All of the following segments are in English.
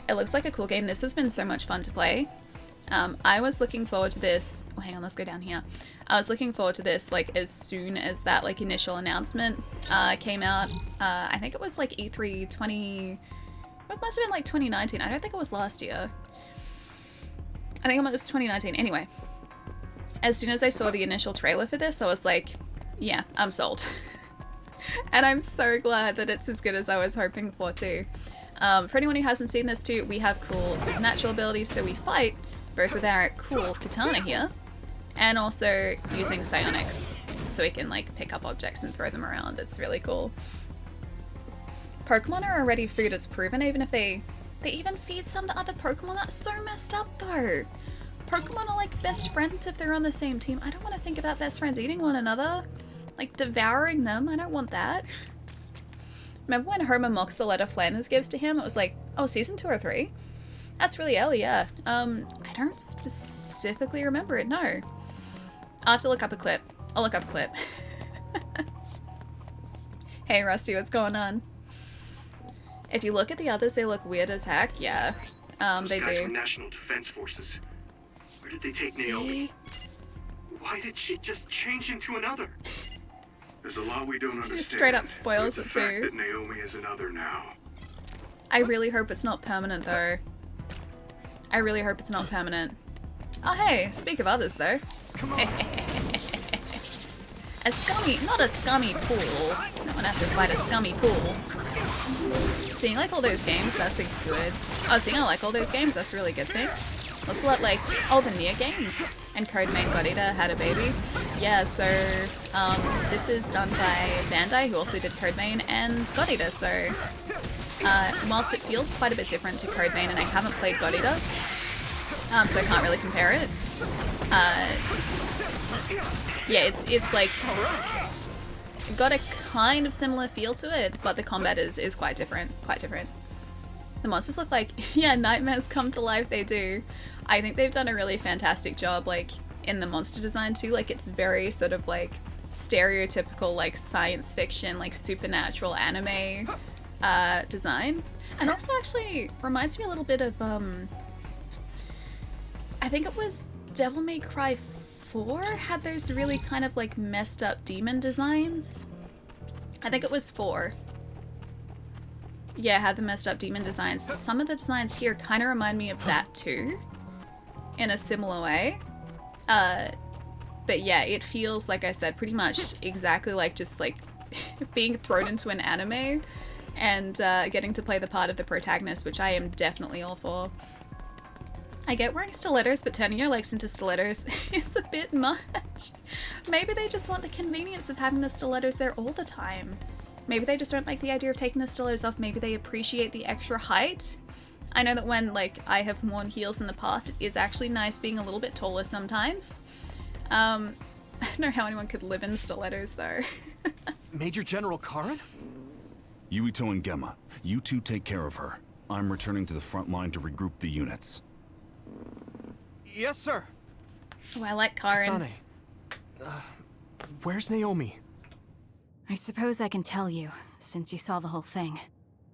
It looks like a cool game. This has been so much fun to play. I was looking forward to this. Oh, hang on, let's go down here. I was looking forward to this like as soon as that like initial announcement came out. I think it was like E3 20. It must have been like 2019. I don't think it was last year. I think it was 2019. Anyway, as soon as I saw the initial trailer for this, I was like, yeah, I'm sold. And I'm so glad that it's as good as I was hoping for too. For anyone who hasn't seen this too, we have cool supernatural abilities, so we fight both with our cool katana here, and also using psionics, so we can like pick up objects and throw them around. It's really cool. Pokemon are already food as proven, even if they even feed some to other Pokemon. That's so messed up though. Pokemon are like best friends if they're on the same team. I don't want to think about best friends eating one another, like devouring them. I don't want that. Remember when Homer mocks the letter Flanders gives to him? It was like, oh, season 2 or 3? That's really early, yeah. I don't specifically remember it, no. I'll have to look up a clip. I'll look up a clip. Hey Rusty, what's going on? If you look at the others, they look weird as heck, yeah. They Those guys do. were National Defense Forces. Where did they take Naomi? Why did she just change into another? There's a lot we don't understand. Just straight up spoils but it the fact too. that Naomi is another now. I really hope it's not permanent though. I really hope it's not permanent. Oh hey, speak of others though. Come on. A scummy, not a scummy pool. No one has to fight a scummy pool. Seeing like all those games, that's a good... Oh, seeing I like all those games, that's a really good thing. Looks a lot like, oh, the Nier games. And Codemain God Eater had a baby. Yeah, so this is done by Bandai, who also did Codemain and God Eater, so whilst it feels quite a bit different to Codemain, and I haven't played God Eater, so I can't really compare it. Yeah, it's like got a kind of similar feel to it, but the combat is quite different. The monsters look like, yeah, nightmares come to life, they do. I think they've done a really fantastic job, like, in the monster design too. Like, it's very sort of like stereotypical, like, science fiction, like, supernatural anime design. And also actually reminds me a little bit of, I think it was Devil May Cry 4 had those really kind of like messed up demon designs. I think it was 4. Yeah, had the messed up demon designs. Some of the designs here kind of remind me of that too, in a similar way. But yeah, it feels, like I said, pretty much exactly like just like being thrown into an anime and getting to play the part of the protagonist, which I am definitely all for. I get wearing stilettos, but turning your legs into stilettos is a bit much. Maybe they just want the convenience of having the stilettos there all the time. Maybe they just don't like the idea of taking the stilettos off. Maybe they appreciate the extra height. I know that when, like, I have worn heels in the past, it is actually nice being a little bit taller sometimes. I don't know how anyone could live in stilettos, though. Major General Karin? Yuito and Gemma, you two take care of her. I'm returning to the front line to regroup the units. Yes, sir. Oh, I like Karin. Asane. Where's Naomi? I suppose I can tell you, since you saw the whole thing.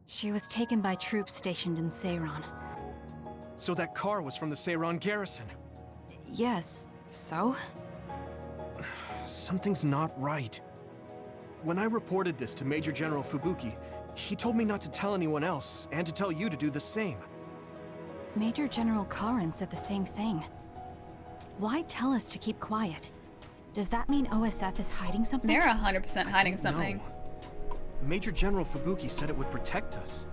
She was taken by troops stationed in Seiran. So that car was from the Seiran garrison. Yes, so? Something's not right. When I reported this to Major General Fubuki, he told me not to tell anyone else, and to tell you to do the same. Major General Karin said the same thing. Why tell us to keep quiet? Does that mean OSF is hiding something? They're 100% hiding something. No. Major General Fubuki said it would protect us.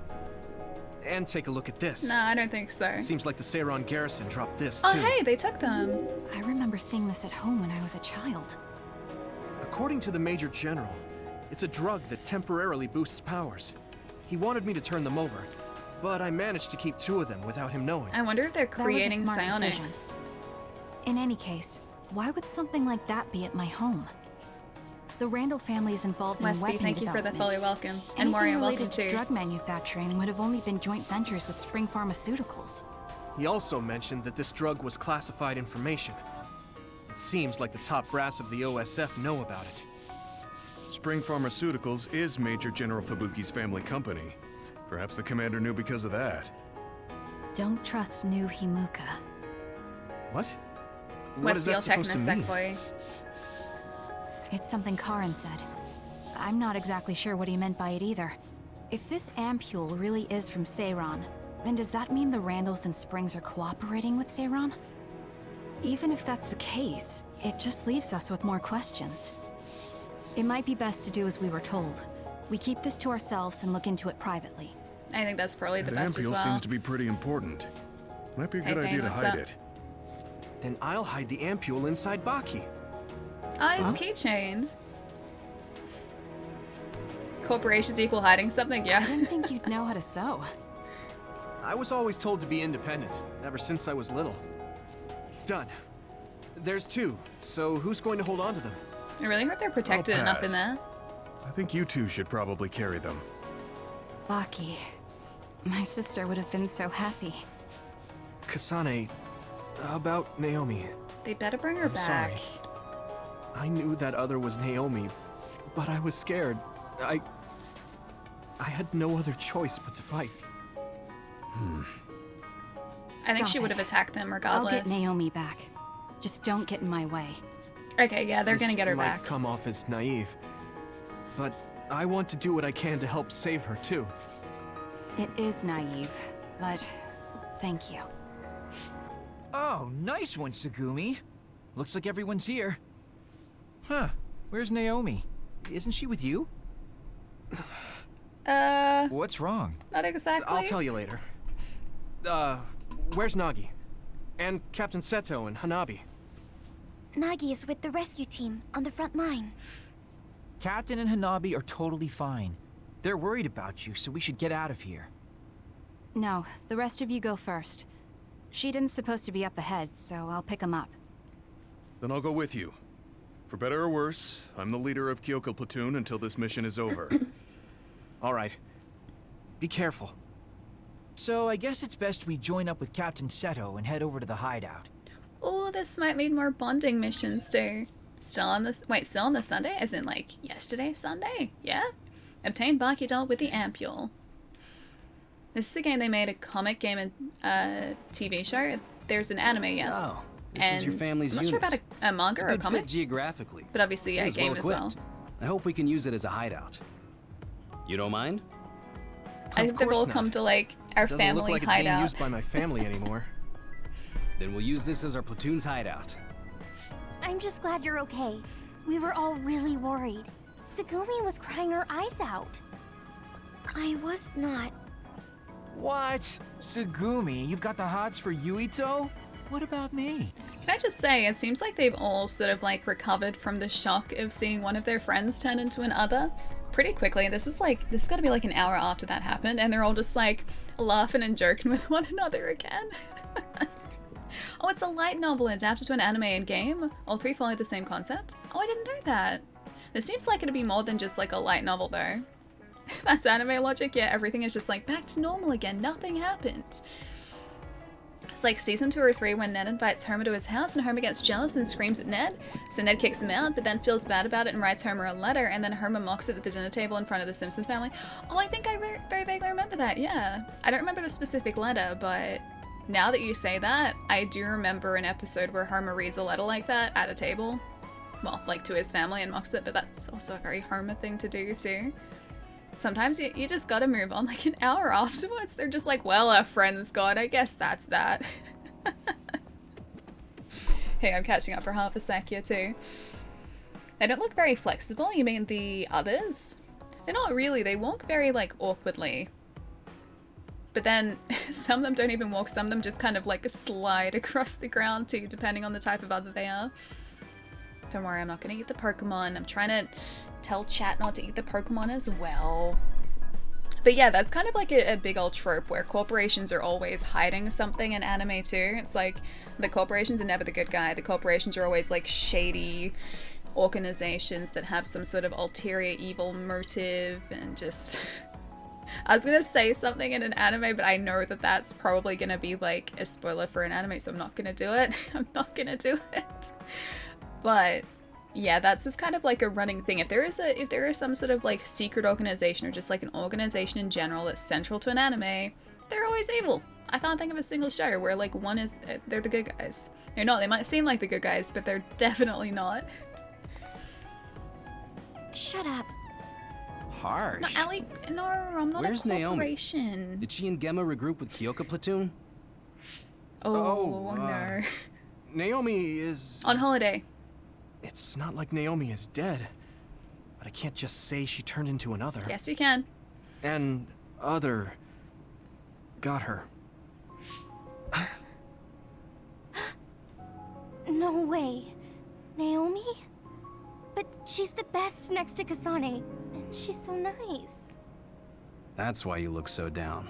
And take a look at this. No, I don't think so. Seems like the Seiran garrison dropped this, Oh, too. hey, they took them. I remember seeing this at home when I was a child. According to the Major General, it's a drug that temporarily boosts powers. He wanted me to turn them over, but I managed to keep 2 of them without him knowing. I wonder if they're was a creating smart psionics. In any case, why would something like that be at my home? The Randall family is involved in Westy, weapon thank you for the development. fully welcome. And Anything Mario, welcome related to too. drug manufacturing would have only been joint ventures with Spring Pharmaceuticals. He also mentioned that this drug was classified information. It seems like the top brass of the OSF know about it. Spring Pharmaceuticals is Major General Fubuki's family company. Perhaps the commander knew because of that. Don't trust new Himuka. What? What is that Westfield checking supposed a to sec mean? boy. It's something Karin said. I'm not exactly sure what he meant by it either. If this ampule really is from Seiran, then does that mean the Randalls and Springs are cooperating with Seiran? Even if that's the case, it just leaves us with more questions. It might be best to do as we were told. We keep this to ourselves and look into it privately. I think that's probably the That best as ampule well. seems to be pretty important. Might be a Hey, good idea to what's hide up? it. Then I'll hide the ampule inside Baki. Ah, his keychain. Corporations equal hiding something? I Yeah. didn't think you'd know how to sew. I was always told to be independent, ever since I was little. Done. There's 2, so who's going to hold on to them? I really hope they're protected I'll enough in pass. there. I think you two should probably carry them. Baki. My sister would have been so happy. Kasane, about Naomi. They better bring her I'm back. sorry. I knew that other was Naomi, but I was scared. I had no other choice but to fight. I think Stop she would it. have attacked them I'll regardless. get Naomi back. Just don't get in my way. Okay, yeah, they're gonna This get her might back. come off as naive, but I want to do what I can to help save her too. It is naive, but thank you. Oh, nice one, Tsugumi. Looks like everyone's here. Huh, where's Naomi? Isn't she with you? What's wrong? Not exactly. I'll tell you later. Where's Nagi? And Captain Seto and Hanabi? Nagi is with the rescue team on the front line. Captain and Hanabi are totally fine. They're worried about you, so we should get out of here. No, the rest of you go first. Shiden's supposed to be up ahead, so I'll pick him up. Then I'll go with you. For better or worse, I'm the leader of Kyoko Platoon until this mission is over. All right. Be careful. So I guess it's best we join up with Captain Seto and head over to the hideout. Oh, this might mean more bonding missions too. Still on this? Wait, still on the Sunday? As in like yesterday Sunday? Yeah. Obtain Baki doll with the ampule. This is the game they made a comic game and TV show. There's an anime, yes. So, this is your family's I'm not sure unit. about a manga It's a or a good comic, fit geographically. but obviously yeah, a It is game well as well. equipped. I hope we can use it as a hideout. You don't mind? I think they've course all not. come to like our Doesn't family look like it's being hideout. used by my family anymore. Then we'll use this as our platoon's hideout. I'm just glad you're okay. We were all really worried. Tsugumi was crying her eyes out. I was not. What? Tsugumi, you've got the hots for Yuito? What about me? Can I just say, it seems like they've all sort of like recovered from the shock of seeing one of their friends turn into an other pretty quickly. This is gotta be like an hour after that happened, and they're all just like laughing and joking with one another again. Oh, it's a light novel adapted to an anime and game. All 3 follow the same concept. Oh, I didn't know that. This seems like it'd be more than just like a light novel though. That's anime logic, yeah, everything is just like back to normal again, nothing happened. It's like season 2 or 3 when Ned invites Homer to his house and Homer gets jealous and screams at Ned. So Ned kicks him out, but then feels bad about it and writes Homer a letter, and then Homer mocks it at the dinner table in front of the Simpson family. Oh, I think I very vaguely remember that, yeah. I don't remember the specific letter, but now that you say that, I do remember an episode where Homer reads a letter like that at a table. Well, like to his family and mocks it, but that's also a very Homer thing to do too. Sometimes you just gotta move on like an hour afterwards. They're just like, well, our friend's gone. I guess that's that. Hey, I'm catching up for half a sec here too. They don't look very flexible. You mean the others? They're not really. They walk very like awkwardly. But then some of them don't even walk. Some of them just kind of like slide across the ground too, depending on the type of other they are. Don't worry, I'm not gonna eat the Pokemon. I'm trying to tell chat not to eat the Pokemon as well. But yeah, that's kind of like a big old trope where corporations are always hiding something in anime too. It's like the corporations are never the good guy. The corporations are always like shady organizations that have some sort of ulterior evil motive and just... I was gonna say something in an anime, but I know that that's probably gonna be like a spoiler for an anime, so I'm not gonna do it. I'm not gonna do it. But yeah, that's just kind of like a running thing. If there is some sort of like secret organization or just like an organization in general that's central to an anime, they're always evil. I can't think of a single show where like one is they're the good guys. They're not. They might seem like the good guys, but they're definitely not. Shut up. Harsh. No, Allie, no, I'm not Where's a Naomi? corporation. Did she and Gemma regroup with Kyoka Platoon? Oh, no. Naomi is... On holiday. It's not like Naomi is dead. But I can't just say she turned into another. Yes, you can. And other... got her. No way. Naomi? But she's the best next to Kasane, and she's so nice. That's why you look so down.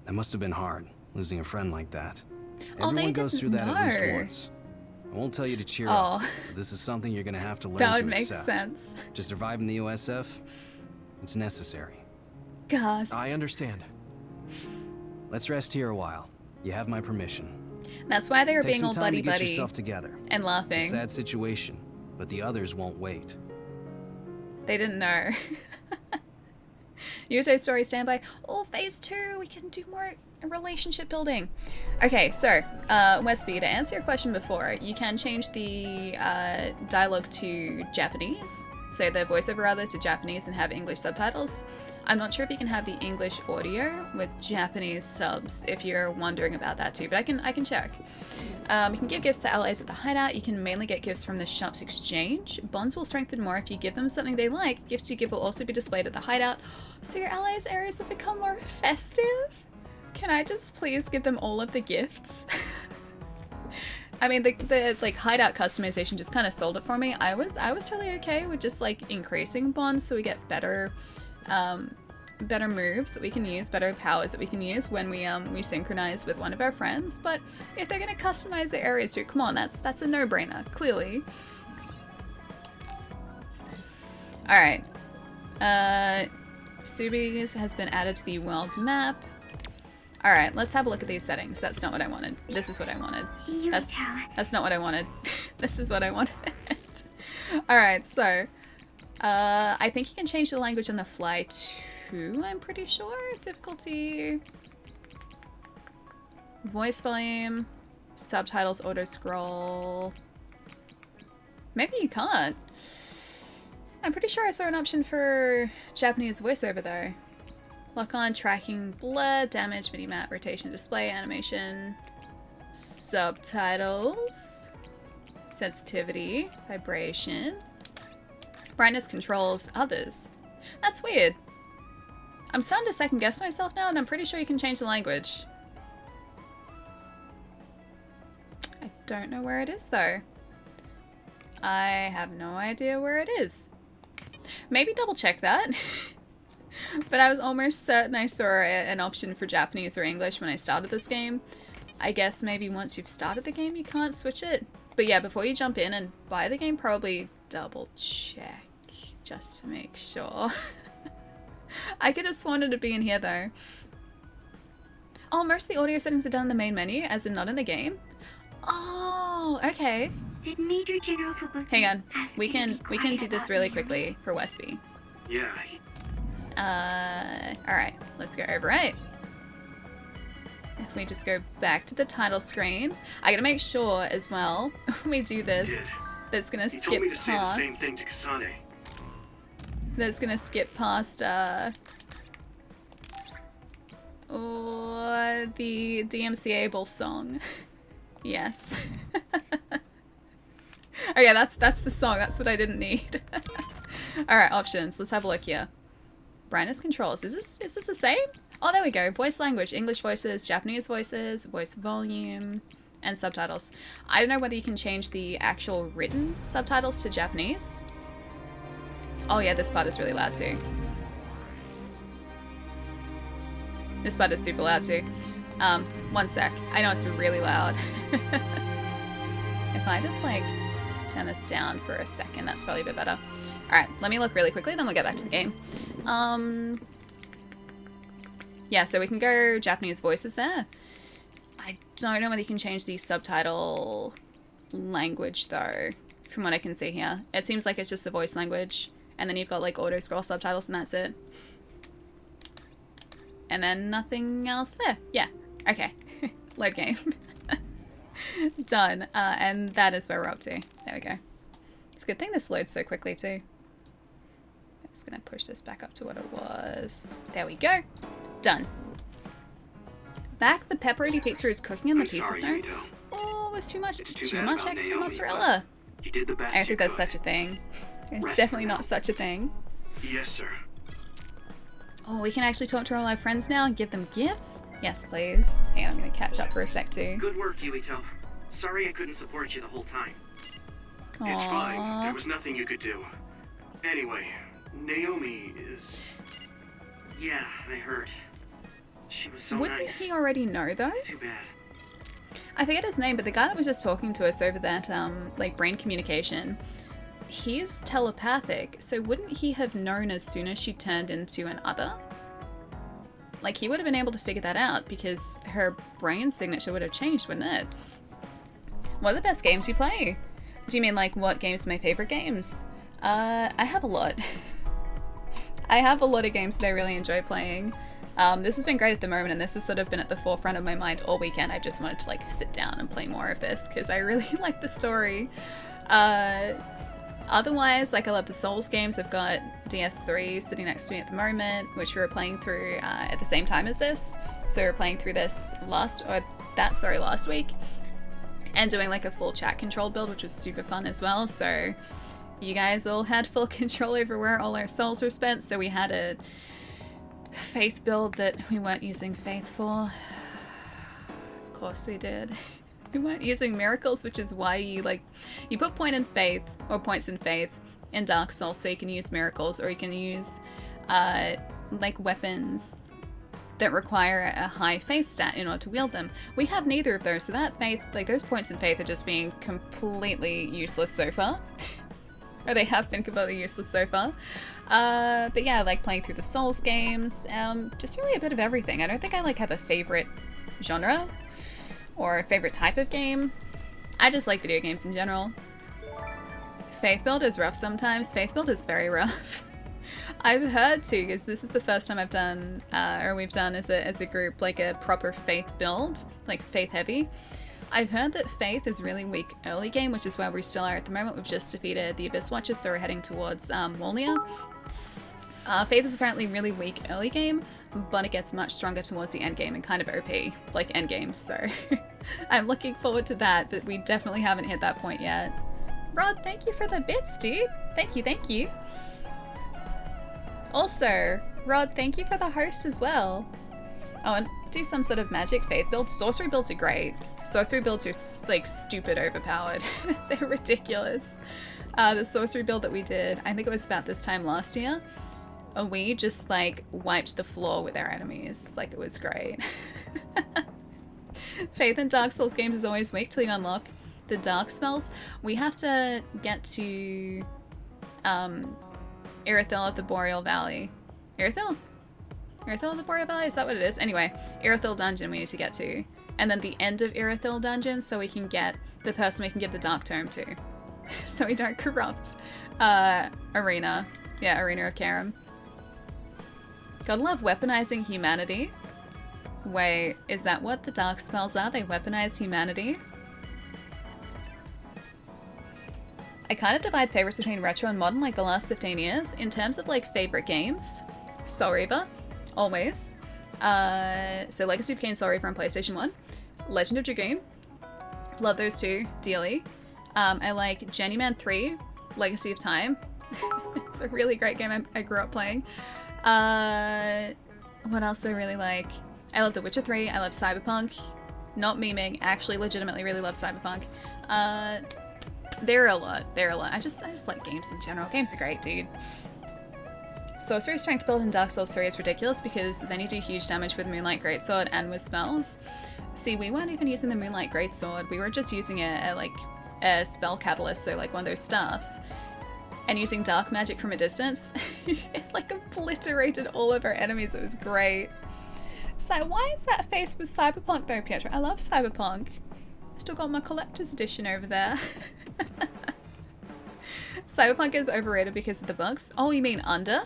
That must have been hard, losing a friend like that. Oh, Everyone they goes through didn't that at least know. once. I won't tell you to cheer Oh. up. But this is something you're gonna have to learn That to would make accept. sense. To survive in the OSF, it's necessary. Gosh. I understand. Let's rest here a while. You have my permission. That's why they were Take being some all time to get buddy-buddy yourself together. and It's a laughing. sad situation, but the others won't wait. They didn't know. Yuto's story standby. Oh, phase 2. We can do more relationship building. Okay, so, Westby, to answer your question before, you can change the dialogue to Japanese. So the voiceover rather to Japanese and have English subtitles. I'm not sure if you can have the English audio with Japanese subs, if you're wondering about that too, but I can check. You can give gifts to allies at the hideout. You can mainly get gifts from the shop's exchange. Bonds will strengthen more if you give them something they like. Gifts you give will also be displayed at the hideout, so your allies' areas will become more festive. Can I just please give them all of the gifts? I mean, the like hideout customization just kind of sold it for me. I was totally okay with just like increasing bonds so we get better better moves that we can use, better powers that we can use when we synchronize with one of our friends. But if they're gonna customize the areas too, come on, that's a no-brainer, clearly. All right, Subi's has been added to the world map. All right, let's have a look at these settings. That's not what I wanted. This is what I wanted. That's not what I wanted. This is what I wanted. All right, so I think you can change the language on the fly too, I'm pretty sure. Difficulty, voice volume, subtitles, auto scroll. Maybe you can't. I'm pretty sure I saw an option for Japanese voiceover though. Lock on, tracking, blur, damage, mini-map, rotation, display, animation, subtitles, sensitivity, vibration, brightness controls, others. That's weird. I'm starting to second guess myself now, and I'm pretty sure you can change the language. I don't know where it is though. I have no idea where it is. Maybe double check that. But I was almost certain I saw an option for Japanese or English when I started this game. I guess maybe once you've started the game you can't switch it. But yeah, before you jump in and buy the game, probably double check just to make sure. I could have sworn it'd be in here though. Oh, most of the audio settings are done in the main menu, as in not in the game. Oh, okay. Did Major General Fubuki Hang on, ask we you to can be do quiet this about really Naomi? quickly for Westby. Yeah, Alright, let's go over it. If we just go back to the title screen, I gotta make sure as well when we do this, that's gonna he skip told me to say the same past. thing to Kasane. That's gonna skip past or the DMCA-able song. Yes. Oh yeah, that's the song. That's what I didn't need. All right, options. Let's have a look here. Brightness controls. Is this the same? Oh, there we go. Voice language, English voices, Japanese voices, voice volume, and subtitles. I don't know whether you can change the actual written subtitles to Japanese. Oh yeah, this part is really loud too. This part is super loud too. One sec. I know it's really loud. If I just like turn this down for a second, that's probably a bit better. Alright, let me look really quickly, then we'll get back to the game. Yeah, so we can go Japanese voices there. I don't know whether you can change the subtitle language though, from what I can see here. It seems like it's just the voice language, and then you've got like auto scroll subtitles and that's it. And then nothing else there. Yeah, okay. Load game. Done. And that is where we're up to. There we go. It's a good thing this loads so quickly too. I'm just gonna push this back up to what it was. There we go. Done. Back, the pepperoni pizza is cooking in the pizza stone. Oh, it was too much extra Naomi, mozzarella. You did the best I don't think you that's could. such a thing. There's Rest definitely now. not such a thing. Yes, sir. Oh, we can actually talk to all our friends now and give them gifts? Yes, please. Hang on, I'm gonna catch up for a sec too. Good work, Yuito. Sorry I couldn't support you the whole time. It's Aww. fine. There was nothing you could do. Anyway, Naomi is... Yeah, I heard. She was so Wouldn't nice. he already know though? It's too bad. I forget his name, but the guy that was just talking to us over that, like, brain communication, he's telepathic, so wouldn't he have known as soon as she turned into an other? Like, he would have been able to figure that out, because her brain signature would have changed, wouldn't it? What are the best games you play? Do you mean, like, what games are my favorite games? I have a lot. I have a lot of games that I really enjoy playing. This has been great at the moment, and this has sort of been at the forefront of my mind all weekend. I just wanted to like sit down and play more of this because I really like the story. Otherwise, like I love the Souls games. I've got DS3 sitting next to me at the moment, which we were playing through at the same time as this. So we were playing through this last week, and doing like a full chat controlled build, which was super fun as well. So you guys all had full control over where all our souls were spent. So we had a Faith build that we weren't using Faith for. Of course we did. We weren't using miracles, which is why you put points in Faith in Dark Souls so you can use miracles, or you can use like weapons that require a high Faith stat in order to wield them. We have neither of those, so that Faith, like those points in Faith are just being completely useless so far. Or they have been completely useless so far. But yeah, I like playing through the Souls games, just really a bit of everything. I don't think I like have a favorite genre or a favorite type of game. I just like video games in general. Faith build is rough sometimes. Faith build is very rough. I've heard too, because this is the first time I've done, or we've done as a group, like a proper Faith build, like Faith heavy. I've heard that Faith is really weak early game, which is where we still are at the moment. We've just defeated the Abyss Watchers, so we're heading towards Wolnir. Faith is apparently really weak early game, but it gets much stronger towards the end game and kind of OP, like end game, so I'm looking forward to that, but we definitely haven't hit that point yet. Rod, thank you for the bits, dude. Thank you, thank you. Also, Rod, thank you for the host as well. Oh, and do some sort of magic Faith build. Sorcery builds are great. Sorcery builds are like stupid overpowered. They're ridiculous. The sorcery build that we did, I think it was about this time last year, we just like wiped the floor with our enemies. Like it was great. Faith in Dark Souls games is always weak till you unlock the dark spells. We have to get to Irithyll of the Boreal Valley. Irithyll of the Boreal Valley? Is that what it is? Anyway, Irithyll dungeon we need to get to. And then the end of Irithyll dungeon so we can get the person we can give the Dark Tome to. So we don't corrupt Arena. Yeah, Arena of Karam. Gotta love weaponizing humanity. Wait, is that what the dark spells are? They weaponize humanity? I kind of divide favorites between retro and modern like the last 15 years. In terms of like favorite games, Soul Reaver, always. So Legacy of Kain, Soul Reaver on PlayStation 1. Legend of Dragoon, love those two dearly. I like Journeyman 3, Legacy of Time. It's a really great game I grew up playing. What else do I really like? I love The Witcher 3, I love Cyberpunk. Not memeing, actually legitimately really love Cyberpunk. There are a lot. I just like games in general. Games are great, dude. Sorcery strength build in Dark Souls 3 is ridiculous because then you do huge damage with Moonlight Greatsword and with spells. See, we weren't even using the Moonlight Greatsword. We were just using a spell catalyst, so like one of those staffs, and using dark magic from a distance. It like obliterated all of our enemies. It was great. So why is that face with Cyberpunk though, Pietro? I love Cyberpunk. Still got my collector's edition over there. Cyberpunk is overrated because of the bugs. Oh, you mean under?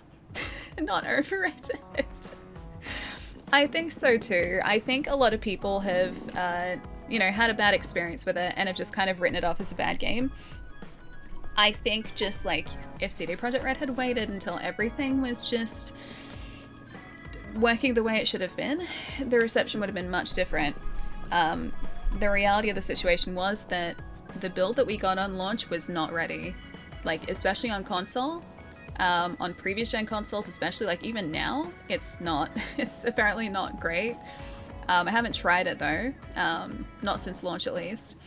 Not overrated. I think so too. I think a lot of people have, you know, had a bad experience with it and have just kind of written it off as a bad game. I think just like if CD Projekt Red had waited until everything was just working the way it should have been, the reception would have been much different. The reality of the situation was that the build that we got on launch was not ready, like especially on console. On previous gen consoles, especially, like even now, it's not. It's apparently not great. I haven't tried it though, not since launch at least.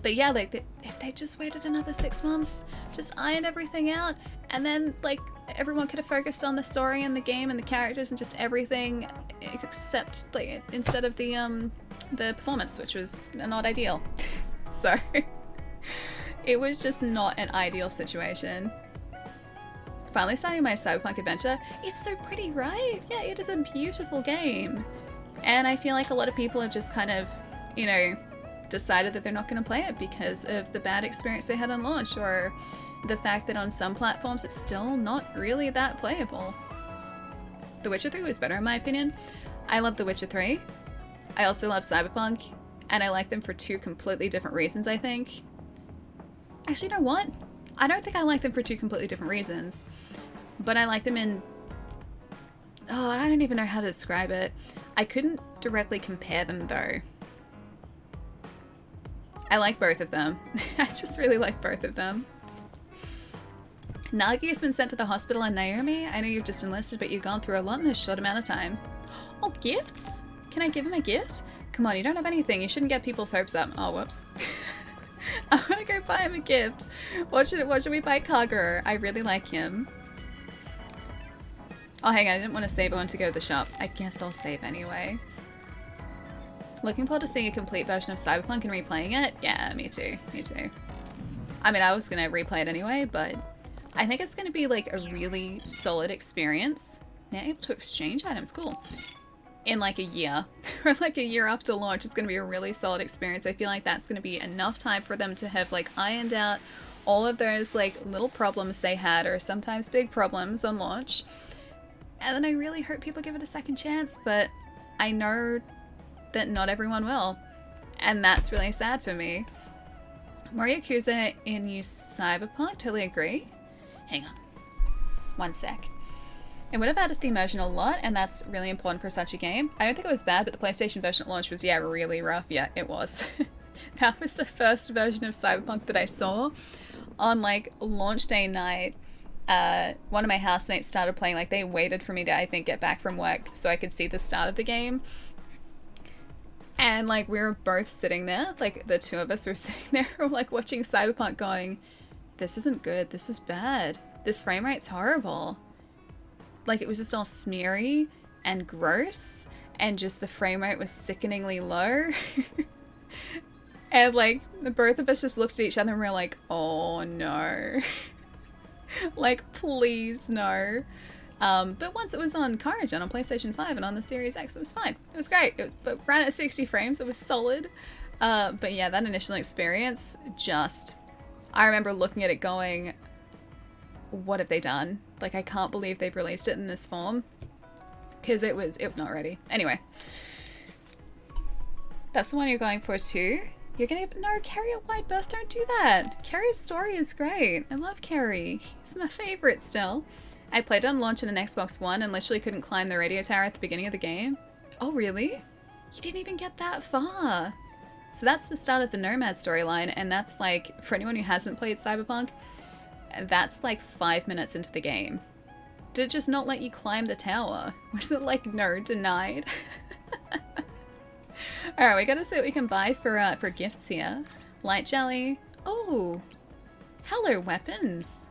But yeah, like if they just waited another 6 months, just ironed everything out, and then like everyone could have focused on the story and the game and the characters and just everything, except like instead of the performance, which was not ideal. So it was just not an ideal situation. Finally starting my Cyberpunk adventure. It's so pretty, right? Yeah, it is a beautiful game. And I feel like a lot of people have just kind of, you know, decided that they're not going to play it because of the bad experience they had on launch, or the fact that on some platforms it's still not really that playable. The Witcher 3 was better in my opinion. I love The Witcher 3. I also love Cyberpunk, and I like them for two completely different reasons, I think. Actually, you know what? I don't think I like them for two completely different reasons, but I like them in... Oh, I don't even know how to describe it. I couldn't directly compare them though. I like both of them. I just really like both of them. Nagi has been sent to the hospital, and Naomi, I know you've just enlisted, but you've gone through a lot in this short amount of time. Oh, gifts? Can I give him a gift? Come on, you don't have anything. You shouldn't get people's hopes up. Oh, whoops. I'm gonna go buy him a gift. What should we buy Kagura? I really like him. Oh, hang on, I didn't want to save. I want to go to the shop. I guess I'll save anyway. Looking forward to seeing a complete version of Cyberpunk and replaying it? Yeah, me too. Me too. I mean, I was gonna replay it anyway, but I think it's gonna be like a really solid experience. Now able to exchange items, cool. In like a year, or like a year after launch, it's gonna be a really solid experience. I feel like that's gonna be enough time for them to have like ironed out all of those like little problems they had, or sometimes big problems on launch. And then I really hope people give it a second chance, but I know that not everyone will. And that's really sad for me. Mario Yakuza in new Cyberpunk, totally agree. Hang on. One sec. It would have added to the immersion a lot, and that's really important for such a game. I don't think it was bad, but the PlayStation version at launch was, yeah, really rough. Yeah, it was. That was the first version of Cyberpunk that I saw. On, like, launch day night, one of my housemates started playing, like, they waited for me to, I think, get back from work so I could see the start of the game. And, like, we were both sitting there, like, the two of us were sitting there, like, watching Cyberpunk going, this isn't good, this is bad, this frame rate's horrible. Like, it was just all smeary and gross, and just the frame rate was sickeningly low. And, like, both of us just looked at each other and we were like, oh no. Like, please no. But once it was on CarGen on PlayStation 5 and on the Series X, it was fine. It was great. It ran at 60 frames, it was solid. But yeah, that initial experience, just... I remember looking at it going, what have they done? Like, I can't believe they've released it in this form. Because it was not ready. Anyway. That's the one you're going for too? You're gonna... No, Carrie at Wide Berth, don't do that! Carrie's story is great. I love Carrie. He's my favorite still. I played it on launch on an Xbox One and literally couldn't climb the radio tower at the beginning of the game. Oh, really? You didn't even get that far. So that's the start of the Nomad storyline, and that's like, for anyone who hasn't played Cyberpunk, that's like 5 minutes into the game. Did it just not let you climb the tower? Was it like, no, denied? Alright, we gotta see what we can buy for gifts here. Light jelly. Oh! Hello, weapons!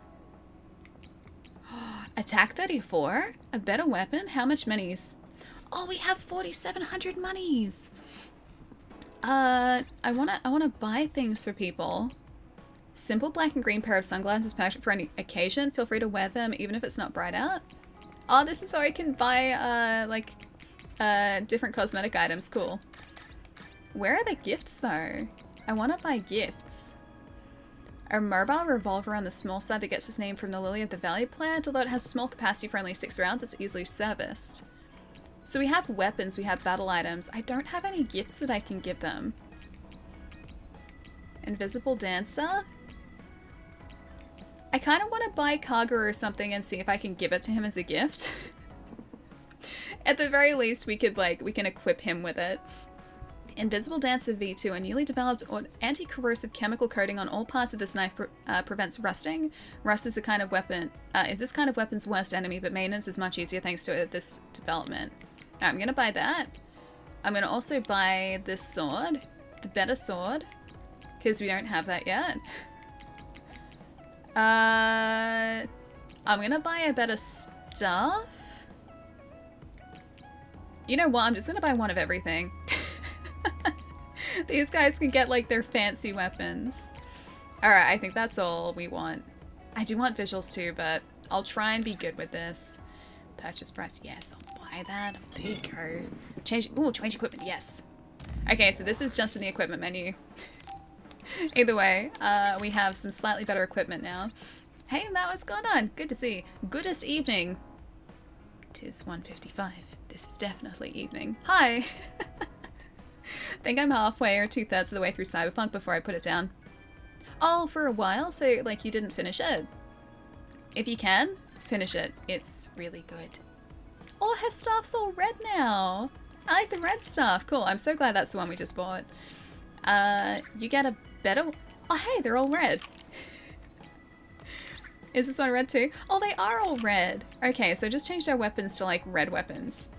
Attack 34? A better weapon? How much monies? Oh, we have 4,700 monies! I wanna buy things for people. Simple black and green pair of sunglasses, perfect for any occasion. Feel free to wear them even if it's not bright out. Oh, this is how I can buy, different cosmetic items. Cool. Where are the gifts, though? I want to buy gifts. A mobile revolver on the small side that gets its name from the Lily of the Valley plant. Although it has a small capacity for only 6 rounds, it's easily serviced. So we have weapons, we have battle items. I don't have any gifts that I can give them. Invisible Dancer? I kind of want to buy Kagura or something and see if I can give it to him as a gift. At the very least, we can equip him with it. Invisible Dancer V2, a newly developed anti-corrosive chemical coating on all parts of this knife prevents rusting. Rust is the kind of weapon, is this kind of weapon's worst enemy, but maintenance is much easier thanks to this development. Right, I'm gonna buy that. I'm gonna also buy this sword, the better sword, because we don't have that yet. I'm gonna buy a better staff. You know what? I'm just gonna buy one of everything. These guys can get like their fancy weapons. Alright, I think that's all we want. I do want visuals too, but I'll try and be good with this. Purchase price, yes, I'll buy that. There you go. Change equipment, yes. Okay, so this is just in the equipment menu. Either way, we have some slightly better equipment now. Hey Matt, what's going on? Good to see. Goodest evening. 'Tis 1:55. This is definitely evening. Hi! Think I'm halfway or 2/3 of the way through Cyberpunk before I put it down. Oh, for a while? So, like, you didn't finish it? If you can, finish it. It's really good. Oh, her stuff's all red now! I like the red stuff. Cool, I'm so glad that's the one we just bought. You get a better... Oh, hey, they're all red. Is this one red too? Oh, they are all red. Okay, so just changed our weapons to, like, red weapons.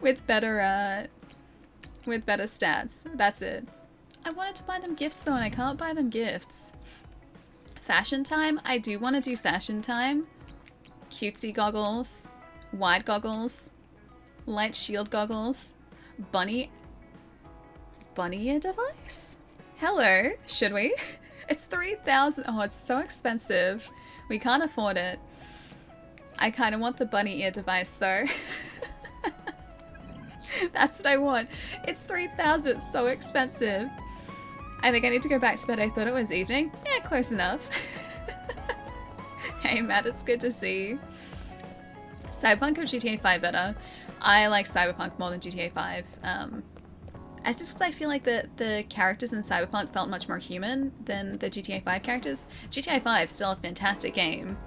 With better stats. That's it. I wanted to buy them gifts though, and I can't buy them gifts. Fashion time? I do want to do fashion time. Cutesy goggles. Wide goggles. Light shield goggles. Bunny ear device? Hello, should we? It's 3,000. Oh, it's so expensive. We can't afford it. I kind of want the bunny ear device though. That's what I want. It's 3,000. It's so expensive. I think I need to go back to bed. I thought it was evening. Yeah, close enough. Hey Matt, it's good to see you. Cyberpunk or GTA 5 better? I like Cyberpunk more than GTA 5. It's just because I feel like the characters in Cyberpunk felt much more human than the GTA 5 characters. GTA 5 is still a fantastic game.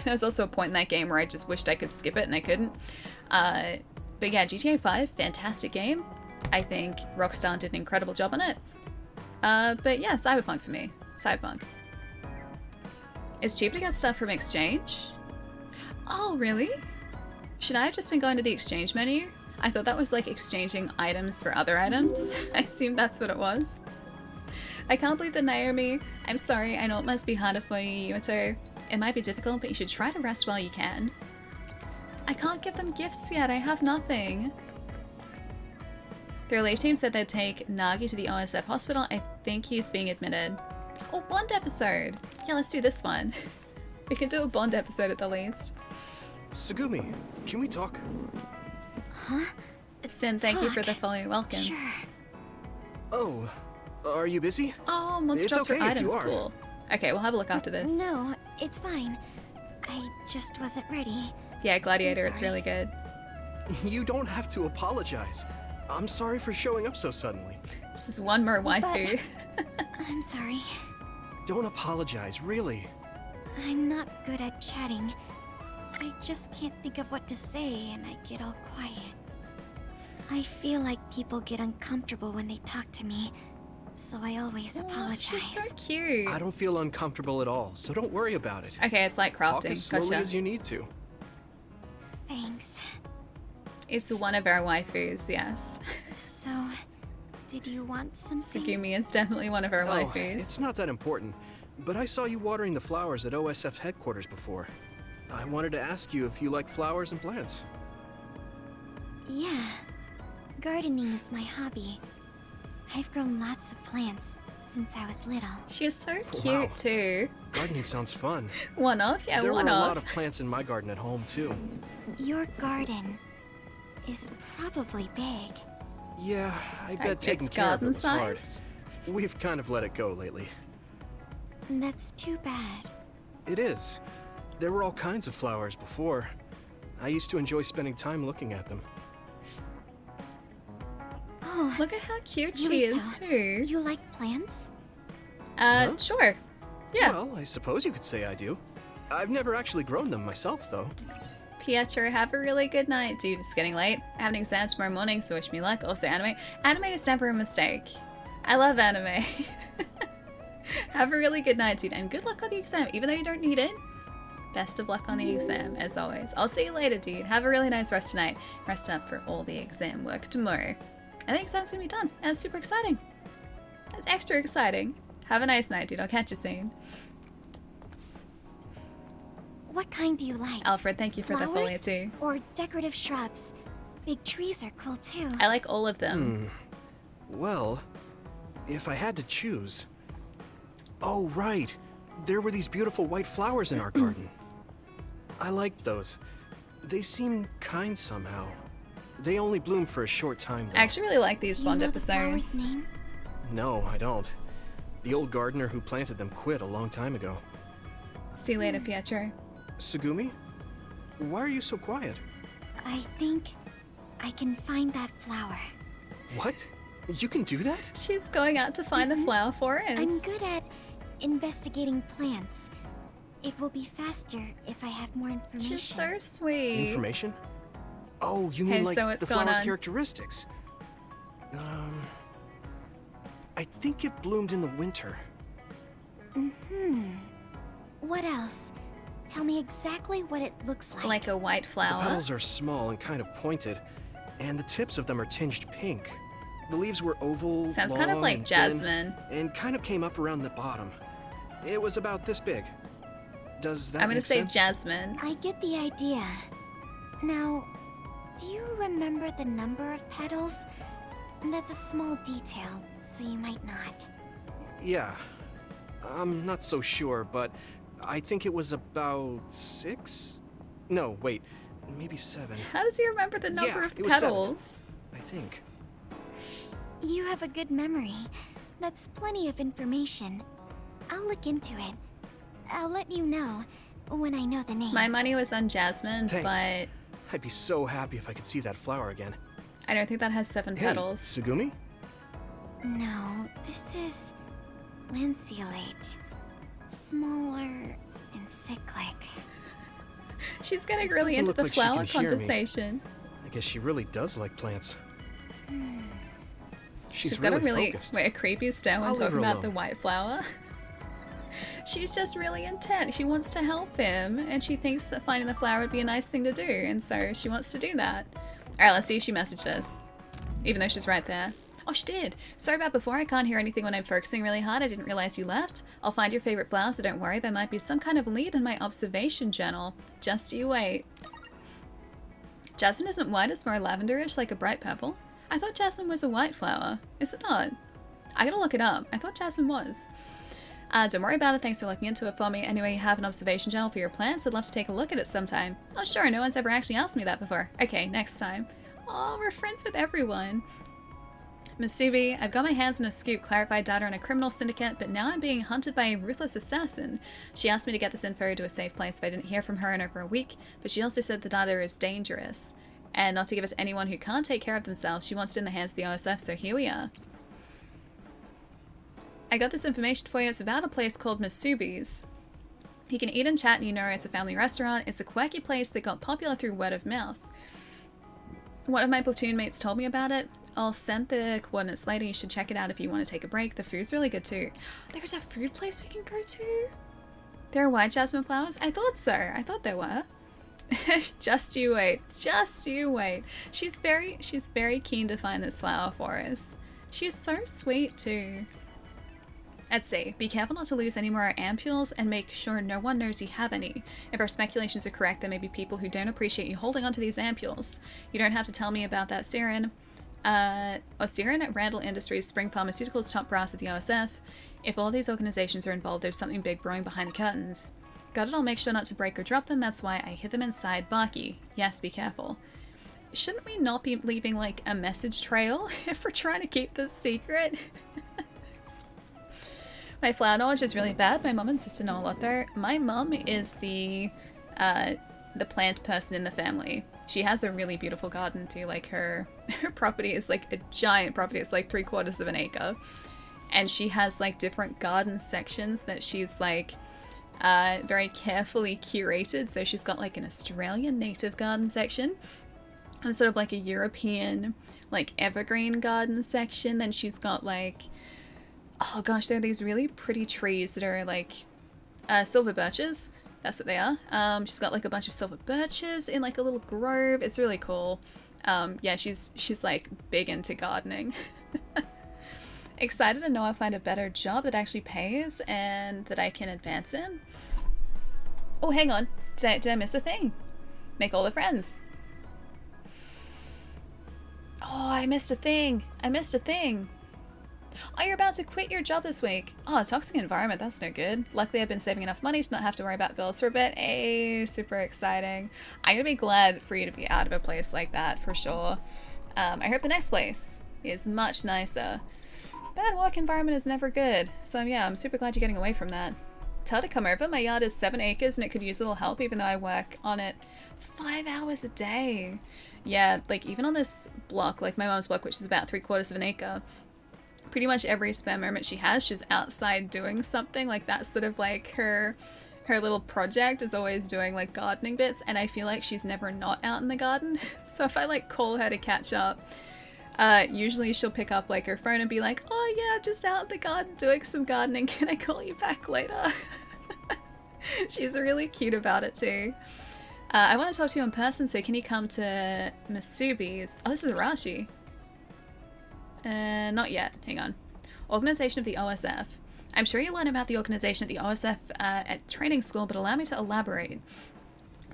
There's also a point in that game where I just wished I could skip it and I couldn't. But yeah, GTA 5, fantastic game. I think Rockstar did an incredible job on it. But yeah, Cyberpunk for me. Cyberpunk. It's cheap to get stuff from exchange? Oh, really? Should I have just been going to the exchange menu? I thought that was like exchanging items for other items. I assumed that's what it was. I can't believe that Naomi. I'm sorry, I know it must be harder for you, Yuto. It might be difficult, but you should try to rest while you can. I can't give them gifts yet, I have nothing. The relief team said they'd take Nagi to the OSF hospital. I think he's being admitted. Oh, Bond episode! Yeah, let's do this one. We can do a Bond episode at the least. Tsugumi, can we talk? Huh? Sin, thank you for the follow. Welcome. Sure. Oh, are you busy? Oh, monster It's drops okay for if items, you are. cool. Okay, we'll have a look after this. No, it's fine. I just wasn't ready. Yeah, Gladiator, I'm it's sorry. really good. You don't have to apologize. I'm sorry for showing up so suddenly. This is one more waifu. I'm sorry. Don't apologize, really. I'm not good at chatting. I just can't think of what to say and I get all quiet. I feel like people get uncomfortable when they talk to me, so I always Oh, apologize. she's so cute. I don't feel uncomfortable at all, so don't worry about it. Okay, it's like Talk crafting. as slowly Gotcha. as you need to. Thanks. It's one of our waifus, yes. So, did you want something? Tsugumi is definitely one of our Oh, waifus. it's not that important, but I saw you watering the flowers at OSF headquarters before. I wanted to ask you if you like flowers and plants. Yeah. Gardening is my hobby. I've grown lots of plants since I was little. She is so cute Wow. too. Gardening sounds fun. One of? Yeah, there one were a of. lot of plants in my garden at home, too. Your garden is probably big. Yeah, I bet It's taking care of it garden was hard. sized. We've kind of let it go lately. That's too bad. It is. There were all kinds of flowers before. I used to enjoy spending time looking at them. Oh, Look at how cute she is, Yurito, too. you like plants? Huh? Sure. Yeah. Well, I suppose you could say I do. I've never actually grown them myself, though. Pietro, have a really good night. Dude, it's getting late. I have an exam tomorrow morning, so wish me luck. Also, anime. Anime is never a mistake. I love anime. Have a really good night, dude, and good luck on the exam, even though you don't need it. Best of luck on the exam, as always. I'll see you later, dude. Have a really nice rest tonight. Rest up for all the exam work tomorrow. And the exam's gonna be done, and it's super exciting. That's extra exciting. Have a nice night, dude. I'll catch you soon. What kind do you like? Alfred, thank you for the Flowers folio too. or decorative shrubs? Big trees are cool too. I like all of them. Well, if I had to choose... Oh, right. There were these beautiful white flowers in our garden. I liked those. They seemed kind somehow. They only bloom for a short time, though. I actually really like these Do you Bond know the episodes. flower's name? No, I don't. The old gardener who planted them quit a long time ago. See you later, Pietro. Sugumi? Why are you so quiet? I think I can find that flower. What? You can do that? She's going out to find the flower forest. I'm good at investigating plants. It will be faster if I have more information. She's so sweet. Information? Oh, you Hey, mean like so what's the going flower's on? characteristics? I think it bloomed in the winter. What else? Tell me exactly what it looks like. Like a white The flower. petals are small and kind of pointed, and the tips of them are tinged pink. The leaves were oval, Sounds long, kind of like and jasmine. thin, and kind of came up around the bottom. It was about this big. Does that I'm gonna make say sense? jasmine. I get the idea. Now, do you remember the number of petals? That's a small detail, so you might not. Yeah. I'm not so sure, but I think it was about 6? No, wait. Maybe 7. How does he remember the number Yeah, of it was 7. petals? I think. You have a good memory. That's plenty of information. I'll look into it. I'll let you know when I know the name. My money was on jasmine, Thanks. but I'd be so happy if I could see that flower again. I don't think that has 7 Hey, petals. Sugumi? No, this is lanceolate. Smaller and cyclic. She's getting It really doesn't into look the like she flower can hear me. conversation. I guess she really does like plants. She's got a really focused. a creepy stare when I'll leave talking her about the alone. white flower. She's just really intent. She wants to help him, and she thinks that finding the flower would be a nice thing to do, and so she wants to do that. Alright, let's see if she messaged us. Even though she's right there. Oh, she did! Sorry about before, I can't hear anything when I'm focusing really hard. I didn't realize you left. I'll find your favorite flower, so don't worry. There might be some kind of lead in my observation journal. Just you wait. Jasmine isn't white, it's more lavenderish, like a bright purple. I thought jasmine was a white flower. Is it not? I gotta look it up. I thought jasmine was. Don't worry about it. Thanks for looking into it for me. Anyway, you have an observation journal for your plants. I'd love to take a look at it sometime. Oh, sure. No one's ever actually asked me that before. Okay, next time. Oh, we're friends with everyone. Masubi, I've got my hands on a scoop, clarified data on a criminal syndicate, but now I'm being hunted by a ruthless assassin. She asked me to get this info to a safe place if I didn't hear from her in over a week, but she also said the data is dangerous, and not to give it to anyone who can't take care of themselves. She wants it in the hands of the OSF, so here we are. I got this information for you. It's about a place called Masubi's. You can eat and chat, and you know it's a family restaurant. It's a quirky place that got popular through word of mouth. One of my platoon mates told me about it. I'll send the coordinates later. You should check it out if you want to take a break. The food's really good too. There's a food place we can go to? There are white jasmine flowers? I thought so. I thought there were. Just you wait. Just you wait. She's very keen to find this flower for us. She's so sweet too. Let's see. Be careful not to lose any more ampules and make sure no one knows you have any. If our speculations are correct, there may be people who don't appreciate you holding onto these ampules. You don't have to tell me about that, Siren. Siren at Randall Industries, Spring Pharmaceuticals, top brass at the OSF. If all these organizations are involved, there's something big brewing behind the curtains. Got it? I'll make sure not to break or drop them. That's why I hid them inside Baki. Yes, be careful. Shouldn't we not be leaving, like, a message trail if we're trying to keep this secret? My flower knowledge is really bad. My mum and sister know a lot, though. My mum is the the plant person in the family. She has a really beautiful garden too. Like her property is like a giant property. It's like 3/4 of an acre. And she has like different garden sections that she's like very carefully curated. So she's got like an Australian native garden section and sort of like a European like evergreen garden section. Then she's got like, oh gosh, there are these really pretty trees that are like silver birches. That's what they are. She's got like a bunch of silver birches in like a little grove. It's really cool. Yeah, she's like big into gardening. Excited to know I'll find a better job that actually pays and that I can advance in. Oh, hang on. Did I miss a thing? Make all the friends. Oh, I missed a thing. I missed a thing. Oh, you're about to quit your job this week. Oh, toxic environment. That's no good. Luckily, I've been saving enough money to not have to worry about bills for a bit. Hey, super exciting. I'm gonna be glad for you to be out of a place like that, for sure. I hope the next place is much nicer. Bad work environment is never good. So yeah, I'm super glad you're getting away from that. Tell her to come over. My yard is 7 acres and it could use a little help even though I work on it 5 hours a day. Yeah, like even on this block, like my mom's block, which is about 3/4 of an acre, pretty much every spare moment she has, she's outside doing something. Like that's sort of like her little project is always doing like gardening bits, and I feel like she's never not out in the garden. So if I like call her to catch up, usually she'll pick up like her phone and be like, oh yeah, just out in the garden doing some gardening, can I call you back later? She's really cute about it too. I want to talk to you in person, so can you come to Masubi's? Oh, this is Arashi. Not yet. Hang on. Organization of the OSF. I'm sure you learn about the organization of the OSF at training school, but allow me to elaborate.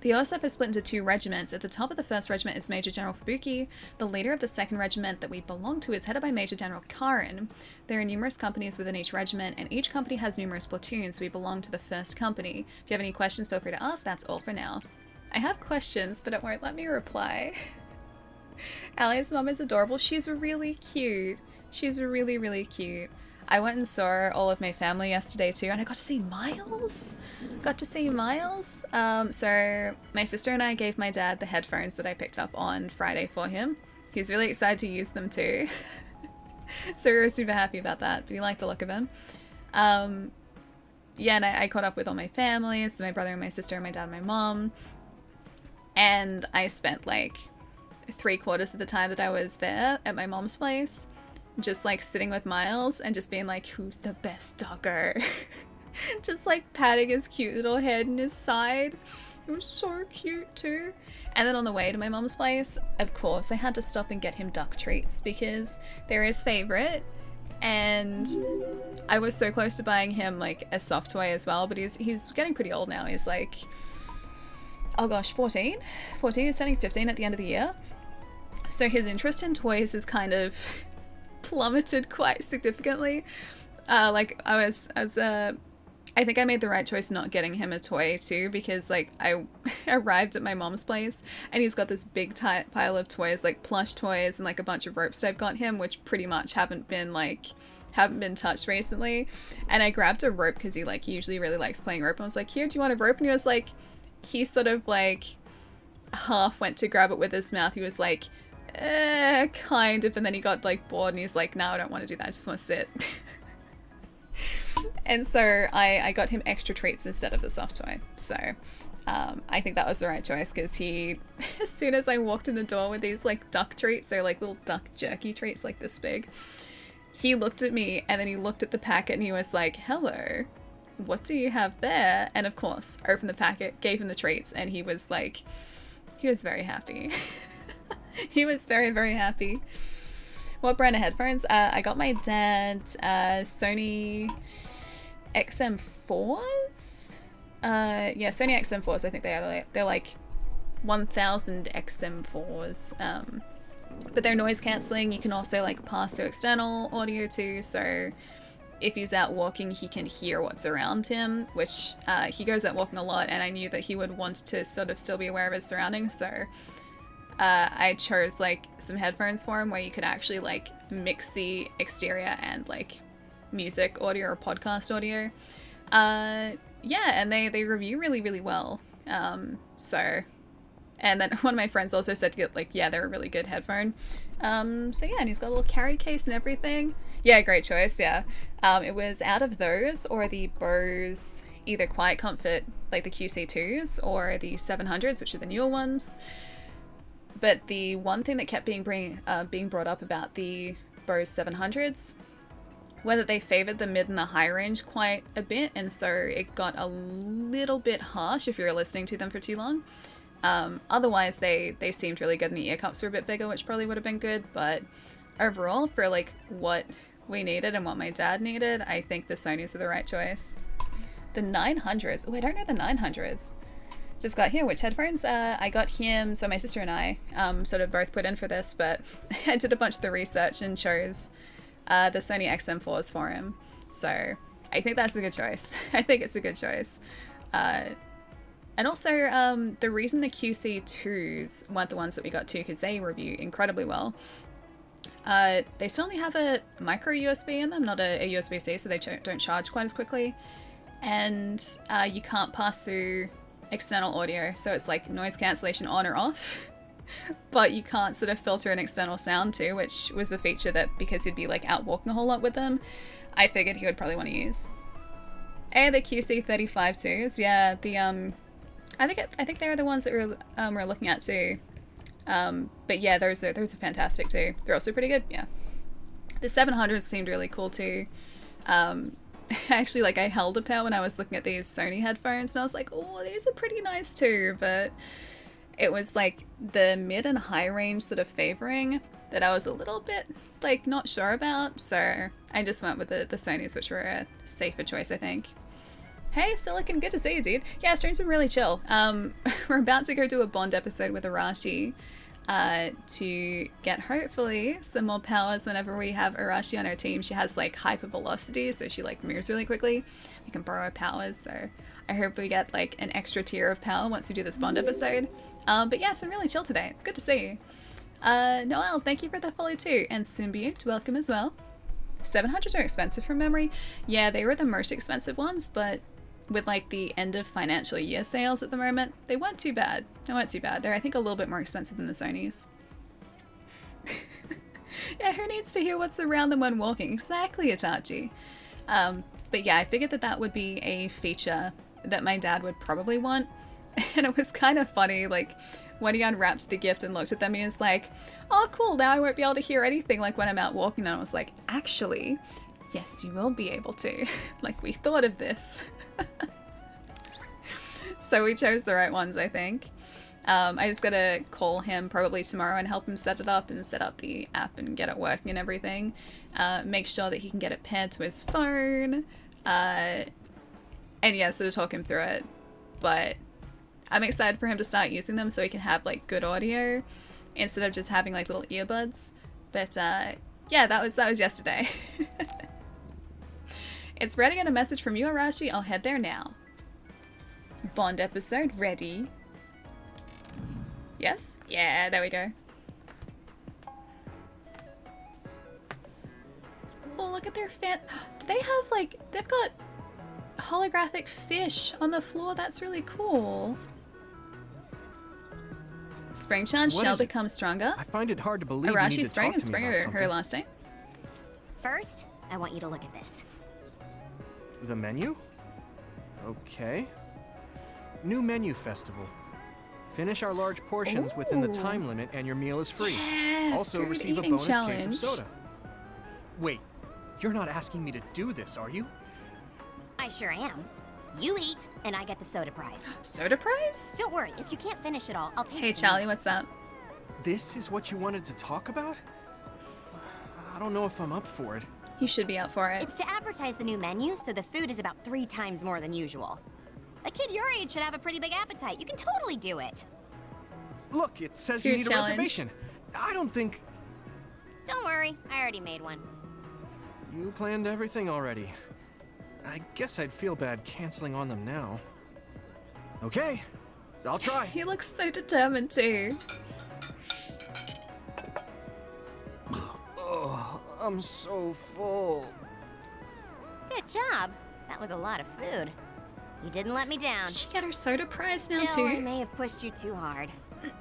The OSF is split into 2 regiments. At the top of the 1st regiment is Major General Fubuki. The leader of the 2nd regiment that we belong to is headed by Major General Karin. There are numerous companies within each regiment, and each company has numerous platoons. We belong to the 1st company. If you have any questions, feel free to ask. That's all for now. I have questions, but it won't let me reply. Allie's mom is adorable. She's really cute. She's really, really cute. I went and saw all of my family yesterday too, and I got to see Miles. So my sister and I gave my dad the headphones that I picked up on Friday for him. He was really excited to use them too. So we were super happy about that, but he liked the look of them. Yeah, and I caught up with all my family, so my brother and my sister and my dad and my mom. And I spent like 3/4 of the time that I was there at my mom's place just like sitting with Miles and just being like, who's the best dogger? Just like patting his cute little head and his side. It was so cute too. And then on the way to my mom's place, of course, I had to stop and get him duck treats because they're his favorite. And I was so close to buying him like a soft toy as well, but he's getting pretty old now. He's like, oh gosh, 14? 14 is turning 15 at the end of the year. So his interest in toys is kind of plummeted quite significantly. I think I made the right choice not getting him a toy too, because like I arrived at my mom's place and he's got this big pile of toys, like plush toys and like a bunch of ropes that I've got him, which pretty much haven't been touched recently. And I grabbed a rope because he usually really likes playing rope. I was like, here, do you want a rope? And he was like, he sort of like half went to grab it with his mouth. He was like, kind of, and then he got like bored and he's like, no, I don't want to do that, I just want to sit. And so I got him extra treats instead of the soft toy. So I think that was the right choice, because he, as soon as I walked in the door with these like duck treats, they're like little duck jerky treats like this big, he looked at me and then he looked at the packet and he was like, hello, what do you have there? And of course, opened the packet, gave him the treats, and he was like, he was very happy. He was very, very happy. What brand of headphones? I got my dad Sony XM4s? Yeah, Sony XM4s, I think they are. They're like 1000 XM4s. But they're noise cancelling. You can also like pass to external audio too, so if he's out walking, he can hear what's around him, which he goes out walking a lot, and I knew that he would want to sort of still be aware of his surroundings, so I chose like some headphones for him where you could actually like mix the exterior and like music audio or podcast audio. Yeah, and they review really, really well. So, and then one of my friends also said, like, yeah, they're a really good headphone. So yeah, and he's got a little carry case and everything. Yeah, great choice, yeah. It was out of those or the Bose, either Quiet Comfort, like the QC2s, or the 700s, which are the newer ones. But the one thing that kept being brought up about the Bose 700s, whether they favored the mid and the high range quite a bit, and so it got a little bit harsh if you were listening to them for too long. Otherwise, they seemed really good, and the ear cups were a bit bigger, which probably would have been good, but overall, for like what we needed and what my dad needed, I think the Sonys are the right choice. The 900s. Oh, I don't know the 900s. Just got here. Which headphones? I got him, so my sister and I sort of both put in for this, but I did a bunch of the research and chose the Sony XM4s for him. So I think that's a good choice. I think it's a good choice. And also, the reason the QC2s weren't the ones that we got too, because they review incredibly well. They still only have a micro USB in them, not a USB-C, so they don't charge quite as quickly. And you can't pass through external audio, so it's like noise cancellation on or off. But you can't sort of filter an external sound too, which was a feature that, because he'd be like out walking a whole lot with them, I figured he would probably want to use. Hey, the QC35-2s, yeah, the I think they were the ones that we're looking at too. But yeah, those are fantastic too. They're also pretty good, yeah. The 700s seemed really cool too. Actually, like, I held a pair when I was looking at these Sony headphones, and I was like, oh, these are pretty nice too, but it was like the mid and high range sort of favoring that I was a little bit like not sure about, so I just went with the Sonys, which were a safer choice, I think. Hey, Silicon, good to see you, dude. Yeah, stream's been really chill. We're about to go do a Bond episode with Arashi to get, hopefully, some more powers whenever we have Arashi on our team. She has, like, hyper velocity, so she, like, moves really quickly. We can borrow her powers, so I hope we get, like, an extra tier of power once we do this Bond episode. But yeah, so I'm really chill today. It's good to see you. Noel, thank you for the follow too. And Symbiote, welcome as well. 700s are expensive from memory. Yeah, they were the most expensive ones, but with like the end of financial year sales at the moment, they weren't too bad. They weren't too bad. They're, I think, a little bit more expensive than the Sonys. Yeah, who needs to hear what's around them when walking? Exactly, Itachi. But yeah, I figured that that would be a feature that my dad would probably want. And it was kind of funny, like, when he unwrapped the gift and looked at them, he was like, oh, cool, now I won't be able to hear anything, like, when I'm out walking. And I was like, actually, yes, you will be able to. Like, we thought of this. So we chose the right ones, I think. I just gotta call him probably tomorrow and help him set it up and set up the app and get it working and everything. Make sure that he can get it paired to his phone. And yeah, sort of talk him through it. But I'm excited for him to start using them so he can have like good audio instead of just having like little earbuds. But yeah, that was yesterday. It's ready. Get a message from you, Arashi. I'll head there now. Bond episode ready. Yes? Yeah, there we go. Oh, look at their fan. Do they have like, they've got holographic fish on the floor? That's really cool. Spring challenge shall become stronger. I find it hard to believe Arashi's spring is spring her last day. First, I want you to look at this. The menu? Okay. New menu festival. Finish our large portions within the time limit and your meal is free. Yeah, also food receive a eating bonus case challenge. of soda. Wait, you're not asking me to do this, are you? I sure am. You eat, and I get the soda prize. Soda prize? Don't worry, if you can't finish it all, I'll pay Hey for Charlie, you. what's up? This is what you wanted to talk about? I don't know if I'm up for it. You should be up for it. It's to advertise the new menu, so the food is about 3 times more than usual. A kid your age should have a pretty big appetite. You can totally do it. Look, it says Food you need challenge. a reservation. I don't think... Don't worry, I already made one. You planned everything already. I guess I'd feel bad canceling on them now. Okay, I'll try. He looks so determined too. Oh, I'm so full. Good job. That was a lot of food. You didn't let me down. Did she get her soda prize now Still, I too? may have pushed you too hard.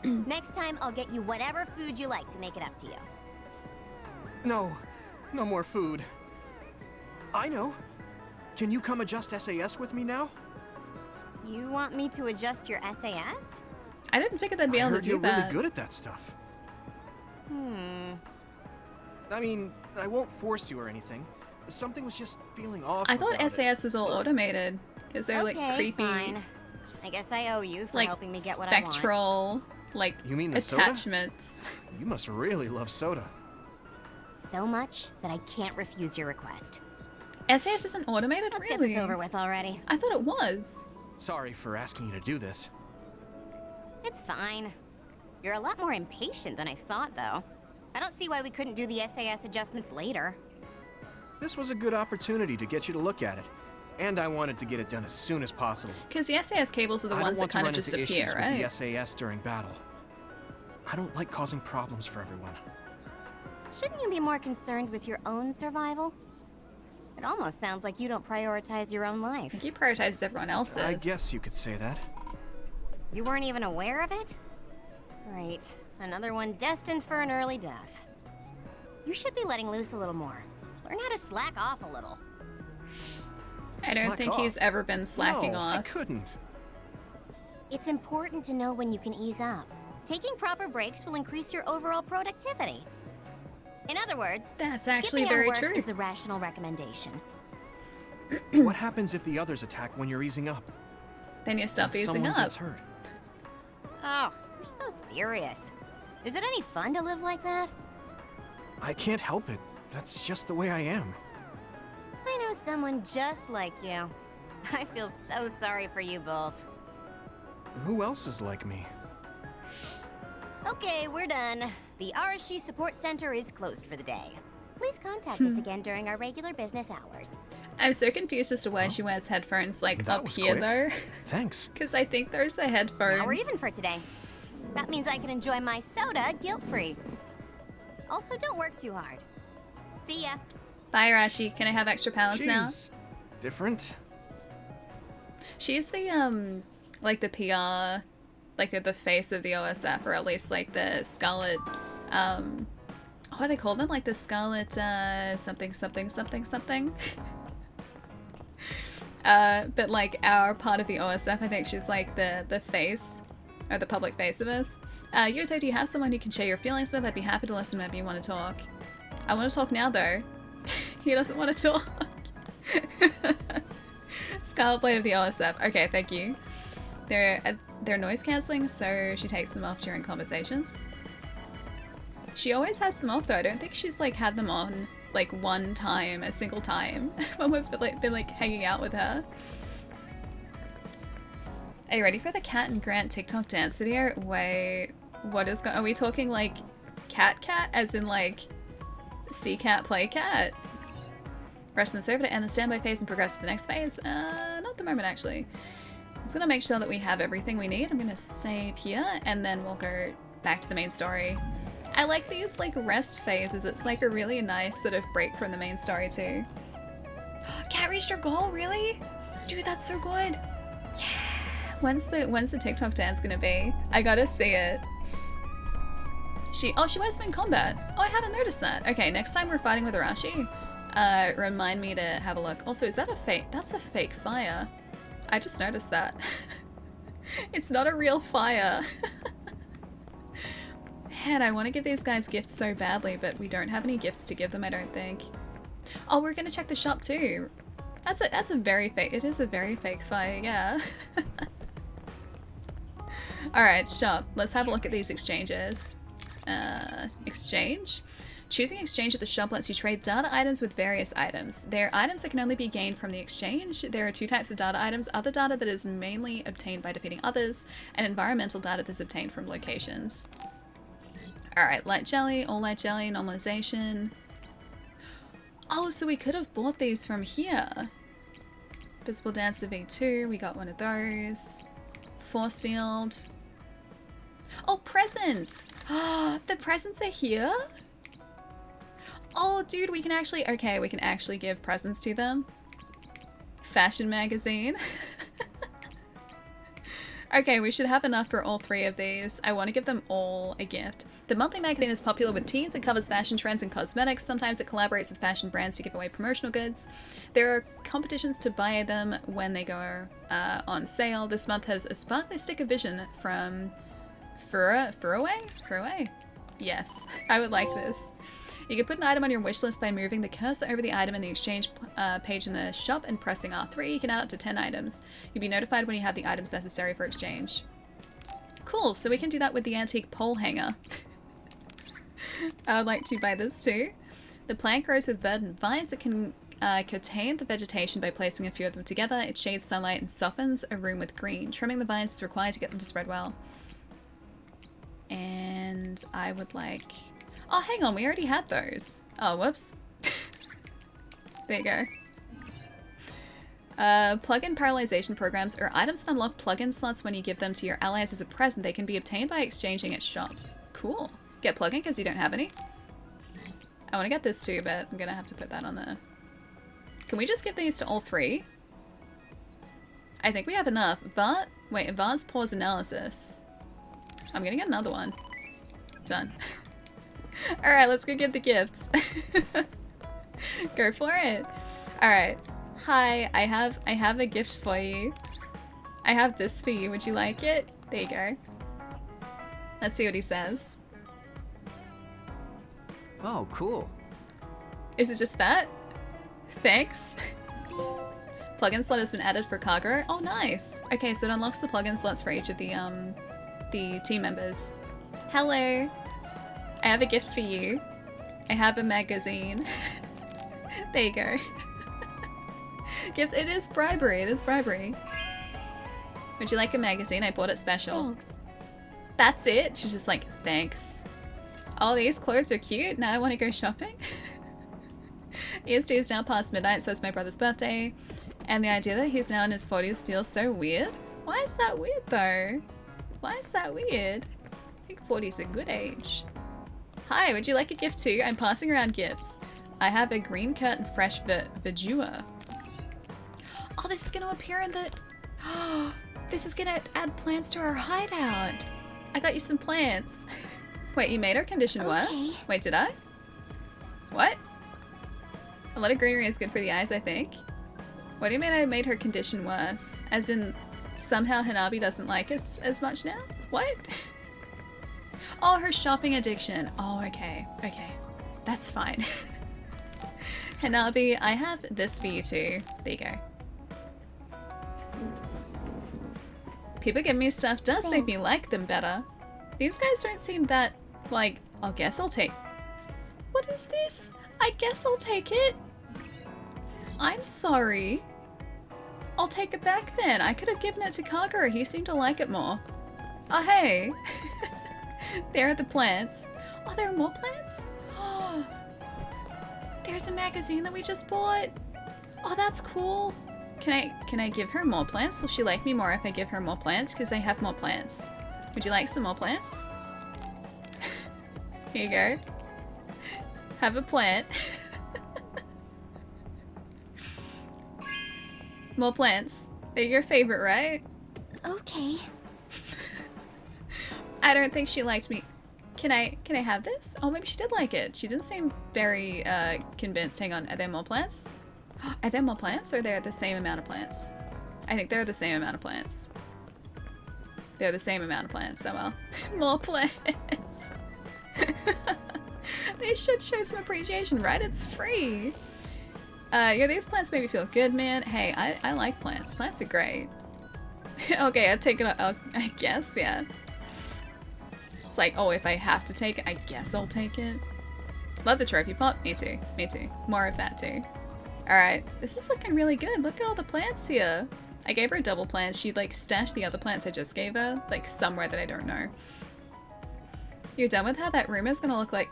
Next time, I'll get you whatever food you like to make it up to you. No, no more food. I know. Can you come adjust SAS with me now? You want me to adjust your SAS? I didn't figure they'd be able to heard do you're that. really good at that stuff. Hmm. I mean, I won't force you or anything. Something was just feeling off. I thought about it. SAS was all automated. Is there Okay, like creepy, fine. I guess I owe you for like helping me get what I want. spectral, like You mean the soda? attachments? You must really love soda. So much that I can't refuse your request. SAS isn't automated, Let's get really? this over with already. I thought it was. Sorry for asking you to do this. It's fine. You're a lot more impatient than I thought, though. I don't see why we couldn't do the SAS adjustments later. This was a good opportunity to get you to look at it. And I wanted to get it done as soon as possible. Because the SAS cables are the I ones don't that want kind of to run just into appear, issues right? with the SAS during battle. I don't like causing problems for everyone. Shouldn't you be more concerned with your own survival? It almost sounds like you don't prioritize your own life. You prioritize everyone else's. I guess you could say that. You weren't even aware of it? Right. Another one destined for an early death. You should be letting loose a little more. Learn how to slack off a little. I don't Slack think off? he's ever been slacking No, off. I couldn't. It's important to know when you can ease up. Taking proper breaks will increase your overall productivity. In other words, That's actually skipping very out work true. is the rational recommendation. What happens if the others attack when you're easing up? Then you stop And easing someone up. gets hurt. Oh, you're so serious. Is it any fun to live like that? I can't help it. That's just the way I am. I know someone just like you. I feel so sorry for you both. Who else is like me? Okay, we're done. The Arashi Support Center is closed for the day. Please contact us again during our regular business hours. I'm so confused as to why she wears headphones like That up was here quick. though. Thanks. Because I think there's a headphones. Now we're even for today. That means I can enjoy my soda guilt-free. Also, don't work too hard. See ya. Bye, Rashi. Can I have extra powers now? She's different. She's the like the PR, like the face of the OSF, or at least like the Scarlet, what do they call them? Like the Scarlet, something, something, something, something. But like our part of the OSF, I think she's like the face, or the public face of us. Yoto, do you have someone you can share your feelings with? I'd be happy to listen whenever you want to talk. I want to talk now though. He doesn't want to talk. Scarlet Blade of the OSF. Okay, thank you. They're noise cancelling, so she takes them off during conversations. She always has them off though. I don't think she's like had them on like one time, a single time, when we've been like hanging out with her. Are you ready for the Cat and Grant TikTok dance video? Wait, what is are we talking like cat as in like see cat play cat? Press the server to end the standby phase and progress to the next phase. Not at the moment actually. I'm just gonna make sure that we have everything we need. I'm gonna save here and then we'll go back to the main story. I like these like rest phases. It's like a really nice sort of break from the main story too. Cat reached her goal, really? Dude, that's so good. Yeah. When's the TikTok dance gonna be? I gotta see it. She wears them in combat. Oh, I haven't noticed that. Okay, next time we're fighting with Arashi, remind me to have a look. Also, is that a fake? That's a fake fire. I just noticed that. It's not a real fire. Man, I want to give these guys gifts so badly, but we don't have any gifts to give them, I don't think. Oh, we're gonna check the shop too. That's a very fake. It is a very fake fire, yeah. All right, shop. Let's have a look at these exchanges. Exchange. Choosing exchange at the shop lets you trade data items with various items. They are items that can only be gained from the exchange. There are two types of data items: other data that is mainly obtained by defeating others, and environmental data that is obtained from locations. Alright, light jelly, all light jelly, normalization. Oh, so we could have bought these from here. Visible Dancer V2, we got one of those. Force field. Oh, presents! The presents are here? Oh, dude, we can actually give presents to them. Fashion magazine. Okay, we should have enough for all 3 of these. I want to give them all a gift. The monthly magazine is popular with teens. It covers fashion trends and cosmetics. Sometimes it collaborates with fashion brands to give away promotional goods. There are competitions to buy them when they go on sale. This month has a sparkly stick of vision from Furaway? Yes, I would like this. You can put an item on your wish list by moving the cursor over the item in the exchange page in the shop and pressing R3. You can add up to 10 items. You'll be notified when you have the items necessary for exchange. Cool, so we can do that with the antique pole hanger. I would like to buy this too. The plant grows with verdant vines. It can contain the vegetation by placing a few of them together. It shades sunlight and softens a room with green. Trimming the vines is required to get them to spread well. And I would like... Oh, hang on, we already had those. Oh, whoops. There you go. Plug-in paralyzation programs are items that unlock plug-in slots when you give them to your allies as a present. They can be obtained by exchanging at shops. Cool. Get plug-in because you don't have any. I want to get this too, but I'm going to have to put that on there. Can we just give these to all 3? I think we have enough. Wait, advanced pause analysis. I'm going to get another one. Done. Alright, let's go get the gifts. Go for it. Alright. Hi, I have a gift for you. I have this for you. Would you like it? There you go. Let's see what he says. Oh, cool. Is it just that? Thanks. Plugin slot has been added for cargo. Oh, nice. Okay, so it unlocks the plugin slots for each of the team members. Hello. I have a gift for you. I have a magazine. There you go. Gifts. It is bribery. It is bribery. Would you like a magazine? I bought it special. Thanks. That's it? She's just like, thanks. Oh, these clothes are cute. Now I want to go shopping. EST is now past midnight, so it's my brother's birthday. And the idea that he's now in his 40s feels so weird. Why is that weird though? Why is that weird? I think 40 is a good age. Hi, would you like a gift too? I'm passing around gifts. I have a green curtain fresh verdure. Oh, this is going to appear in the... Oh, this is going to add plants to our hideout. I got you some plants. Wait, you made our condition worse? Wait, did I? What? A lot of greenery is good for the eyes, I think. What do you mean I made her condition worse? As in, somehow Hanabi doesn't like us as much now? What? Oh, her shopping addiction. Oh, okay. Okay. That's fine. Hanabi, I have this for you too. There you go. People give me stuff does make me like them better. These guys don't seem that, like, I guess I'll take... What is this? I guess I'll take it. I'm sorry. I'll take it back then. I could have given it to Kagura. He seemed to like it more. Oh, hey. There are the plants. Oh, there are more plants? Oh, there's a magazine that we just bought. Oh, that's cool. Can I give her more plants? Will she like me more if I give her more plants? Because I have more plants. Would you like some more plants? Here you go. Have a plant. More plants. They're your favorite, right? Okay. I don't think she liked me. Can I have this? Oh, maybe she did like it. She didn't seem very convinced. Hang on, are there more plants? Are there more plants or are they the same amount of plants? I think they're the same amount of plants. They're the same amount of plants, so well. More plants. They should show some appreciation, right? It's free. Yeah, these plants make me feel good, man. Hey, I like plants. Plants are great. Okay, I'll take it. I guess, yeah. It's like, oh, if I have to take it, I guess I'll take it. Love the trophy pot. Me too. Me too. More of that too. Alright, this is looking really good. Look at all the plants here. I gave her a double plant. She like stashed the other plants I just gave her, like somewhere that I don't know. You're done with how that room is gonna look like...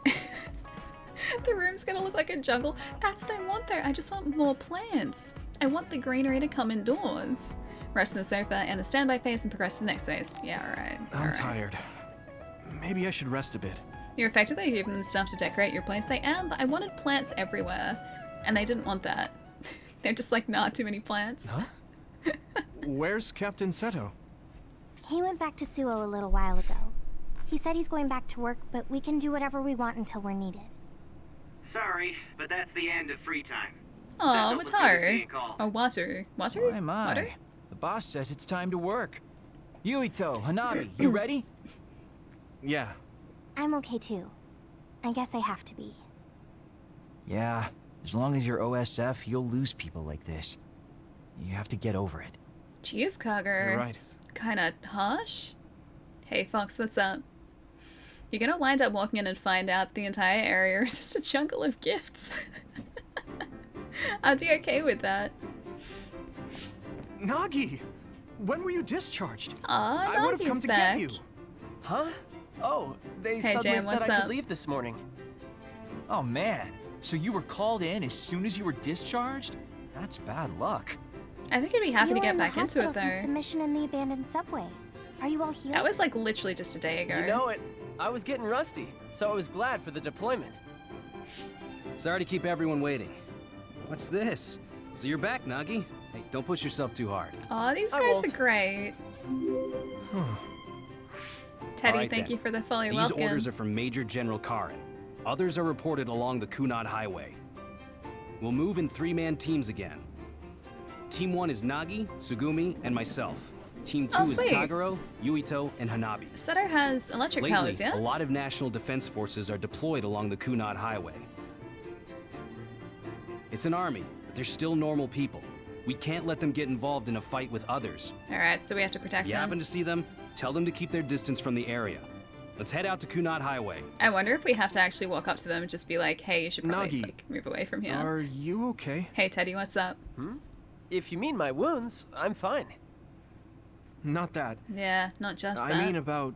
The room's gonna look like a jungle. That's what I want though. I just want more plants. I want the greenery to come indoors. Rest on the sofa and the standby phase and progress to the next phase. Yeah, alright. I'm tired. Maybe I should rest a bit. You're effectively giving them stuff to decorate your place. I am, but I wanted plants everywhere. And they didn't want that. They're just like, nah, too many plants. Huh? Where's Captain Seto? He went back to Suo a little while ago. He said he's going back to work, but we can do whatever we want until we're needed. Sorry, but that's the end of free time. Aw, Central Platoon is Wataru. being called. Oh, Wataru. Wataru? My, my. Water? The boss says it's time to work. Yuito, Hanabi, you ready? Yeah. I'm okay too. I guess I have to be. Yeah, as long as you're OSF, you'll lose people like this. You have to get over it. Jeez, Cogger. You're right. It's kinda harsh. Hey, Fox, what's up? You're gonna wind up walking in and find out the entire area is just a jungle of gifts. I'd be okay with that. Nagi! When were you discharged? Aw, I would have come Nagi's to back. get you. Huh? Oh, they Hey, suddenly Jam, said what's I up? could leave this morning. Oh man, so you were called in as soon as you were discharged? That's bad luck. I think I'd be happy You to were get in the back into hospital it since the though. mission in the abandoned subway. Are you all healed? That was like literally just a day ago. You know it. I was getting rusty, so I was glad for the deployment. Sorry to keep everyone waiting. What's this? So you're back, Nagi? Hey, don't push yourself too hard. Aw, these I guys won't. are great. Teddy, All right, thank then. you for the follow. These Welcome. orders are from Major General Karin. Others are reported along the Kunad Highway. We'll move in 3-man teams again. Team 1 is Nagi, Tsugumi, and myself. Team 2 Oh, is sweet. Kagero, Yuito, and Hanabi. Setter has electric Lately, powers, yeah? a lot of National Defense Forces are deployed along the Kunad Highway. It's an army, but they're still normal people. We can't let them get involved in a fight with others. Alright, so we have to If protect you him. happen to see them, tell them to keep their distance from the area. Let's head out to Kunad Highway. I wonder if we have to actually walk up to them and just be like, hey, you should probably Nagi, like move away from here. Are you okay? Hey, Teddy, what's up? If you mean my wounds, I'm fine. Not that. Yeah, not just I that. mean about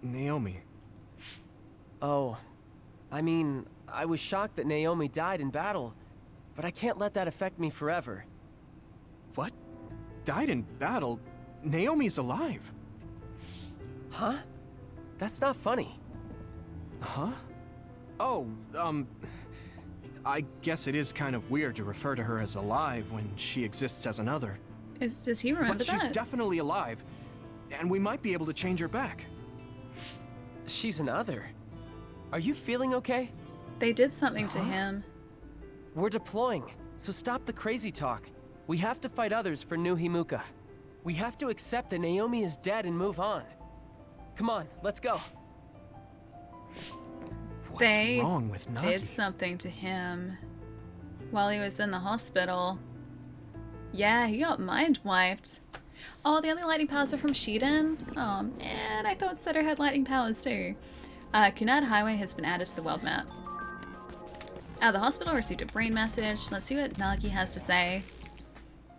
Naomi. Oh, I mean, I was shocked that Naomi died in battle, but I can't let that affect me forever. What? Died in battle? Naomi's alive. Huh? That's not funny. Huh? Oh, I guess it is kind of weird to refer to her as alive when she exists as another. Does he remember But she's that? definitely alive, and we might be able to change her back. She's an other. Are you feeling okay? They did something to him. We're deploying, so stop the crazy talk. We have to fight others for New Himuka. We have to accept that Naomi is dead and move on. Come on, let's go. What's They wrong with Nagi? did something to him while he was in the hospital. Yeah, he got mind wiped. Oh, the only lightning powers are from Shiden? Oh man, I thought Setter had lightning powers too. Kunad Highway has been added to the world map. The hospital received a brain message. Let's see what Nagi has to say.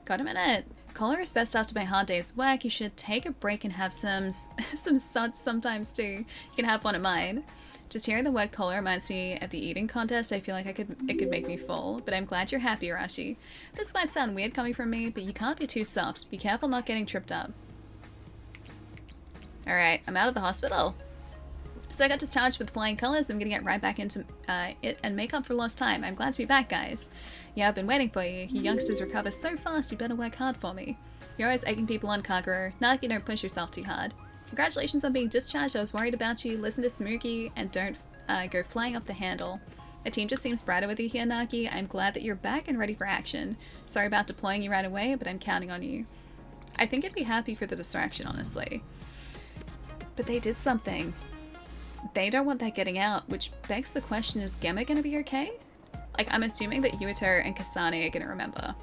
Got a minute. Color is best after my hard day's work. You should take a break and have some suds sometimes too. You can have one of mine. Just hearing the word cola reminds me of the eating contest. I feel like it could make me full, but I'm glad you're happy, Rashi. This might sound weird coming from me, but you can't be too soft. Be careful not getting tripped up. Alright, I'm out of the hospital. So I got discharged with flying colors. I'm gonna get right back into it and make up for lost time. I'm glad to be back, guys. Yeah, I've been waiting for you. You youngsters recover so fast, you better work hard for me. You're always egging people on, Kagero. Nagi, don't push yourself too hard. Congratulations on being discharged. I was worried about you. Listen to Smooky and don't go flying off the handle. The team just seems brighter with you here, Nagi. I'm glad that you're back and ready for action. Sorry about deploying you right away, but I'm counting on you. I think I'd be happy for the distraction, honestly. But they did something. They don't want that getting out, which begs the question, is Gemma gonna be okay? Like, I'm assuming that Yuito and Kasane are gonna remember.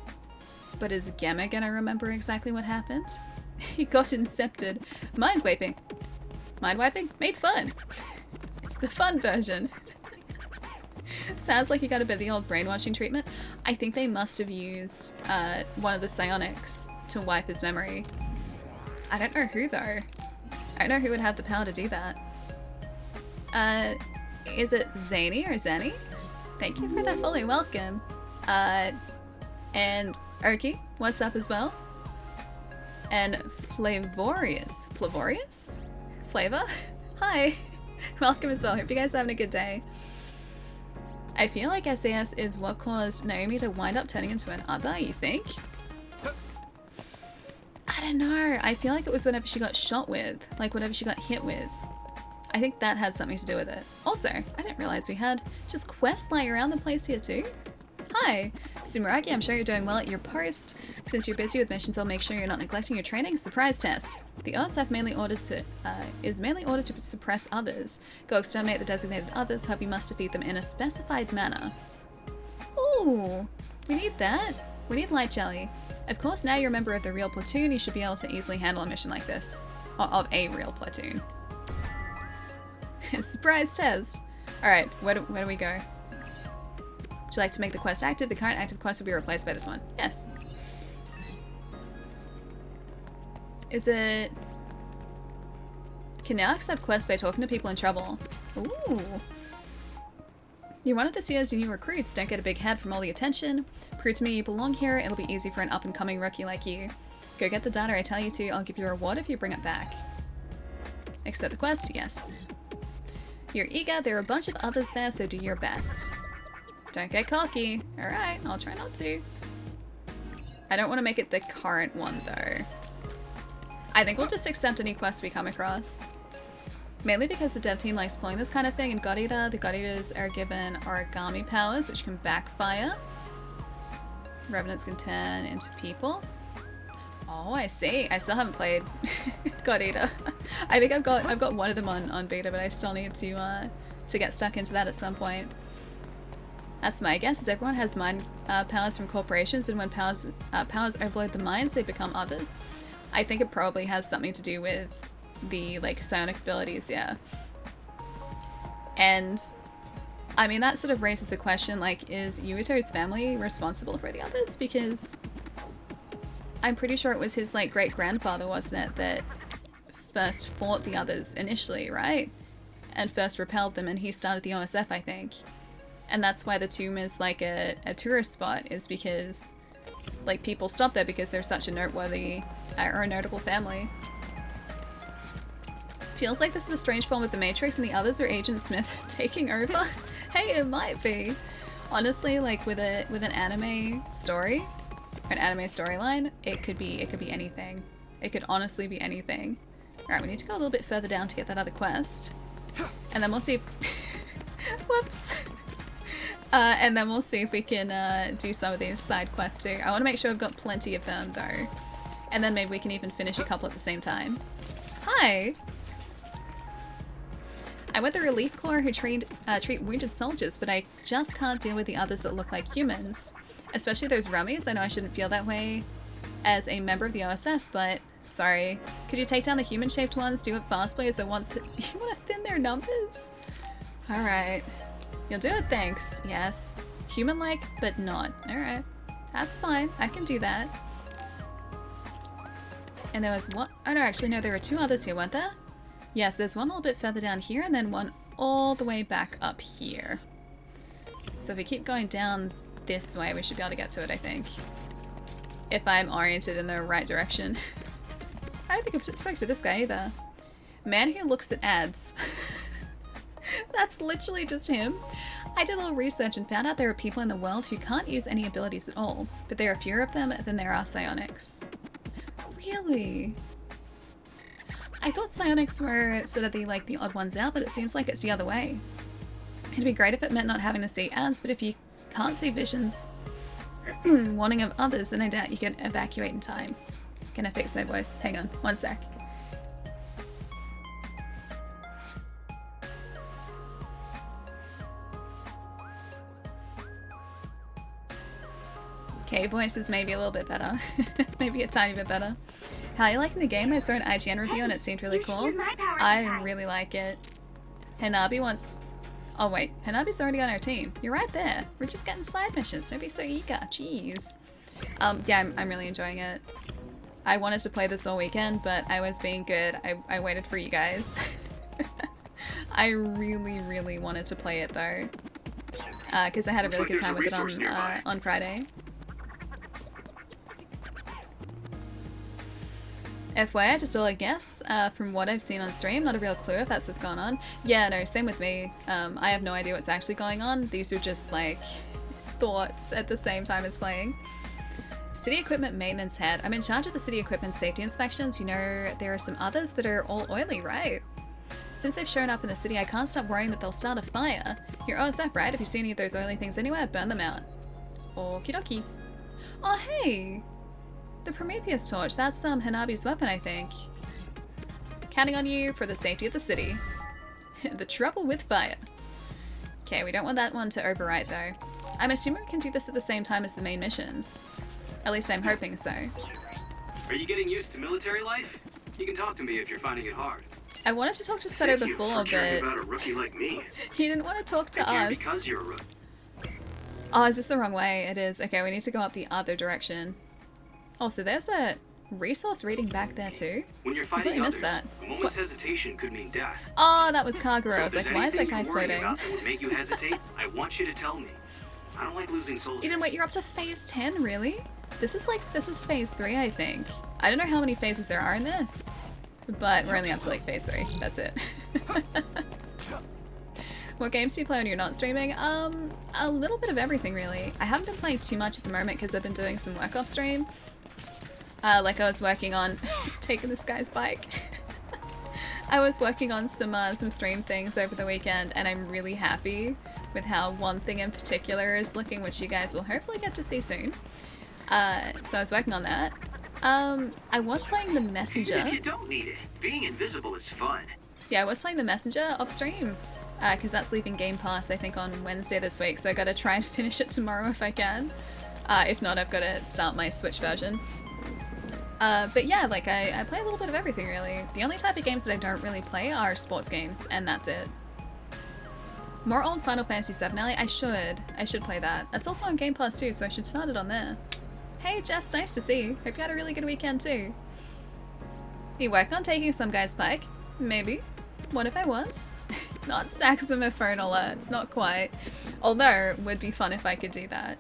But is Gemma gonna remember exactly what happened? He got incepted. Mind wiping. Mind wiping? Made fun. It's the fun version. Sounds like he got a bit of the old brainwashing treatment. I think they must have used one of the psionics to wipe his memory. I don't know who though. I don't know who would have the power to do that. Is it Zany or Zanny? Thank you for that follow, welcome. And Oki, what's up as well? And Flavorius. Flavorius? Flavor? Hi. Welcome as well. Hope you guys are having a good day. I feel like SAS is what caused Naomi to wind up turning into an other, you think? I don't know. I feel like it was whatever she got shot with. Like whatever she got hit with. I think that had something to do with it. Also, I didn't realize we had just quests lying around the place here too. Hi! Sumeragi, I'm sure you're doing well at your post. Since you're busy with missions, I'll make sure you're not neglecting your training. Surprise test. The OSF is mainly ordered to suppress others. Go exterminate the designated others, however you must defeat them in a specified manner. Ooh! We need that. We need light jelly. Of course, now you're a member of the real platoon, you should be able to easily handle a mission like this. Or of a real platoon. Surprise test! Alright, where do we go? Would you like to make the quest active? The current active quest will be replaced by this one. Yes. Is it... Can now accept quests by talking to people in trouble. Ooh. You're one of this year's new recruits. Don't get a big head from all the attention. Prove to me you belong here. It'll be easy for an up-and-coming rookie like you. Go get the data I tell you to. I'll give you a reward if you bring it back. Accept the quest? Yes. You're eager. There are a bunch of others there, so do your best. Don't get cocky. Alright, I'll try not to. I don't want to make it the current one, though. I think we'll just accept any quests we come across. Mainly because the dev team likes pulling this kind of thing. In God Eater, the God Eaters are given origami powers, which can backfire. Revenants can turn into people. Oh, I see. I still haven't played God Eater. I think I've got one of them on beta, but I still need to get stuck into that at some point. That's my guess, is everyone has mind powers from corporations, and when powers overload the minds, they become others. I think it probably has something to do with the, like, psionic abilities, yeah. And, I mean, that sort of raises the question, like, is Yuito's family responsible for the others? Because I'm pretty sure it was his, like, great-grandfather, wasn't it, that first fought the others initially, right? And first repelled them, and he started the OSF, I think. And that's why the tomb is like a tourist spot, is because like people stop there because they're such a noteworthy or a notable family. Feels like this is a strange form of the Matrix and the others are Agent Smith taking over. Hey, it might be. Honestly, like with an anime story, or an anime storyline, it could be anything. It could honestly be anything. Alright, we need to go a little bit further down to get that other quest. And then we'll see whoops. And then we'll see if we can do some of these side quests too. I want to make sure I've got plenty of them though. And then maybe we can even finish a couple at the same time. Hi! I'm with the Relief Corps who treat wounded soldiers, but I just can't deal with the others that look like humans. Especially those rummies. I know I shouldn't feel that way as a member of the OSF, but sorry. Could you take down the human-shaped ones? Do it fast, please. You want to thin their numbers? Alright. You'll do it, thanks. Yes. Human-like, but not. Alright. That's fine. I can do that. And there was one... Oh no, actually no, there were two others here, weren't there? Yes, there's one a little bit further down here, and then one all the way back up here. So if we keep going down this way, we should be able to get to it, I think. If I'm oriented in the right direction. I don't think I've spoken to this guy either. Man who looks at ads. That's literally just him. I did a little research and found out there are people in the world who can't use any abilities at all, but there are fewer of them than there are psionics. Really? I thought psionics were sort of the odd ones out, but it seems like it's the other way. It'd be great if it meant not having to see ads, but if you can't see visions, warning of others, then I doubt you can evacuate in time. Gonna fix my voice. Hang on, one sec. Okay, voice is maybe a little bit better. Maybe a tiny bit better. How are you liking the game? I saw an IGN review and it seemed really cool. I really like it. Hanabi wants... Oh wait, Hanabi's already on our team. You're right there. We're just getting side missions. Don't be so eager. Jeez. Yeah, I'm really enjoying it. I wanted to play this all weekend, but I was being good. I waited for you guys. I really, really wanted to play it though. Because I had a really good time with it on Friday. FYI, just all I guess, from what I've seen on stream, not a real clue if that's what's going on. Yeah, no, same with me. I have no idea what's actually going on. These are just like thoughts at the same time as playing. City equipment maintenance head. I'm in charge of the city equipment safety inspections. You know, there are some others that are all oily, right? Since they've shown up in the city, I can't stop worrying that they'll start a fire. You're OSF, right? If you see any of those oily things anywhere, burn them out. Okie dokie. Oh, hey! The Prometheus torch. That's Hanabi's weapon, I think. Counting on you for the safety of the city. The trouble with fire. Okay, we don't want that one to overwrite, though. I'm assuming we can do this at the same time as the main missions. At least I'm hoping so. Are you getting used to military life? You can talk to me if you're finding it hard. I wanted to talk to Seto before, but about a rookie like me. he didn't want to talk to us. Because you're a rookie. Oh, is this the wrong way? It is. Okay, we need to go up the other direction. Oh, so there's a resource reading back there too? When you're fighting Completely missed others, that. a moment's hesitation could mean death. Oh, that was Kagura. So I was if like, there's why is that anything guy you're worried floating? about that would make you hesitate, I want you to tell me. I don't like losing soldiers. You didn't wait, you're up to phase 10, really? This is phase 3, I think. I don't know how many phases there are in this, but we're only up to like phase 3. That's it. What games do you play when you're not streaming? A little bit of everything, really. I haven't been playing too much at the moment because I've been doing some work off stream. Like I was working on just taking this guy's bike. I was working on some stream things over the weekend, and I'm really happy with how one thing in particular is looking, which you guys will hopefully get to see soon. So I was working on that. I was playing the Messenger. Even if you don't need it, being invisible is fun. Yeah, I was playing the Messenger off stream. Because that's leaving Game Pass, I think, on Wednesday this week, so I gotta try and finish it tomorrow if I can. If not, I've gotta start my Switch version. But yeah, like, I play a little bit of everything, really. The only type of games that I don't really play are sports games, and that's it. More old Final Fantasy VII, Ellie? I should play that. That's also on Game Pass too, so I should start it on there. Hey Jess, nice to see you. Hope you had a really good weekend too. You working on taking some guy's bike? Maybe. What if I was? Not saxophone alerts, not quite. Although, it would be fun if I could do that.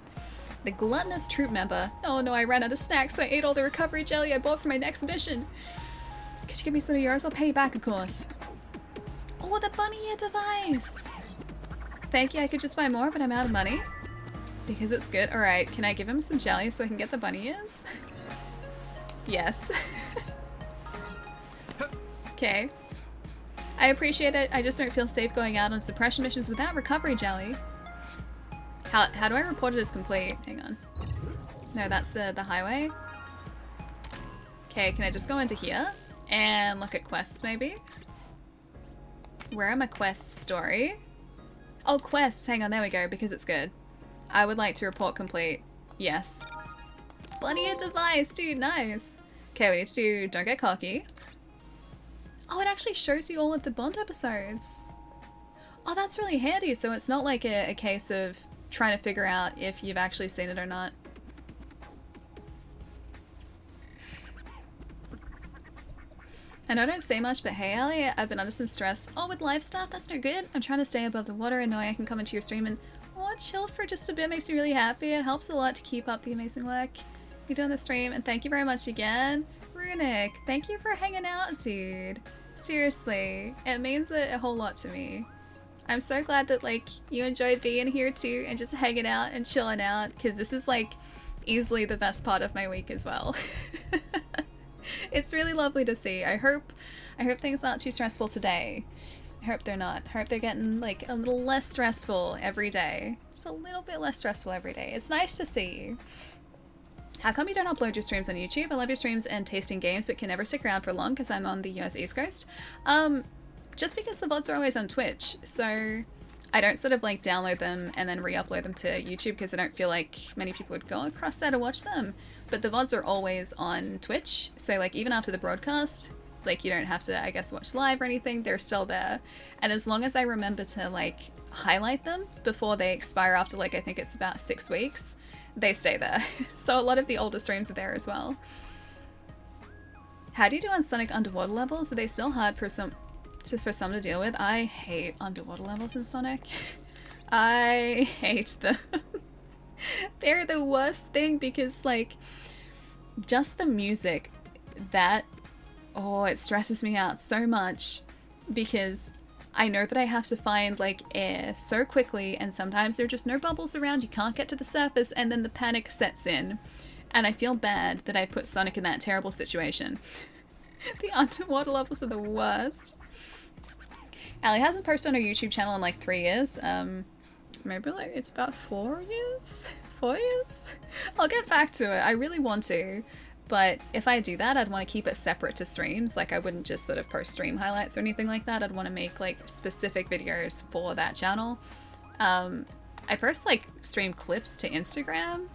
The gluttonous troop member. Oh no, I ran out of snacks, so I ate all the recovery jelly I bought for my next mission. Could you give me some of yours? I'll pay you back, of course. Oh, the bunny ear device! Thank you, I could just buy more, but I'm out of money. Because it's good. Alright, can I give him some jelly so I can get the bunny ears? Yes. Okay. I appreciate it, I just don't feel safe going out on suppression missions without recovery jelly. How do I report it as complete? Hang on. No, that's the highway. Okay, can I just go into here and look at quests maybe? Where are my quests story? Oh, quests, hang on, there we go, because it's good. I would like to report complete. Yes. Bunny ear device, dude, nice. Okay, we need to do Don't Get Cocky. Oh, it actually shows you all of the Bond episodes. Oh, that's really handy, so it's not like a case of trying to figure out if you've actually seen it or not. I know I don't say much, but hey Ellie, I've been under some stress. Oh, with live stuff? That's no good. I'm trying to stay above the water and know I can come into your stream and chill for just a bit. Makes me really happy. It helps a lot to keep up the amazing work you're doing the stream, and thank you very much again. Runic, thank you for hanging out, dude. Seriously, it means a whole lot to me. I'm so glad that like you enjoyed being here too and just hanging out and chilling out, because this is like easily the best part of my week as well. It's really lovely to see. I hope things aren't too stressful today. I hope they're not. I hope they're getting like a little less stressful every day. Just a little bit less stressful every day. It's nice to see. How come you don't upload your streams on YouTube? I love your streams and tasting games, but can never stick around for long because I'm on the US East Coast. Just because the VODs are always on Twitch, so I don't sort of like download them and then re-upload them to YouTube because I don't feel like many people would go across there to watch them. But the VODs are always on Twitch, so like even after the broadcast, like you don't have to, I guess, watch live or anything, they're still there. And as long as I remember to like highlight them before they expire after like, I think it's about 6 weeks, they stay there. So a lot of the older streams are there as well. How do you do on Sonic underwater levels? Are they still hard for some to deal with? I hate underwater levels in Sonic. I hate them. They're the worst thing because like just the music, that, oh, it stresses me out so much because I know that I have to find like air so quickly, and sometimes there are just no bubbles around, you can't get to the surface, and then the panic sets in And I feel bad that I put Sonic in that terrible situation. The underwater levels are the worst. Allie hasn't posted on her YouTube channel in like 3 years. Maybe like it's about 4 years? 4 years? I'll get back to it. I really want to. But if I do that, I'd want to keep it separate to streams. Like I wouldn't just sort of post stream highlights or anything like that. I'd want to make like specific videos for that channel. I post like stream clips to Instagram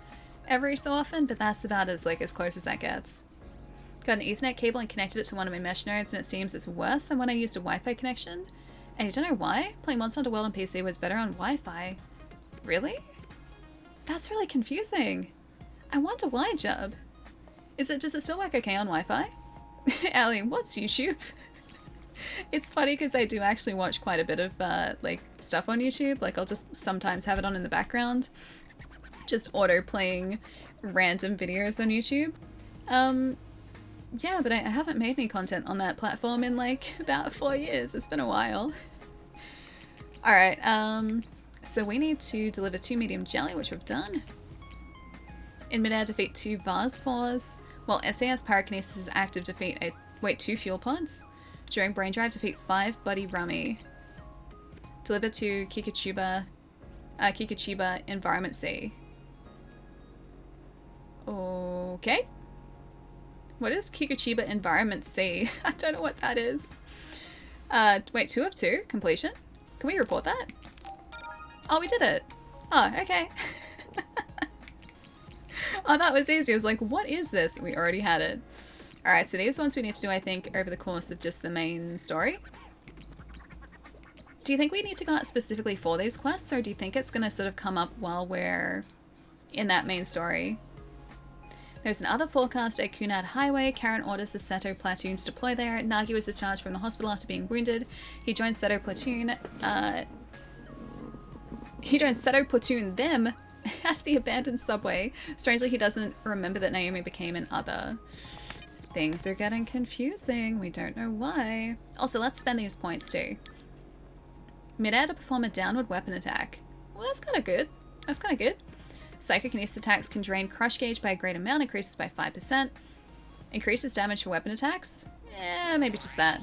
every so often, but that's about as close as that gets. Got an Ethernet cable and connected it to one of my mesh nodes, and it seems it's worse than when I used a Wi-Fi connection. And I don't know why. Playing Monster Hunter World on PC was better on Wi-Fi. Really? That's really confusing. I wonder why, Jub. Does it still work okay on Wi-Fi? Allie, what's YouTube? It's funny because I do actually watch quite a bit of like stuff on YouTube. Like I'll just sometimes have it on in the background, just auto playing random videos on YouTube. Yeah, but I haven't made any content on that platform in like about 4 years. It's been a while. Alright, so we need to deliver 2 medium jelly, which we've done. In midair, defeat 2 vase paws. While SAS pyrokinesis is active, defeat 2 fuel pods. During brain drive, defeat 5 buddy rummy. Deliver to Kikachiba Environment C. Okay. What is Kikachiba Environment C? I don't know what that is. 2 of 2, completion. Can we report that? Oh, we did it. Oh, okay. Oh, that was easy. I was like, what is this? We already had it. Alright, so these ones we need to do, I think, over the course of just the main story. Do you think we need to go out specifically for these quests, or do you think it's going to sort of come up while we're in that main story? There's another forecast at Kunad Highway. Karen orders the Seto platoon to deploy there. Nagi was discharged from the hospital after being wounded. He joins Seto platoon. Them at the abandoned subway. Strangely, he doesn't remember that Naomi became an other. Things are getting confusing. We don't know why. Also, let's spend these points too. Midair to perform a downward weapon attack. Well, that's kind of good. That's kind of good. Psychokinesis attacks can drain crush gauge by a great amount, increases by 5%. Increases damage for weapon attacks? Yeah, maybe just that.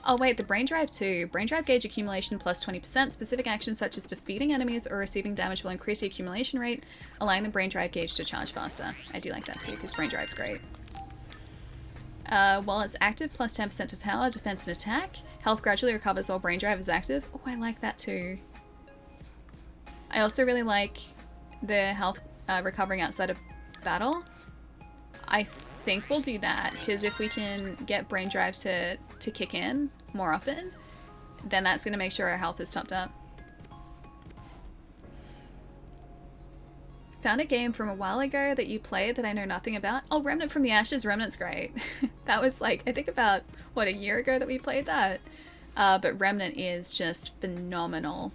Oh wait, the brain drive too. Brain drive gauge accumulation plus 20%. Specific actions such as defeating enemies or receiving damage will increase the accumulation rate, allowing the brain drive gauge to charge faster. I do like that too, because brain drive's great. While it's active, plus 10% to power, defense, and attack. Health gradually recovers while brain drive is active. Oh, I like that too. I also really like the health recovering outside of battle. I think we'll do that, because if we can get brain drive to kick in more often, then that's going to make sure our health is topped up. Found a game from a while ago that you played that I know nothing about. Oh, Remnant from the Ashes. Remnant's great. That was like, I think about, what, a year ago that we played that? But Remnant is just phenomenal.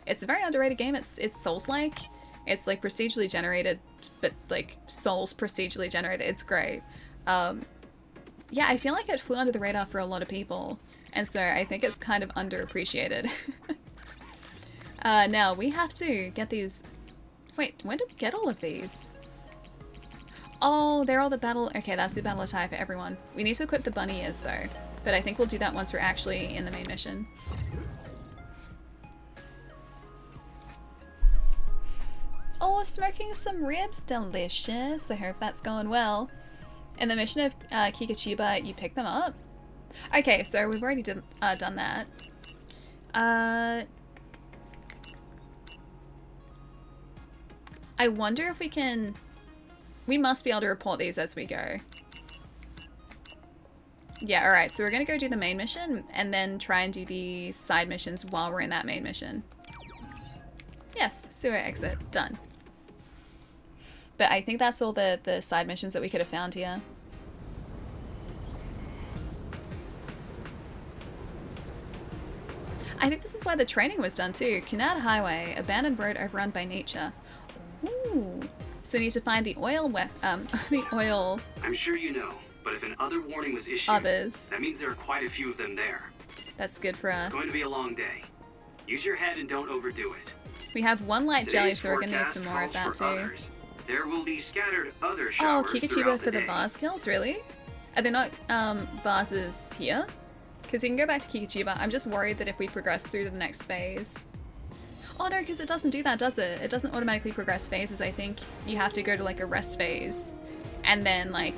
It's a very underrated game. It's Souls-like. It's like procedurally generated, but like Souls procedurally generated. It's great. Yeah, I feel like it flew under the radar for a lot of people, and so I think it's kind of underappreciated. Now we have to get these. Wait, when did we get all of these? Oh, they're all the battle. Okay, that's the battle attire for everyone. We need to equip the bunny ears though, but I think we'll do that once we're actually in the main mission. Oh, smoking some ribs, delicious. I hope that's going well. In the mission of Kikachiba, you pick them up. Okay, so we've already done that. I wonder if we can... We must be able to report these as we go. Yeah, alright, so we're gonna go do the main mission, and then try and do the side missions while we're in that main mission. Yes, sewer exit, done. But I think that's all the side missions that we could have found here. I think this is why the training was done too. Kunad Highway, abandoned road overrun by nature. Ooh. So we need to find the oil the oil... I'm sure you know, but if an other warning was issued, that means there are quite a few of them there. That's good for us. It's going to be a long day. Use your head and don't overdo it. We have one light jelly, Today's so we're gonna need forecast some more of that calls too. for others. There will be scattered other Oh, showers Kikachiba throughout for the day. vase kills, really? Are there not vases here? Because you can go back to Kikachiba. I'm just worried that if we progress through to the next phase... Oh no, because it doesn't do that, does it? It doesn't automatically progress phases, I think. You have to go to like a rest phase. And then like...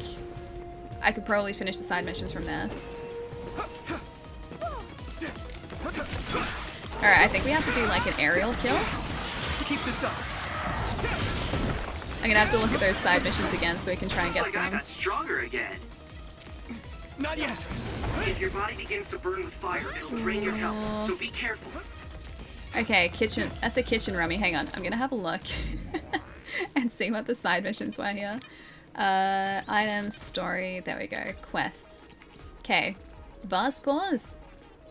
I could probably finish the side missions from there. Alright, I think we have to do like an aerial kill. To keep this up. I'm gonna have to look at those side missions again so we can try and get Looks like I some. got stronger again. Not yet. If your body begins to burn with fire, it'll drain your health, so be careful. Okay, kitchen. That's a kitchen rummy. Hang on, I'm gonna have a look and see what the side missions were here. Items, story. There we go. Quests. Okay, vase pause.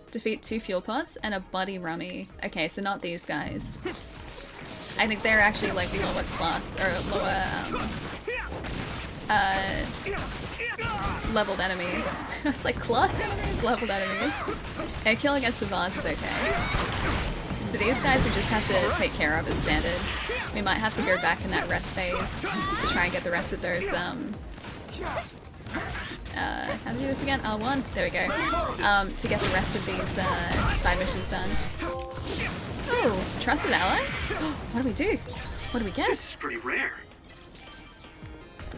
Defeat 2 fuel pods and a buddy rummy. Okay, so not these guys. I think they're actually like lower class or lower leveled enemies. It's like class enemies, leveled enemies. Air kill against the vase is okay. So these guys we just have to take care of as standard. We might have to go back in that rest phase to try and get the rest of those, how to do this again? R1, there we go. To get the rest of these side missions done. Oh, trusted ally? What do we do? What do we get? This is pretty rare.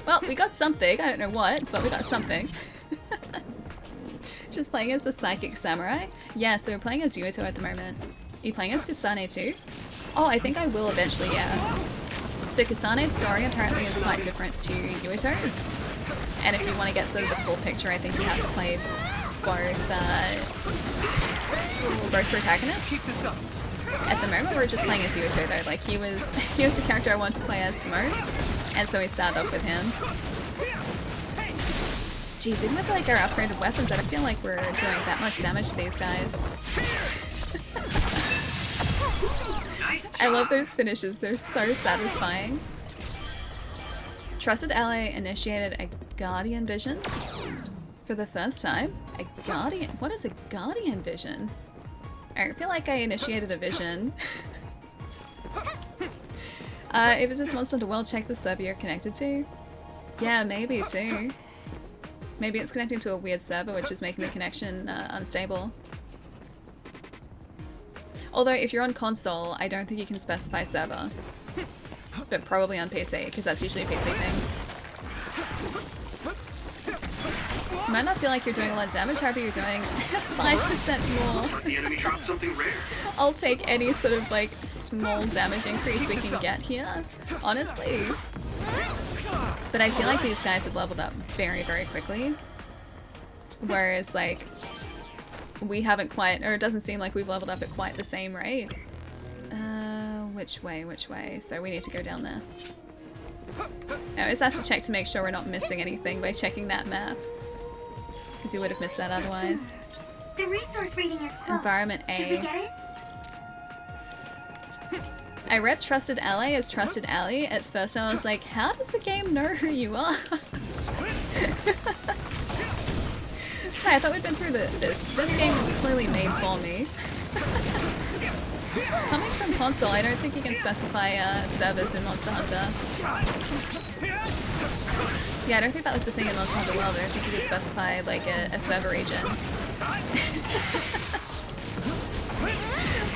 Well, we got something. I don't know what, but we got something. Just playing as the Psychic Samurai? Yeah, so we're playing as Yuito at the moment. Are you playing as Kasane too? Oh, I think I will eventually, yeah. So Kasane's story apparently is quite different to Yuito's. And if you want to get sort of the full picture, I think you have to play both protagonists. Keep this up. At the moment, we're just playing as Yuito though. Like he was the character I wanted to play as the most, and so we started off with him. Jeez, even with like our upgraded weapons, I don't feel like we're doing that much damage to these guys. I love those finishes. They're so satisfying. Trusted ally initiated a guardian vision for the first time. A guardian? What is a guardian vision? I feel like I initiated a vision. If it's this monster to world, check the server you're connected to. Yeah, maybe too. Maybe it's connecting to a weird server which is making the connection unstable. Although if you're on console, I don't think you can specify server. But probably on PC, because that's usually a PC thing. You might not feel like you're doing a lot of damage, however you're doing 5% more. The enemy dropped something rare. I'll take any sort of like small damage increase we can get here, honestly. But I feel like these guys have leveled up very, very quickly. Whereas like, we haven't quite, or it doesn't seem like we've leveled up at quite the same rate. Which way, which way? So we need to go down there. I always have to check to make sure we're not missing anything by checking that map. Because you would have missed that otherwise. The resource reading is close. Environment A. Should we get it? I read Trusted Ally as Trusted Ally. At first I was like, how does the game know who you are? Chai, I thought we'd been through this. This game was clearly made for me. Coming from console, I don't think you can specify servers in Monster Hunter. Yeah, I don't think that was the thing in Monster Hunter World. I don't think you could specify like a server region.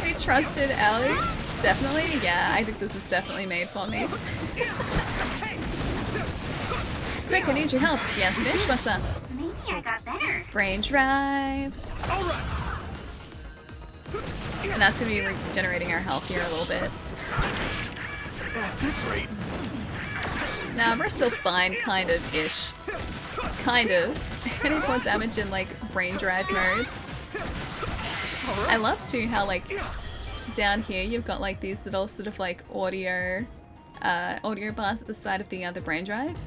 We trusted Ellie? Definitely? Yeah, I think this was definitely made for me. Quick, I need your help. Yes, Fish, what's up? Maybe I got better. Brain drive. And that's gonna be regenerating our health here a little bit. At this rate. Nah, we're still fine, kind of-ish. Kind of. I need more damage in, like, brain drive mode. I love, too, how, like, down here you've got, like, these little sort of, like, audio bars at the side of the other brain drive.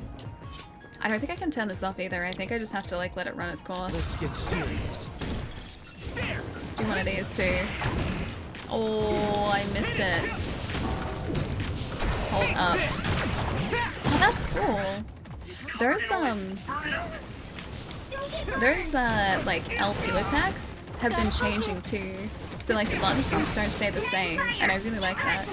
I don't think I can turn this off either. I think I just have to, like, let it run its course. Let's get serious. Let's do one of these, too. Oh, I missed it. Hold up. Oh, that's cool. There's like L2 attacks have been changing too. So like the button prompts don't stay the same, and I really like that.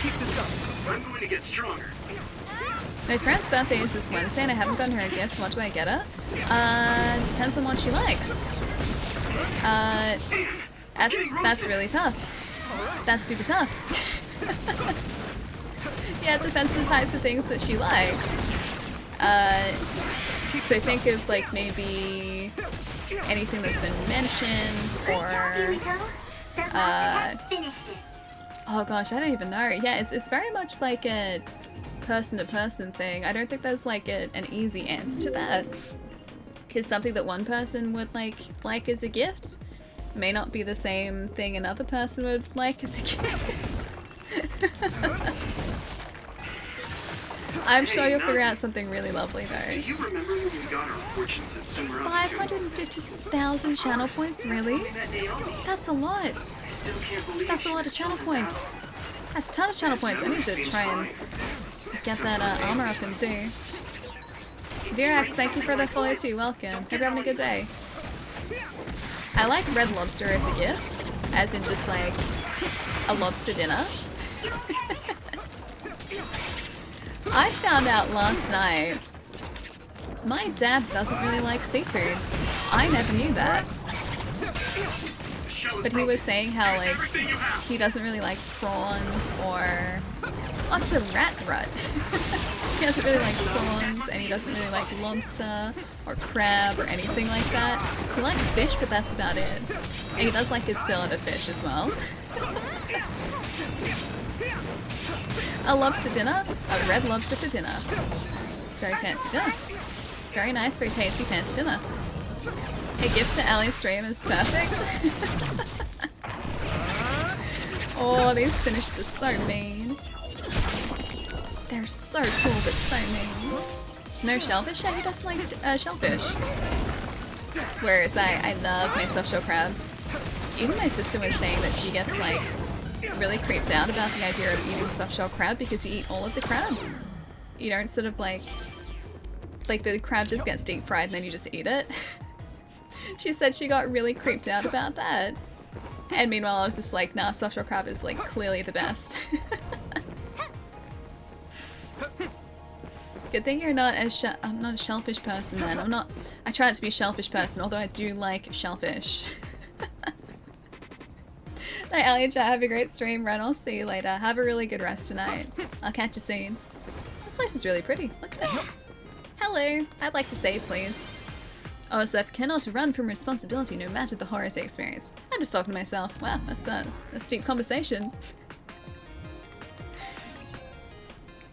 Keep this up. I'm going to get stronger. My friend's birthday is this Wednesday and I haven't gotten her a gift. What do I get her? Depends on what she likes. That's really tough. That's super tough. Yeah, it depends on the types of things that she likes. So think of like maybe anything that's been mentioned or oh gosh, I don't even know. Yeah, it's very much like a person-to-person thing. I don't think there's like an easy answer to that. Because something that one person would like as a gift may not be the same thing another person would like as a gift. I'm sure you'll figure out something really lovely though. Do you remember when we got our fortunes at Sumera? 550,000 channel points, really? That's a lot. That's a lot of channel points. That's a ton of channel points. I need to try and get that armor up him too. Virax, thank you for the follow too. Welcome. Hope you're having a good day. I like red lobster as a gift, as in just like a lobster dinner. I found out last night my dad doesn't really like seafood. I never knew that. But he was saying how like he doesn't really like prawns or what's a rat rut? He doesn't really like prawns and he doesn't really like lobster or crab or anything like that. He likes fish, but that's about it. And he does like his fillet of fish as well. A lobster dinner? A red lobster for dinner. It's a very fancy dinner. Very nice, very tasty, fancy dinner. A gift to Ali's stream is perfect. Oh, these finishes are so mean. They're so cool, but so mean. No shellfish? Yeah, he doesn't like shellfish. Whereas I love my soft shell crab. Even my sister was saying that she gets like really creeped out about the idea of eating soft shell crab because you eat all of the crab. You don't sort of like the crab just gets deep fried and then you just eat it. She said she got really creeped out about that. And meanwhile I was just like, nah, soft shell crab is like clearly the best. Good thing you're not I'm not a shellfish person then. I try not to be a shellfish person, although I do like shellfish. Night, Ellie and chat. Have a great stream. Ren, I'll see you later. Have a really good rest tonight. I'll catch you soon. This place is really pretty. Look at it. Hello. I'd like to save, please. OSF cannot run from responsibility no matter the horrors they experience. I'm just talking to myself. Wow, that's deep conversation.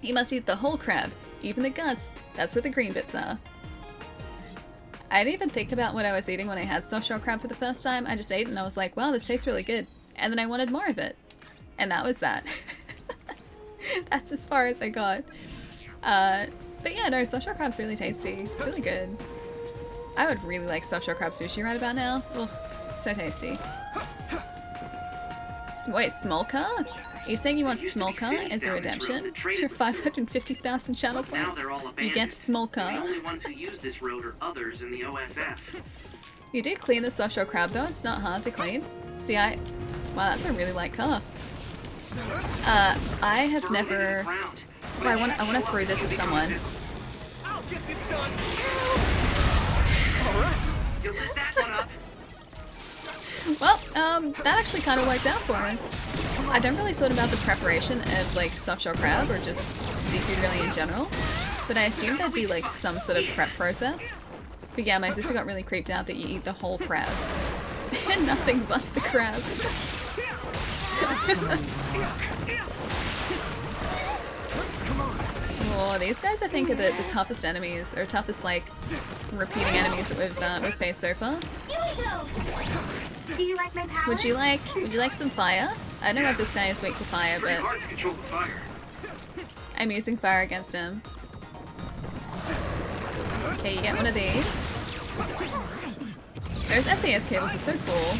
You must eat the whole crab, even the guts. That's where the green bits are. I didn't even think about what I was eating when I had soft shell crab for the first time. I just ate it and I was like, wow, this tastes really good. And then I wanted more of it. And that was that. That's as far as I got. But yeah, no, soft shell crab's really tasty. It's really good. I would really like soft shell crab sushi right about now. Oh, so tasty. Wait, Smolka? Are you saying you want Smolka as a redemption? For 550,000 channel points, you get Smolka. The only ones who use this road are others in the OSF. You do clean the soft shell crab though, it's not hard to clean. See, wow, that's a really light car. I have never... Oh, I want to throw this at someone. I'll get this done. All right. You'll lift that one up. Well, that actually kind of worked out for us. I don't really thought about the preparation of like soft shell crab or just seafood really in general, but I assumed there'd be like some sort of prep process. But yeah, my sister got really creeped out that you eat the whole crab. And nothing but the crab. Oh, these guys I think are the toughest enemies, or toughest like repeating enemies that we've faced so far. Do you like my power? Would you like some fire? I know that this guy is weak to fire, but Hard to control the fire. I'm using fire against him. Okay, you get one of these. Those SAS cables are so cool.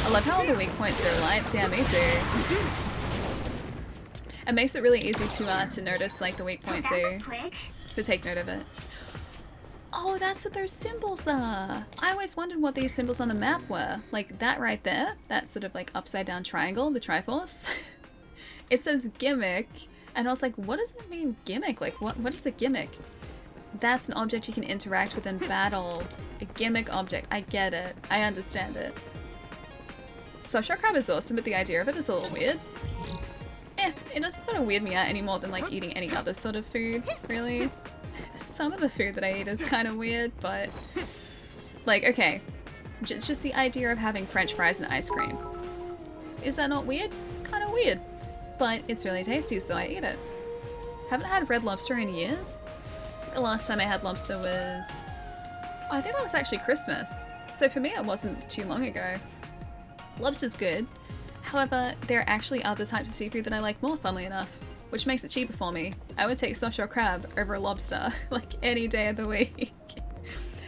I love how all the weak points are lights. Yeah, me too. It makes it really easy to notice like the weak point too. To take note of it. Oh, that's what those symbols are. I always wondered what these symbols on the map were. Like that right there, that sort of like upside down triangle, the Triforce, It says gimmick, and I was like, what does it mean gimmick? Like, what is a gimmick? That's an object you can interact with in battle. A gimmick object. I get it. I understand it. Soft-shell crab is awesome, but the idea of it is a little weird. It doesn't sort of weird me out any more than like eating any other sort of food, really. Some of the food that I eat is kind of weird, but like, okay, just the idea of having French fries and ice cream. Is that not weird? It's kind of weird, but it's really tasty, so I eat it. Haven't had red lobster in years. The last time I had lobster was, I think that was actually Christmas. So for me, it wasn't too long ago. Lobster's good. However, there are actually other types of seafood that I like more, funnily enough, which makes it cheaper for me. I would take soft-shell crab over a lobster, like any day of the week.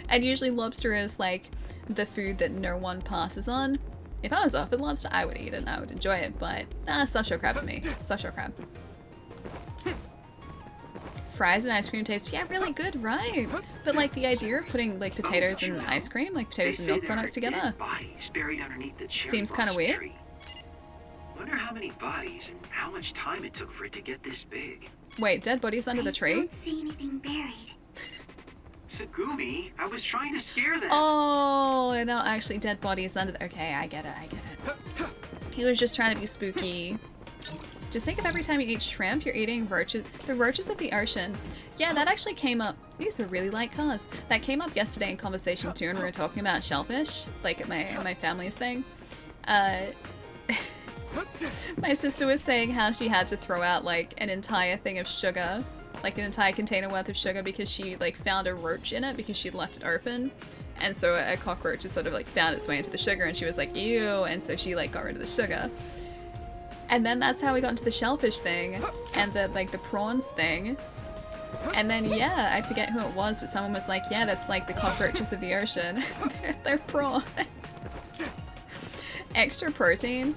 And usually lobster is like the food that no one passes on. If I was offered lobster, I would eat it and I would enjoy it, but soft-shell crab for me. Soft-shell crab. Fries and ice cream taste, yeah, really good, right? But like the idea of putting like potatoes and ice cream, like potatoes and milk products together, seems kind of weird. Wonder how many bodies and how much time it took for it to get this big. Wait, dead bodies under the tree? I don't see anything buried. Sagumi, I was trying to scare them. Oh, no, actually dead bodies under the... Okay, I get it. He was just trying to be spooky. Just think of every time you eat shrimp, you're eating roaches. The roaches of the ocean. Yeah, that actually came up. These are really light cars. That came up yesterday in conversation too, and we were talking about shellfish, like at my family's thing. My sister was saying how she had to throw out like an entire thing of sugar, like an entire container worth of sugar, because she like found a roach in it because she'd left it open, and so a cockroach just sort of like found its way into the sugar, and she was like, ew, and so she like got rid of the sugar. And then that's how we got into the shellfish thing and the like the prawns thing. And then yeah, I forget who it was, but someone was like, yeah, that's like the cockroaches of the ocean. they're prawns. Extra protein.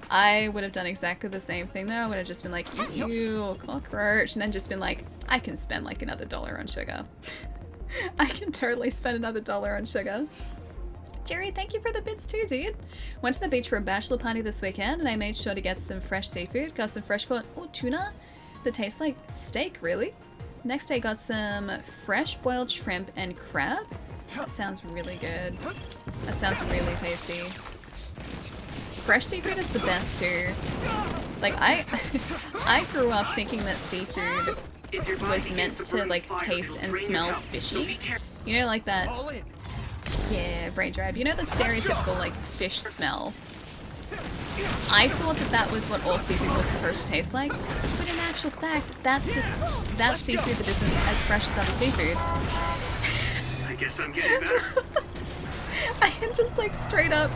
I would have done exactly the same thing though. I would have just been like, ew, cockroach, and then just been like, I can spend like another $1 on sugar. I can totally spend another $1 on sugar. Jerry, thank you for the bits too, dude. Went to the beach for a bachelor party this weekend, and I made sure to get some fresh seafood. Got some fresh caught tuna that tastes like steak, really. Next day got some fresh boiled shrimp and crab. That sounds really good. That sounds really tasty. Fresh seafood is the best too. Like I grew up thinking that seafood was meant to like taste and smell fishy. You know, like that. Yeah, brain drive. You know the stereotypical like fish smell. I thought that was what all seafood was supposed to taste like, but in actual fact, that's seafood that isn't as fresh as other seafood. I guess I'm getting better. I can just like straight up.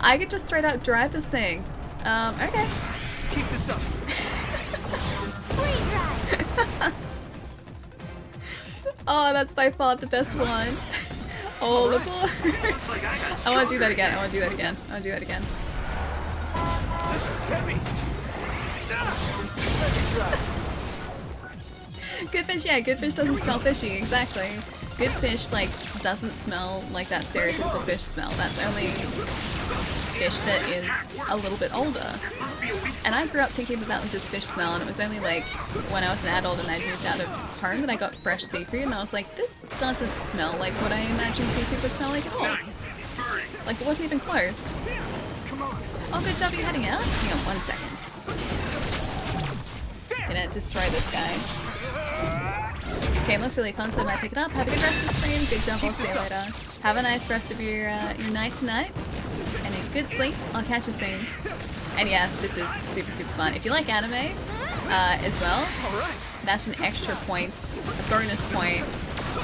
I could just straight up drive this thing. Okay. Let's keep this up. Oh, that's by far the best one. Oh, look. I want to do that again. I want to do that again. I want to do that again. This one's heavy. Good fish, yeah, good fish doesn't smell fishy, exactly. Good fish, like, doesn't smell like that stereotypical fish smell. That's only fish that is a little bit older. And I grew up thinking that was just fish smell, and it was only like when I was an adult and I moved out of home that I got fresh seafood, and I was like, this doesn't smell like what I imagined seafood would smell like at all. Like, it wasn't even close. Oh, good job, you heading out? Hang on 1 second. Gonna destroy this guy. Game looks really fun, so I might pick it up. Have a good rest of the stream. Good job, I'll see you later. Have a nice rest of your night tonight. And a good sleep. I'll catch you soon. And yeah, this is super, super fun. If you like anime as well, that's an extra point, a bonus point,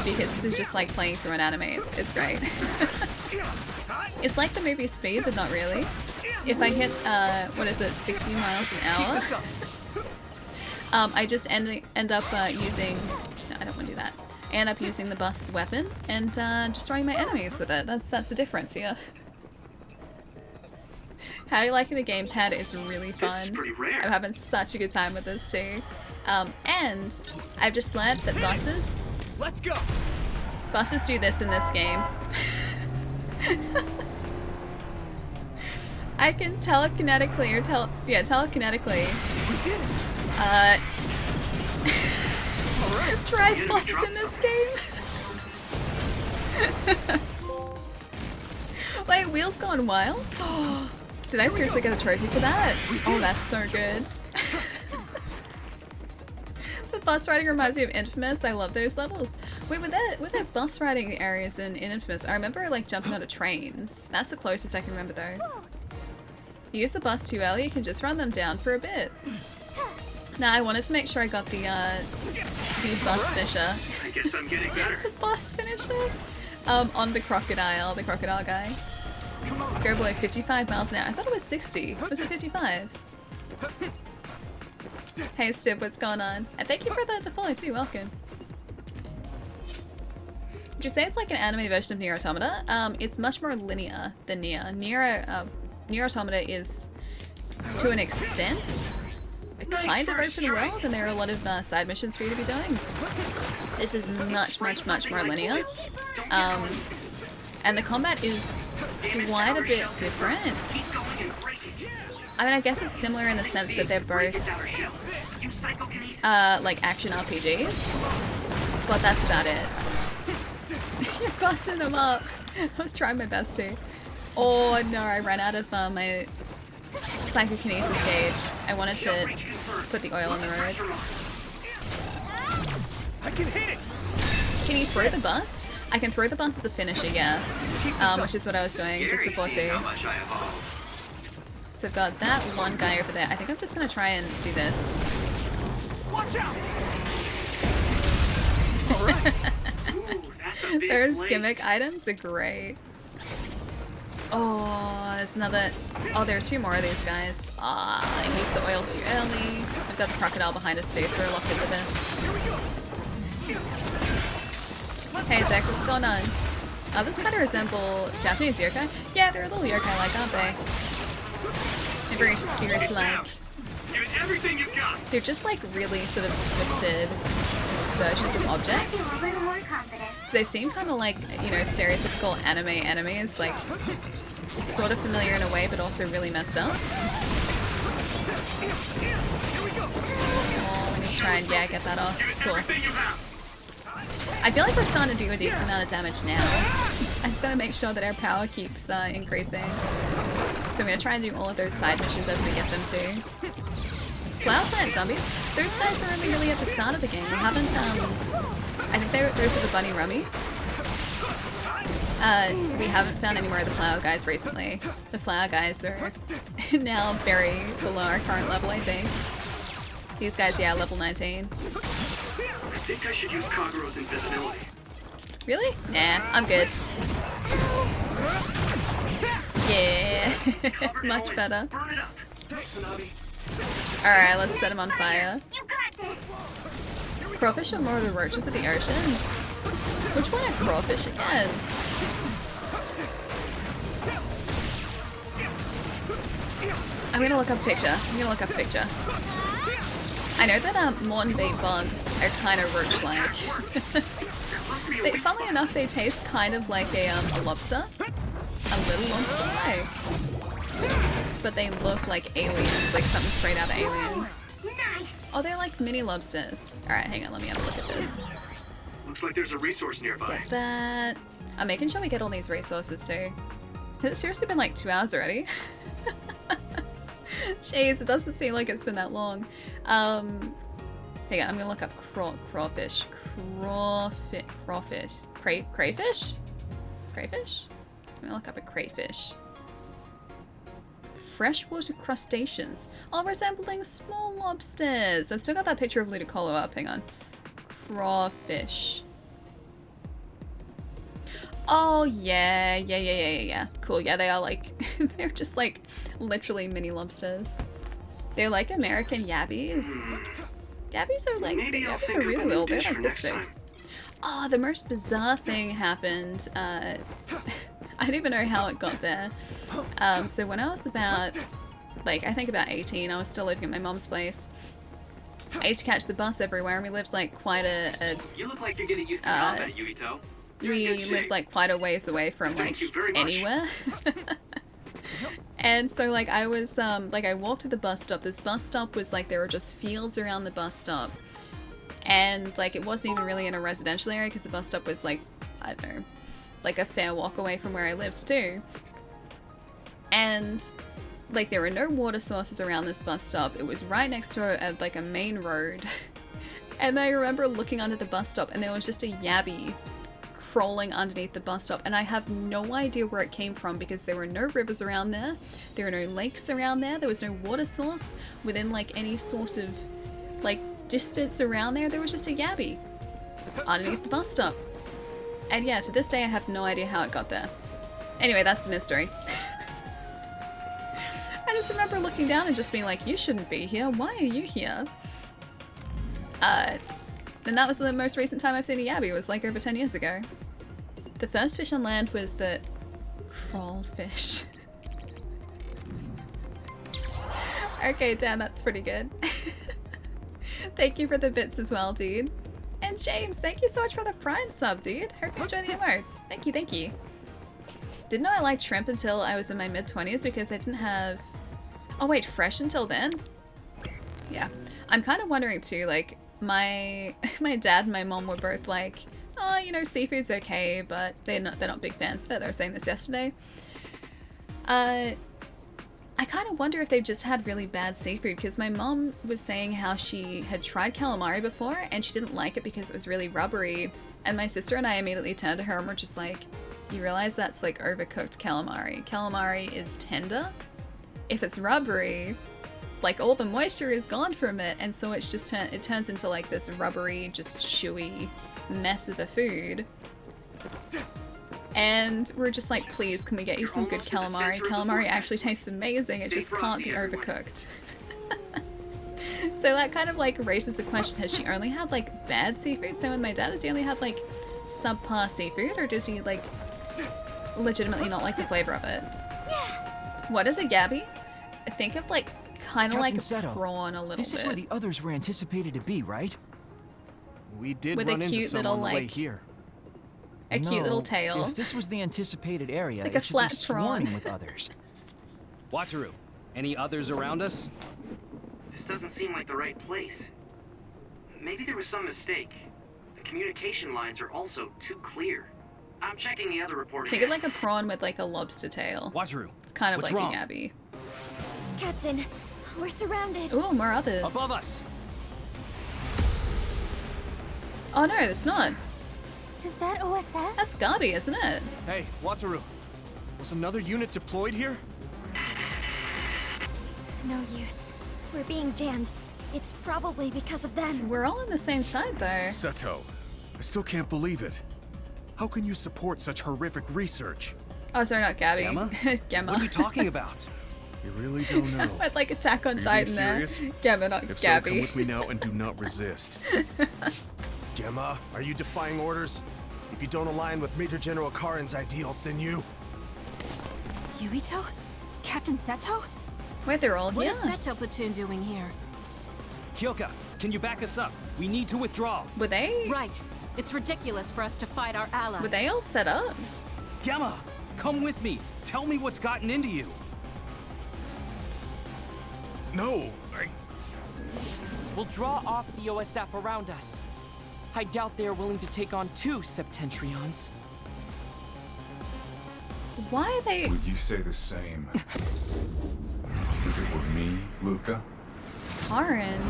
because this is just like playing through an anime. It's great. It's like the movie Speed, but not really. If I hit, what is it, 60 miles an hour, I just end up using... No, I don't want to do that. I end up using the bus weapon and destroying my enemies with it. That's the difference here. How you liking the gamepad is really fun. I'm having such a good time with this too. And I've just learned that buses... Let's go! Buses do this in this game. I can telekinetically or telekinetically. Drive buses in this game. Wait, Wheels Gone Wild? Did I seriously get a trophy for that? Oh, that's so good. The bus riding reminds me of Infamous. I love those levels. Wait, were there bus riding areas in Infamous? I remember like jumping onto trains. That's the closest I can remember though. You use the bus too early, you can just run them down for a bit. Nah, I wanted to make sure I got the bus finisher. I guess I'm getting better. The bus finisher? On the crocodile guy. Go below 55 miles an hour. I thought it was 60. Was it 55? Hey Stib, what's going on? And thank you for the follow too, welcome. Would you say it's like an anime version of Nier Automata? It's much more linear than Nier. Nier Automata is, to an extent, a kind of open world, and there are a lot of side missions for you to be doing. This is much more linear. And the combat is quite a bit different. I mean, I guess it's similar in the sense that they're both like action RPGs, but that's about it. You're busting them up. I was trying my best to. Oh no, I ran out of my psychokinesis gauge. I wanted to put the oil on the road. I can hit it. Can you throw the bus? I can throw the bus as a finisher, yeah. Which is what I was doing just before too. So I've got that one guy over there. I think I'm just gonna try and do this. Watch out! Those gimmick items are great. Oh, there's another. Oh, there are two more of these guys. Ah, I used the oil too early. I've got the crocodile behind us too, so we're locked into this. Hey Jack, what's going on? Oh, this kind of resemble Japanese yokai. Yeah, they're a little yokai-like, aren't they? They're very spirit-like. They're just like really sort of twisted versions of objects. So they seem kind of like, you know, stereotypical anime enemies, like sort of familiar in a way, but also really messed up. Oh, we need to try and, yeah, get that off. Cool. I feel like we're starting to do a decent amount of damage now. I just gotta make sure that our power keeps increasing. So I'm gonna try and do all of those side missions as we get them to. Flower Plant Zombies? Those guys are only really at the start of the game. We haven't, I think those are the bunny rummies. We haven't found any more of the flower guys recently. The flower guys are now very below our current level, I think. These guys, yeah, level 19. I think I should use Kagero's invisibility. Really? Nah, I'm good. Yeah, much better. Alright, let's set him on fire. Crawfish are more of the roaches of the ocean? Which one are crawfish again? I'm gonna look up a picture. I know that Morton bait bugs are kind of roach-like. Funnily enough, they taste kind of like a lobster. A little lobster-like. But they look like aliens, like something straight out of Alien. Oh, they're like mini lobsters. Alright, hang on, let me have a look at this. Looks like there's a resource nearby. Let's get that. I'm making sure we get all these resources too. Has it seriously been like 2 hours already? Jeez, it doesn't seem like it's been that long. Hang on, I'm gonna look up crawfish. Crayfish? Crayfish? I'm gonna look up a crayfish. Freshwater crustaceans, all resembling small lobsters. I've still got that picture of Ludicolo up, hang on. Crawfish. Oh, yeah. Cool, yeah, they are like, they're just like literally mini lobsters. They're like American yabbies. Yabbies are like, yabbies are really little, they're like this big. Oh, the most bizarre thing happened. I don't even know how it got there. So when I was about, like, I think about 18, I was still living at my mom's place. I used to catch the bus everywhere, and we lived like quite a you look like you're getting used to combat, Yuito. We lived like quite a ways away from like anywhere. And so like I was like I walked to the bus stop. This bus stop was like there were just fields around the bus stop. And like it wasn't even really in a residential area because the bus stop was like, I don't know, like a fair walk away from where I lived too. And like there were no water sources around this bus stop. It was right next to like a main road. And I remember looking under the bus stop and there was just a yabby crawling underneath the bus stop, and I have no idea where it came from because there were no rivers around there, there were no lakes around there, there was no water source within like any sort of like distance around there. There was just a yabby underneath the bus stop. And yeah, to this day I have no idea how it got there. Anyway, that's the mystery. I just remember looking down and just being like, you shouldn't be here, why are you here? And that was the most recent time I've seen a yabby, was like over 10 years ago. The first fish on land was the crawfish. Okay, Dan, that's pretty good. Thank you for the bits as well, dude. And James, thank you so much for the Prime sub, dude. Hope you enjoy the emotes. Thank you, thank you. Didn't know I liked shrimp until I was in my mid-20s because I didn't have... Oh wait, fresh until then? Yeah. I'm kind of wondering too, like, my dad and my mom were both like, oh, you know, seafood's okay, but they're not big fans of it. They were saying this yesterday. I kind of wonder if they've just had really bad seafood, because my mom was saying how she had tried calamari before and she didn't like it because it was really rubbery, and my sister and I immediately turned to her and were just like, you realize that's like overcooked calamari. Calamari is tender. If it's rubbery, like all the moisture is gone from it, and so it's just it turns into like this rubbery, just chewy mess of a food. And we're just like, please, can we get you some good calamari? Calamari actually tastes amazing, it just can't be overcooked. So that kind of like raises the question, has she only had like bad seafood? So with my dad, has he only had like subpar seafood, or does he like legitimately not like the flavor of it? What is a gabby? I think of like kind of like a prawn a little bit. This is where the others were anticipated to be, right? We did with run a into cute some little on the way like here. a cute little tail. If this was the anticipated area, like a it should flat be prawn. swarming with others. Wataru, any others around us? This doesn't seem like the right place. Maybe there was some mistake. The communication lines are also too clear. I'm checking the other report Think of like a prawn with like a lobster tail. Wataru, it's kind of what's like wrong? a gabby. Captain, we're surrounded. Ooh, more others. Above us. Oh no, it's not. Is that OSF? That's Gabi, isn't it? Hey, Wataru. Was another unit deployed here? No use. We're being jammed. It's probably because of them. We're all on the same side though. Seto, I still can't believe it. How can you support such horrific research? Oh, sorry, not Gabby. Gemma? Gemma. What are you talking about? You really don't know. With like Attack on Are you Titan being there. serious? Gemma, not If Gabby. so, come with me now and do not resist. Gemma, are you defying orders? If you don't align with Major General Karin's ideals, then you... Yuito? Captain Seto? Wait, they're all What here. is Seto platoon doing here? Kyoka, can you back us up? We need to withdraw. Were they? Right. It's ridiculous for us to fight our allies. Were they all set up? Gemma, come with me. Tell me what's gotten into you. No, We'll draw off the OSF around us. I doubt they are willing to take on 2 Septentrions. Why are they? Would you say the same? Is it with me, Luca? Karin.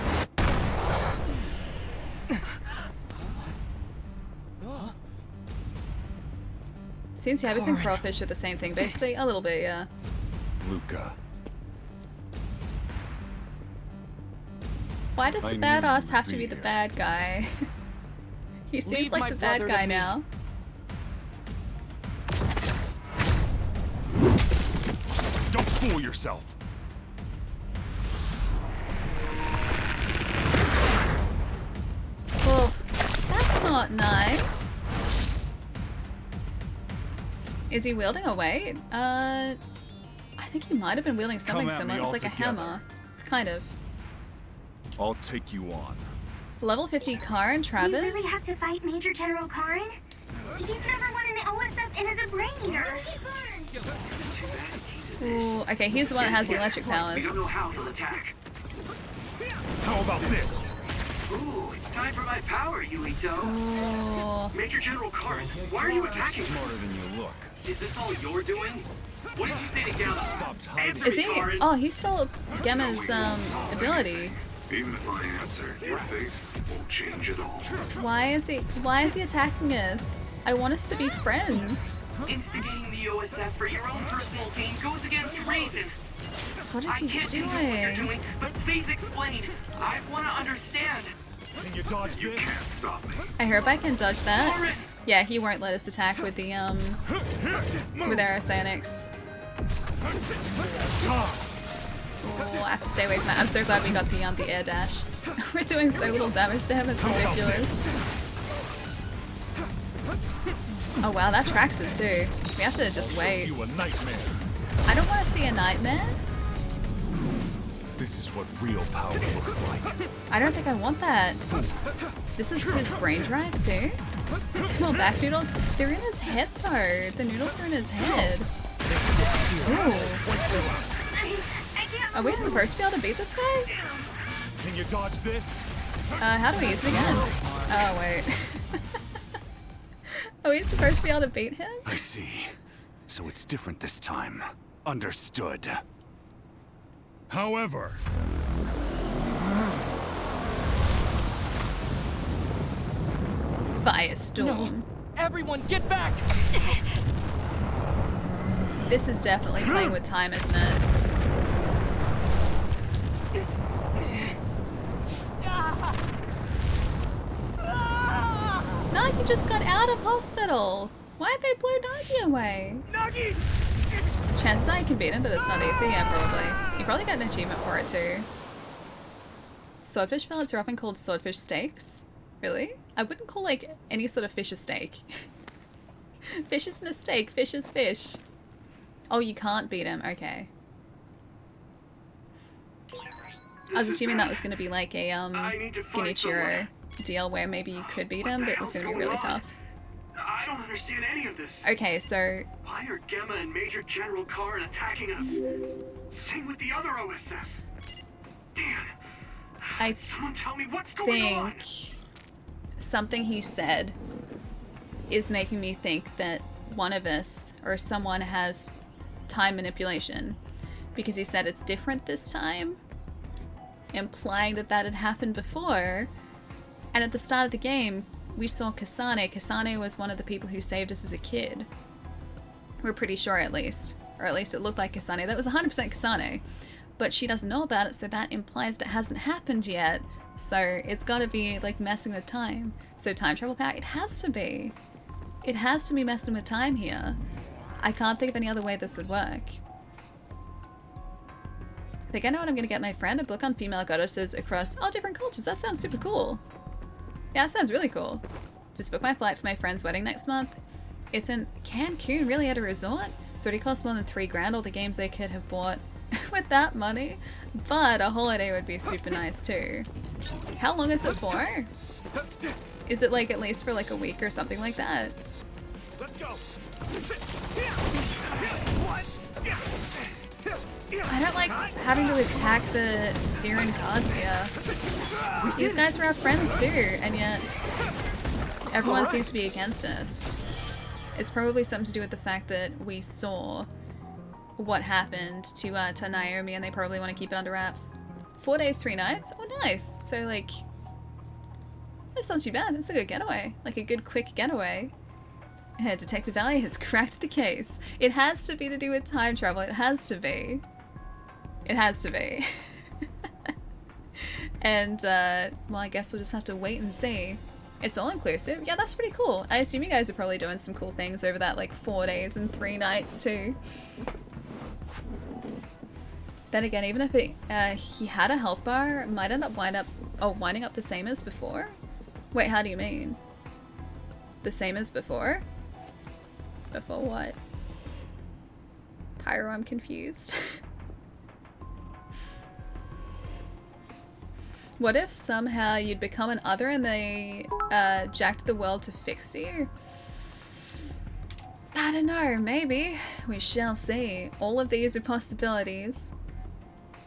Seems Yabbis and crawfish are the same thing, basically. A little bit, yeah. Luca. Why does the I knew badass you'd have to be be the here. bad guy? He seems Leave my like the bad brother to guy me. now. Don't fool yourself. Oh, that's not nice. Is he wielding a weight? I think he might have been wielding something Come at similar. me It was like a altogether. hammer. Kind of. I'll take you on. Level 50 Karin You Travis? really have to fight Major General Karin? He's never won an OSF and is a brain eater. Ooh, okay, he's the one that has the electric We powers. don't know how he'll attack. How about this? Ooh, it's time for my power, Yuito. Ooh. Major General Karin, why are you attacking us? Smarter than you look. Is this all you're doing? What did you say to Gamma? Answer Is me, he? Karin. Oh, he stole Gemma's ability. Even if I answer, your fate won't change at all. Why is he attacking us? I want us to be friends. Instigating the OSF for your own personal gain goes against reason. What is I he can't think of what you're doing? doing, but please explain. I want to understand. Can you dodge this? You can't stop me. I hope I can dodge that. Karin! Yeah, he won't let us attack with the with Aerosonics. Oh, I have to stay away from that. I'm so glad we got the air dash. We're doing so little damage to him, it's ridiculous. Oh wow, that tracks us too. We have to just wait. You a nightmare. I don't want to see a nightmare. This is what real power looks like. I don't think I want that. This is his brain drive too? Come on, back noodles. They're in his head though. The noodles are in his head. Ooh. Are we supposed to be able to beat this guy? Can you dodge this? How do we use it again? Oh, wait. Are we supposed to be able to beat him? I see. So it's different this time. Understood. However, Firestorm. No. Everyone, get back! This is definitely playing with time, isn't it? Nagi just got out of hospital. Why'd they blow Nagi away? Nagi! Chances are you can beat him, but it's not easy. Yeah, probably. You probably got an achievement for it too. Swordfish fillets are often called swordfish steaks. Really? I wouldn't call like any sort of fish a steak. Fish isn't a steak. Fish is fish. Oh, you can't beat him. Okay. I was assuming that was going to be like a Genichiro deal where maybe you could beat him, but it was going to be really tough. I don't understand any of this. Okay, so Why are Gemma and Major General Karin attacking us? Same with the other OSF. Dan, I someone tell me what's going on. think something he said is making me think that one of us or someone has time manipulation, because he said it's different this time, implying that that had happened before. And at the start of the game, we saw Kasane. Kasane was one of the people who saved us as a kid. We're pretty sure, at least. Or at least it looked like Kasane. That was 100% Kasane. But she doesn't know about it, so that implies that it hasn't happened yet. So it's gotta be, like, messing with time. So time travel power, it has to be. It has to be messing with time here. I can't think of any other way this would work. I think I know what I'm gonna get my friend. A book on female goddesses across all different cultures. That sounds super cool. Yeah, that sounds really cool. Just book my flight for my friend's wedding next month. It's in Cancun, really, at a resort. It's already cost more than $3,000, all the games they could have bought with that money. But a holiday would be super nice too. How long is it for? Is it like at least for like a week or something like that? Let's go. I don't like having to attack the Siren gods here. These guys were our friends too, and yet everyone seems to be against us. It's probably something to do with the fact that we saw what happened to Naomi, and they probably want to keep it under wraps. 4 days, 3 nights? Oh, nice. So, like, that's not too bad. That's a good getaway. Like, a good, quick getaway. Detective Valley has cracked the case. It has to be to do with time travel. It has to be. It has to be. And, well, I guess we'll just have to wait and see. It's all inclusive. Yeah, that's pretty cool. I assume you guys are probably doing some cool things over that, like, 4 days and 3 nights, too. Then again, even if it, he had a health bar, it might end up winding up the same as before? Wait, how do you mean? The same as before? Before what? Pyro, I'm confused. What if somehow you'd become an other and they jacked the world to fix you? I don't know, maybe. We shall see. All of these are possibilities.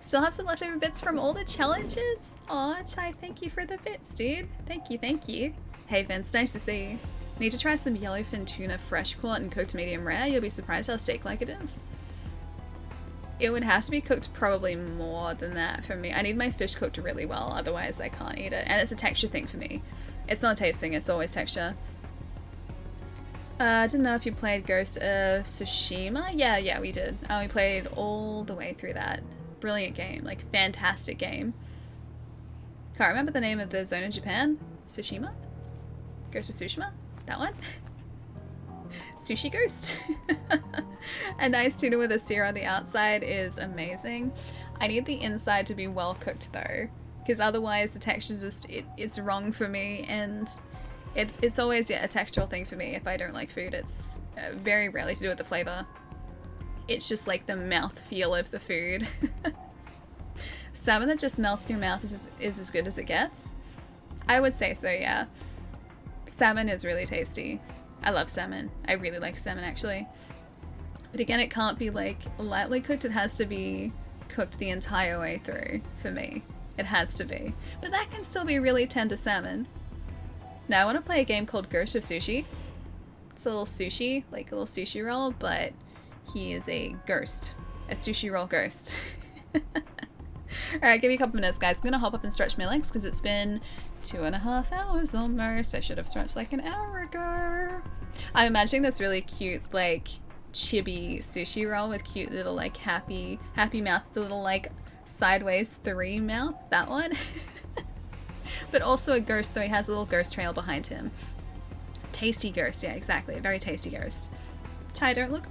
Still have some leftover bits from all the challenges? Aw, Chai, thank you for the bits, dude. Thank you, thank you. Hey Vince, nice to see you. Need to try some yellowfin tuna fresh caught and cooked medium rare. You'll be surprised how steak-like it is. It would have to be cooked probably more than that for me. I need my fish cooked really well, otherwise I can't eat it. And it's a texture thing for me. It's not a taste thing, it's always texture. I didn't know if you played Ghost of Tsushima? Yeah, we did. We played all the way through that. Brilliant game, like fantastic game. Can't remember the name of the zone in Japan. Tsushima? Ghost of Tsushima? That one? Sushi Ghost? A nice tuna with a sear on the outside is amazing. I need the inside to be well cooked though, because otherwise the texture just, it's wrong for me, and it's always, yeah, a textural thing for me. If I don't like food, it's very rarely to do with the flavor. It's just like the mouth feel of the food. Salmon that just melts in your mouth is as good as it gets. I would say so, yeah. Salmon is really tasty. I love salmon. I really like salmon actually. But again, it can't be like lightly cooked. It has to be cooked the entire way through for me. It has to be. But that can still be really tender salmon. Now I want to play a game called Ghost of Sushi. It's a little sushi, like a little sushi roll, but he is a ghost. A sushi roll ghost. Alright, give me a couple minutes, guys. I'm gonna hop up and stretch my legs because it's been 2.5 hours almost. I should have stretched like an hour ago. I'm imagining this really cute, like, chibi sushi roll with cute little, like, happy mouth, the little, like, sideways 3 mouth. That one. But also a ghost, so he has a little ghost trail behind him. Tasty ghost, yeah, exactly. A very tasty ghost. Chai, don't look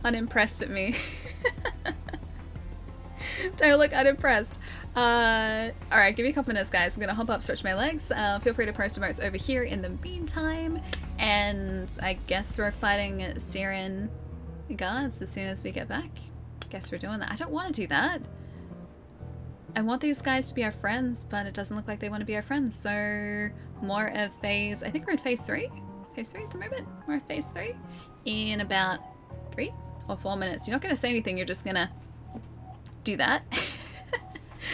unimpressed at me. Don't look unimpressed. Alright, give me a couple minutes, guys. I'm gonna hop up, stretch my legs. Feel free to post emotes over here in the meantime. And I guess we're fighting Siren guards as soon as we get back. Guess we're doing that. I don't want to do that. I want these guys to be our friends, but it doesn't look like they want to be our friends. So more of phase, I think we're in phase 3. Phase 3 at the moment. We're in phase 3 in about 3 or 4 minutes. You're not going to say anything, you're just going to do that.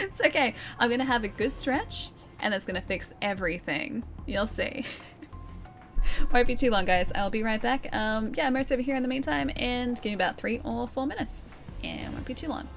It's okay. I'm going to have a good stretch and that's going to fix everything. You'll see. Won't be too long, guys. I'll be right back. Yeah, Mert's over here in the meantime, and give me about 3 or 4 minutes. And won't be too long.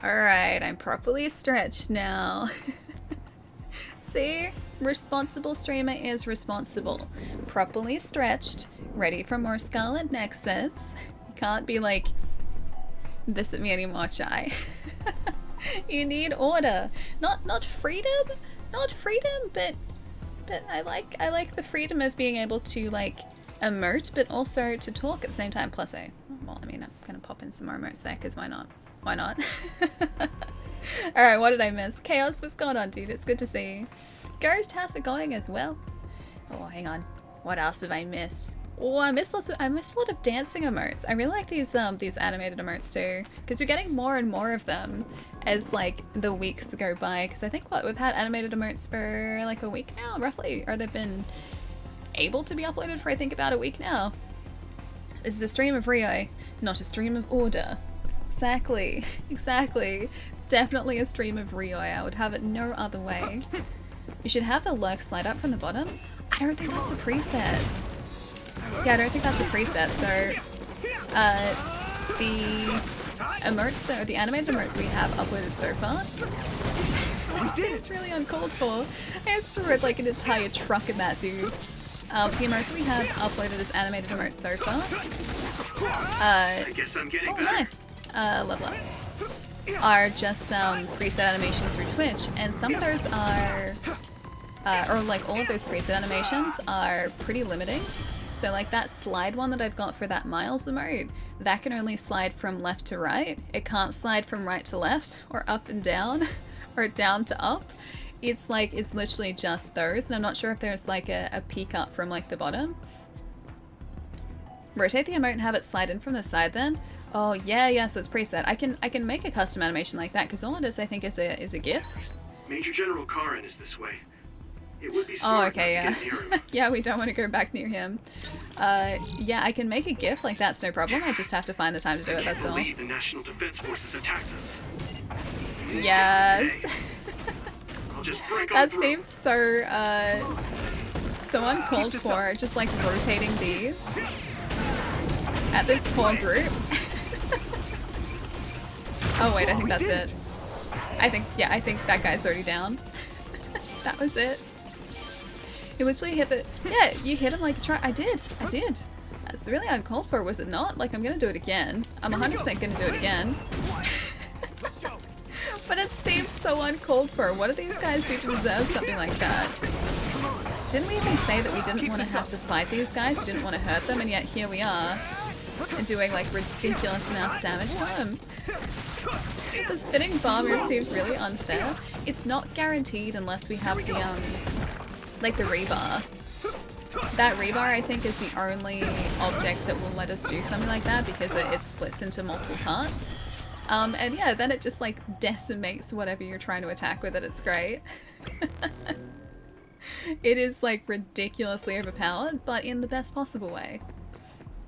Alright, I'm properly stretched now. See? Responsible streamer is responsible. Properly stretched, ready for more Scarlet Nexus. You can't be like this at me anymore, Chai. You need order. Not freedom? Not freedom, but I like the freedom of being able to like emote, but also to talk at the same time. Plus, well, I mean, I'm gonna pop in some more emotes there, because why not? Why not? Alright, what did I miss? Chaos, what's going on, dude? It's good to see you. Ghost, how's it going as well? Oh, hang on. What else have I missed? Oh, I missed a lot of dancing emotes. I really like these animated emotes too, because we're getting more and more of them as like the weeks go by. Because I think we've had animated emotes for like a week now, roughly, or they've been able to be uploaded for I think about a week now. This is a stream of Rio, not a stream of order. Exactly, exactly. It's definitely a stream of Rio. I would have it no other way. You should have the lurk slide up from the bottom. I don't think that's a preset. Yeah, I don't think that's a preset, so the emotes, the animated emotes we have uploaded so far, it's really uncalled for. I just threw like an entire truck at that dude. The emotes we have uploaded as animated emotes so far. I guess I'm getting better. Nice. Level up. Are just preset animations through Twitch, and some of those are, or like all of those preset animations are pretty limiting. So like that slide one that I've got for that Miles emote, that can only slide from left to right. It can't slide from right to left, or up and down, or down to up. It's like, it's literally just those, and I'm not sure if there's like a peek up from like the bottom. Rotate the emote and have it slide in from the side then. Oh yeah, so it's preset. I can make a custom animation like that, because all it is I think is a GIF. Major General Karin is this way. It would be smart not to get near him. Yeah, we don't want to go back near him. Yeah, I can make a GIF like that's no problem. I just have to find the time to do it, that's all. I can't believe the National Defense Forces attacked us. Yes. I'll just break on That through. seems so uncalled for, just like rotating these at this poor group. Oh wait, I think that's it. I think that guy's already down. That was it. You literally hit the... Yeah, you hit him like a try. I did. That's really uncalled for, was it not? Like, I'm gonna do it again. I'm 100% gonna do it again. But it seems so uncalled for. What do these guys do to deserve something like that? Didn't we even say that we didn't want to have to fight these guys? We didn't want to hurt them, and yet here we are. And doing like ridiculous amounts of damage to them. The spinning bomb move seems really unfair. It's not guaranteed unless we have the like the rebar. That rebar I think is the only object that will let us do something like that, because it splits into multiple parts. And yeah, then it just like decimates whatever you're trying to attack with it. It's great. It is like ridiculously overpowered, but in the best possible way.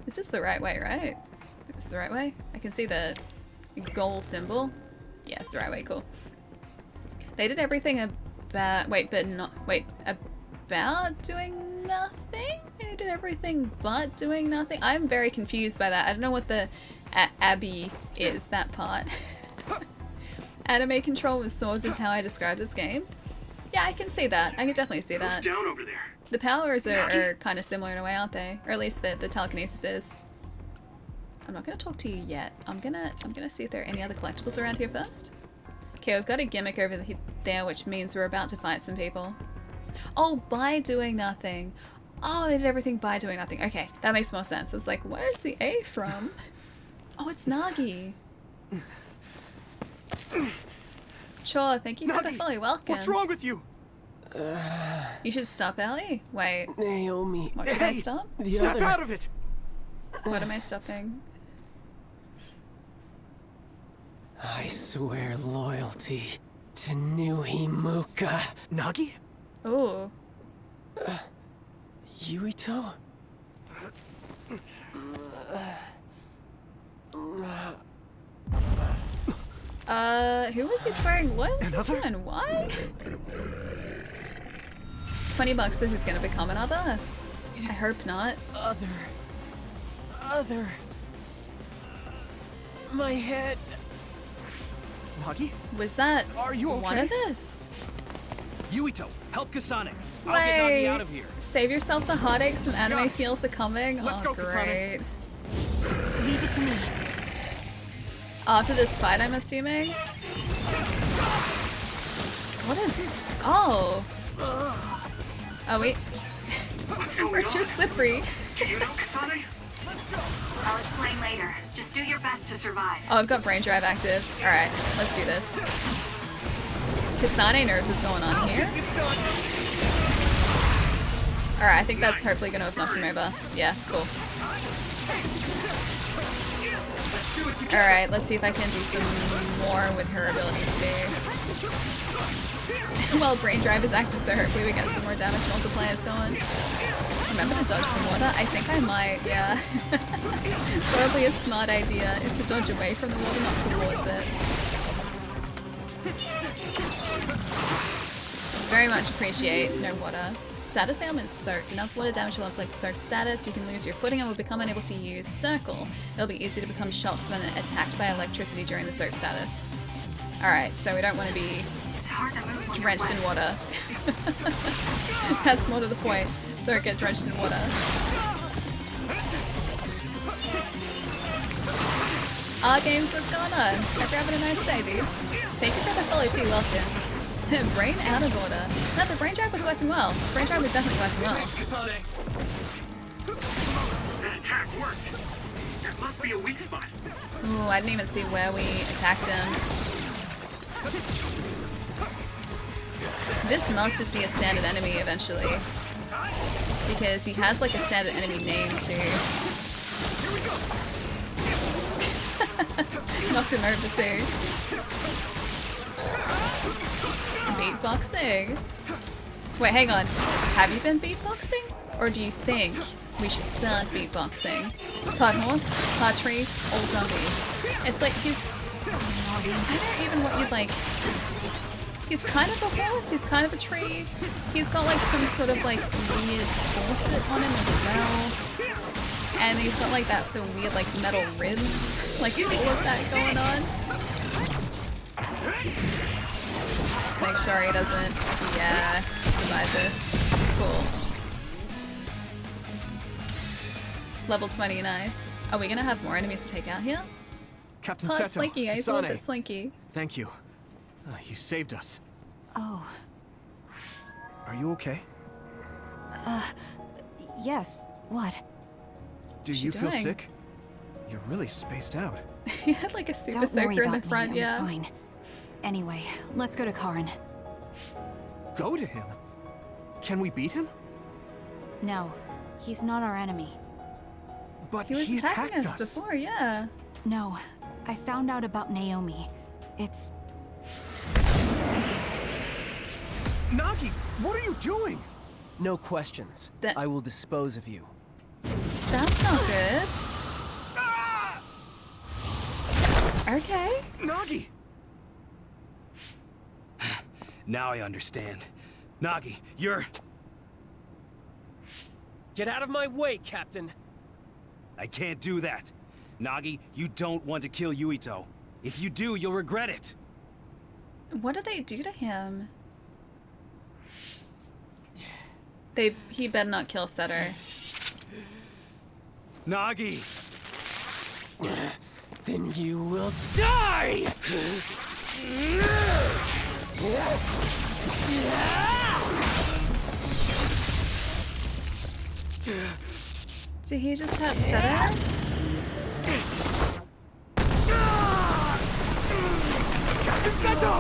This is the right way, right? This is the right way? I can see the goal symbol. Yeah, it's the right way, cool. They did everything about... about doing nothing? They did everything but doing nothing? I'm very confused by that. I don't know what the Abby is, that part. Anime control with swords is how I describe this game. Yeah, I can see that. I can definitely see that. Who's down over there? The powers are kind of similar in a way, aren't they? Or at least the telekinesis is. I'm not gonna talk to you yet. I'm gonna see if there are any other collectibles around here first. Okay, we've got a gimmick over there, which means we're about to fight some people. Oh, by doing nothing. Oh, they did everything by doing nothing. Okay, that makes more sense. I was like, where's the A from? Oh, it's Nagi. Sure, thank you for the follow. Welcome. What's wrong with you? You should stop, Ellie. Wait. Naomi. What should I stop? Snap out of it! What am I stopping? I swear loyalty to New Himuka. Nagi? Oh. Yuito? Who was he swearing loyalty to and why? $20 this is gonna become another? I hope not. Other. My head. Nagi? Was that Are you one okay? of this? Yuito, help Kasane. I'll get Nagi out of here. Save yourself the heartaches and anime Got it. feels are coming. Let's oh, go, Kasane. great. Leave it to me. After this fight, I'm assuming? What is it? Oh! Oh, wait. We're too slippery. Do you know Kasane? I'll explain later. Just do your best to survive. Oh, I've got brain drive active. Alright, let's do this. Kasane knows what's going on here. Alright, I think that's hopefully gonna have knocked him over. Yeah, cool. Alright, let's see if I can do some more with her abilities too. Well, brain drive is active, so hopefully we get some more damage multipliers going. Remember to dodge the water? I think I might, yeah. It's probably a smart idea, is to dodge away from the water, not towards it. Very much appreciate no water. Status ailment soaked. Enough water damage will inflict soaked status. You can lose your footing and will become unable to use circle. It'll be easy to become shocked when attacked by electricity during the soaked status. Alright, so we don't want to be drenched in water. That's more to the point. Don't get drenched in water. Games, what's going on? Hope you're having a nice day, dude. Thank you for the follow too, welcome. Brain out of order. No, the brain drive was working well. Brain drive was definitely working well. That attack worked. There must be a weak spot. Ooh, I didn't even see where we attacked him. This must just be a standard enemy eventually. Because he has like a standard enemy name too. Knocked him over too. Beatboxing. Wait, hang on. Have you been beatboxing? Or do you think we should start beatboxing? Part horse, part tree, all zombie. It's like he's... I don't even what you'd like... He's kind of a horse, he's kind of a tree. He's got like some sort of like weird corset on him as well. And he's got like the weird like metal ribs. Like all of that going on. Let's make sure he doesn't, yeah, survive this. Cool. Level 20, nice. Are we gonna have more enemies to take out here? Captain Oh, Seto, Slinky, I love Kasane. it, Slinky. Thank you. You saved us. Oh. Are you okay? Yes. What? Do What's you she feel doing? sick? You're really spaced out. He had like a super Don't worry soaker in the about me, front, I'm yeah. fine. Anyway, let's go to Karin. Go to him? Can we beat him? No, he's not our enemy. But He was attacking attacked us before, yeah. No, I found out about Naomi. It's... Nagi, what are you doing? No questions. That- I will dispose of you. That's not good. Okay. Nagi! Now I understand. Nagi, you're... Get out of my way, Captain! I can't do that. Nagi, you don't want to kill Yuito. If you do, you'll regret it. What did they do to him? He better not kill Setter. Nagi! Then you will die! Did he just hurt Setter? Captain Seto!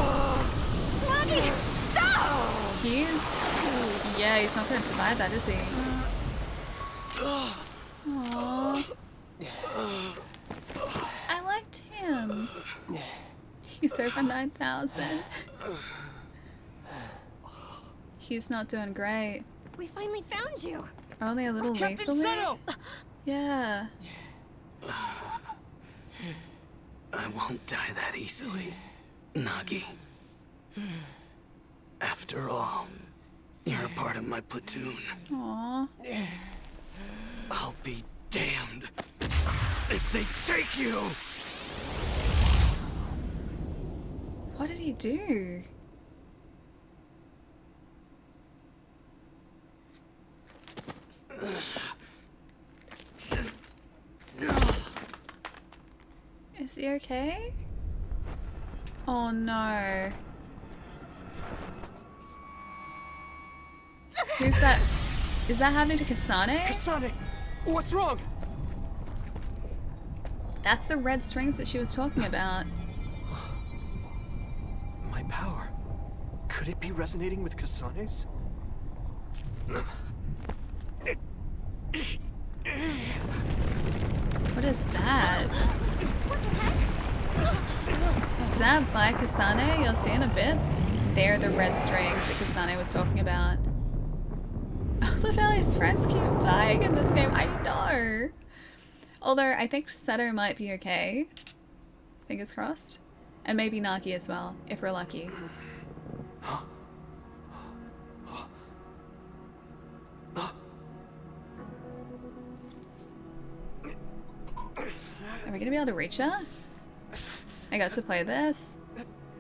Nagi, stop! Yeah, he's not gonna survive that, is he? Aww. I liked him. He's over 9,000. He's not doing great. We finally found you. Only a little late for me. Yeah. I won't die that easily, Nagi. After all, you're a part of my platoon. Aww. I'll be damned if they take you! What did he do? Is he okay? Oh no. Who's that? Is that happening to Kasane? Kasane! What's wrong? That's the red strings that she was talking about. My power. Could it be resonating with Kasane's? What is that? Is that by Kasane? You'll see in a bit. They're the red strings that Kasane was talking about. Lavalia's friends keep dying in this game. I know. Although I think Seto might be okay. Fingers crossed. And maybe Naki as well, if we're lucky. Are we gonna be able to reach her? I got to play this.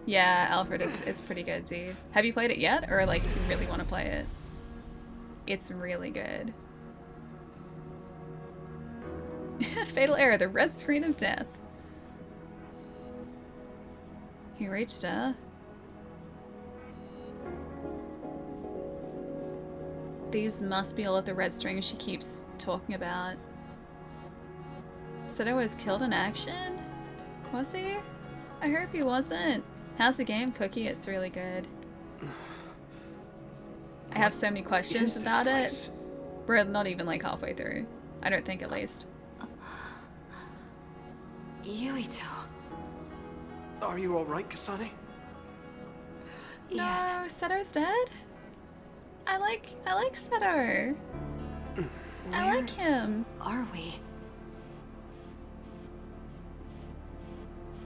Yeah, Alfred, it's pretty good, dude. Have you played it yet? Or like, you really want to play it? It's really good. Fatal error, the red screen of death. He reached her. These must be all of the red strings she keeps talking about. Seto was killed in action? Was he? I hope he wasn't. How's the game, Cookie? It's really good. I have so many questions about it. We're not even like halfway through. I don't think, at least. Yuito. Are you alright, Kasane? No, Seto's dead? I like Seto. I like him. Are we?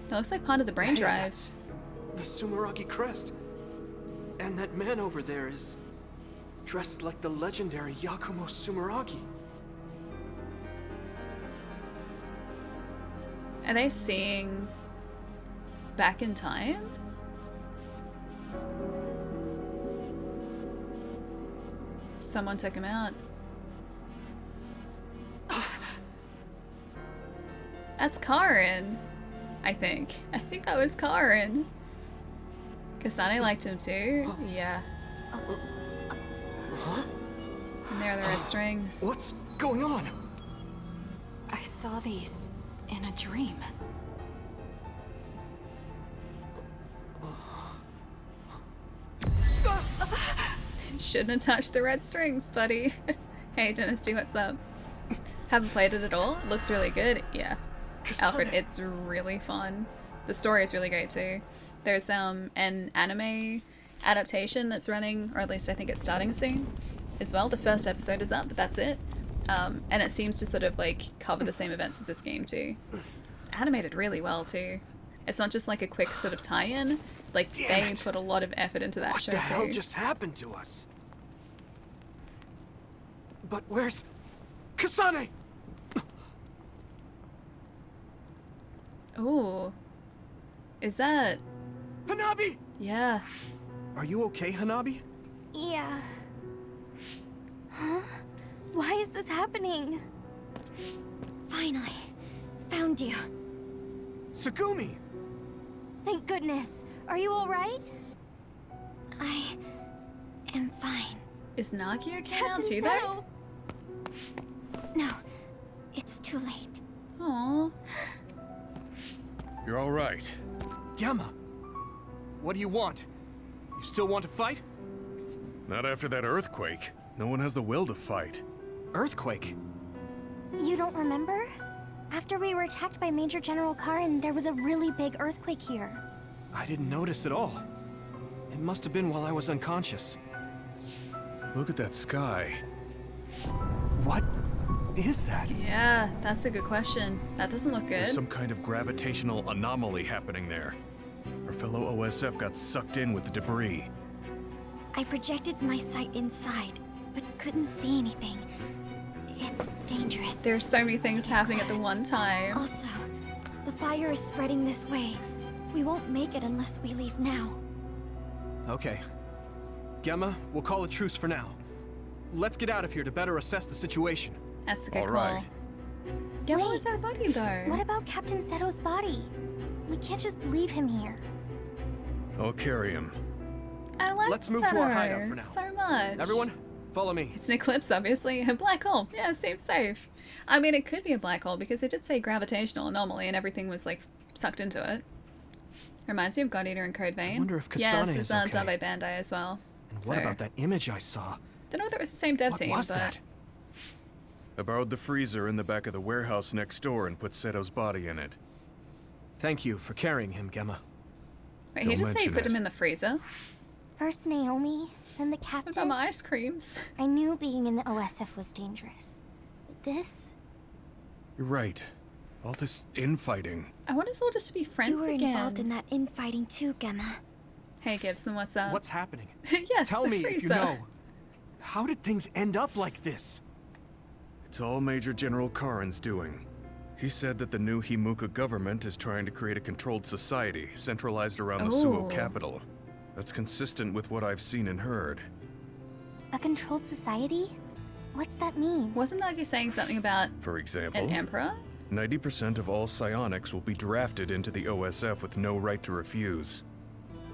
That looks like part of the brain drive. That's the Sumeragi crest. And that man over there is dressed like the legendary Yakumo Sumeragi. Are they seeing back in time? Someone took him out. That's Karin, I think. I think that was Karin. Kasane liked him too. Yeah. And there are the red strings. What's going on? I saw these in a dream. Shouldn't have touched the red strings, buddy. Hey, Dynasty, what's up? Haven't played it at all. It looks really good. Yeah. Alfred, it's really fun. The story is really great too. There's an anime adaptation that's running, or at least I think it's starting soon as well. The first episode is up, but that's it. And it seems to sort of like cover the same events as this game too. Animated really well too. It's not just like a quick sort of tie-in. Like they put a lot of effort into that show too. What the hell just happened to us? But where's Kasane? Ooh. Is that... Hanabi! Yeah. Are you okay, Hanabi? Yeah. Huh? Why is this happening? Finally. Found you. Tsugumi! Thank goodness. Are you alright? I am fine. Is Nagi okay now Captain too, though? Seto! No. It's too late. Aww. You're all right. Gamma! What do you want? You still want to fight? Not after that earthquake. No one has the will to fight. Earthquake? You don't remember? After we were attacked by Major General Karin, there was a really big earthquake here. I didn't notice at all. It must have been while I was unconscious. Look at that sky. What is that? Yeah, that's a good question. That doesn't look good. There's some kind of gravitational anomaly happening there. Our fellow OSF got sucked in with the debris. I projected my sight inside, but couldn't see anything. It's dangerous. There's so many things happening at the one time. Also, the fire is spreading this way. We won't make it unless we leave now. Okay. Gemma, we'll call a truce for now. Let's get out of here to better assess the situation. That's a good All call. right. Gemma was our buddy, though. What about Captain Seto's body? We can't just leave him here. I'll carry him. I like Let's move to our hideout for now. so much. Everyone, follow me. It's an eclipse, obviously. A black hole. Yeah, seems safe. I mean, it could be a black hole because it did say gravitational anomaly and everything was, like, sucked into it. Reminds me of God Eater and Code Vein. I wonder if yeah, Kasane this is is done okay. by Bandai as well. And what about that image I saw? Don't know whether it was the same dev What team, was but that? I borrowed the freezer in the back of the warehouse next door and put Seto's body in it. Thank you for carrying him, Gemma. wait, he just said you put him in the freezer. First Naomi, then the What captain. about my ice creams? I knew being in the OSF was dangerous. This? You're right. All this infighting. I want us all just to be friends You were again. involved in that infighting too, Gemma. Hey Gibson, what's up? What's happening? Yes, Tell the me if you freezer. know. How did things end up like this? It's all Major General Karin's doing. He said that the new Himuka government is trying to create a controlled society centralized around the Suo Oh. capital. That's consistent with what I've seen and heard. A controlled society? What's that mean? Wasn't Nagi saying something about For example, an emperor? 90% of all psionics will be drafted into the OSF with no right to refuse.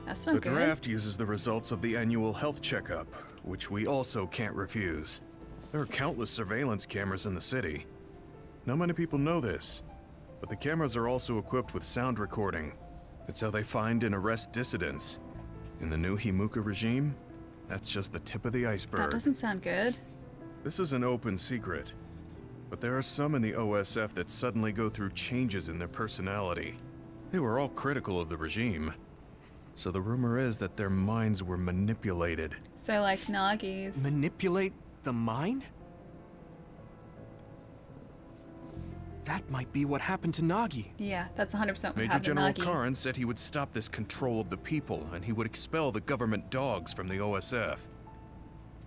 That's The not good. draft uses the results of the annual health checkup, which we also can't refuse. There are countless surveillance cameras in the city. Not many people know this, but the cameras are also equipped with sound recording. It's how they find and arrest dissidents. In the new Himuka regime, that's just the tip of the iceberg. That doesn't sound good. This is an open secret, but there are some in the OSF that suddenly go through changes in their personality. They were all critical of the regime, so the rumor is that their minds were manipulated. So like Nagi's. Manipulate the mind? That might be what happened to Nagi. Yeah, that's 100% what Major happened General to Nagi. Karin said he would stop this control of the people, and he would expel the government dogs from the OSF.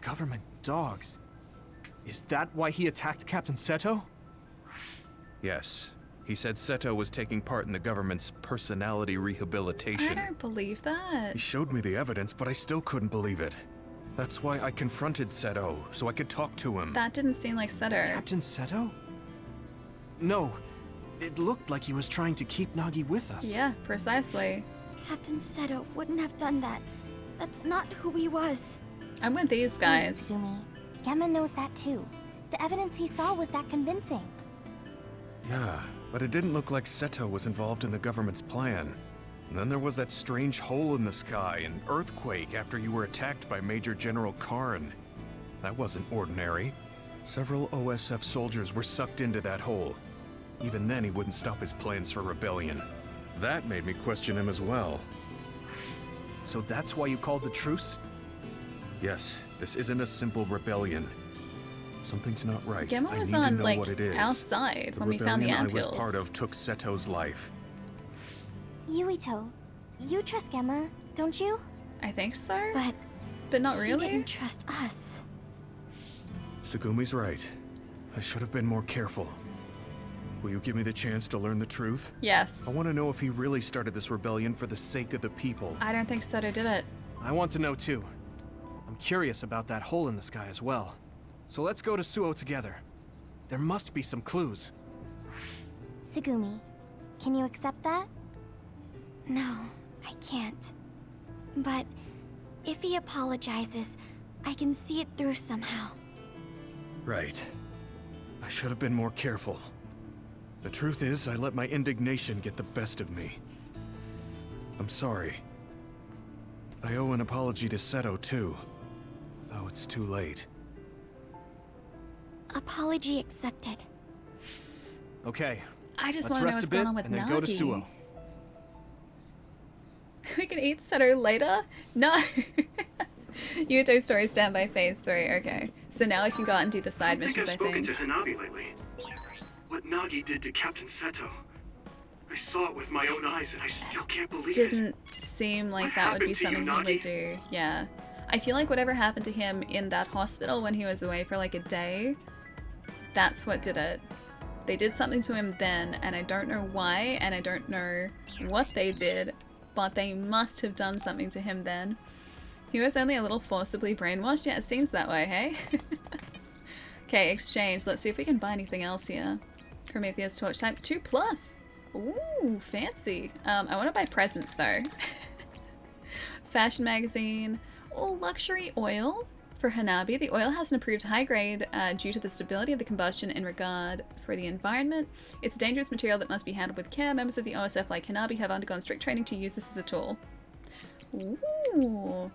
Government dogs? Is that why he attacked Captain Seto? Yes. He said Seto was taking part in the government's personality I rehabilitation. don't believe that. He showed me the evidence, but I still couldn't believe it. That's why I confronted Seto, so I could talk to him. That didn't seem like Sutter. Captain Seto? No. It looked like he was trying to keep Nagi with us. Yeah, precisely. Captain Seto wouldn't have done that. That's not who he was. I'm with these guys. Tsumi. Gemma knows that too. The evidence he saw was that convincing. Yeah, but it didn't look like Seto was involved in the government's plan. And then there was that strange hole in the sky, an earthquake after you were attacked by Major General Karin. That wasn't ordinary. Several OSF soldiers were sucked into that hole. Even then, he wouldn't stop his plans for rebellion. That made me question him as well. So that's why you called the truce? Yes, this isn't a simple rebellion. Something's not right. Gemma I was need to on, know like, what it is. outside The when we found the rebellion I was ampules. part of took Seto's life. Yuito, you trust Gemma, don't you? I think so. But not he really. didn't trust us. Segumi's right. I should have been more careful. Will you give me the chance to learn the truth? Yes. I want to know if he really started this rebellion for the sake of the people. I don't think Sutter did it. I want to know too. I'm curious about that hole in the sky as well. So let's go to Suo together. There must be some clues. Tsugumi, can you accept that? No, I can't. But if he apologizes, I can see it through somehow. Right. I should have been more careful. The truth is, I let my indignation get the best of me. I'm sorry. I owe an apology to Seto, too. Though it's too late. Apology accepted. Okay. I just let's want to know rest what's a bit going on with and then Nagi. go to Suo. We can eat Sutter later? No. Yuto story stand by phase 3. Okay. So now we can go out and do the side missions, I I've spoken think. to Hanabi lately. What Nagi did to Captain Seto. I saw it with my own eyes and I still can't believe it. Didn't seem like What that would be happened to you, something he would Nagi? do. Yeah. I feel like whatever happened to him in that hospital when he was away for like a day, that's what did it. They did something to him then, and I don't know why, and I don't know what they did, but they must have done something to him then. He was only a little forcibly brainwashed. Yeah, it seems that way, hey? Okay, exchange. Let's see if we can buy anything else here. Prometheus torch type 2+. Ooh, fancy. I want to buy presents though. Fashion magazine. Oh, luxury oil for Hanabi. The oil has an approved high grade due to the stability of the combustion in regard for the environment. It's a dangerous material that must be handled with care. Members of the OSF like Hanabi have undergone strict training to use this as a tool. Ooh.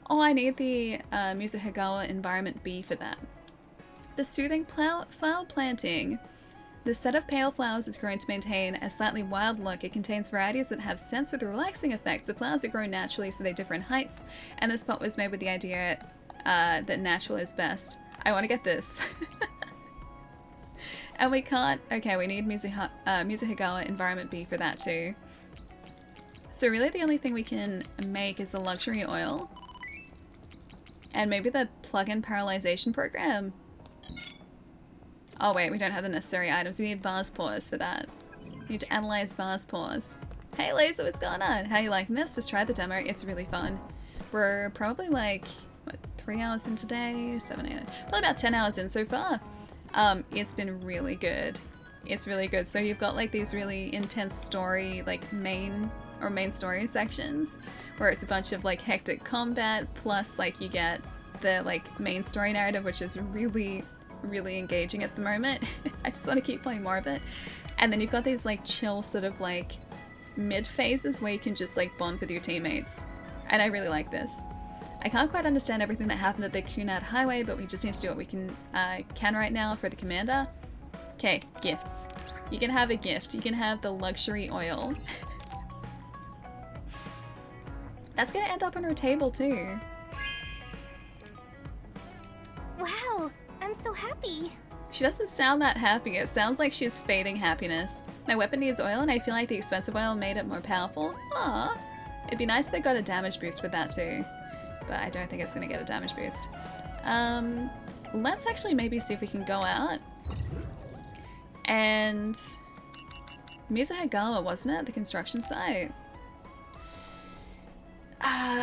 Oh, I need the Mizuhigawa Environment B for that. The soothing flower planting. The set of pale flowers is grown to maintain a slightly wild look. It contains varieties that have scents with relaxing effects. The flowers are grown naturally, so they differ in heights, and this pot was made with the idea that natural is best. I want to get this. And we can't... Okay, we need Mizuhigawa Environment B for that too. So really the only thing we can make is the luxury oil. And maybe the plug-in paralyzation program. Oh wait, we don't have the necessary items. We need vase pores for that. We need to analyze vase pores. Hey Lisa, what's going on? How you liking this? Just try the demo. It's really fun. We're probably like, what, 3 hours in today? 7, 8, probably about 10 hours in so far. It's been really good. It's really good. So you've got like these really intense story, like main story sections where it's a bunch of like hectic combat, plus like you get the like main story narrative, which is really engaging at the moment. I just want to keep playing more of it. And then you've got these like chill sort of like mid phases where you can just like bond with your teammates. And I really like this. I can't quite understand everything that happened at the Kunad Highway, but we just need to do what we can right now for the commander. Okay, gifts. You can have a gift. You can have the luxury oil. That's gonna end up on her table too. Wow, I'm so happy. She doesn't sound that happy. It sounds like she's fading happiness. My weapon needs oil, and I feel like the expensive oil made it more powerful. Aww. It'd be nice if it got a damage boost with that too. But I don't think it's gonna get a damage boost. Let's actually maybe see if we can go out. And... Mizuhigawa, wasn't it? The construction site.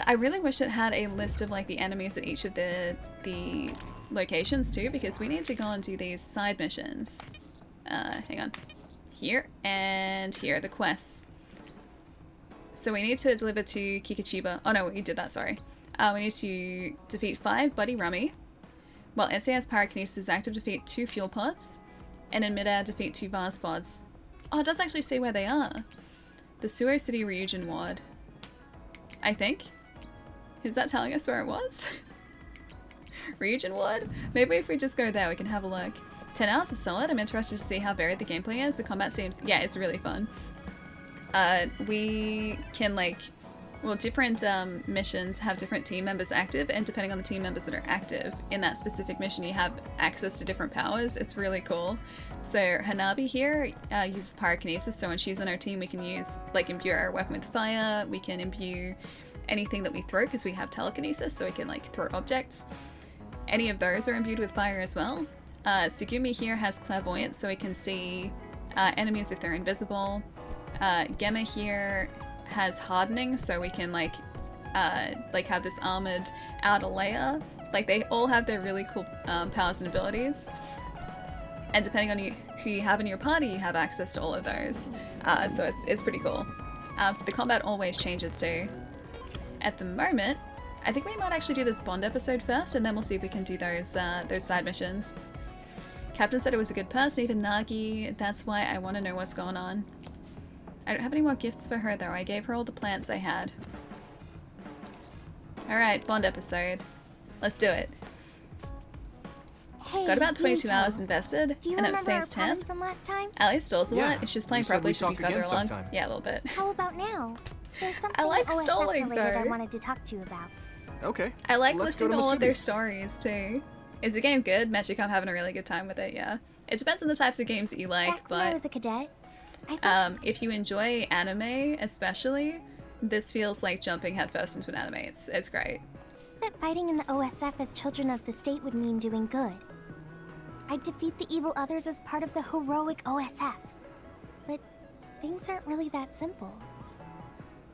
I really wish it had a list of like the enemies at each of the locations too, because we need to go and do these side missions. Hang on. Here and here, the quests. So we need to deliver to Kikachiba. Oh no, we did that, sorry. We need to defeat 5 Buddy Rummy. While SAS Pyrokinesis is active, defeat 2 fuel pods. And in midair, defeat 2 vase pods. Oh, it does actually say where they are. The Suo City Ryujin Ward. I think. Is that telling us where it was? Ryujin Ward? Maybe if we just go there, we can have a look. 10 hours is solid. I'm interested to see how varied the gameplay is. The combat seems... Yeah, it's really fun. We can, like... Well, different missions have different team members active, and depending on the team members that are active in that specific mission, you have access to different powers. It's really cool. So Hanabi here uses pyrokinesis, so when she's on our team, we can use, like, imbue our weapon with fire. We can imbue anything that we throw, because we have telekinesis, so we can, like, throw objects. Any of those are imbued with fire as well. Tsugumi here has clairvoyance, so we can see enemies if they're invisible. Gemma here has hardening, so we can like have this armored outer layer. Like, they all have their really cool powers and abilities, and depending on who you have in your party, you have access to all of those. So it's pretty cool. So the combat always changes too. At the moment, I think we might actually do this Bond episode first, and then we'll see if we can do those side missions. Captain said it was a good person, even Nagi. That's why I want to know what's going on. I don't have any more gifts for her though. I gave her all the plants I had. Alright, Bond episode. Let's do it. Hey, got about 22 Yuto. hours invested, Do you and at remember our phase 10. promise from last time? Ali stalls a Yeah, lot. If she's playing we said properly, we'd she'll be talk again further along. sometime. Yeah, a little bit. How about now? There's something like OSF stalling, related I though. wanted to talk to you about. Okay. I like let's listening go to all of their Masubi's. stories too. Is the game good? Metricom having a really good time with it, yeah. It depends on the types of games that you like, Back when I but was a cadet, I thought if you enjoy anime especially, this feels like jumping headfirst into an anime. It's great. that fighting in the OSF as children of the state would mean doing good. I'd defeat the evil others as part of the heroic OSF. But things aren't really that simple.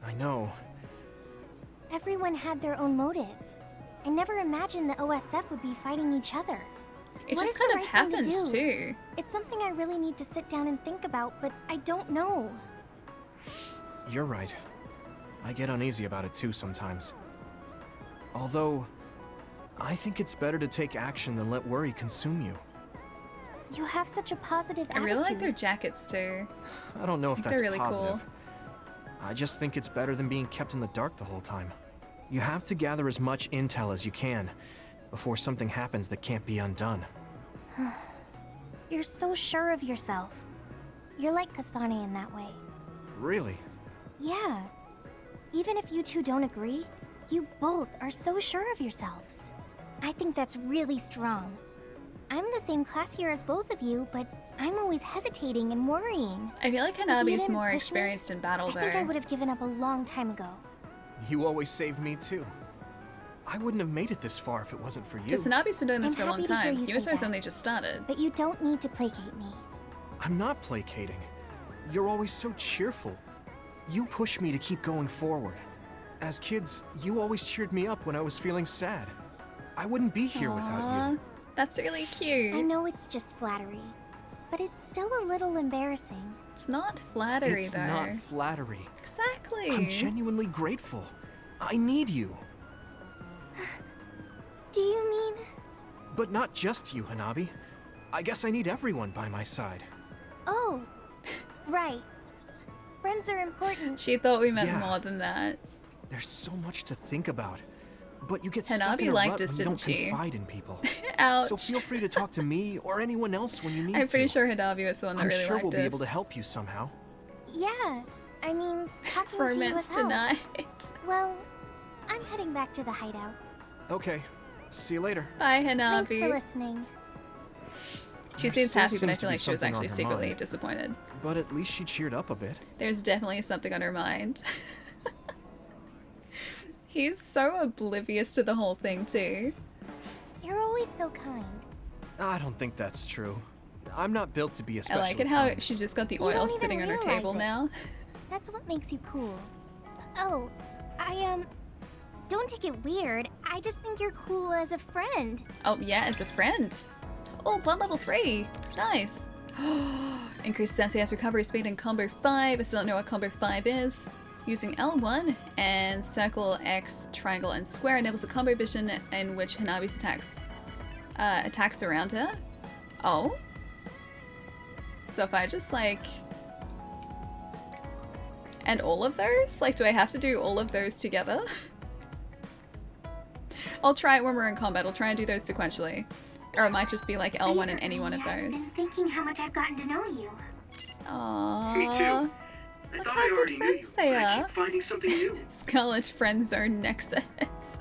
I know. Everyone had their own motives. I never imagined the OSF would be fighting each other. It What just is the kind of right thing happened to do? too. It's something I really need to sit down and think about, but I don't know. You're right. I get uneasy about it too sometimes. Although, I think it's better to take action than let worry consume you. You have such a positive I attitude. really like their jackets too. I don't know if They're that's really positive. cool. I just think it's better than being kept in the dark the whole time. You have to gather as much intel as you can before something happens that can't be undone. You're so sure of yourself. You're like Kasane in that way. Really? Yeah. Even if you two don't agree, you both are so sure of yourselves. I think that's really strong. I'm the same class year as both of you, but I'm always hesitating and worrying. I feel like If you Hanabi's didn't more push me, experienced in battle I think I though. would have given up a long time ago. You always saved me too. I wouldn't have made it this far if it wasn't for you. Because Hanabi's been doing this I'm for a long happy to hear time. you say Yuito's that. only just started. But you don't need to placate me. I'm not placating. You're always so cheerful. You push me to keep going forward. As kids, you always cheered me up when I was feeling sad. I wouldn't be here without you. That's really cute. I know it's just flattery, but it's still a little embarrassing. It's not flattery It's though. not flattery. Exactly. I'm genuinely grateful. I need you. Do you mean? But not just you, Hanabi. I guess I need everyone by my side. Oh, right. Friends are important. She thought we meant Yeah. more than that. There's so much to think about. But you get stuck Hanabi in a liked rut us, when you don't didn't she? confide in people. Ouch. So feel free to talk to me or anyone else when you need to. I'm pretty sure Hanabi was the one that I'm really sure liked we'll be us. able to help you somehow. Yeah, I mean, talking to you Romance was helped. tonight. Well, I'm heading back to the hideout. Okay. See you later. Bye, Thanks for Hanabi. listening. She There seems still happy, but I seems to feel be like she was something on actually her secretly mind. disappointed. But at least she cheered up a bit. There's definitely something on her mind. He's so oblivious to the whole thing too. You're always so kind. I don't think that's true. I'm not built to be I especially like it how kind. she's just got the You oil don't even sitting on her realize table it. now. That's what makes you cool. Oh, don't take it weird. I just think you're cool as a friend. Oh yeah, as a friend. Oh, bond level 3. Nice. Increased Sensei's recovery speed in Combo 5. I still don't know what Combo 5 is. Using L1 and circle, X, triangle, and square enables a combo vision in which Hanabi's attacks around her. Oh? So if I just like... And all of those? Like, do I have to do all of those together? I'll try it when we're in combat. I'll try and do those sequentially. Or it might just be like L1 in any one of I've been those. thinking how much I've gotten to know you. Aww. Me too. I Look thought how I good already knew you, friends they but I are. keep finding something new. Scarlet Friend Zone Nexus.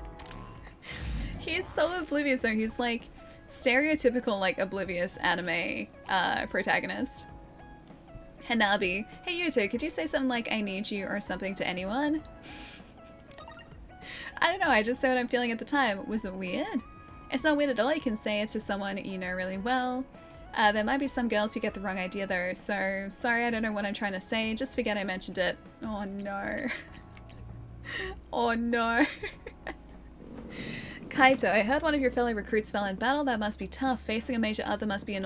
He's so oblivious though. He's like stereotypical like oblivious anime protagonist. Hanabi. Hey Yuto, could you say something like I need you or something to anyone? I don't know, I just said what I'm feeling at the time. Was it weird? It's not weird at all. You can say it to someone you know really well. There might be some girls who get the wrong idea though, so sorry I don't know what I'm trying to say. Just forget I mentioned it. Oh no. Oh no. Kaito, I heard one of your fellow recruits fell in battle. That must be tough. Facing a major other must be an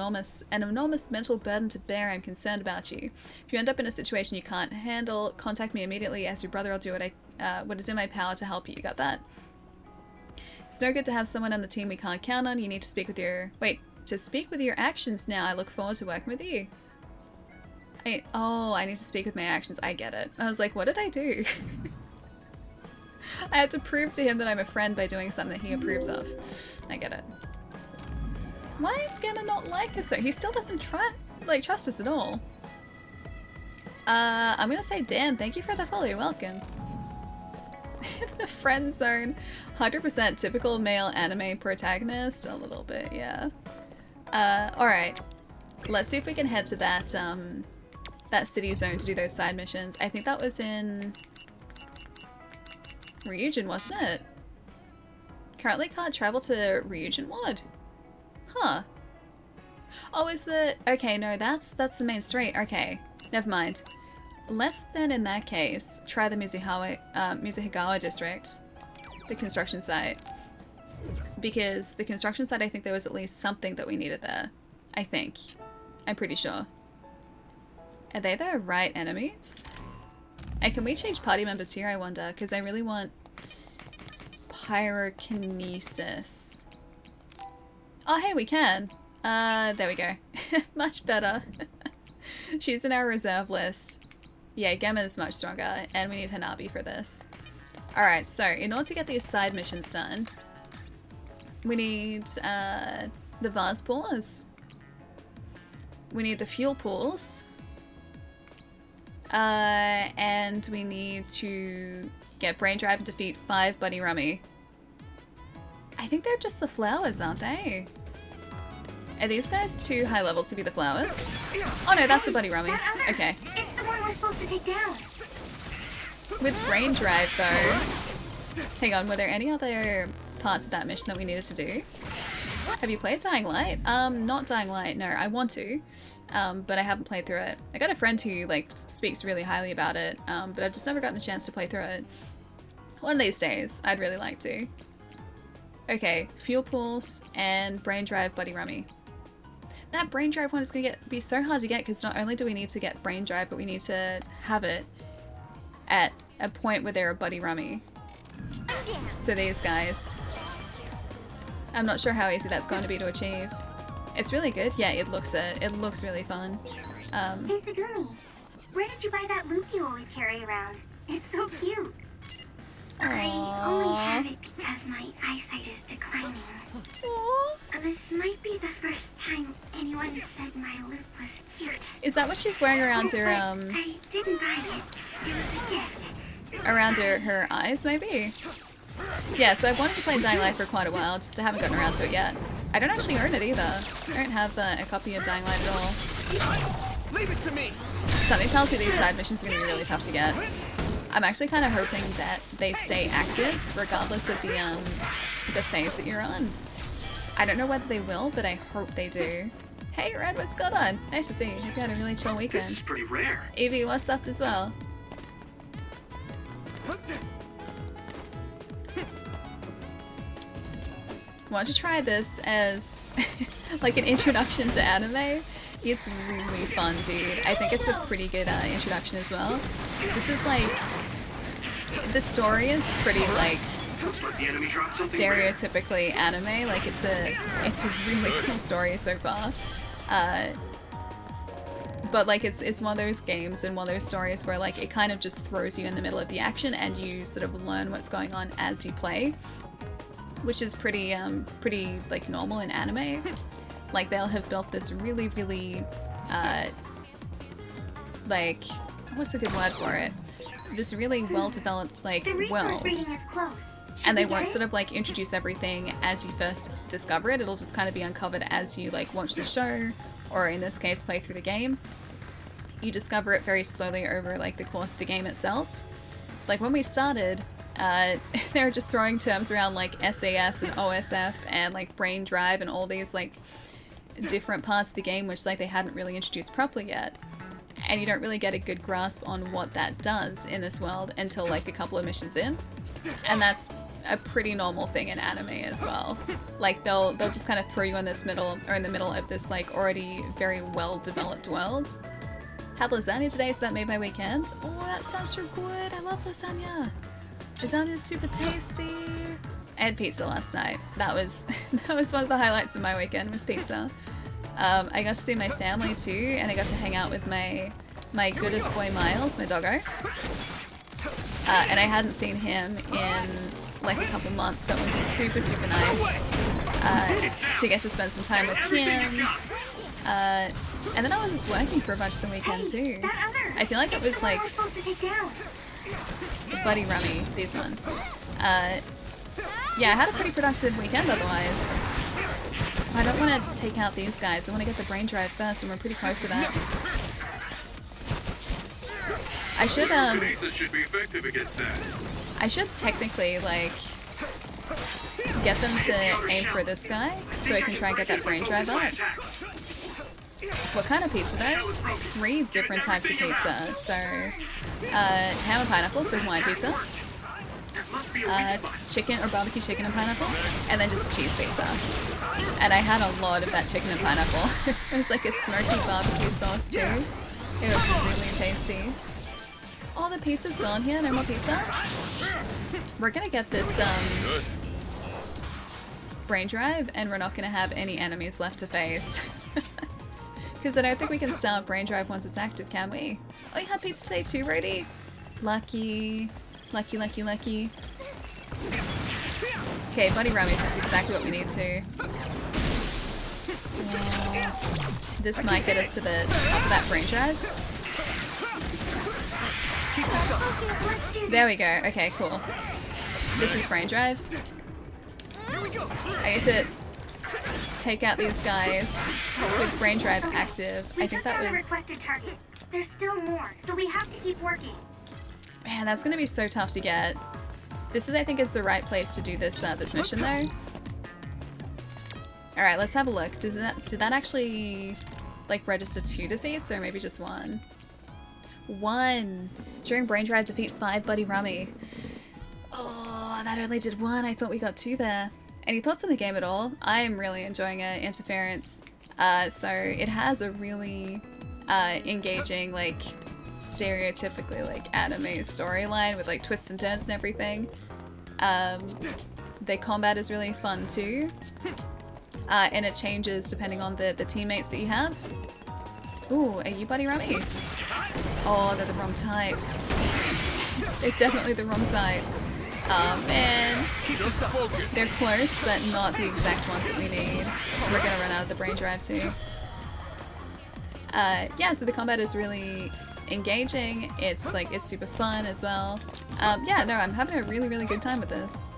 enormous mental burden to bear. I'm concerned about you. If you end up in a situation you can't handle, contact me immediately. As your brother, I'll do what is in my power to help you. You got that? It's no good to have someone on the team we can't count on. You need to speak with your... Wait, to speak with your actions now. I look forward to working with you. I need to speak with my actions. I get it. I was like, what did I do? I have to prove to him that I'm a friend by doing something that he approves of. I get it. Why is Gamma not like us? So he still doesn't trust us at all. I'm gonna say Dan, thank you for the follow. You're welcome. The friend zone, 100% typical male anime protagonist. A little bit, yeah. All right. Let's see if we can head to that that city zone to do those side missions. I think that was in Ryujin, wasn't it? Currently can't travel to Ryujin Ward. Huh. Oh, is the... Okay, no, that's the main street. Okay, never mind. Let's then, in that case, try the Mizuhigawa district. The construction site. Because the construction site, I think there was at least something that we needed there. I think. I'm pretty sure. Are they the right enemies? And can we change party members here, I wonder? Because I really want pyrokinesis. Oh, hey, we can. There we go. Much better. She's in our reserve list. Yeah, Gemma's much stronger, and we need Hanabi for this. Alright, so in order to get these side missions done, we need the vase pours. We need the fuel pools. And we need to get Brain Drive and defeat 5 Buddy Rummy. I think they're just the flowers, aren't they? Are these guys too high level to be the flowers? Oh no, that's the Buddy Rummy. Okay. It's the one we're supposed to take down. With Brain Drive though... Hang on, were there any other parts of that mission that we needed to do? Have you played Dying Light? Not Dying Light, no, I want to. But I haven't played through it. I got a friend who, like, speaks really highly about it, but I've just never gotten a chance to play through it. One of these days, I'd really like to. Okay, fuel pools and Brain Drive Buddy Rummy. That Brain Drive one is going to be so hard to get because not only do we need to get Brain Drive, but we need to have it at a point where they're a Buddy Rummy. So these guys. I'm not sure how easy that's going to be to achieve. It's really good. Yeah, it looks really fun. Hey Sagumi, where did you buy that loop you always carry around? It's so cute. I only have it because my eyesight is declining. This might be the first time anyone said my loop was cute. Is that what she's wearing around her I didn't buy it. It was a gift. around her eyes, maybe? Yeah, so I've wanted to play Dying Light for quite a while, just I haven't gotten around to it yet. I don't actually own it either. I don't have a copy of Dying Light at all. Leave it to me. Something tells me these side missions are going to be really tough to get. I'm actually kind of hoping that they stay active, regardless of the phase that you're on. I don't know whether they will, but I hope they do. Hey Red, what's going on? Nice to see you. Hope you had a really chill weekend. This is pretty rare. Evie, what's up as well? Want to try this as like an introduction to anime? It's really fun, dude. I think it's a pretty good introduction as well. This is like, the story is pretty like stereotypically anime. Like it's a really cool story so far. But like it's one of those games and one of those stories where like it kind of just throws you in the middle of the action and you sort of learn what's going on as you play, which is pretty like normal in anime. Like they'll have built this really like, what's a good word for it? This really well developed like world. And they won't sort of like introduce everything as you first discover it. It'll just kind of be uncovered as you like watch the show, or in this case play through the game. You discover it very slowly over like the course of the game itself. Like when we started, they were just throwing terms around like SAS and OSF and like brain drive and all these like different parts of the game which like they hadn't really introduced properly yet. And you don't really get a good grasp on what that does in this world until like a couple of missions in. And that's a pretty normal thing in anime as well. Like they'll just kind of throw you in this middle, or in the middle of this like already very well developed world. Had lasagna today, so that made my weekend. Oh, that sounds so good. I love lasagna. Lasagna's super tasty. I had pizza last night. That was one of the highlights of my weekend, was pizza. I got to see my family too, and I got to hang out with my goodest boy Miles, my doggo. And I hadn't seen him in like a couple months, so it was super nice to get to spend some time with him. And then I was just working for a bunch of the weekend too. I feel like it was like Buddy Rummy, these ones. Yeah, I had a pretty productive weekend otherwise. I don't want to take out these guys. I want to get the brain drive first, and we're pretty close to that. I should I should technically like get them to aim for this guy so I can try and get that brain drive up. What kind of pizza though? 3 different types of pizza. So, ham and pineapple, so Hawaiian pizza. Chicken or barbecue chicken and pineapple. And then just a cheese pizza. And I had a lot of that chicken and pineapple. It was like a smoky barbecue sauce too. It was really tasty. Oh, the pizza's gone here. No more pizza. We're gonna get this brain drive, and we're not gonna have any enemies left to face. Because I don't think we can start brain drive once it's active, can we? Oh, you had pizza today too, Brody? Lucky. Lucky, lucky, lucky. Okay, Buddy Rummies is exactly what we need to. This might get us to the top of that brain drive. There we go. Okay, cool. This is brain drive. I need to take out these guys with brain drive active. I think that was... requested target. There's still more, so we have to keep working. Man, that's gonna be so tough to get. This is, I think, is the right place to do this this mission though. All right, let's have a look. Did that actually like register 2 defeats or maybe just 1? 1 during brain drive defeat 5 Buddy Rummy. Oh, that only did 1. I thought we got 2 there. Any thoughts on the game at all? I am really enjoying it. Interference. So it has a really engaging, like stereotypically like anime storyline with like twists and turns and everything. The combat is really fun too. And it changes depending on the teammates that you have. Ooh, are you Buddy Rummy? Oh, they're the wrong type. They're definitely the wrong type. Oh man. They're close, but not the exact ones that we need. We're gonna run out of the brain drive too. Yeah, so the combat is really engaging. It's like, it's super fun as well. Yeah, no, I'm having a really, really good time with this.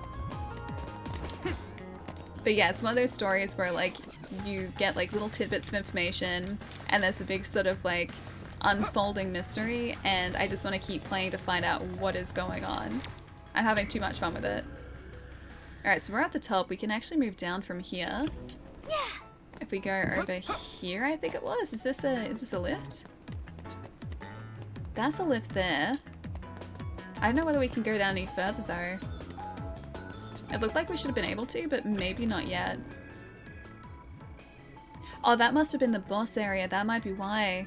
But yeah, it's one of those stories where like you get like little tidbits of information and there's a big sort of like unfolding mystery, and I just want to keep playing to find out what is going on. I'm having too much fun with it. Alright, so we're at the top. We can actually move down from here. Yeah. If we go over here, I think it was. Is this a lift? That's a lift there. I don't know whether we can go down any further though. It looked like we should have been able to, but maybe not yet. Oh, that must have been the boss area. That might be why.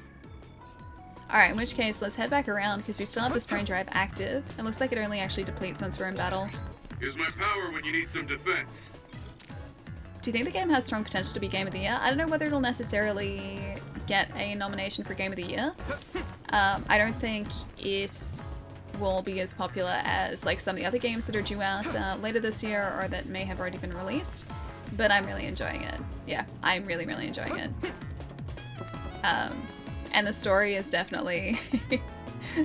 Alright, in which case, let's head back around because we still have this brain drive active. It looks like it only actually depletes once we're in battle. Here's my power when you need some defense. Do you think the game has strong potential to be Game of the Year? I don't know whether it'll necessarily get a nomination for Game of the Year. I don't think it will be as popular as like some of the other games that are due out later this year or that may have already been released, but I'm really enjoying it. Yeah, I'm really, really enjoying it. And the story is definitely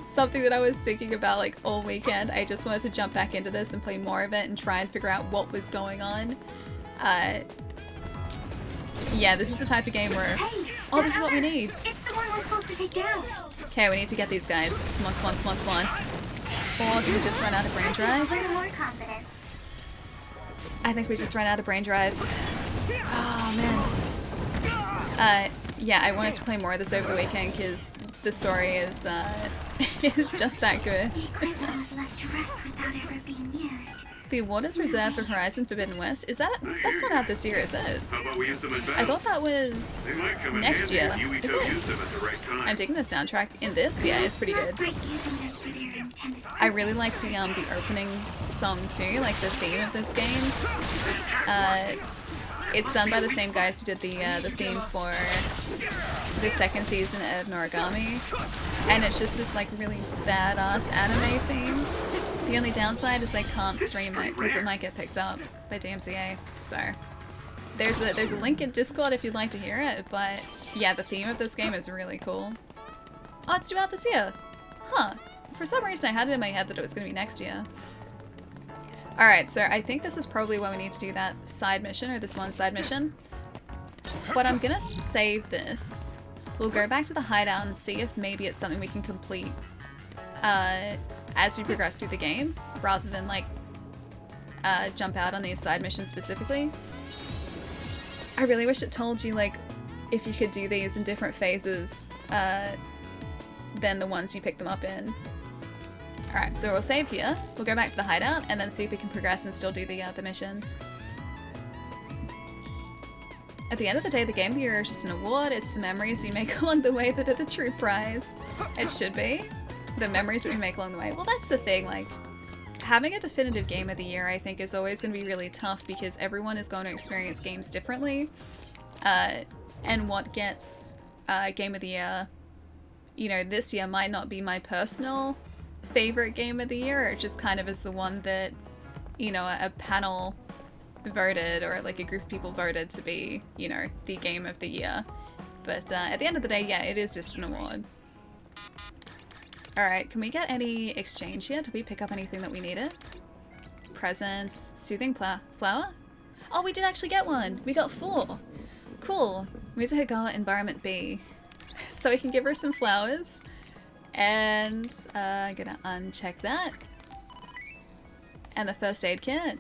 something that I was thinking about like all weekend. I just wanted to jump back into this and play more of it and try and figure out what was going on. Yeah, this is the type of game where... Oh, this is what we need! It's the one we're supposed to take down! Okay, we need to get these guys. Come on, come on, come on, come on. Or did we just run out of brain drive? I think we just ran out of brain drive. Oh, man. Yeah, I wanted to play more of this over the weekend because the story is is just that good. The award is reserved for Horizon Forbidden West. Is that... That's not out this year, is it? How about we use them in battle? I thought that was next year. Is it? I'm digging the soundtrack in this. Yeah, it's pretty good. I really like the opening song too, like the theme of this game. It's done by the same guys who did the theme for the second season of Noragami, and it's just this like really badass anime theme. The only downside is I can't stream it because it might get picked up by DMCA. So there's a link in Discord if you'd like to hear it. But yeah, the theme of this game is really cool. Oh, it's due out this year. Huh. For some reason I had it in my head that it was going to be next year. Alright, so I think this is probably why we need to do that side mission, or this one side mission. But I'm gonna save this. We'll go back to the hideout and see if maybe it's something we can complete as we progress through the game, rather than like jump out on these side missions specifically. I really wish it told you like if you could do these in different phases than the ones you pick them up in. Alright, so we'll save here. We'll go back to the hideout and then see if we can progress and still do the missions. At the end of the day, the Game of the Year is just an award. It's the memories you make along the way that are the true prize. It should be. The memories that we make along the way. Well, that's the thing, like, having a definitive Game of the Year, I think, is always going to be really tough because everyone is going to experience games differently. And what gets Game of the Year, you know, this year might not be my personal favorite Game of the Year. It just kind of is the one that, you know, a panel voted, or like a group of people voted to be, you know, the Game of the Year. But at the end of the day, yeah, it is just an award. Alright, can we get any exchange here? Did we pick up anything that we needed? Presents, soothing flower? Oh, we did actually get one! We got 4! Cool. Mizuhigawa Environment B. So we can give her some flowers. And I'm gonna uncheck that. And the first aid kit.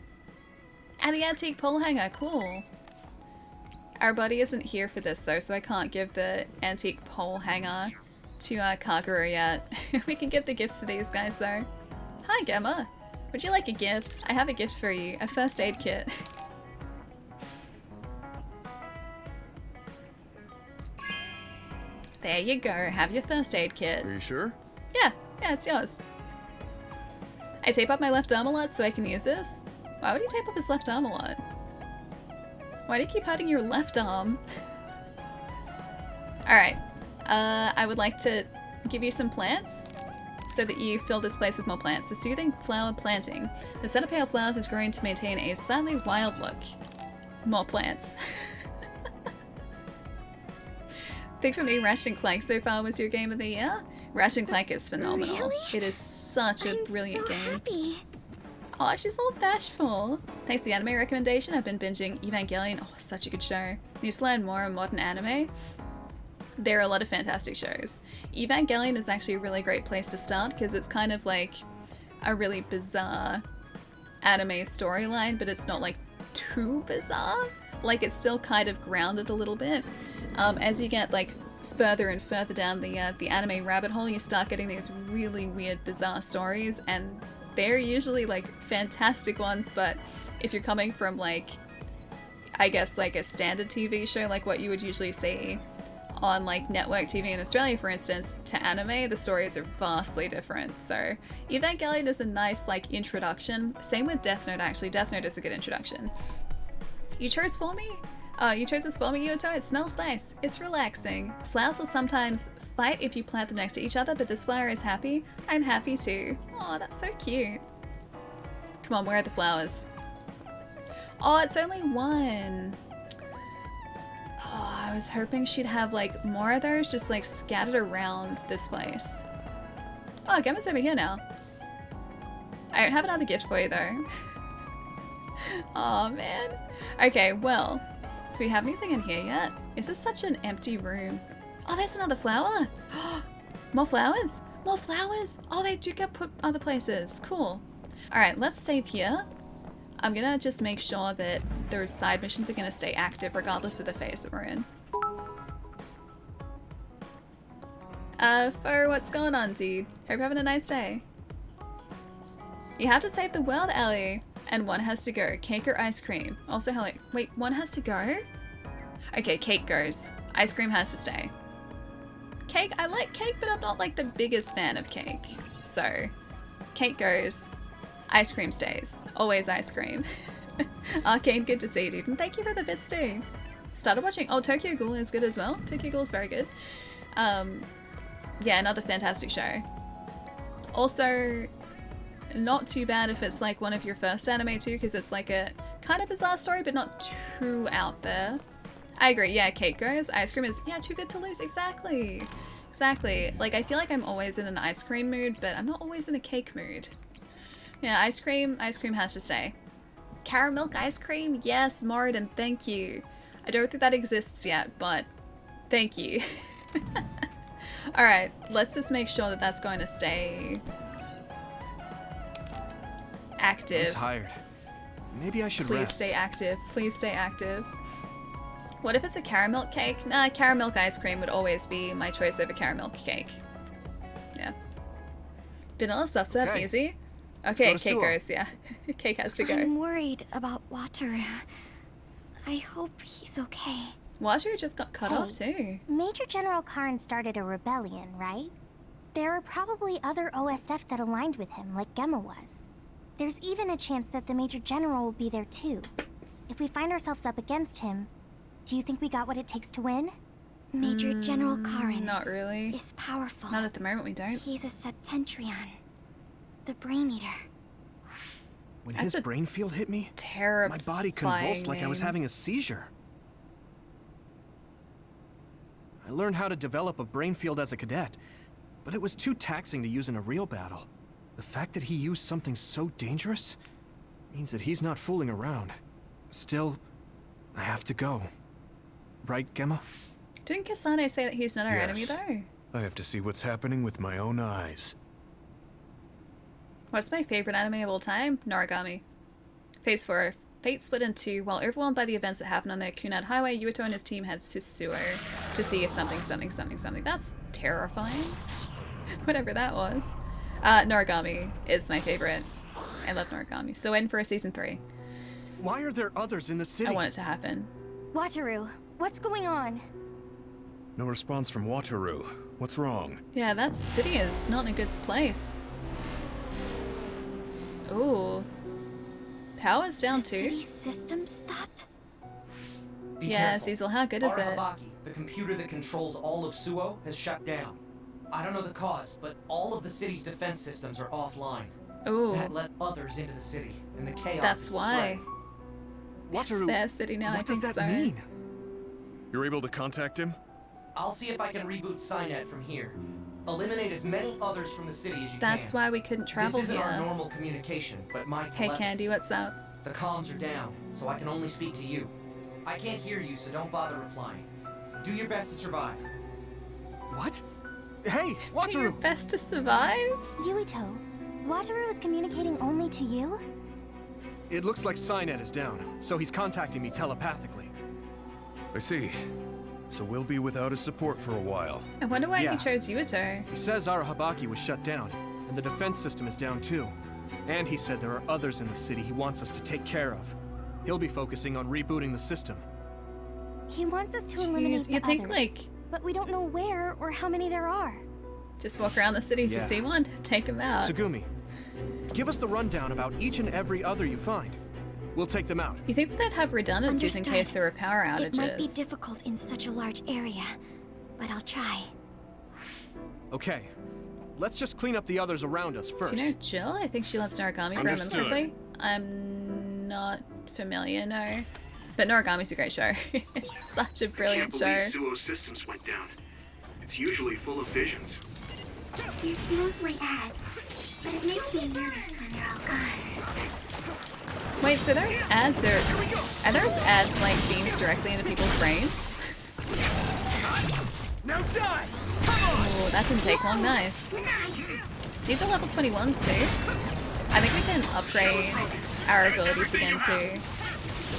And the antique pole hanger, cool. Our buddy isn't here for this though, so I can't give the antique pole hanger to Kagura yet. We can give the gifts to these guys though. Hi Gemma! Would you like a gift? I have a gift for you, a first aid kit. There you go, have your first aid kit. Are you sure? Yeah, it's yours. I tape up my left arm a lot so I can use this. Why would you tape up his left arm a lot? Why do you keep hurting your left arm? Alright, I would like to give you some plants so that you fill this place with more plants. The soothing flower planting. The centerpiece of flowers is growing to maintain a slightly wild look. More plants. I think for me, Ratchet & Clank so far was your Game of the Year. Ratchet & Clank is phenomenal. Really? It is such a brilliant game. Happy. Oh, she's all bashful. Thanks to the anime recommendation, I've been binging Evangelion. Oh, such a good show. Need to learn more on modern anime. There are a lot of fantastic shows. Evangelion is actually a really great place to start because it's kind of like a really bizarre anime storyline, but it's not like too bizarre. Like it's still kind of grounded a little bit. As you get like further and further down the anime rabbit hole, you start getting these really weird, bizarre stories, and they're usually like fantastic ones, but if you're coming from like, I guess like a standard TV show, like what you would usually see on like network TV in Australia, for instance, to anime, the stories are vastly different. So Evangelion is a nice like introduction. Same with Death Note actually. Death Note is a good introduction. You chose for me? You chose this for me, Yuto? It smells nice. It's relaxing. Flowers will sometimes fight if you plant them next to each other, but this flower is happy. I'm happy too. Oh, that's so cute. Come on, where are the flowers? Oh, it's only one. Oh, I was hoping she'd have like more of those just like scattered around this place. Oh, Gemma's over here now. I don't have another gift for you though. Oh man. Okay, well, do we have anything in here yet? Is this such an empty room? Oh, there's another flower. More flowers? More flowers? Oh, they do get put other places. Cool. All right, let's save here. I'm gonna just make sure that those side missions are gonna stay active regardless of the phase that we're in. Fo, what's going on, dude? Hope you're having a nice day. You have to save the world, Ellie. And one has to go. Cake or ice cream? Also, hello. Wait, one has to go? Okay, cake goes. Ice cream has to stay. Cake, I like cake, but I'm not like the biggest fan of cake. So, cake goes. Ice cream stays. Always ice cream. Arcane, good to see you, dude. And thank you for the bits too. Started watching. Oh, Tokyo Ghoul is good as well. Tokyo Ghoul is very good. Yeah, another fantastic show. Also, not too bad if it's like one of your first anime too, because it's like a kind of bizarre story, but not too out there. I agree. Yeah, cake goes. Ice cream is, yeah, too good to lose. Exactly. Exactly. Like, I feel like I'm always in an ice cream mood, but I'm not always in a cake mood. Yeah, ice cream has to stay. Caramel ice cream? Yes, Moradin, thank you. I don't think that exists yet, but thank you. Alright, let's just make sure that that's going to stay active. I'm tired. Maybe I should Please rest. stay active. Please stay active. What if it's a caramel cake? Nah, caramel ice cream would always be my choice over caramel cake. Yeah. Vanilla stuff's up, Okay. easy. Let's Okay, go to cake Suo. goes, yeah. Cake has to go. I'm worried about Water. I hope he's okay. Water just got cut off too. Major General Karn started a rebellion, right? There are probably other OSF that aligned with him, like Gemma was. There's even a chance that the Major General will be there too. If we find ourselves up against him, do you think we got what it takes to win? Major General Karn Not really. is powerful. Not at the moment, we don't. He's a Septentrion. The Brain Eater. When That's his a brain field hit me, Terrifying my body convulsed like I was name. having a seizure. I learned how to develop a brain field as a cadet, but it was too taxing to use in a real battle. The fact that he used something so dangerous means that he's not fooling around. Still, I have to go. Right, Gemma? Didn't Kasane say that he's not our enemy Yes. though? I have to see what's happening with my own eyes. What's my favorite anime of all time? Noragami. Phase 4. Fate split in two. While overwhelmed by the events that happened on the Kunad Highway, Yuito and his team heads to Suo to see if something. That's terrifying. Whatever that was. Noragami is my favorite. I love Noragami. So in for a season 3. Why are there others in the city? I want it to happen. Wataru, what's going on? No response from Wataru. What's wrong? Yeah, that city is not in a good place. Ooh. Power's down The too. city system stopped? Be Yeah, careful. Cecil, how good is it? Arahabaki, the computer that controls all of Suo, has shut down. I don't know the cause, but all of the city's defense systems are offline. Ooh. That let others into the city, and the chaos That's is why. Wataru, It's their city now, I what does think that so. mean? You're able to contact him? I'll see if I can reboot Cynet from here. Eliminate as many others from the city as you That's can. why we couldn't travel This isn't our here. normal communication, but my Hey telepathy. Candy, what's up? The comms are down, so I can only speak to you. I can't hear you, so don't bother replying. Do your best to survive. What? Hey, Do your Wataru! best to survive? Yuito, Wataru is communicating only to you? It looks like Cynet is down, so he's contacting me telepathically. I see. So we'll be without his support for a while. I wonder why Yeah. he chose Yuito. He says Arahabaki was shut down, and the defense system is down too. And he said there are others in the city he wants us to take care of. He'll be focusing on rebooting the system. He wants us to eliminate Jeez, the you'd think others, like but we don't know where or how many there are. just walk around the city if you Yeah. see one, take him out. Sugumi, give us the rundown about each and every other you find. We'll take them out. You think that they'd have redundancies in Understood. case there were power outages? It might be difficult in such a large area, but I'll try. Okay, let's just clean up the others around us first. Do you know Jill? I think she loves Noragami for Understood. immensely. I'm not familiar, no. But Noragami's a great show. It's such a brilliant Can't show. believe Suo's systems went down. It's usually full of visions. It's mostly ads, but it makes me nervous when they're all gone. Wait, so those ads are those ads like beamed directly into people's brains? Now die! Oh, that didn't take long, nice. These are level 21s too. I think we can upgrade our abilities again too.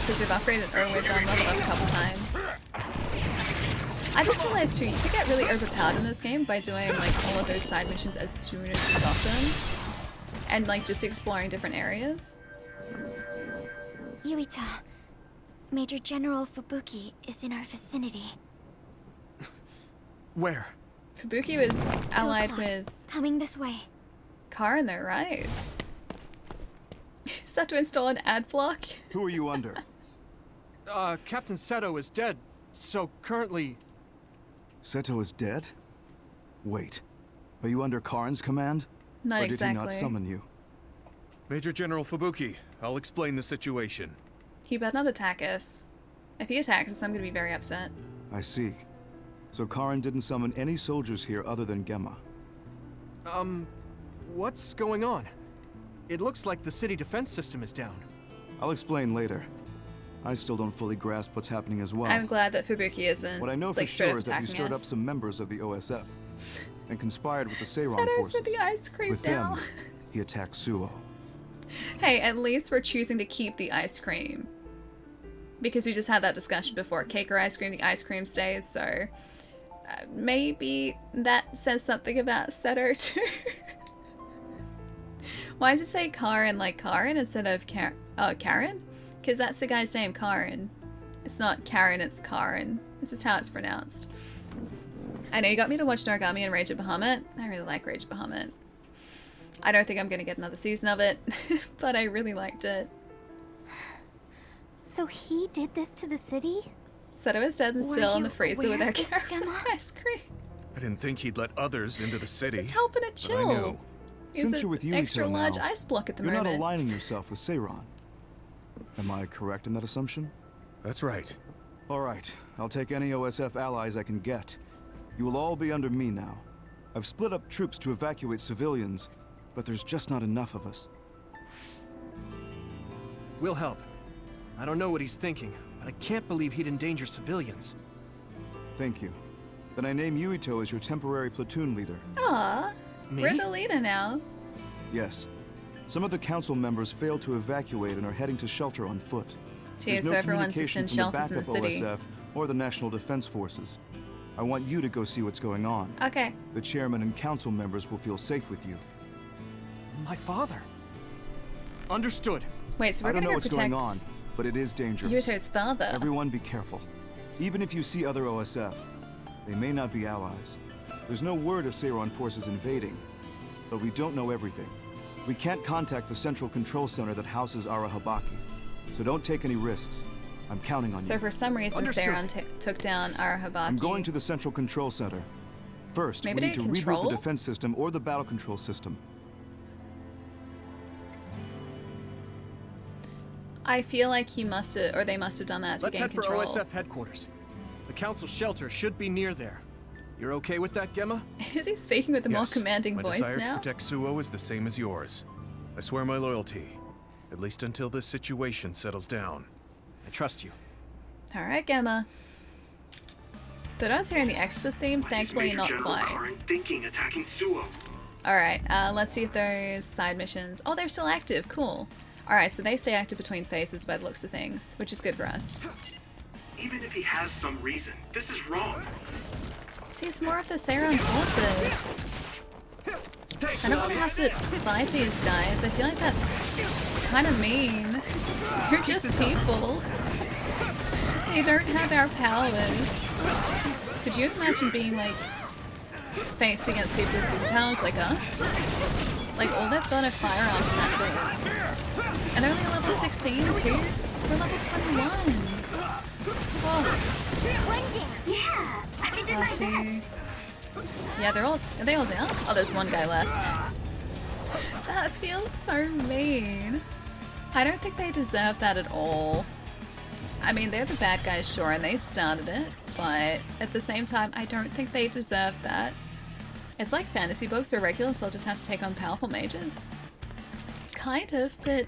Because we've upgraded or we've leveled up a couple times. I just realized too, you could get really overpowered in this game by doing like all of those side missions as soon as you got them. And like just exploring different areas. Yuito, Major General Fubuki is in our vicinity. Where? Fubuki was allied with Coming this way. Karin though, right? Is that to install an ad block? Who are you under? Captain Seto is dead, so currently... Seto is dead? Wait, are you under Karn's command? Not or did he not exactly. summon you? Major General Fubuki, I'll explain the situation. He better not attack us. If he attacks us, I'm gonna be very upset. I see. So Karn didn't summon any soldiers here other than Gemma. What's going on? It looks like the city defense system is down. I'll explain later. I still don't fully grasp what's happening as well. I'm glad that Fubuki isn't What I know for like straight sure up is that you attacking stirred up us. some members of the OSF and conspired with the Seiron Seto's forces. with the ice cream With now. them, he attacked Suo. Hey, at least we're choosing to keep the ice cream. because we just had that discussion before. Cake or ice cream, the ice cream stays, so maybe that says something about Seto too. Why does it say Karen like Karen instead of Karen? Because that's the guy's name, Karen. It's not Karen, it's Karen. This is how it's pronounced. I know you got me to watch Noragami and Rage of Bahamut. I really like Rage of Bahamut. I don't think I'm going to get another season of it, but I really liked it. So he did this to the city? Seto is dead and still in the freezer with our ice cream. I didn't think he'd let others into the city. Just helping it but I chill. knew. He's Since you're with an Yumito extra large now, ice block at the you're moment. not aligning yourself with Seiron. Am I correct in that assumption? That's right. All right, I'll take any OSF allies I can get. You will all be under me now. I've split up troops to evacuate civilians, but there's just not enough of us. We'll help. I don't know what he's thinking, but I can't believe he'd endanger civilians. Thank you. Then I name Yuito as your temporary platoon leader. Aw, Me? we're the leader now. Yes. Some of the council members failed to evacuate and are heading to shelter on foot. Geez, There's no so everyone's just communication in from the shelters in the backup city. OSF or the National Defense Forces. I want you to go see what's going on. Okay. The chairman and council members will feel safe with you. My father. Understood. Wait, so we're I don't gonna know go what's protect going on, but it is dangerous. Yuito's father. Everyone be careful. Even if you see other OSF, they may not be allies. There's no word of Seiron forces invading, but we don't know everything. We can't contact the central control center that houses Arahabaki, so don't take any risks. I'm counting on So you. for some reason, Understood. Seiron took down Arahabaki. I'm going to the central control center. First, Maybe we need they to reboot control? the defense system or the battle control system. I feel like he must have, or they must have done that to Let's gain head control. for OSF headquarters. The council shelter should be near there. You're okay with that, Gemma? Is he speaking with a more Yes, commanding my voice desire now? to protect Suo is the same as yours. I swear my loyalty, at least until this situation settles down. I trust you. Alright, Gemma. Thought I was hearing the Exorcist theme, thankfully Major not General quite. Karen thinking attacking Suo. Alright, let's see if those side missions... Oh, they're still active, cool. Alright, so they stay active between phases by the looks of things, which is good for us. Even if he has some reason, this is wrong. See, it's more of the Seiron forces. I don't want to have to fight these guys. I feel like that's kind of mean. You're just people. They don't have our powers. Could you imagine being, like, faced against people with superpowers like us? Like, all they've got are firearms and that's it. And only a level 16 too? We're level 21. Whoa. Yeah, I can do my best. Two. Yeah, are they all down? Oh, there's one guy left. That feels so mean. I don't think they deserve that at all. I mean, they're the bad guys, sure, and they started it, but at the same time, I don't think they deserve that. It's like fantasy books where regular soldiers have to take on powerful mages. Kind of, but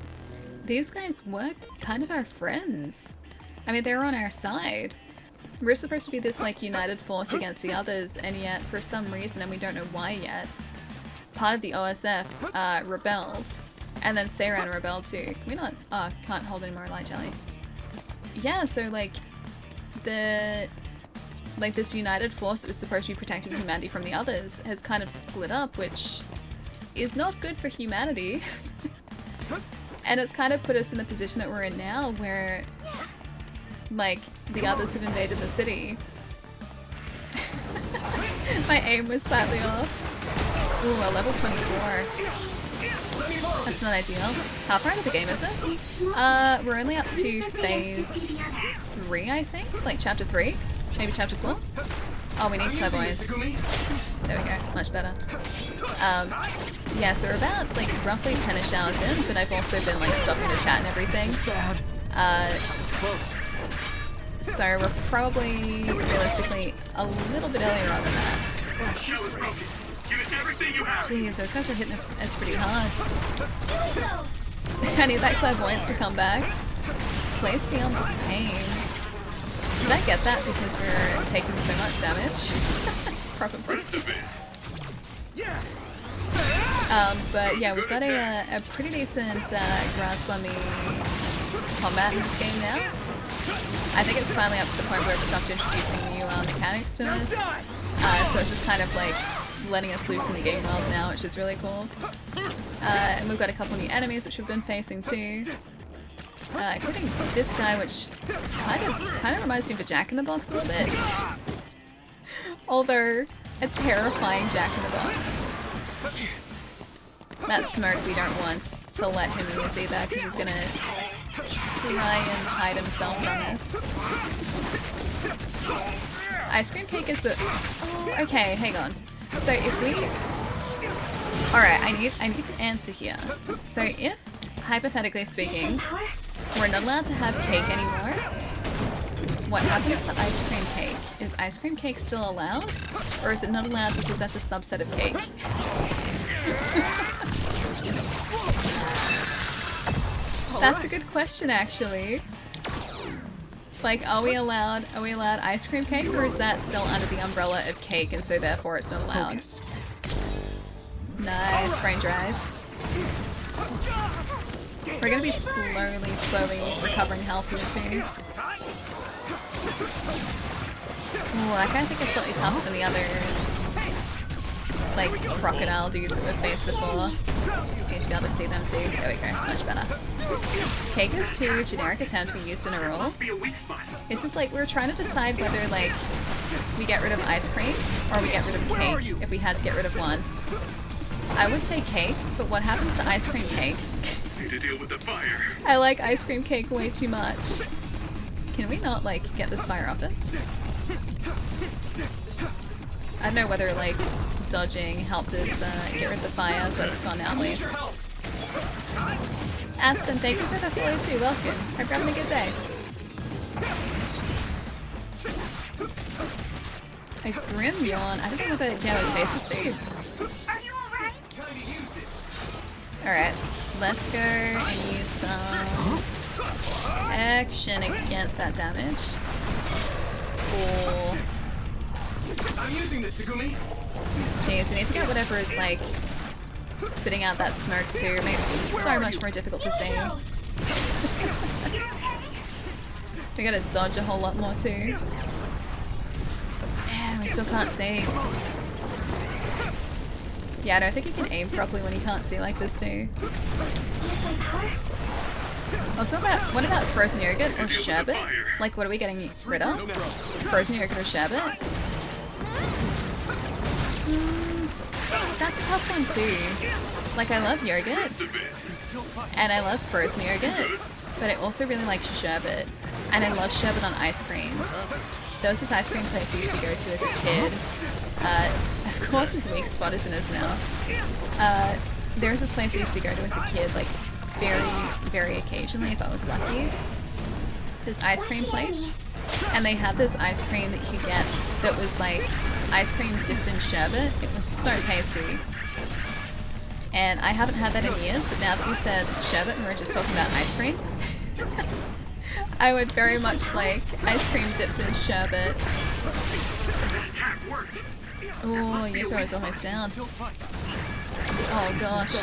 these guys were kind of our friends. I mean, they're on our side. We're supposed to be this, like, united force against the others, and yet, for some reason, and we don't know why yet, part of the OSF rebelled. And then Seiron rebelled too. Can we not? Oh, can't hold any more light jelly. Yeah, so, like, this united force that was supposed to be protecting humanity from the others has kind of split up, which is not good for humanity. And it's kind of put us in the position that we're in now, where, like, the others have invaded the city. My aim was slightly off. Ooh, a level 24. That's not ideal. How far into the game is this? We're only up to phase 3, I think? Like chapter 3? Maybe chapter 4? Oh, we need clairvoyance. There we go, much better. Yeah, so we're about, like, roughly 10-ish hours in, but I've also been, like, stopping the chat and everything. So we're probably, realistically, a little bit earlier on than that. Jeez, those guys are hitting us pretty hard. I need that clairvoyance to come back. Please feel the pain. Did I get that because we're taking so much damage? Probably. But yeah, we've got a pretty decent grasp on the combat in this game now. I think it's finally up to the point where it's stopped introducing new mechanics to us. So it's just kind of like letting us loose in the game world now, which is really cool. And we've got a couple new enemies which we've been facing too. Including this guy, which kind of reminds me of a Jack in the Box a little bit. Although a terrifying Jack in the Box. That smoke we don't want to let him use either, because he's gonna try and hide himself from us. Ice cream cake is the... Oh, okay, hang on. So if we... Alright, I need an answer here. So if, hypothetically speaking, we're not allowed to have cake anymore, what happens to ice cream cake? Is ice cream cake still allowed? Or is it not allowed because that's a subset of cake? That's a good question, actually. Like, are we allowed ice cream cake, or is that still under the umbrella of cake and so therefore it's not allowed? Focus. Nice, brain drive. We're gonna be slowly recovering health here too. Ooh, I kinda think it's slightly tougher than the other, like, crocodile dudes that we've faced before. You need to be able to see them too. There we go, much better. Cake is too generic a term to be used in a rule. It's just like, we're trying to decide whether, like, we get rid of ice cream or we get rid of cake if we had to get rid of one. I would say cake, but what happens to ice cream cake? Need to deal with the fire. I like ice cream cake way too much. Can we not, like, get this fire off us? I don't know whether, like, dodging helped us get rid of the fire, but it's gone now at least. Aspen, thank you for the follow too. Welcome. Hope you're having a good day. A grim yawn. I don't know whether yeah, what faces do. Alright, let's go and use some protection against that damage. Cool. I'm using this, Tsugumi. Jeez, we need to get whatever is like spitting out that smoke too. It makes it so much more difficult to see. We gotta dodge a whole lot more too. Man, we still can't see. Yeah, I don't think you can aim properly when you can't see like this too. Also, what about frozen yogurt or sherbet? Like, what are we getting rid of? Frozen yogurt or sherbet? That's a tough one too. Like, I love yogurt, and I love frozen yogurt, but I also really like sherbet, and I love sherbet on ice cream. There was this ice cream place I used to go to as a kid. Of course his weak spot is in his mouth. There was this place I used to go to as a kid, like, very occasionally if I was lucky. This ice cream place, and they had this ice cream that you could get that was like ice cream dipped in sherbet. It was so tasty. And I haven't had that in years, but now that you said sherbet and we're just talking about ice cream, I would very much like ice cream dipped in sherbet. Oh, Yuto is almost down. Oh gosh.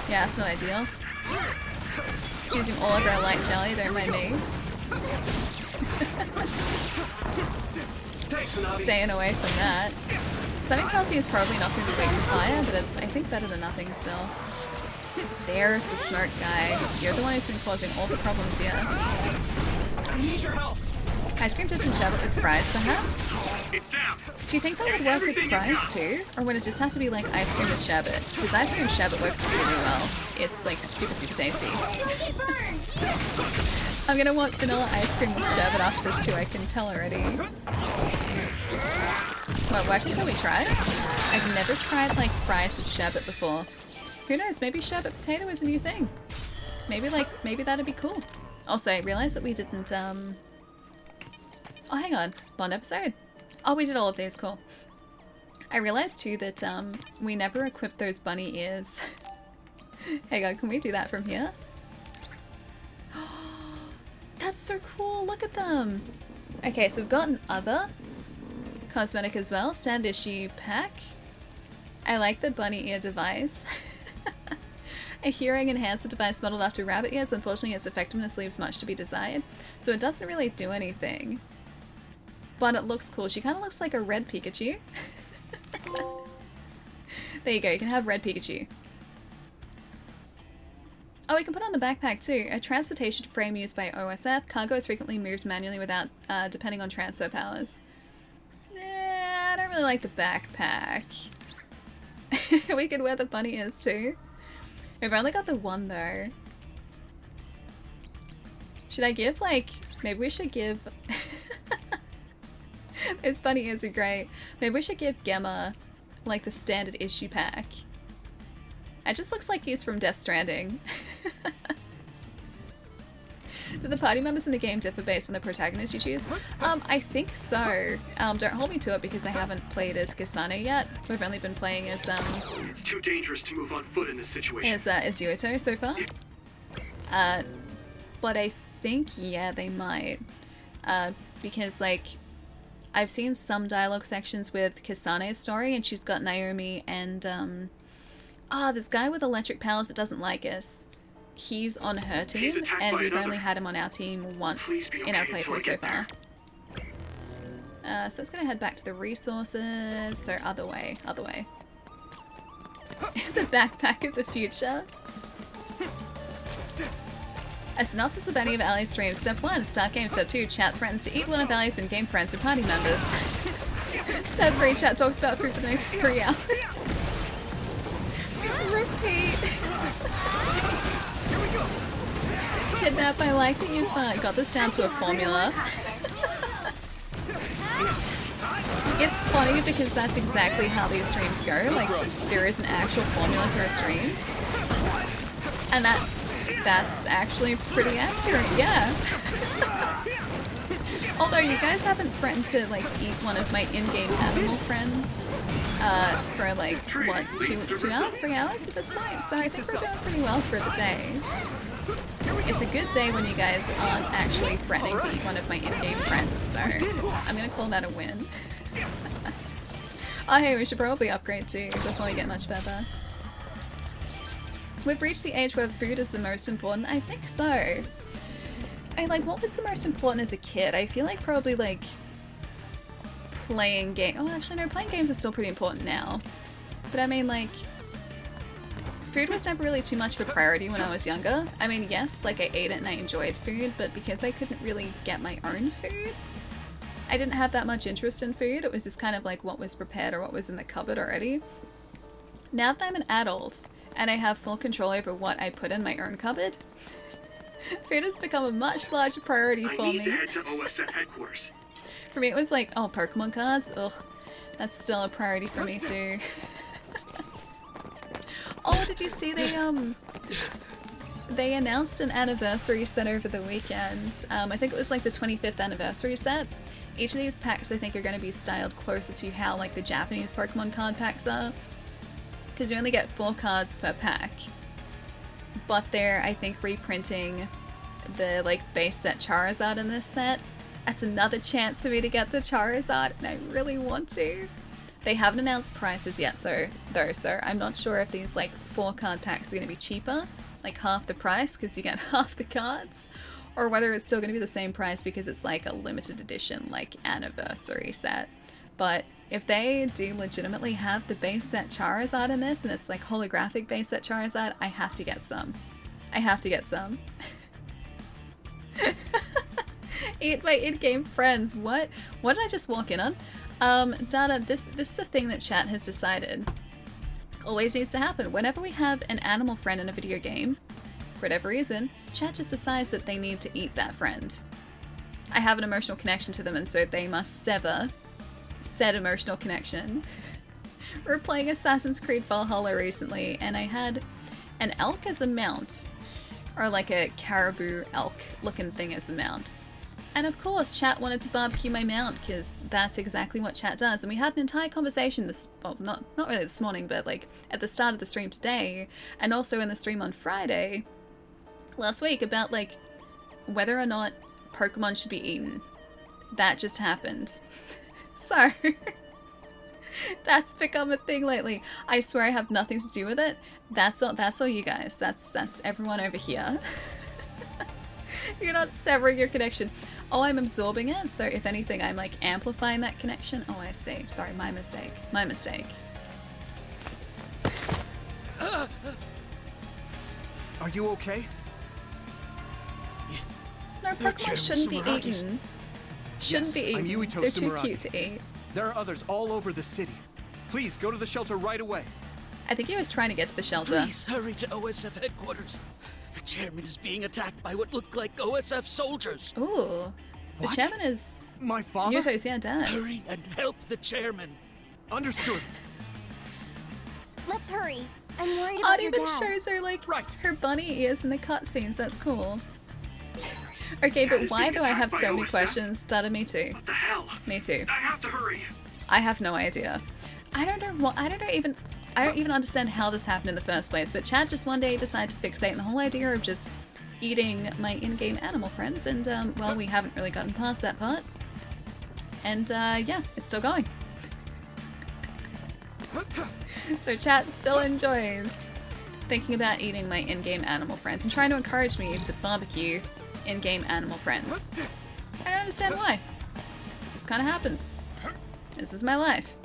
Yeah, it's not ideal. She's using all of our light jelly, don't mind me. Staying away from that. Something tells me it's probably not going to be weak to fire, but it's, I think, better than nothing still. There's the smoke guy. You're the one who's been causing all the problems here. I need your help. Ice cream dipped in sherbet with fries, perhaps? It's down. Do you think that would work with fries too? Or would it just have to be like ice cream with sherbet? Because ice cream with sherbet works really well. It's like super tasty. I'm gonna want vanilla ice cream with sherbet after this too, I can tell already. Well, work until we try it. I've never tried like fries with sherbet before. Who knows, maybe sherbet potato is a new thing. Maybe that'd be cool. Also, I realized that we didn't, oh, hang on. Bond episode. Oh, we did all of these. Cool. I realized too that we never equipped those bunny ears. Hang on, can we do that from here? That's so cool. Look at them. Okay, so we've got an other cosmetic as well. Stand issue pack. I like the bunny ear device. A hearing enhancer device modeled after rabbit ears. Unfortunately, its effectiveness leaves much to be desired, so it doesn't really do anything. But it looks cool. She kind of looks like a red Pikachu. There you go, you can have red Pikachu. Oh, we can put on the backpack too. A transportation frame used by OSF. Cargo is frequently moved manually without depending on transfer powers. I don't really like the backpack. We could wear the bunny ears too. We've only got the one though. Should I give like, maybe we should give, those bunny ears are great. Maybe we should give Gemma like the standard issue pack. It just looks like he's from Death Stranding. Do the party members in the game differ based on the protagonist you choose? I think so. Don't hold me to it because I haven't played as Kasane yet. We've only been playing as It's too dangerous to move on foot in this situation. as Yuito so far. But I think yeah they might. Because like I've seen some dialogue sections with Kasane's story and she's got Naomi and this guy with electric powers that doesn't like us. He's on her team, and we've only had him on our team once in our playthrough so far. So let's go head back to the resources. So other way, other way. The backpack of the future. A synopsis of any of Ali's streams. Step 1, start game. Step 2, chat threatens to eat one of Ali's in-game friends or party members. Step 3, chat talks about food for the next 3 hours. Repeat. Kidnap, I like that you've got this down to a formula. It's funny because that's exactly how these streams go. Like, there is an actual formula to our streams. And that's actually pretty accurate, yeah. Although you guys haven't threatened to like eat one of my in-game animal friends for like, what, 2 hours, 3 hours at this point? So I think we're doing pretty well for the day. It's a good day when you guys aren't actually threatening to eat one of my in-game friends, so I'm gonna call that a win. Oh hey, we should probably upgrade too before we get much better. We've reached the age where food is the most important. I think so. Like, what was the most important as a kid? I feel like probably like playing game. Oh, actually no, playing games is still pretty important now. But I mean like, food was never really too much of a priority when I was younger. I mean, yes, like I ate it and I enjoyed food, but because I couldn't really get my own food, I didn't have that much interest in food. It was just kind of like what was prepared or what was in the cupboard already. Now that I'm an adult and I have full control over what I put in my own cupboard, food has become a much larger priority for me. I need to head to OSF headquarters. For me it was like, oh, Pokemon cards? Ugh, that's still a priority for me too. Oh, did you see they announced an anniversary set over the weekend. I think it was like the 25th anniversary set. Each of these packs I think are going to be styled closer to how like the Japanese Pokemon card packs are. Because you only get 4 cards per pack. But they're, I think, reprinting the like base set Charizard in this set. That's another chance for me to get the Charizard and I really want to. They haven't announced prices yet though, so I'm not sure if these like 4 card packs are going to be cheaper, like half the price because you get half the cards, or whether it's still going to be the same price because it's like a limited edition like anniversary set. But if they do legitimately have the base set Charizard in this and it's like holographic base set Charizard, I have to get some. I have to get some. Eat my in-game friends. What did I just walk in on? Data, this is a thing that chat has decided always needs to happen. Whenever we have an animal friend in a video game, for whatever reason, chat just decides that they need to eat that friend. I have an emotional connection to them and so they must sever said emotional connection. We were playing Assassin's Creed Valhalla recently and I had an elk as a mount, or like a caribou elk looking thing as a mount. And of course, chat wanted to barbecue my mount because that's exactly what chat does. And we had an entire conversation well, not really this morning, but like at the start of the stream today, and also in the stream on Friday last week about like whether or not Pokemon should be eaten. That just happened. So that's become a thing lately. I swear I have nothing to do with it, That's all you guys. That's everyone over here. You're not severing your connection. Oh, I'm absorbing it, so if anything, I'm like amplifying that connection. Oh, I see. Sorry, my mistake. My mistake. Are you okay? No, Pokemon shouldn't be eaten. Shouldn't be eaten. I'm Yuito They're too Sumeragi. cute to eat. There are others all over the city. Please go to the shelter right away. I think he was trying to get to the shelter. Please hurry to OSF headquarters. The chairman is being attacked by what look like OSF soldiers. Ooh. The What? chairman is... My father? Yuto's, yeah, dad. Hurry and help the chairman. Understood. Let's hurry. I'm worried Art about your even dad. shows her, like, her bunny ears in the cutscenes. That's cool. Okay, but why do I have so many questions? Dada, me too. What the hell? Me too. I have to hurry. I have no idea. I don't even understand how this happened in the first place, but Chad just one day decided to fixate on the whole idea of just eating my in-game animal friends, and well, we haven't really gotten past that part. And yeah, it's still going. So chat still enjoys thinking about eating my in-game animal friends and trying to encourage me to barbecue in-game animal friends. I don't understand why. It just kind of happens. This is my life.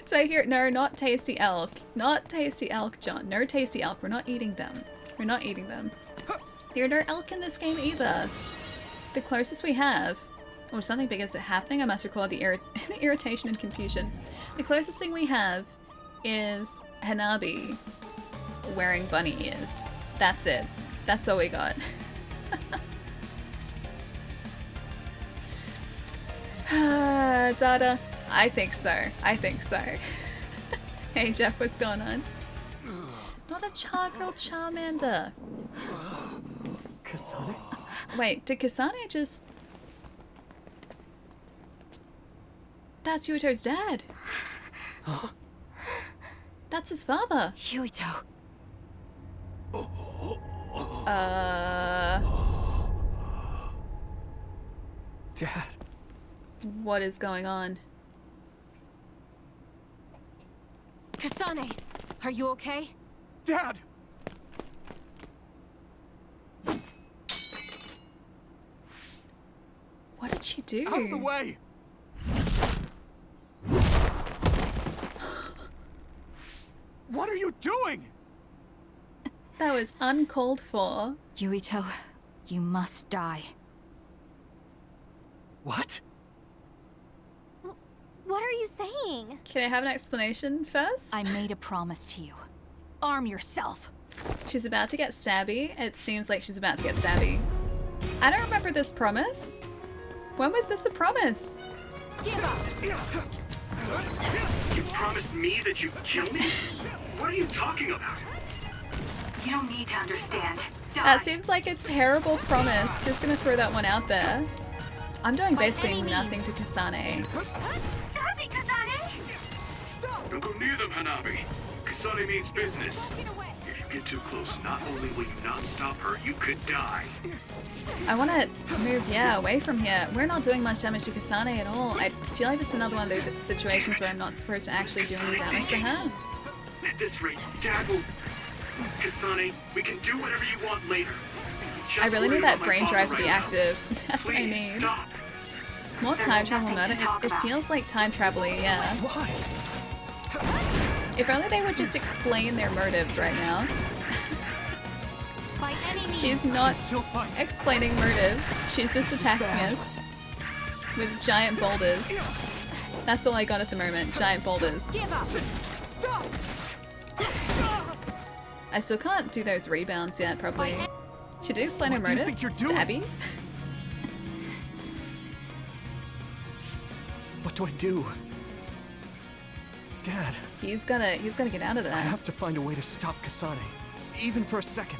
So I hear, no, not tasty elk. Not tasty elk, John. No tasty elk. We're not eating them. We're not eating them. There are no elk in this game either. The closest we have... Oh, something big is happening? I must recall the irritation and confusion. The closest thing we have is Hanabi wearing bunny ears. That's it. That's all we got. Dada. I think so. I think so. Hey Jeff, what's going on? Not a Chargirl, Charmander. Kasane? Wait, did Kasane just... That's Yuito's dad. Huh? That's his father. Yuito. Dad. What is going on? Kasane, are you okay? Dad! What did she do? Out of the way! What are you doing? That was uncalled for. Yuito, you must die. What? What are you saying? Can I have an explanation first? I made a promise to you. Arm yourself. She's about to get stabby. It seems like she's about to get stabby. I don't remember this promise. When was this a promise? Give up! You promised me that you'd kill me? What are you talking about? You don't need to understand. Die. That seems like a terrible promise. Just gonna throw that one out there. I'm doing basically nothing to Kasane. Stop it, Kasane! Don't go near them, Hanabi. Kasane means business. If you get too close, not only will you not stop her, you could die. I want to move, yeah, away from here. We're not doing much damage to Kasane at all. I feel like this is another one of those situations where I'm not supposed to actually do any damage to her. At this rate, Dad will... Kasane, we can do whatever you want later. I really need that brain drive to be active. That's what I need. Stop. More time travel murder. It feels like time travel, yeah. Why? If only they would just explain their motives right now. By any means. She's not explaining motives. She's just attacking us with giant boulders. That's all I got at the moment. Giant boulders. Give up. Stop! I still can't do those rebounds yet, probably. She did explain her What do you motive. think you're doing? Stabby? What do I do? Dad. He's gonna get out of I there. have to find a way to stop Kasane. Even for a second.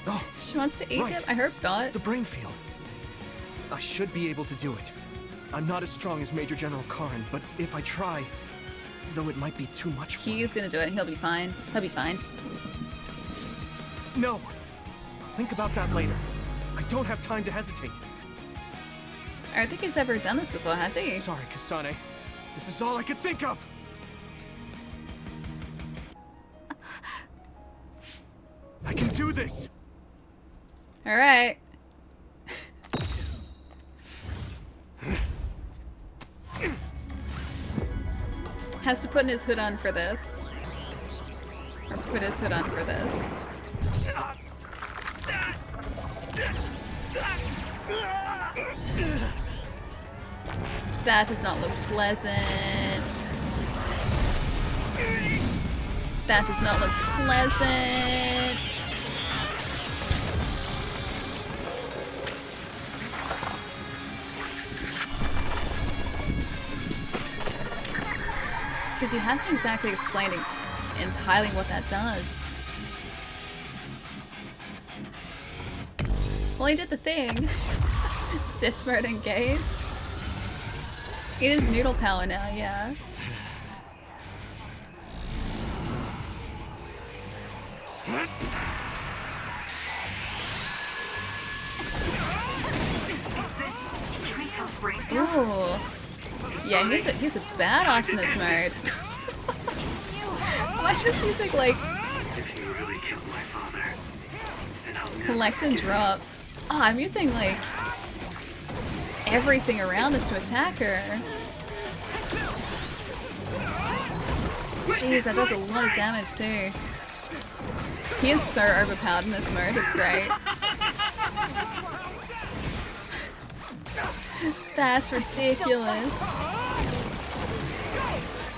Oh, She wants to eat right. him? I hope not. The brain field. I should be able to do it. I'm not as strong as Major General Karin, but if I try, though it might be too much for He's gonna do it. He'll be fine. He'll be fine. No! Think about that later. I don't have time to hesitate. I don't think he's ever done this before, has he? Sorry, Kasane. This is all I could think of! do this! Alright. Has to put his hood on for this. Or put his hood on for this. That does not look pleasant. That does not look pleasant. Because he hasn't exactly explained entirely what that does. Well, he did the thing. Sith mode engaged. It is noodle power now, yeah. Ooh. Yeah, he's a badass in this mode. Am I just using like If you really killed my father, then I'll never collect and drop? Oh, I'm using like everything around us to attack her. Jeez, that does a lot of damage too. He is so overpowered in this mode, it's great. That's ridiculous.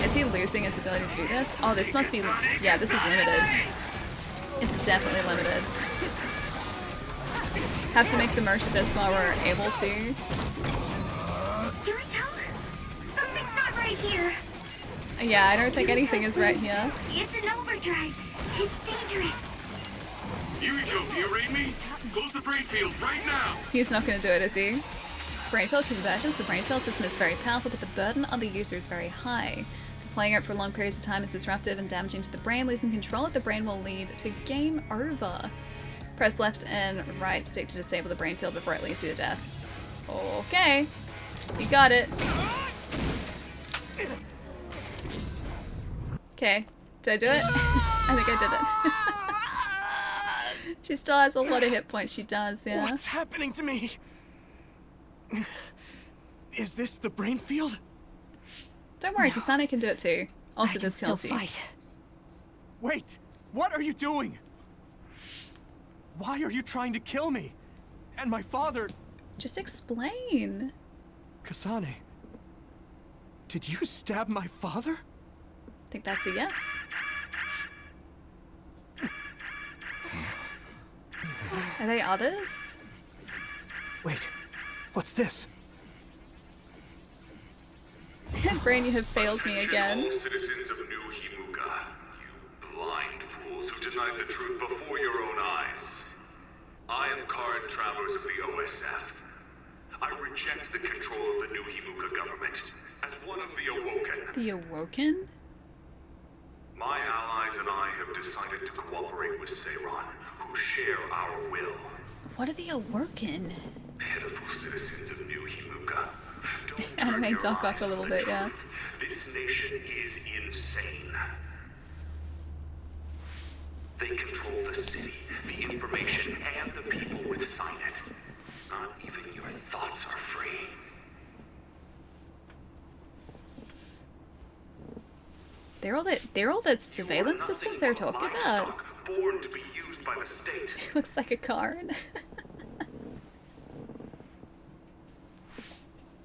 Is he losing his ability to do this? Oh, this must be... Yeah, this is limited. This is definitely limited. Have to make the most of this while we're able to. Something's not right here. Yeah, I don't think anything is right here. It's an overdrive. It's dangerous. Yurito, do you read me? Close the brain field right now! He's not going to do it, is he? Brainfield convergence. The brainfield system is very powerful, but the burden on the user is very high. Deploying it for long periods of time is disruptive and damaging to the brain. Losing control of the brain will lead to game over. Press left and right stick to disable the brain field before it leads you to death. Okay. You got it. Okay. Did I do it? I think I did it. She still has a lot of hit points. She does, yeah. What's happening to me? Is this the brain field? Don't worry, Kasane can do it too. Also, this kills you. Wait, what are you doing? Why are you trying to kill me? And my father... Just explain. Kasane, did you stab my father? I think that's a yes. Are they others? Wait, what's this? Brain, you have failed me again. All citizens of New Himuka, you blind fools who denied the truth before your own eyes. I am current travelers of the OSF. I reject the control of the New Himuka government as one of the Awoken. The Awoken? My allies and I have decided to cooperate with Seiron, who share our will. What are the Awoken? Pitiful citizens of New Himuka. Anime talk up a little bit, yeah. This nation is insane. They control the city, the information, and the people with Signet. Not even your thoughts are free. They're all the surveillance systems they're talking about. Born to be used by the state. Looks like a Karen.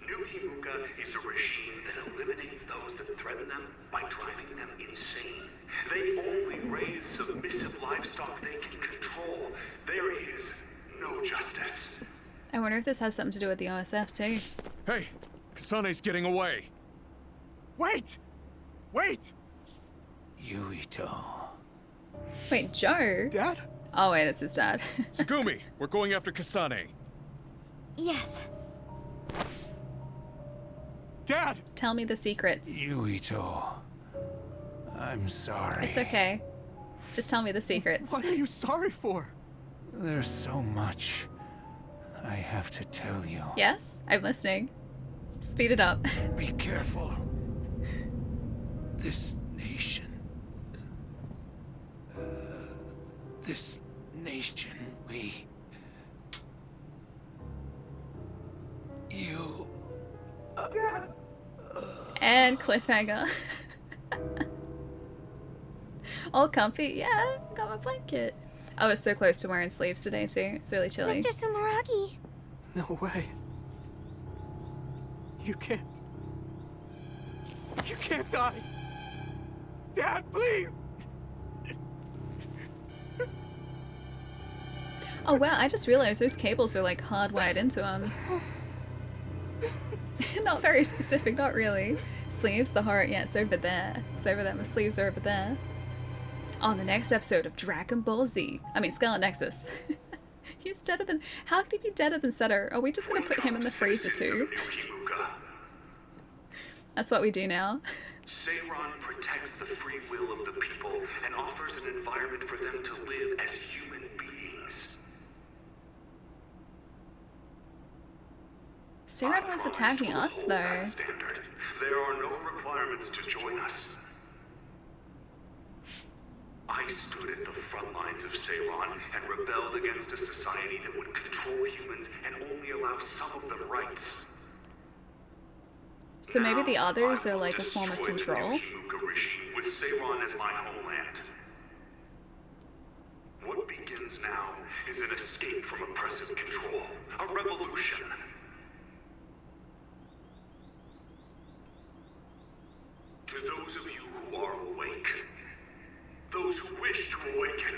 New Himuka is a regime that eliminates those that threaten them by driving them insane. They only raise submissive livestock they can control. There is no justice. I wonder if this has something to do with the OSF too. Hey, Kasane's getting away. Wait! Wait! Yurito. Wait, Joe? Dad? Oh wait, it's his dad. Tsugumi, we're going after Kasane. Yes. Dad! Tell me the secrets. Yurito. I'm sorry. It's okay. Just tell me the secrets. What are you sorry for? There's so much I have to tell you. Yes? I'm listening. Speed it up. Be careful. This nation... this nation, you... And cliffhanger. All comfy? Yeah, got my blanket. I was so close to wearing sleeves today too. It's really chilly. Mr. Sumeragi! No way. You can't. You can't die. Dad, please! Oh wow, I just realized those cables are like hardwired into him. Not very specific, not really. Sleeves, the horror, yeah, it's over there. It's over there, my sleeves are over there. On the next episode of Dragon Ball Z. I mean, Scarlet Nexus. He's deader than... How could he be deader than Seto? Are we just gonna put him in the freezer too? That's what we do now. Seiron protects the free will of the people and offers an environment for them to live as human beings. Seiron was attacking us, though. There are no requirements to join us. I stood at the front lines of Seiron and rebelled against a society that would control humans and only allow some of them rights. So maybe the others are like a form of control? With Seiron as my homeland. What begins now is an escape from oppressive control, a revolution. To those of you who are awake, those who wish to awaken,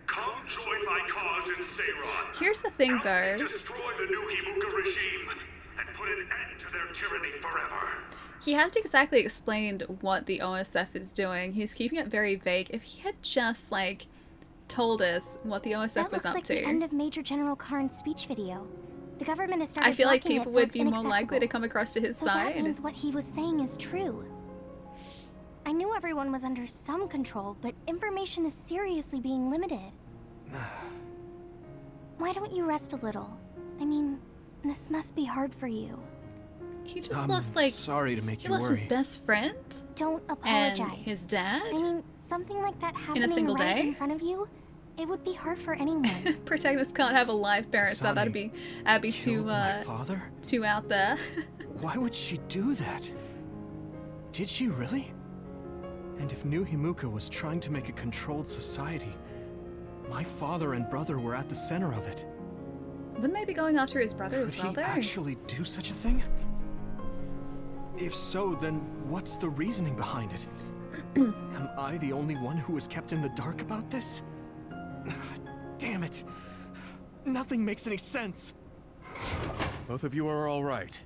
come join my cause in Seiron. Here's the thing, though. Destroy the new Himuka regime and put an end to their tyranny forever. He hasn't exactly explained what the OSF is doing. He's keeping it very vague. If he had just, like, told us what the OSF was up to. That looks like the end of Major General Karn's speech video. The government has started I feel like blocking people it, so would be more likely to inaccessible. come across to his So side. that means what he was saying is true. I knew everyone was under some control, but information is seriously being limited. Why don't you rest a little? I mean, this must be hard for you. He just lost, like... Sorry to make he you lost worry. his best friend? Don't And apologize. his dad? I mean, something like that happening single right day? in front of you, it would be hard for anyone. Protagonists can't have a live parent, so that'd be too, my father? too out there. Why would she do that? Did she really? And if New Himuka was trying to make a controlled society, my father and brother were at the center of it. Wouldn't they be going after his brother as well, Could he though? actually do such a thing? If so, then what's the reasoning behind it? Am I the only one who was kept in the dark about this? Damn it. Nothing makes any sense. Both of you are all right.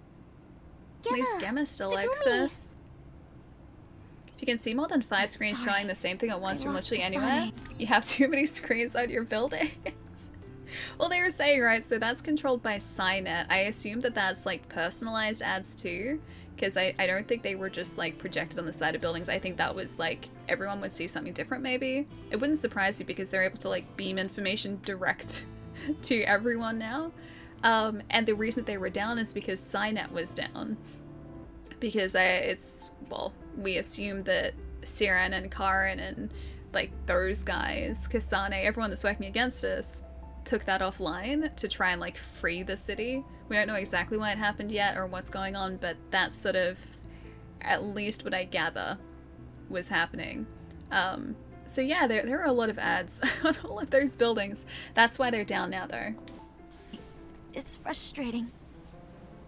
At least Gemma still likes us. If you can see more than 5 screens showing the same thing at once from literally anywhere, you have too many screens on your buildings. Well, they were saying, right, so that's controlled by Cynet. I assume that that's like personalized ads too, because I don't think they were just like projected on the side of buildings. I think that was like everyone would see something different maybe. It wouldn't surprise you because they're able to like beam information direct to everyone now. And the reason that they were down is because Cynet was down. Because well, we assume that Siren and Karin and like those guys, Kasane, everyone that's working against us, took that offline to try and like free the city. We don't know exactly why it happened yet or what's going on, but that's sort of at least what I gather was happening. So yeah, there are a lot of ads on all of those buildings. That's why they're down now though. It's frustrating.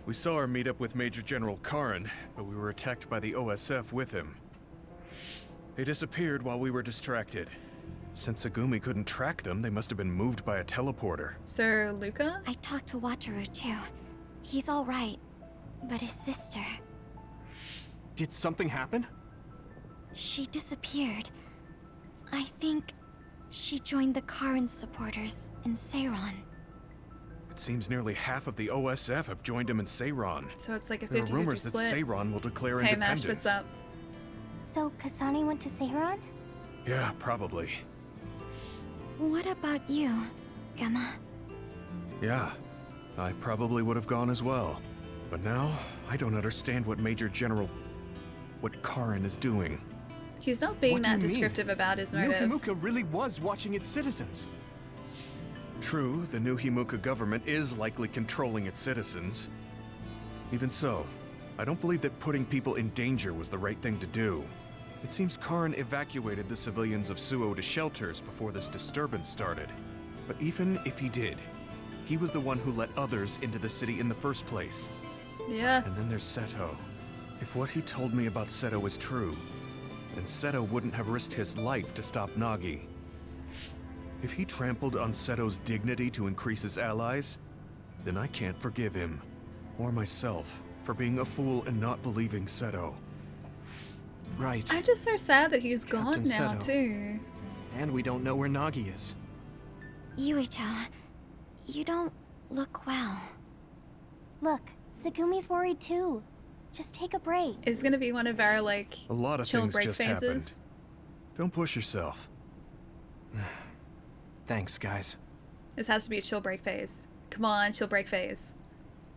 We saw our meetup with Major General Karin, but we were attacked by the OSF with him. They disappeared while we were distracted. Since Sagumi couldn't track them, they must have been moved by a teleporter. Sir Luca? I talked to Wataru too. He's all right, but his sister, Did something happen? she disappeared. I think she joined the Karin supporters in Seiron. It seems nearly half of the OSF have joined him in Seiron. So it's like a 50-50 There are rumors split. that Seiron will declare Hey Mash, independence. what's up? So Kasane went to Seiron? Yeah, probably. What about you, Gemma? Yeah, I probably would have gone as well. But now, I don't understand what what Karin is doing. He's not being What do that you mean? descriptive about his New motives. Himuka really was watching its citizens. True, the new Himuka government is likely controlling its citizens. Even so, I don't believe that putting people in danger was the right thing to do. It seems Karin evacuated the civilians of Suo to shelters before this disturbance started. But even if he did, he was the one who let others into the city in the first place. Yeah. And then there's Seto. If what he told me about Seto is true, then Seto wouldn't have risked his life to stop Nagi. If he trampled on Seto's dignity to increase his allies, then I can't forgive him, or myself, for being a fool and not believing Seto. Right. I'm just so sad that he's Captain gone now, Seto. too. And we don't know where Nagi is. Yuito, you don't look well. Look, Segumi's worried too. Just take a break. It's gonna be one of our, like, A lot of chill things break just phases. happened. Don't push yourself. Thanks, guys. This has to be a chill break phase. Come on, chill break phase.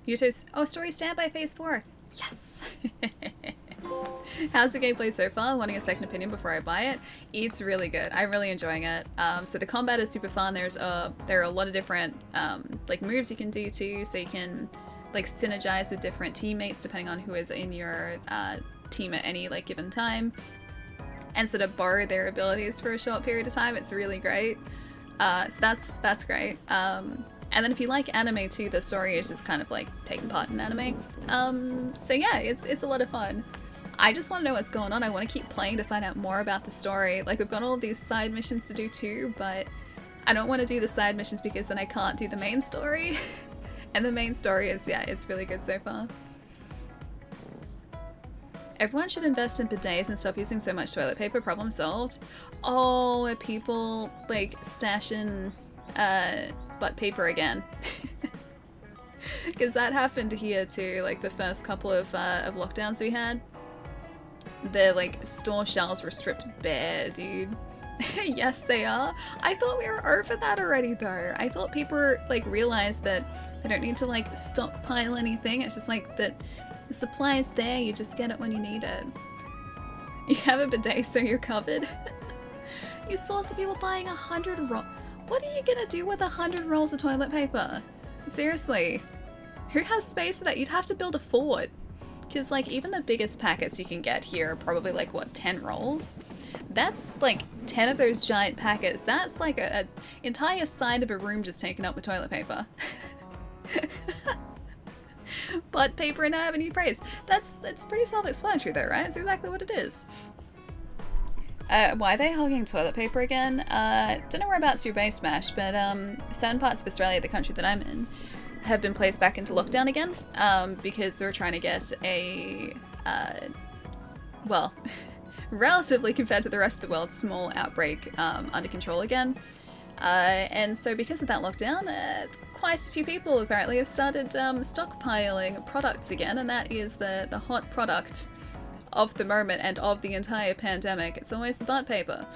Yuto's story standby phase 4. Yes. How's the gameplay so far? Wanting a second opinion before I buy it? It's really good. I'm really enjoying it. So the combat is super fun. There are a lot of different like moves you can do too. So you can like synergize with different teammates depending on who is in your team at any like given time, and sort of borrow their abilities for a short period of time. It's really great. So that's great. And then if you like anime too, the story is just kind of like taking part in anime. So yeah, it's a lot of fun. I just want to know what's going on. I want to keep playing to find out more about the story. Like, we've got all of these side missions to do too, but I don't want to do the side missions because then I can't do the main story. And the main story is, yeah, it's really good so far. Everyone should invest in bidets and stop using so much toilet paper. Problem solved. Oh, are people, like, stashing butt paper again? Because that happened here too, like the first couple of lockdowns we had. The, like, store shelves were stripped bare, dude. Yes, they are. I thought we were over that already, though. I thought people, like, realized that they don't need to, like, stockpile anything. It's just, like, that the supply is there, you just get it when you need it. You have a bidet, so you're covered. You saw some people buying 100 rolls. What are you gonna do with 100 rolls of toilet paper? Seriously. Who has space for that? You'd have to build a fort. Because, like, even the biggest packets you can get here are probably, like, what, 10 rolls? That's, like, 10 of those giant packets. That's, like, a entire side of a room just taken up with toilet paper. Butt paper and ebony praise. That's pretty self-explanatory, though, right? It's exactly what it is. Why are they hogging toilet paper again? Don't know whereabouts your base smash, but certain parts of Australia, the country that I'm in, have been placed back into lockdown again, because they're trying to get a, well, relatively compared to the rest of the world, small outbreak under control again. And so because of that lockdown, quite a few people apparently have started stockpiling products again, and that is the hot product of the moment and of the entire pandemic. It's always the butt paper.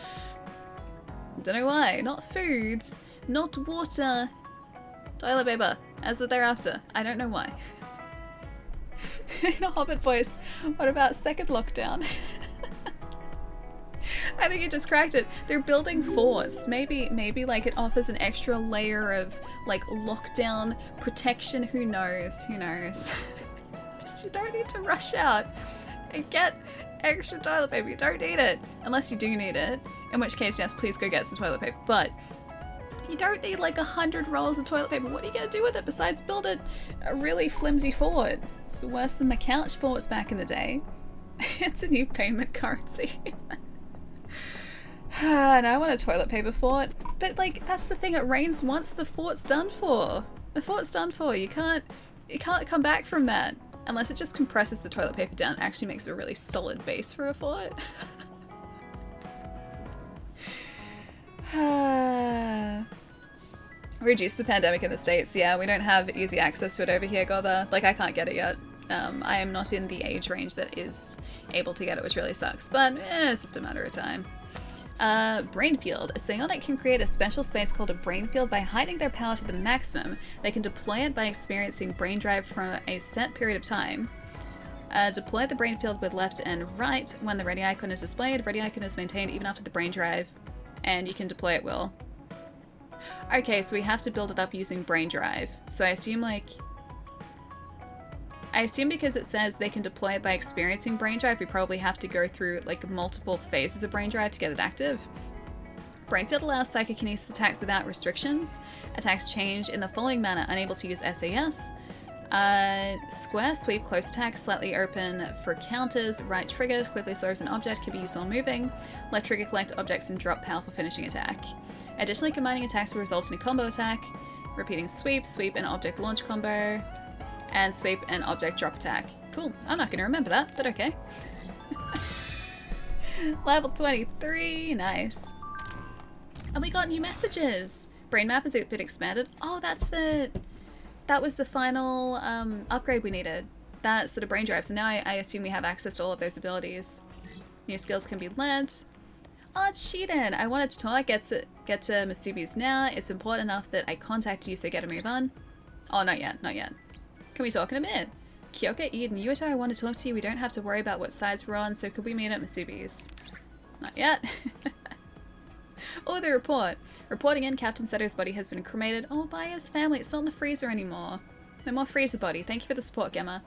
Don't know why. Not food, not water, toilet paper, as of thereafter. I don't know why. In a Hobbit voice, what about second lockdown? I think you just cracked it. They're building forts. Maybe like it offers an extra layer of like lockdown protection. Who knows? Who knows? Just, you don't need to rush out and get extra toilet paper. You don't need it. Unless you do need it. In which case, yes, please go get some toilet paper. But you don't need like 100 rolls of toilet paper. What are you going to do with it besides build a really flimsy fort? It's worse than my couch forts back in the day. It's a new payment currency. And I want a toilet paper fort. But like, that's the thing, it rains once, the fort's done for. The fort's done for. You can't come back from that. Unless it just compresses the toilet paper down, actually makes a really solid base for a fort. Reduce the pandemic in the States. Yeah, we don't have easy access to it over here, Gotha. Like, I can't get it yet. I am not in the age range that is able to get it, which really sucks. But it's just a matter of time. Brainfield. A psionic can create a special space called a brainfield by hiding their power to the maximum. They can deploy it by experiencing brain drive for a set period of time. Deploy the brainfield with left and right. When the ready icon is displayed, ready icon is maintained even after the brain drive, and you can deploy at will. Okay, so we have to build it up using brain drive. So I assume because it says they can deploy it by experiencing brain drive, we probably have to go through like multiple phases of brain drive to get it active. Brainfield allows psychokinesis attacks without restrictions. Attacks change in the following manner: unable to use SAS. Square sweep close attack, slightly open for counters. Right trigger quickly throws an object, can be used while moving. Left trigger collect objects and drop powerful finishing attack. Additionally, combining attacks will result in a combo attack. Repeating sweep, sweep and object launch combo, and sweep and object drop attack. Cool. I'm not going to remember that, but okay. Level 23, nice. And we got new messages. Brain map is a bit expanded. Oh, that was the final upgrade we needed. That sort of brain drive. So now I assume we have access to all of those abilities. New skills can be led. Oh, it's Shiden. I wanted to talk. Get to Masubi's now. It's important enough that I contact you, so get a move on. Oh, not yet, not yet. Can we talk in a bit? Kyoka, Eden, Yuito, I want to talk to you. We don't have to worry about what sides we're on, so could we meet at Masubi's? Not yet. Oh, the report. Reporting in, Captain Seto's body has been cremated. Oh, by his family. It's not in the freezer anymore. No more freezer body. Thank you for the support, Gemma.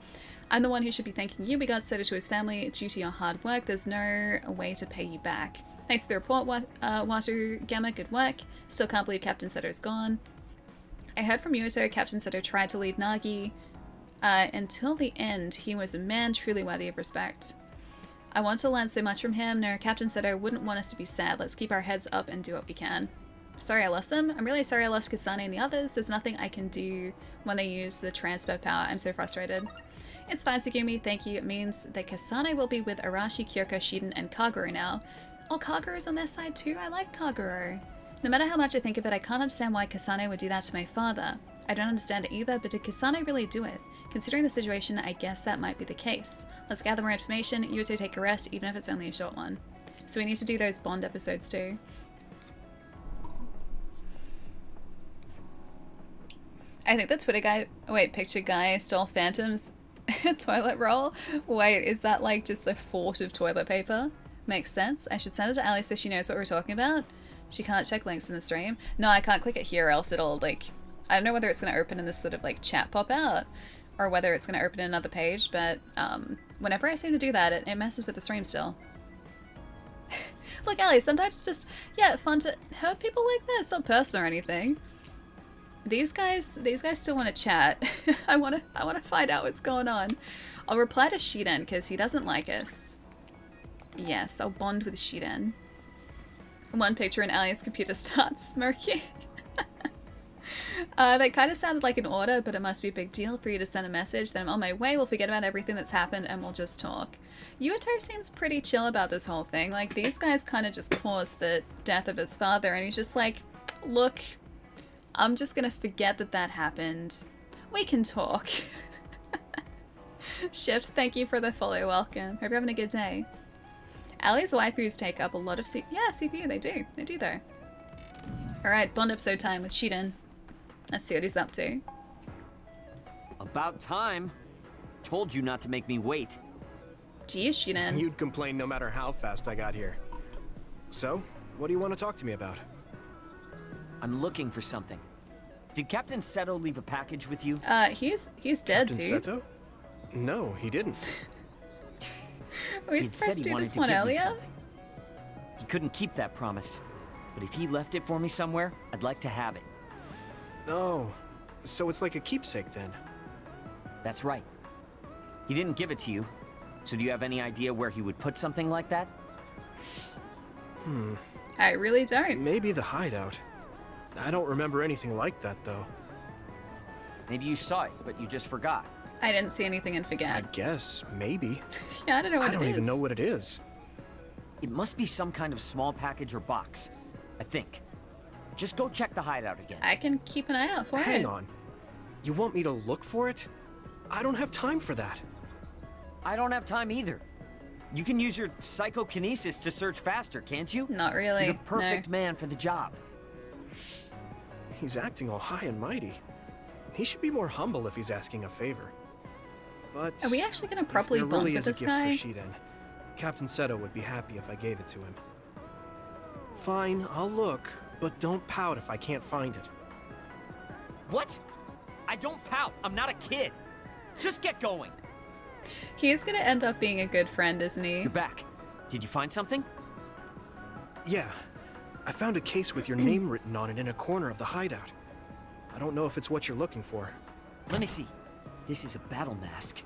I'm the one who should be thanking you. We got Seto to his family due to your hard work. There's no way to pay you back. Thanks for the report, Watu Gemma. Good work. Still can't believe Captain Seto's gone. I heard from Yuito Captain Seto tried to lead Nagi. Until the end, he was a man truly worthy of respect. I want to learn so much from him. No, Captain Seto wouldn't want us to be sad. Let's keep our heads up and do what we can. Sorry I lost them. I'm really sorry I lost Kasane and the others. There's nothing I can do when they use the transfer power. I'm so frustrated. It's fine, Tsugumi. Thank you. It means that Kasane will be with Arashi, Kyoko, Shiden, and Kaguro now. Oh, Kaguro's on their side too? I like Kaguro. No matter how much I think of it, I can't understand why Kasane would do that to my father. I don't understand it either, but did Kasane really do it? Considering the situation, I guess that might be the case. Let's gather more information. Yuto, take a rest, even if it's only a short one. So we need to do those Bond episodes too. I think the Twitter guy, picture guy stole Phantom's toilet roll. Wait, is that like just a fort of toilet paper? Makes sense. I should send it to Ali so she knows what we're talking about. She can't check links in the stream. No, I can't click it here, else it'll like, I don't know whether it's going to open in this sort of like chat pop out or whether it's going to open in another page, but whenever I seem to do that, it messes with the stream still. Look, Ali, sometimes it's just, yeah, fun to hurt people like that. It's not personal or anything. These guys still want to chat. I want to find out what's going on. I'll reply to Shiden because he doesn't like us. Yes, I'll bond with Shiden. One picture and Ali's computer starts smoking. That kind of sounded like an order, but it must be a big deal for you to send a message. Then I'm on my way. We'll forget about everything that's happened and we'll just talk. Yuito seems pretty chill about this whole thing. Like, these guys kind of just caused the death of his father, and he's just like, look, I'm just gonna forget that that happened. We can talk. Shift, thank you for the follow. Welcome. Hope you're having a good day. Ali's waifus take up a lot of CPU. They do. They do, though. Alright, Bond episode time with Shiden. Let's see what he's up to. About time. Told you not to make me wait. Geez, Shiden. You'd complain no matter how fast I got here. So, what do you want to talk to me about? I'm looking for something. Did Captain Seto leave a package with you? He's dead, Captain dude. Seto? No, he didn't. Were we supposed to do this one earlier? He couldn't keep that promise. But if he left it for me somewhere, I'd like to have it. Oh, so it's like a keepsake then? That's right. He didn't give it to you. So do you have any idea where he would put something like that? I really don't. Maybe the hideout. I don't remember anything like that, though. Maybe you saw it, but you just forgot. I didn't see anything and forget. I guess, maybe. Yeah, I don't know what it is. I don't even know what it is. It must be some kind of small package or box, I think. Just go check the hideout again. I can keep an eye out for it. Hang on. You want me to look for it? I don't have time for that. I don't have time either. You can use your psychokinesis to search faster, can't you? Not really. You're the perfect man for the job. He's acting all high and mighty. He should be more humble if he's asking a favor. But are we actually going to properly bond really with this is a guy? gift for Shiden. Captain Seto would be happy if I gave it to him. Fine, I'll look, But don't pout if I can't find it. What? I don't pout. I'm not a kid. Just get going. He's gonna end up being a good friend, isn't he? You're back. Did you find something? Yeah. I found a case with your name written on it in a corner of the hideout. I don't know if it's what you're looking for. Let me see. This is a battle mask.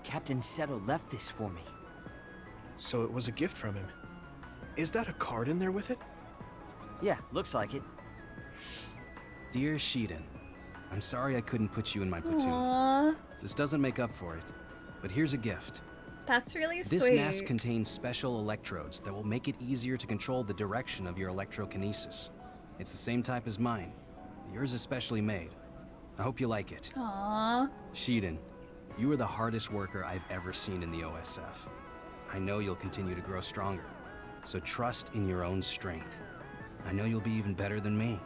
Captain Seto left this for me. So it was a gift from him. Is that a card in there with it? Yeah, looks like it. Dear Shiden, I'm sorry I couldn't put you in my platoon. Aww. This doesn't make up for it, but here's a gift. That's really This sweet. mask contains special electrodes that will make it easier to control the direction of your electrokinesis. It's the same type as mine. Yours is specially made. I hope you like it. Aww. Shiden, you are the hardest worker I've ever seen in the OSF. I know you'll continue to grow stronger, so trust in your own strength. I know you'll be even better than me.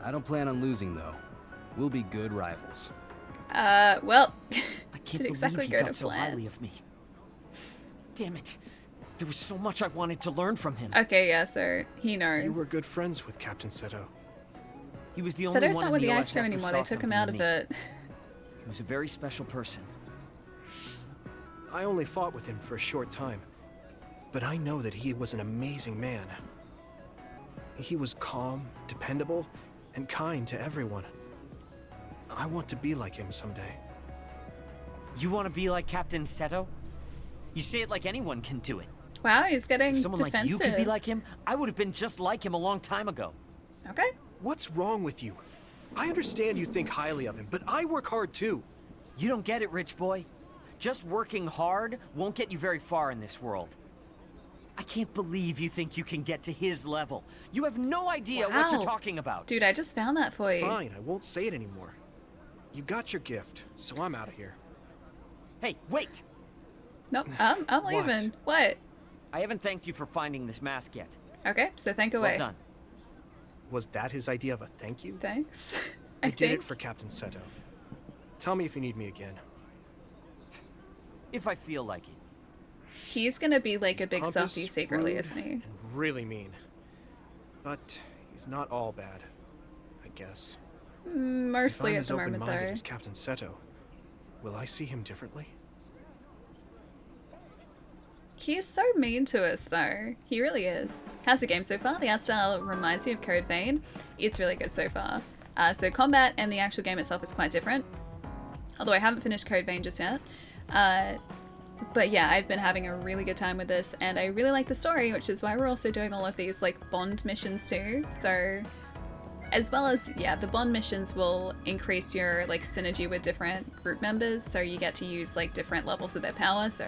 I don't plan on losing, though. We'll be good rivals. Well, I can't didn't exactly believe he go to thought so plan. highly of me. Damn it. There was so much I wanted to learn from him. Okay, yeah, so he knows. You were good friends with Captain Seto. He was the only Seto's one not in with the the OSF ice cream who anymore. saw They took him something out in of me. it. He was a very special person. I only fought with him for a short time, but I know that he was an amazing man. He was calm, dependable, and kind to everyone. I want to be like him someday. You want to be like Captain Seto? You say it like anyone can do it. Wow, he's getting If someone defensive. like you could be like him, I would have been just like him a long time ago. Okay. What's wrong with you? I understand you think highly of him, but I work hard too. You don't get it, rich boy. Just working hard won't get you very far in this world. I can't believe you think you can get to his level. You have no idea what you're Wow. talking about. Dude, I just found that for you. Fine, I won't say it anymore. You got your gift, so I'm out of here. Hey, wait! Nope, I'm leaving. What? I haven't thanked you for finding this mask yet. Okay, so thank away. Well done. Was that his idea of a thank you? Thanks. I did think. it for Captain Seto. Tell me if you need me again. If I feel like it. He's gonna be like a big Pompous, softie secretly, rude, isn't he? and really mean. But he's not all bad, I guess. Mostly if I'm at as the moment, open-minded though. as Captain Seto, will I see him differently? He's so mean to us, though. He really is. How's the game so far? The art style reminds me of Code Vein. It's really good so far. So combat and the actual game itself is quite different. Although I haven't finished Code Vein just yet. But yeah, I've been having a really good time with this, and I really like the story, which is why we're also doing all of these like Bond missions too. So, as well as, yeah, the Bond missions will increase your like synergy with different group members, so you get to use like different levels of their power. So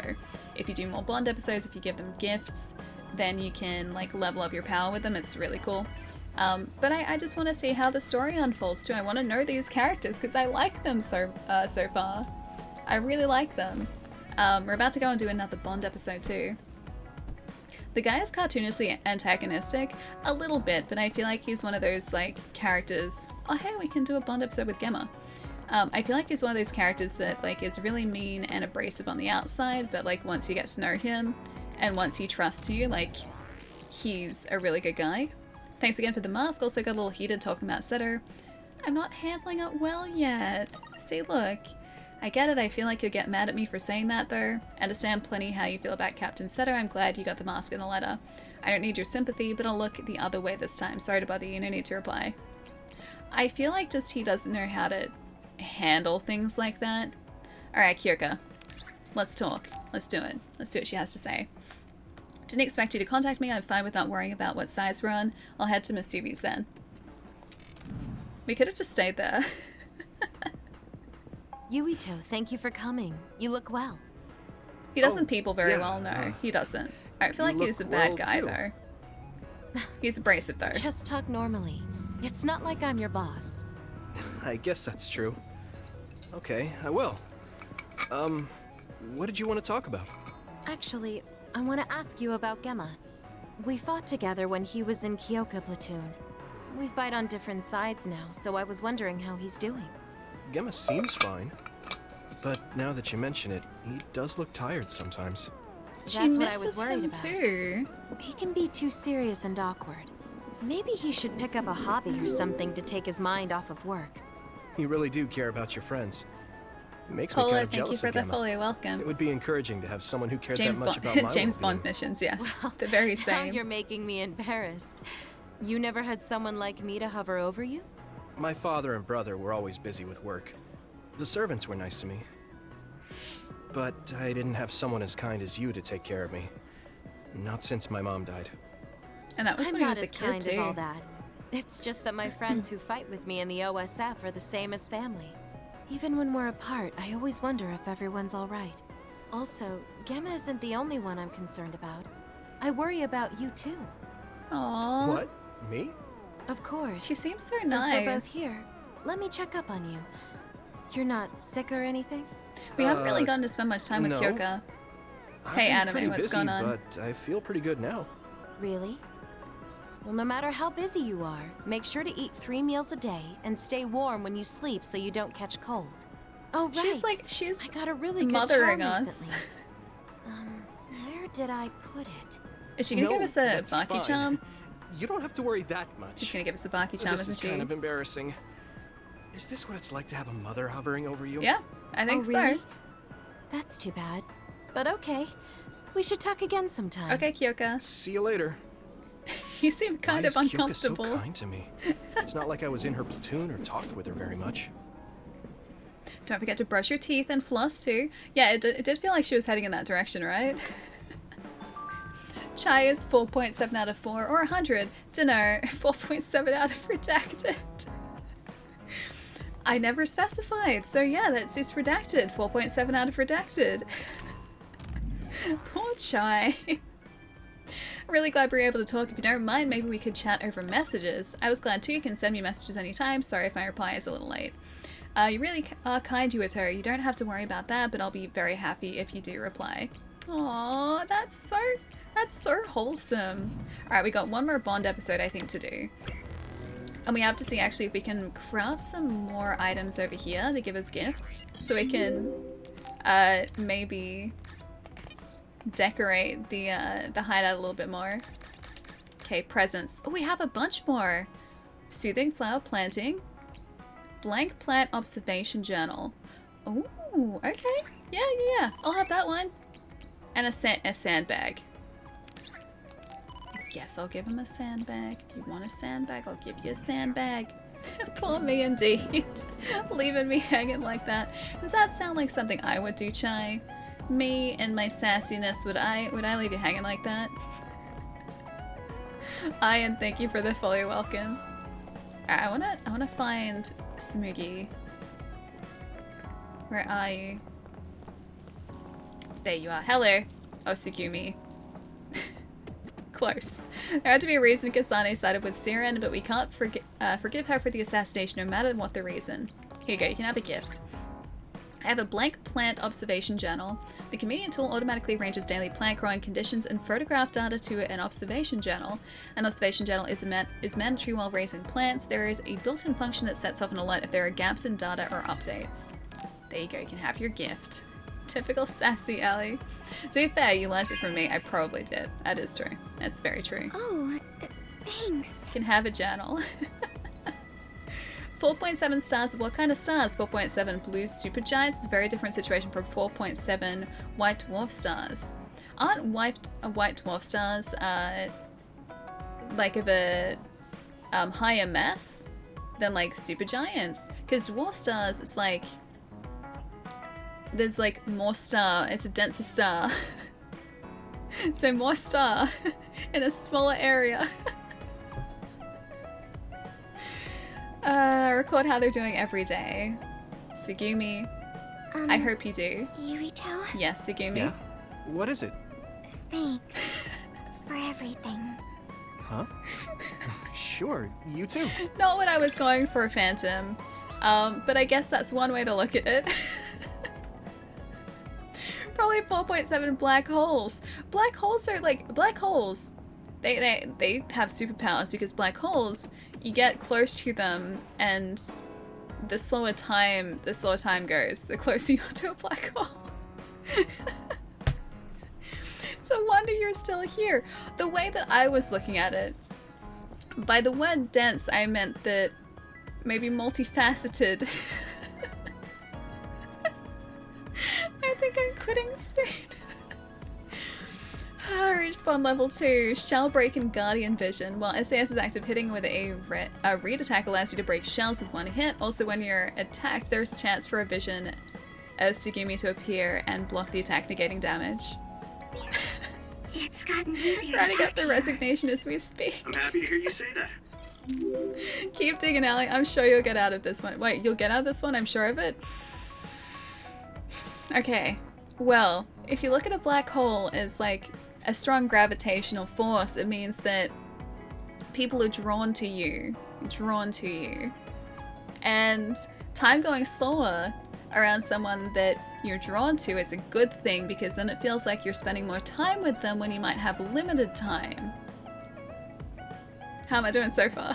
if you do more Bond episodes, if you give them gifts, then you can like level up your power with them. It's really cool. But I just want to see how the story unfolds too. I want to know these characters because I like them so far. I really like them. We're about to go and do another Bond episode too. The guy is cartoonishly antagonistic, a little bit, but I feel like he's one of those like characters. Oh hey, we can do a Bond episode with Gemma. I feel like he's one of those characters that like is really mean and abrasive on the outside, but like once you get to know him and once he trusts you, like he's a really good guy. Thanks again for the mask. Also got a little heated talking about Seto. I'm not handling it well yet. See, look. I get it, I feel like you'll get mad at me for saying that though. I understand plenty how you feel about Captain Seto. I'm glad you got the mask in the letter. I don't need your sympathy, but I'll look the other way this time. Sorry to bother you, no need to reply. I feel like just he doesn't know how to handle things like that. Alright, Kyoka. Let's talk. Let's do it. Let's see what she has to say. Didn't expect you to contact me. I'm fine with not worrying about what size we're on. I'll head to Masubi's then. We could have just stayed there. Yuito, thank you for coming. You look well. He doesn't people very well, no. He doesn't. I feel like he's a bad guy, though. He's abrasive, though. Just talk normally. It's not like I'm your boss. I guess that's true. Okay, I will. What did you want to talk about? Actually, I want to ask you about Gemma. We fought together when he was in Kyoka platoon. We fight on different sides now, so I was wondering how he's doing. Gemma seems fine. But now that you mention it, he does look tired sometimes. That's what I was worried him about. Too. He can be too serious and awkward. Maybe he should pick up a hobby or something to take his mind off of work. You really do care about your friends. It makes me Paula, kind of thank you jealous for of the Gemma. follow. Welcome. It would be encouraging to have someone who cared James that much Bond, about my James well-being. Bond missions, yes. The very Now same. you're making me embarrassed. You never had someone like me to hover over you? My father and brother were always busy with work. The servants were nice to me. But I didn't have someone as kind as you to take care of me. Not since my mom died. And that was I'm when he not was a as kid kind as all too. that. It's just that my friends who fight with me in the OSF are the same as family. Even when we're apart, I always wonder if everyone's all right. Also, Gemma isn't the only one I'm concerned about. I worry about you too. Aww. What? Me? Of course. She seems so Since nice. we're both here, let me check up on you. You're not sick or anything? We haven't really gotten to spend much time with no. Kyoka. I've Hey, been Anime, pretty what's busy, going on? But I feel pretty good now. Really? Well, no matter how busy you are, make sure to eat 3 meals a day and stay warm when you sleep so you don't catch cold. Oh, right. She's I got a really good mothering charm us. recently. Where did I put it? Is she gonna give us a that's Baki fine. charm? You don't have to worry that much. She's gonna give us a Baki charm, This isn't is she? kind of embarrassing. Is this what it's like to have a mother hovering over you? Yeah, I think Oh, really? so. That's too bad. But okay. We should talk again sometime. Okay, Kyoka. See you later. You seem kind Why of is Kyoka uncomfortable. so kind to me? It's not like I was in her platoon or talked with her very much. Don't forget to brush your teeth and floss too. Yeah, it did feel like she was heading in that direction, right? Chai is 4.7 out of 4 or 100. Dinner 4.7 out of redacted. I never specified, so yeah, that's just redacted. 4.7 out of redacted. Poor Chai. Really glad we were able to talk. If you don't mind, maybe we could chat over messages. I was glad too. You can send me messages anytime. Sorry if my reply is a little late. You really are kind, Yuito. You don't have to worry about that, but I'll be very happy if you do reply. Aww, that's so wholesome. Alright, we got one more Bond episode, I think, to do. And we have to see actually if we can craft some more items over here to give us gifts. So we can maybe decorate the hideout a little bit more. Okay, presents. Oh, we have a bunch more. Soothing flower planting. Blank plant observation journal. Oh, okay. Yeah. I'll have that one. And a sandbag. Yes, I'll give him a sandbag. If you want a sandbag, I'll give you a sandbag. Poor me indeed. Leaving me hanging like that. Does that sound like something I would do, Chai? Me and my sassiness, would I leave you hanging like that? And thank you for the follow, welcome. Alright, I wanna find Smoogie. Where are you? There you are. Hello, Osugumi. Close. There had to be a reason Kasane sided with Siren, but we can't forgive her for the assassination no matter what the reason. Here you go, you can have a gift. I have a blank plant observation journal. The convenient tool automatically arranges daily plant growing conditions and photograph data to an observation journal. An observation journal is mandatory while raising plants. There is a built-in function that sets off an alert if there are gaps in data or updates. There you go, you can have your gift. Typical sassy Ellie. To be fair, you learned it from me. I probably did. That is true. That's very true. Oh, thanks. You can have a journal. 4.7 stars. What kind of stars? 4.7 blue supergiants is a very different situation from 4.7 white dwarf stars. Aren't white dwarf stars like of a higher mass than like supergiants? Because dwarf stars, it's like there's like more star. It's a denser star. So more star in a smaller area. Record how they're doing every day. Sugumi. I hope you do. Yurito? Yes, Sugumi. Yeah? What is it? Thanks for everything. Huh? Sure, you too. Not what I was going for, Phantom. But I guess that's one way to look at it. Probably 4.7 black holes. Black holes are like black holes. They have superpowers because black holes, you get close to them and the slower time goes, the closer you are to a black hole. It's a wonder you're still here. The way that I was looking at it By the word dense, I meant that maybe multifaceted. I think I'm quitting soon. Reach bond level 2. Shell break and guardian vision. While SAS is active, hitting with a read attack allows you to break shells with one hit. Also, when you're attacked, there's a chance for a vision of Tsugumi to appear and block the attack, negating damage. It's gotten easier. Writing up the resignation as we speak. I'm happy to hear you say that. Keep digging, Allie. I'm sure you'll get out of this one. Wait, you'll get out of this one? I'm sure of it? Okay. Well, if you look at a black hole as like a strong gravitational force, it means that people are drawn to you. And time going slower around someone that you're drawn to is a good thing, because then it feels like you're spending more time with them when you might have limited time. How am I doing so far?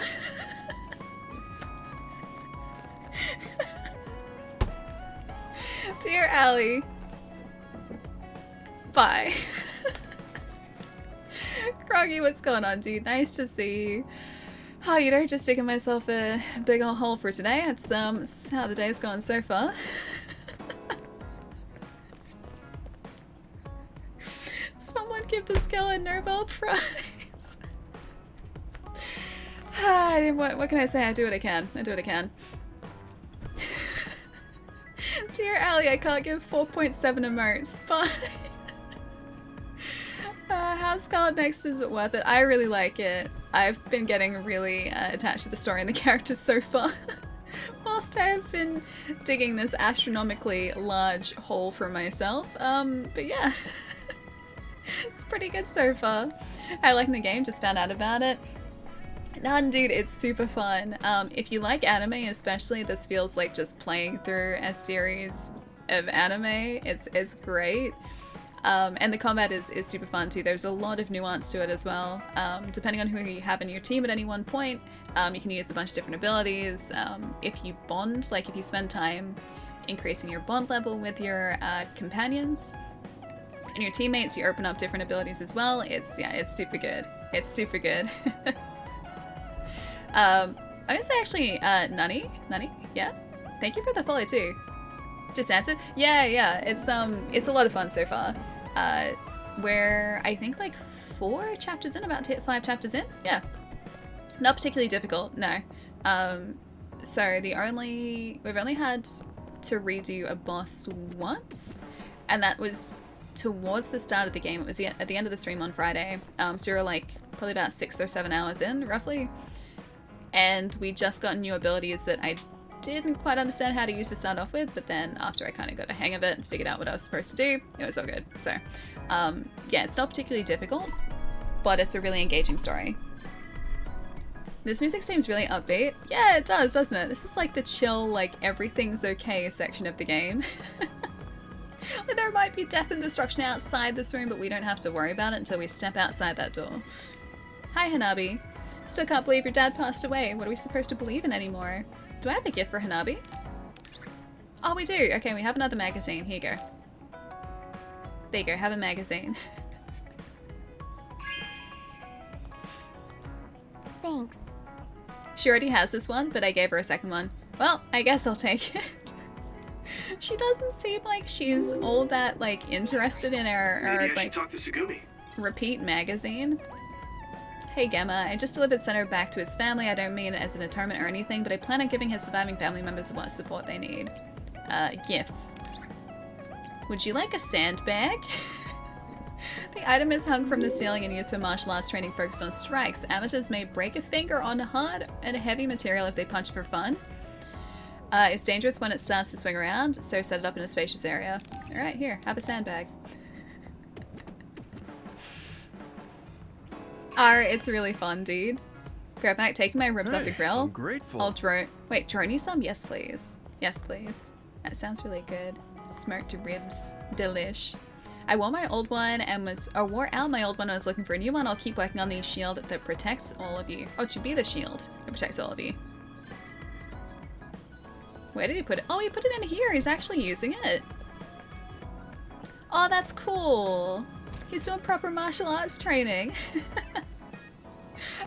Dear Allie. Bye. Groggy, what's going on, dude? Nice to see you. Oh, you know, just digging myself a big old hole for today. It's how the day's going so far. Someone give this girl a Nobel Prize. What can I say? I do what I can. Dear Allie, I can't give 4.7 emotes. Bye. How's Scarlet Nexus worth it? I really like it. I've been getting really attached to the story and the characters so far. Whilst I have been digging this astronomically large hole for myself. But yeah. It's pretty good so far. I like the game, just found out about it. No, dude, it's super fun. If you like anime especially, this feels like just playing through a series of anime. It's great. And the combat is super fun too. There's a lot of nuance to it as well. Depending on who you have in your team at any one point, you can use a bunch of different abilities. If you bond, like if you spend time increasing your bond level with your companions and your teammates, you open up different abilities as well. It's super good. It's super good. I'm gonna say actually, Nani, yeah? Thank you for the follow too. Just answered. Yeah, it's a lot of fun so far. We're, I think, like 4 chapters in, about 5 chapters in. Yeah. Not particularly difficult, no. So we've only had to redo a boss once, and that was towards the start of the game. It was at the end of the stream on Friday. So we were like probably about 6 or 7 hours in, roughly. And we just got new abilities that I didn't quite understand how to use to start off with, but then after I kind of got a hang of it and figured out what I was supposed to do, it was all good. So, yeah, it's not particularly difficult, but it's a really engaging story. This music seems really upbeat. Yeah, it does, doesn't it? This is like the chill, like, everything's okay section of the game. There might be death and destruction outside this room, but we don't have to worry about it until we step outside that door. Hi, Hanabi. Still can't believe your dad passed away. What are we supposed to believe in anymore? Do I have a gift for Hanabi? Oh, we do. Okay, we have another magazine. Here you go. There you go. Have a magazine. Thanks. She already has this one, but I gave her a second one. Well, I guess I'll take it. She doesn't seem like she's all that, like, interested in our like, talk to Tsugumi. Repeat magazine. Hey Gemma, I just delivered Center back to his family. I don't mean it as an atonement or anything, but I plan on giving his surviving family members what support they need. Gifts. Would you like a sandbag? The item is hung from the ceiling and used for martial arts training focused on strikes. Amateurs may break a finger on hard and heavy material if they punch for fun. It's dangerous when it starts to swing around, so set it up in a spacious area. Alright, here, have a sandbag. It's really fun, dude. Grab back, taking my ribs off the grill. I'm grateful. I'll drone you some? Yes, please. Yes, please. That sounds really good. Smoked ribs. Delish. I wore my old one and wore out my old one and was looking for a new one. I'll keep working on the shield that protects all of you. Oh, to be the shield that protects all of you. Where did he put it? Oh, he put it in here. He's actually using it. Oh, that's cool. He's doing proper martial arts training.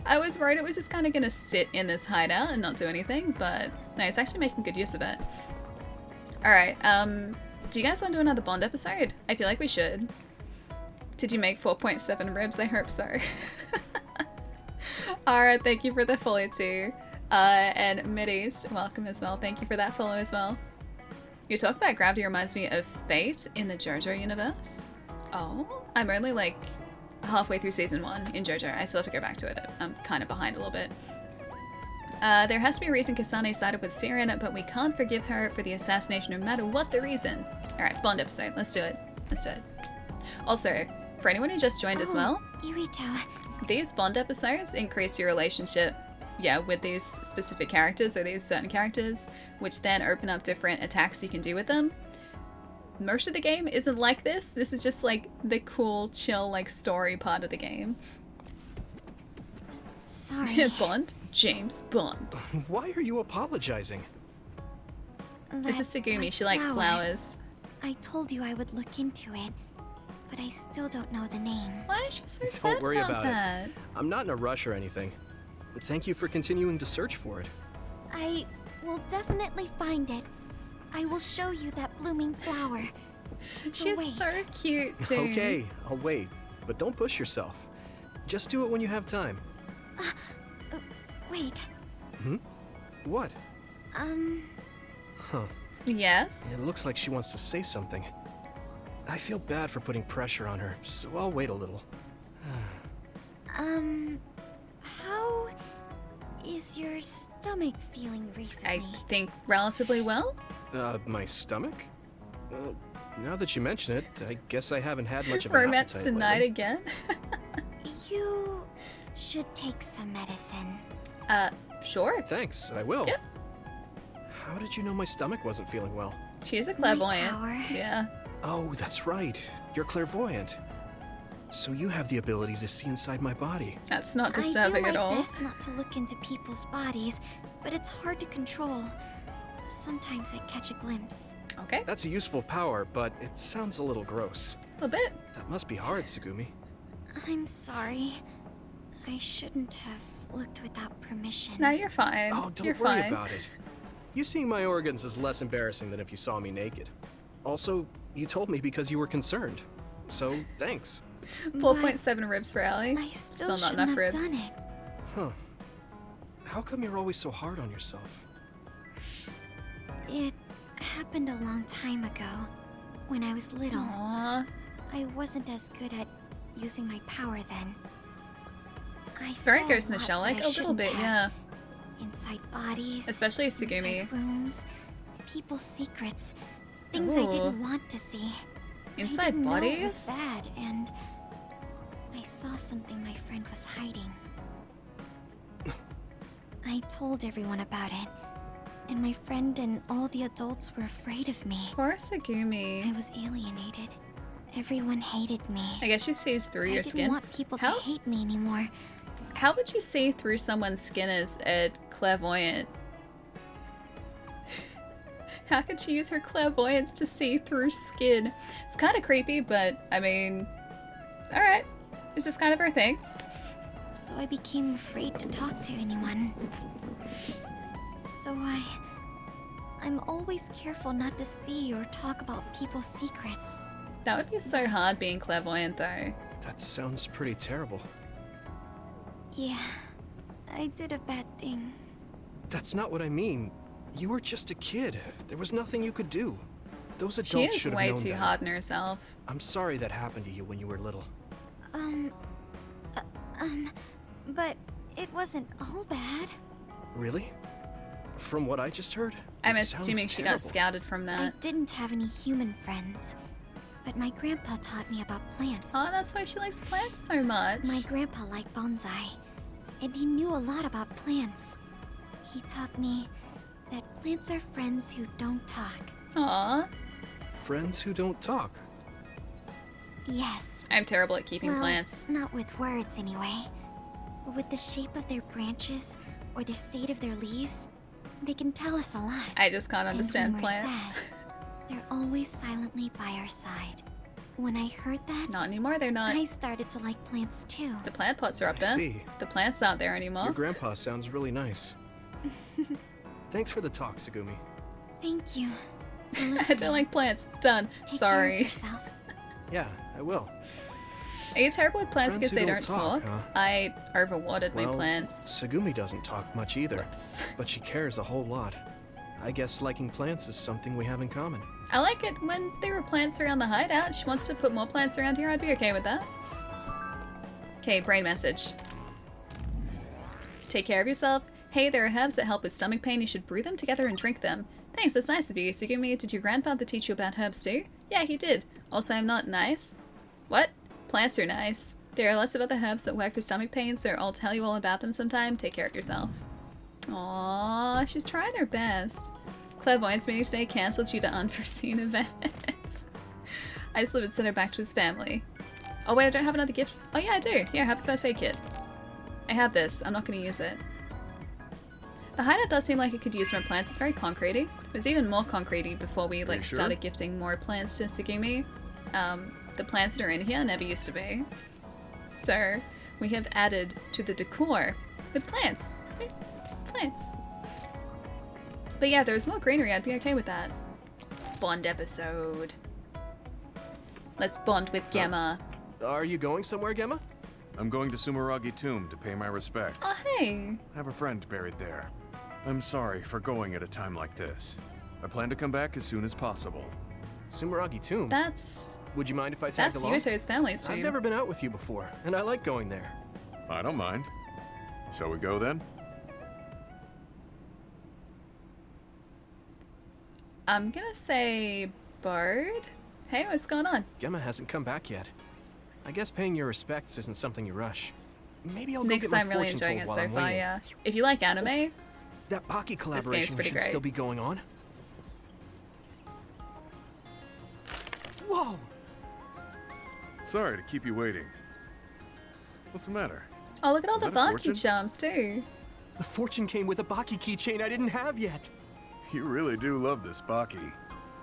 I was worried it was just kind of going to sit in this hideout and not do anything, but no, it's actually making good use of it. Alright, do you guys want to do another Bond episode? I feel like we should. Did you make 4.7 ribs? I hope so. Alright, thank you for the follow too. And Mideast, welcome as well. Thank you for that follow as well. Your talk about gravity reminds me of Fate in the JoJo universe. Oh, I'm only like halfway through season 1 in JoJo. I still have to go back to it. I'm kind of behind a little bit. There has to be a reason Kasane sided with Siren, but we can't forgive her for the assassination no matter what the reason. Alright, Bond episode. Let's do it. Let's do it. Also, for anyone who just joined as well, Yuito. These Bond episodes increase your relationship, yeah, with these specific characters or these certain characters, which then open up different attacks you can do with them. Most of the game isn't like this. This is just like the cool, chill, like story part of the game. Sorry. Bond? James Bond. Why are you apologizing? This is Tsugumi. She likes flowers. I told you I would look into it, but I still don't know the name. Why is she so sad Don't worry about that? it. I'm not in a rush or anything. But thank you for continuing to search for it. I will definitely find it. I will show you that blooming flower. So She's wait. so cute too. Okay, I'll wait. But don't push yourself. Just do it when you have time. Wait. Hmm? What? Huh. Yes? It looks like she wants to say something. I feel bad for putting pressure on her, so I'll wait a little. How is your stomach feeling recently? I think relatively well. My stomach? Now that you mention it, I guess I haven't had much of an Romance appetite tonight lately. again. You should take some medicine. Sure. Thanks, I will. Yep. How did you know my stomach wasn't feeling well? She's a clairvoyant. power. Yeah. Oh, that's right. You're clairvoyant. So you have the ability to see inside my body. That's not I disturbing do at my all. best not to look into people's bodies, but it's hard to control. Sometimes I catch a glimpse. Okay. That's a useful power, but it sounds a little gross. A little bit. That must be hard, Tsugumi. I'm sorry. I shouldn't have looked without permission. No, you're fine. Oh, don't you're worry fine. about it. You seeing my organs is less embarrassing than if you saw me naked. Also, you told me because you were concerned. So, thanks. 4.7 ribs for Allie. I still not shouldn't enough have ribs. done it. Huh. How come you're always so hard on yourself? It happened a long time ago, when I was little. Aww. I wasn't as good at using my power then. I Very saw Ghost in a the lot Shell, that like I a little shouldn't bit, have. yeah. Inside bodies. Especially Tsugumi. Inside rooms. People's secrets. Things I Ooh. didn't want to see. Inside I didn't know it bodies? was bad, and I saw something my friend was hiding. I told everyone about it, and my friend and all the adults were afraid of me. Poor Tsugumi. I was alienated. Everyone hated me. I guess she sees through I your didn't skin. want people How- to hate me anymore. How would you see through someone's skin as a clairvoyant? How could she use her clairvoyance to see through skin? It's kind of creepy, but I mean, alright. It's just kind of her thing. So I became afraid to talk to anyone. So I'm always careful not to see or talk about people's secrets. That would be so hard being clairvoyant, though. That sounds pretty terrible. Yeah, I did a bad thing. That's not what I mean. You were just a kid. There was nothing you could do. Those adults She is should have way known too better. hard on herself. I'm sorry that happened to you when you were little. But it wasn't all bad. Really? From what I just heard? I'm it sounds assuming she got terrible. scouted from I that. didn't have any human friends, but my grandpa taught me about plants. Oh, that's why she likes plants so much. My grandpa liked bonsai, and he knew a lot about plants. He taught me that plants are friends who don't talk. Aww. Friends who don't talk. Yes. I'm terrible at keeping Well, plants. not with words anyway. But with the shape of their branches or the state of their leaves, they can tell us a lot. I just can't And understand when we're plants. sad, they're always silently by our side, When I heard that, Not anymore, they're not. I started to like plants too. The plant pots are up I there. see. The plants aren't there Your anymore. grandpa sounds really nice. Thanks for the talk, Segumi. Thank you. I don't like plants. Done. Take Sorry. care of yourself. Yeah, I will. Are you terrible with plants Friends because who they don't don't talk? talk, huh? I overwatered my Well, plants. Segumi doesn't talk much either, but she cares a whole lot. I guess liking plants is something we have in common. I like it when there were plants around the hideout. She wants to put more plants around here. I'd be okay with that. Okay, brain message. Take care of yourself. Hey, there are herbs that help with stomach pain. You should brew them together and drink them. Thanks, that's nice of you. Segumi, did your grandfather teach you about herbs too? Yeah, he did. Also, I'm not nice. What? Plants are nice. There are lots of other herbs that work for stomach pain, so I'll tell you all about them sometime. Take care of yourself. Aww, she's trying her best. Clairvoyance meeting today cancelled due to unforeseen events. I just sent her back to his family. Oh wait, I don't have another gift. Oh yeah, I do. Yeah, I have the first aid kit. I have this. I'm not going to use it. The hideout does seem like it could use more plants. It's very concretey. It was even more concretey before we like sure? started gifting more plants to Segumi. The plants that are in here never used to be. So we have added to the decor with plants. See? Plants. But yeah, if there was more greenery, I'd be okay with that. Bond episode. Let's bond with Gemma. Are you going somewhere, Gemma? I'm going to Sumeragi Tomb to pay my respects. Oh, hey. I have a friend buried there. I'm sorry for going at a time like this. I plan to come back as soon as possible. Sumeragi Tomb? That's... Would you mind if I tagged That's along? Yuto's family's tomb. I've never been out with you before, and I like going there. I don't mind. Shall we go then? I'm gonna say Bard? Hey, what's going on? Gemma hasn't come back yet. I guess paying your respects isn't something you rush. Maybe I'll go Nick's, get my I'm really fortune enjoying told it while so I'm far, waiting. yeah. If you like anime, That Baki game's collaboration pretty should great. still be going on. Whoa! Sorry to keep you waiting. What's the matter? oh, look at all Is the that a Baki fortune? charms too. The fortune came with a Baki keychain I didn't have yet. You really do love this Baki.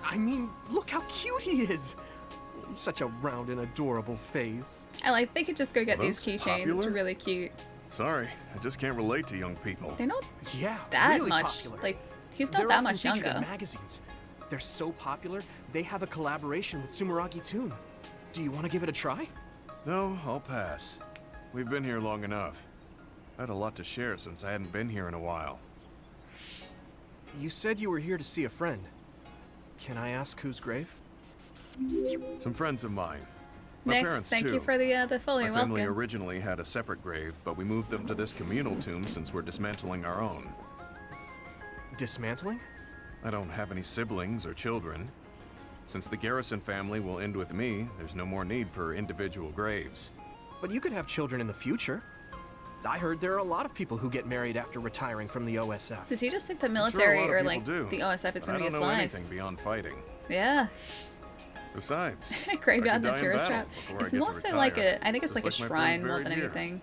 I mean, look how cute he is. Such a round and adorable face. I like they could just go get Are these those keychains. It's popular? really cute. Sorry, I just can't relate to young people. They're not Yeah, that really much. popular. Like, he's not They're that often much featured younger. in magazines. They're so popular, they have a collaboration with Sumeragi Tomb. Do you want to give it a try? No, I'll pass. We've been here long enough. I had a lot to share since I hadn't been here in a while. You said you were here to see a friend. Can I ask whose grave? Some friends of mine. My Next, parents thank too. you for the follow. My family Welcome. originally had a separate grave, but we moved them to this communal tomb since we're dismantling our own. Dismantling? I don't have any siblings or children. Since the Garrison family will end with me, there's no more need for individual graves. But you could have children in the future. I heard there are a lot of people who get married after retiring from the OSF. Does he just think the I'm sure a military lot of or people like do, the OSF is but going to be I his don't know life? anything beyond fighting. Yeah. Besides, Graveyard I and could the die in tourist battle trap. before I It's get more to so like retire, I think it's just like a my friends shrine more buried than here. anything.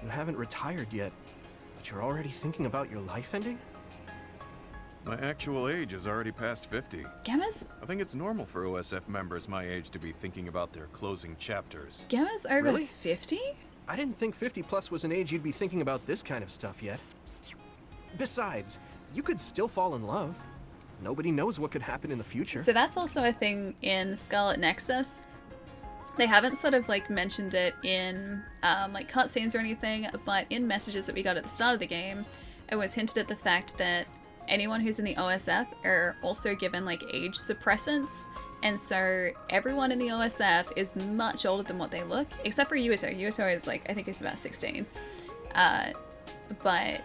You haven't retired yet, but you're already thinking about your life ending? My actual age is already past 50. Gemma's I think it's normal for OSF members my age to be thinking about their closing chapters. Gemma's over Really? 50? I didn't think 50 plus was an age you'd be thinking about this kind of stuff yet. Besides, you could still fall in love. Nobody knows what could happen in the future. So that's also a thing in Scarlet Nexus. They haven't sort of like mentioned it in like cutscenes or anything, but in messages that we got at the start of the game, it was hinted at the fact that anyone who's in the OSF are also given like age suppressants, and so everyone in the OSF is much older than what they look, except for Yuto. Yuto is like, I think he's about 16. But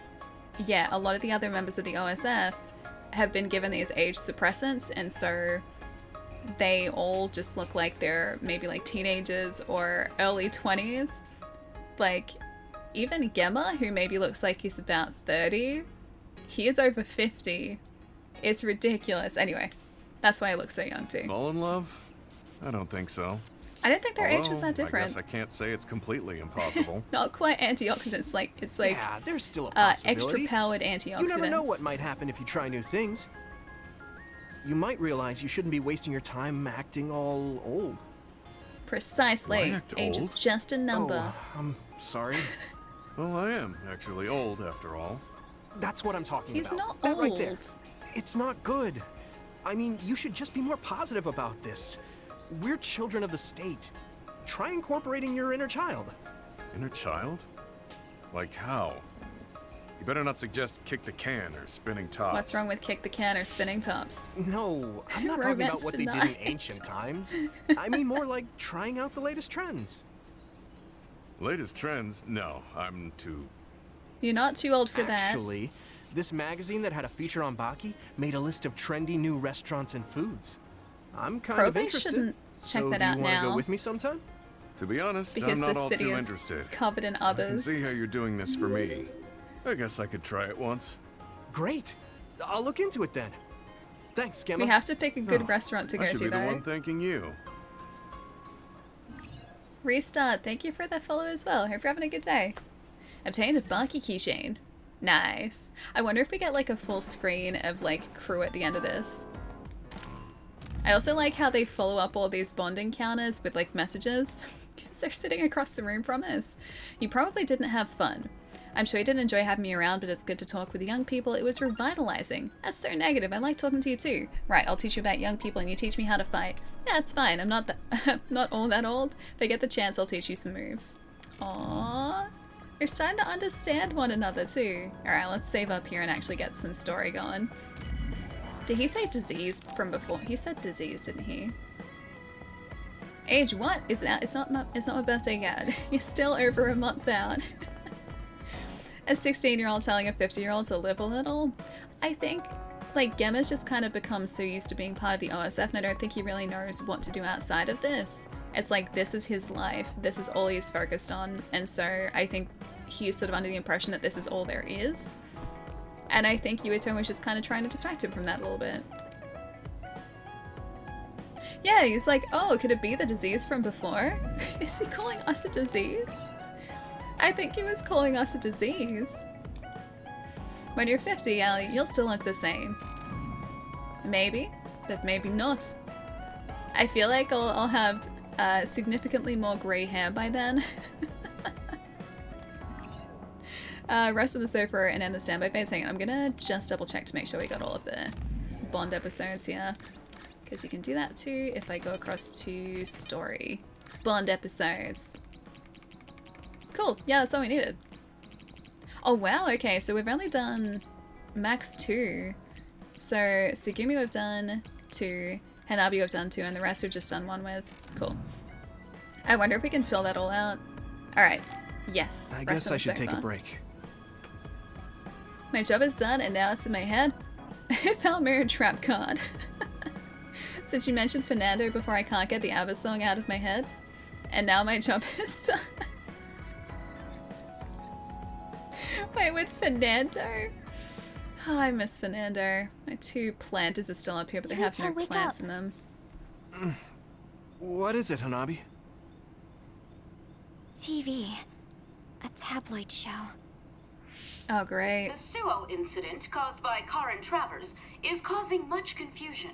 yeah, a lot of the other members of the OSF have been given these age suppressants, and so they all just look like they're maybe like teenagers or early 20s. Like, even Gemma, who maybe looks like he's about 30, he is over 50. It's ridiculous. Anyway, that's why he looks so young too. Fall in love? I don't think so. I didn't think their age was that Although, different. I guess I can't say it's completely impossible. Not quite antioxidants, like it's like yeah, there's still a possibility. extra powered antioxidants. You never know what might happen if you try new things. you might realize you shouldn't be wasting your time acting all old. Precisely. Do I act Age is old? just a number. Oh, I'm sorry. Well, I am actually old after all. That's what I'm talking He's about. not That right there. old. It's not good. I mean, you should just be more positive about this. We're children of the state. Try incorporating your inner child. Inner child? Like how? You better not suggest kick the can or spinning tops. What's wrong with kick the can or spinning tops? No, I'm not talking about Romance what they did in tonight. ancient times. I mean more like trying out the latest trends. Latest trends? No, I'm too... You're not too old for that. Actually, this magazine that had a feature on Baki made a list of trendy new restaurants and foods. I'm kind of Probably interested. shouldn't check so that do you out want to now. go with me sometime? To be honest, Because I'm not this all city too is interested. covered in I can others. see how you're doing this for me. I guess I could try it once. Great. I'll look into it then. Thanks, Gemma. We have to pick a good Oh, restaurant to go I should to, be the though. one thanking you. Restart, thank you for the follow as well. Hope you're having a good day. Obtained a Baki keychain. Nice. I wonder if we get like a full screen of like crew at the end of this. I also like how they follow up all these bond encounters with like messages. Because they're sitting across the room from us. You probably didn't have fun. I'm sure you didn't enjoy having me around, but it's good to talk with young people. It was revitalizing. That's so negative. I like talking to you too. Right, I'll teach you about young people and you teach me how to fight. Yeah, it's fine. I'm not not all that old. If I get the chance, I'll teach you some moves. Aww. You're starting to understand one another too. Alright, let's save up here and actually get some story going. Did he say disease from before? He said disease, didn't he? Age what? Is that? It's not my birthday yet. You're still over a month out. A 16-year-old telling a 50-year-old to live a little. I think, like, Gemma's just kind of become so used to being part of the OSF, and I don't think he really knows what to do outside of this. It's like, this is his life, this is all he's focused on, and so I think he's sort of under the impression that this is all there is. And I think Yuito was just kind of trying to distract him from that a little bit. Yeah, he's like, oh, could it be the disease from before? Is he calling us a disease? I think he was calling us a disease. When you're 50, Allie, you'll still look the same. Maybe, but maybe not. I feel like I'll have significantly more grey hair by then. Rest of the sofa and end the standby phase. Hang on, I'm gonna just double check to make sure we got all of the Bond episodes here. Because you can do that too if I go across to story. Bond episodes. Cool, yeah, that's all we needed. Oh wow, okay, so we've only done max 2. So Tsugumi we've done 2, Hanabi we've done 2, and the rest we've just done 1 with. Cool. I wonder if we can fill that all out. Alright, yes. I rest guess on I the should take a sofa. break. My job is done and now it's in my head. I found Mirror Trap card. Since you mentioned Fernando before, I can't get the ABBA song out of my head. And now my job is done. Wait, with Fernando? Oh, I miss Fernando. My 2 planters are still up here, but they have no wake plants up. in them. What is it, Hanabi? TV. A tabloid show. Oh, great. The Suo incident caused by Karin Travers is causing much confusion.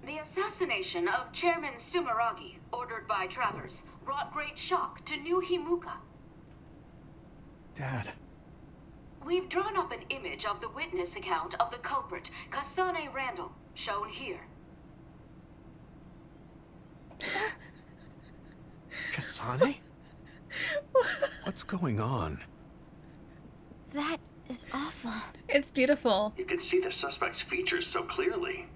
The assassination of Chairman Sumeragi, ordered by Travers, brought great shock to New Himuka. Dad. We've drawn up an image of the witness account of the culprit, Kasane Randall, shown here. Kasane? What's going on? That is awful. It's beautiful. You can see the suspect's features so clearly.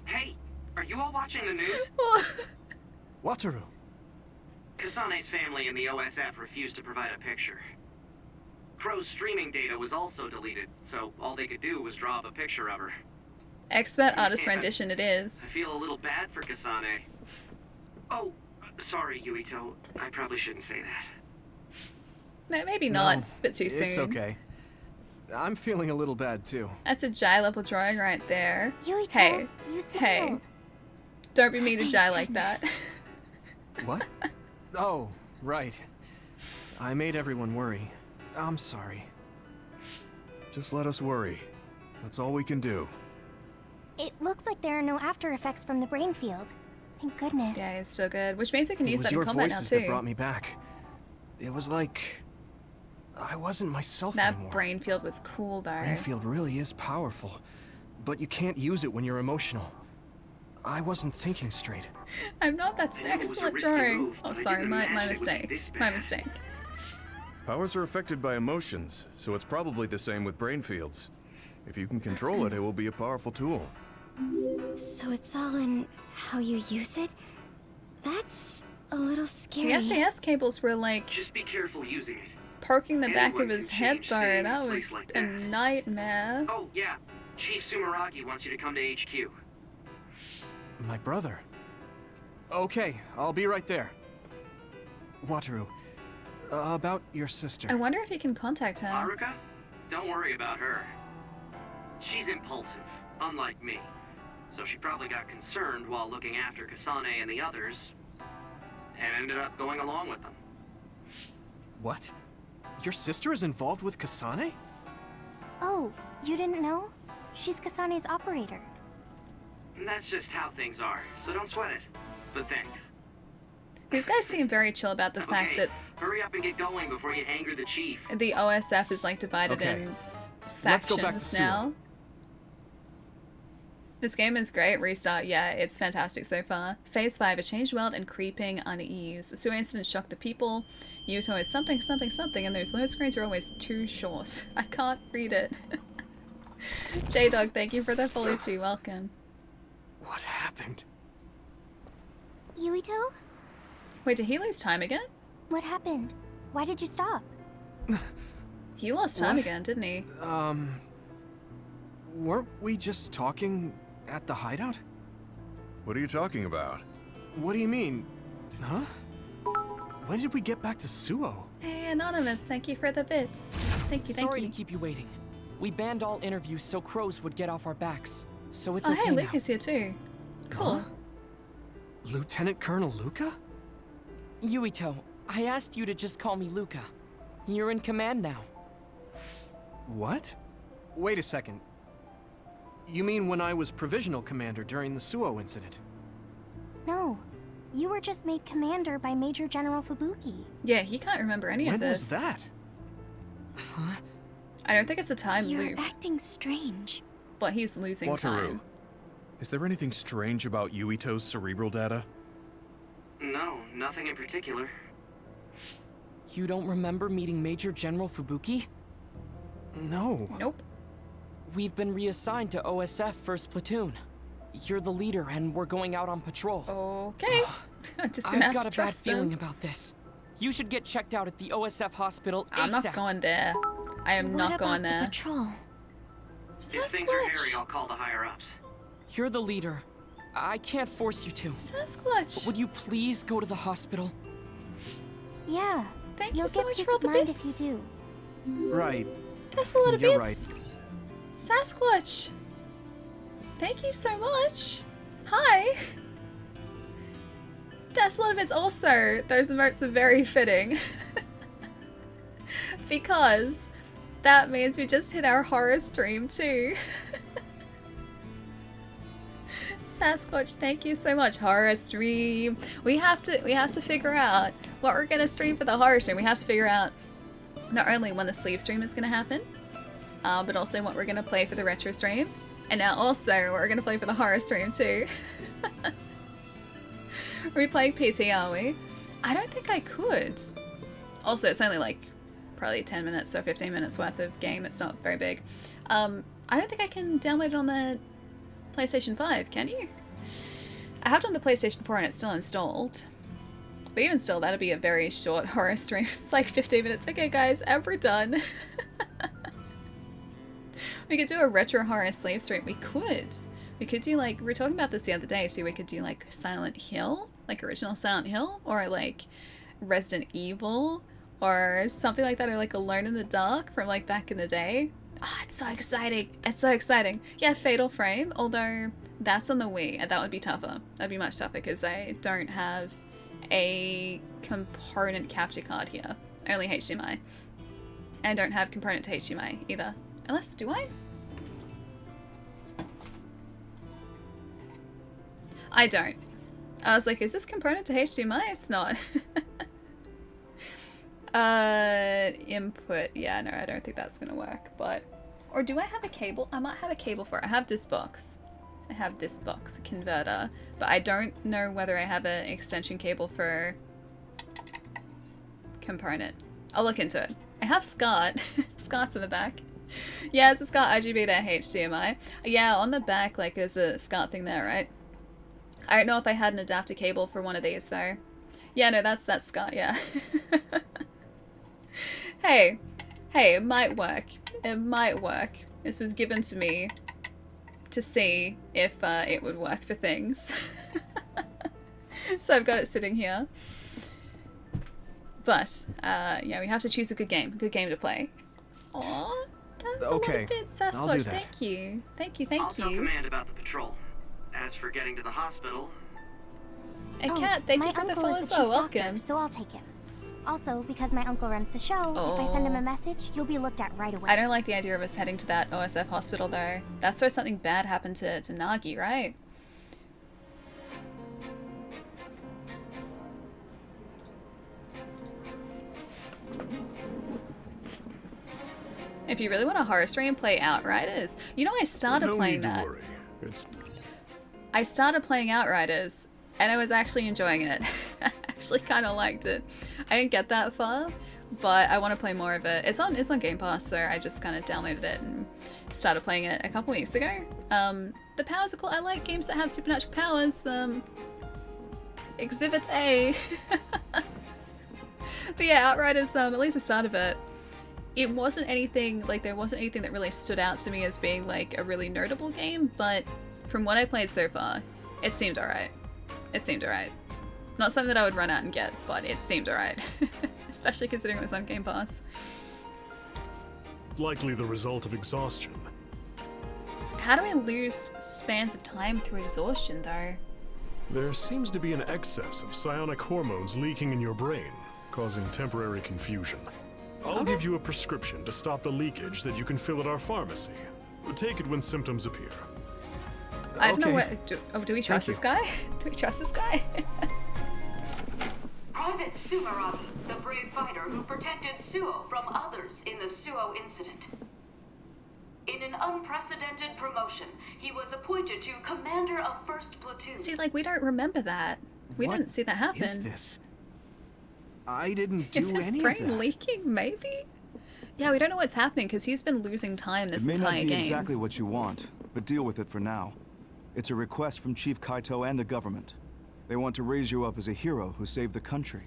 Hey, are you all watching the news? Wataru. Kasane's family and the OSF refused to provide a picture. Crow's streaming data was also deleted, so all they could do was draw up a picture of her. Expert artist Yeah. rendition it is. I feel a little bad for Kasane. Oh, sorry, Yuito. I probably shouldn't say that. Maybe not. No, It's a bit too soon. It's okay. I'm feeling a little bad too. That's a Jai level drawing right there. Yuito, Hey, you hey. smiled. Don't be mean to Jai like that. What? Oh, right. I made everyone worry. I'm sorry. Just let us worry. That's all we can do. It looks like there are no after effects from the brain field. Thank goodness. Yeah, it's so good. Which means we can It use was that in your combat now voices too. that brought me back. It was like I wasn't myself That anymore. brain field was cool though. Brain field really is powerful, but you can't use it when you're emotional. I wasn't thinking straight. I'm not. That's an excellent drawing. Oh, sorry, my mistake. My mistake. Powers are affected by emotions, so it's probably the same with brain fields. If you can control it, it will be a powerful tool. So it's all in how you use it? That's a little scary. The SAS cables were like Just be careful using it. poking the back of Anyone his can head change, though. say, That a was place like a that. nightmare. Oh, yeah. Chief Sumeragi wants you to come to HQ. My brother. Okay, I'll be right there. Wataru, about your sister. I wonder if you can contact her. Haruka? Don't worry about her. She's impulsive, unlike me. So she probably got concerned while looking after Kasane and the others, and ended up going along with them. What? Your sister is involved with Kasane? Oh, you didn't know? She's Kasane's operator. And that's just how things are, so don't sweat it. But thanks. These guys seem very chill about the fact Okay, that hurry up and get going before you anger the chief. the OSF is like divided Okay. in Let's go factions back to now. This game is great. Restart, yeah, it's fantastic so far. Phase 5, a changed world and creeping unease. The sewer incident shocked the people. Yuto is something, something, something, and those load screens are always too short. I can't read it. J-Dog, thank you for the follow too. Welcome. What happened? Yuito? Wait, did he lose time again? What happened? Why did you stop? He lost time What? again, didn't he? Weren't we just talking at the hideout? What are you talking about? What do you mean? Huh? When did we get back to Suo? Hey, Anonymous, thank you for the bits. Thank you, thank Sorry you. to keep you waiting. We banned all interviews so crows would get off our backs. So it's Oh, okay hey, now. Luke is here too. Cool. Lieutenant Colonel Luca? Yuito, I asked you to just call me Luca. You're in command now. What? Wait a second. You mean when I was provisional commander during the Suo incident? No. You were just made commander by Major General Fubuki. Yeah, he can't remember any of When this. was that? Huh? I don't think it's a time You're loop, acting strange. but he's losing Wataru, time. is there anything strange about Yuito's cerebral data? No, nothing in particular. You don't remember meeting Major General Fubuki? No. Nope. We've been reassigned to OSF 1st Platoon. You're the leader, and we're going out on patrol. Okay. Just gonna I've have got to a bad trust feeling them. about this. You should get checked out at the OSF hospital I'm ASAP. not going there. I am not going there. Patrol? If things are hairy, I'll call the higher-ups. You're the leader. I can't force you to. Sasquatch! But would you please go to the hospital? Yeah. Thank You'll you so get much peace for all of the mind bits. if you do. Right. That's a lot of You're bits. Sasquatch! Thank you so much. Hi! That's a lot of bits. Also, those emotes are very fitting. Because that means we just hit our horror stream too. Sasquatch, thank you so much. Horror stream. We have to figure out what we're gonna stream for the horror stream. We have to figure out not only when the sleeve stream is gonna happen, but also what we're gonna play for the retro stream, and now also what we're gonna play for the horror stream too. Are we playing PT, are we? I don't think I could. Also, it's only like probably 10 minutes or 15 minutes worth of game. It's not very big. I don't think I can download it on the PlayStation 5, can you? I have it on the PlayStation 4 and it's still installed. But even still, that'd be a very short horror stream. It's like 15 minutes. Okay guys, and we're done. We could do a retro horror sleeve stream. We could. We could do like, we were talking about this the other day, so we could do like Silent Hill, like original Silent Hill, or like Resident Evil, or something like that, or like Alone in the Dark from like back in the day. Oh, it's so exciting. It's so exciting. Yeah, Fatal Frame, although that's on the Wii, and that would be tougher. That'd be much tougher because I don't have a component capture card here. Only HDMI. And I don't have component to HDMI either. Unless, do I? I don't. I was like, is this component to HDMI? It's not. Input. Yeah, no, I don't think that's gonna work, but... Or do I have a cable? I might have a cable for it. I have this box. I have this box, a converter, but I don't know whether I have an extension cable for component. I'll look into it. I have SCART. SCART's in the back. Yeah, it's a SCART RGB to HDMI. Yeah, on the back, like, there's a SCART thing there, right? I don't know if I had an adapter cable for one of these, though. Yeah, no, that's SCART, yeah. Hey, it might work. It might work. This was given to me to see if it would work for things. So I've got it sitting here. But, yeah, we have to choose a good game to play. Aww, that was a lot of bits, Sasquatch. I'll do that. Thank you. Thank you. I'll tell command about the patrol. As for getting to the hospital... Hey, Kat, thank you for the follow as well. Welcome. So I'll take him. Also, because my uncle runs the show, if I send him a message, you'll be looked at right away. I don't like the idea of us heading to that OSF hospital, though. That's where something bad happened to Nagi, right? If you really want a horror stream, play Outriders. You know, I started playing that. Worry. I started playing Outriders, and I was actually enjoying it. I actually kind of liked it. I didn't get that far, but I want to play more of it. It's on Game Pass, so I just kind of downloaded it and started playing it a couple weeks ago. The powers are cool. I like games that have supernatural powers. Exhibit A. But yeah, Outriders, at least the start of it, it wasn't anything, like, there wasn't anything that really stood out to me as being, like, a really notable game, but from what I played so far, it seemed alright. It seemed alright. Not something that I would run out and get, but it seemed alright. Especially considering it was on Game Pass. Likely the result of exhaustion. How do I lose spans of time through exhaustion, though? There seems to be an excess of psionic hormones leaking in your brain, causing temporary confusion. I'll give you a prescription to stop the leakage that you can fill at our pharmacy. Take it when symptoms appear. I don't know what... Do we trust this guy? Do we trust this guy? Private Sumeragi, the brave fighter who protected Suo from others in the Suo incident. In an unprecedented promotion, he was appointed to commander of 1st Platoon. See, like, we don't remember that. We didn't see that happen. What is this? I didn't do Is his any of brain that. leaking, maybe? Yeah, we don't know what's happening because he's been losing time this It may entire not be game. exactly what you want, but deal with it for now. It's a request from Chief Kaito and the government. They want to raise you up as a hero who saved the country.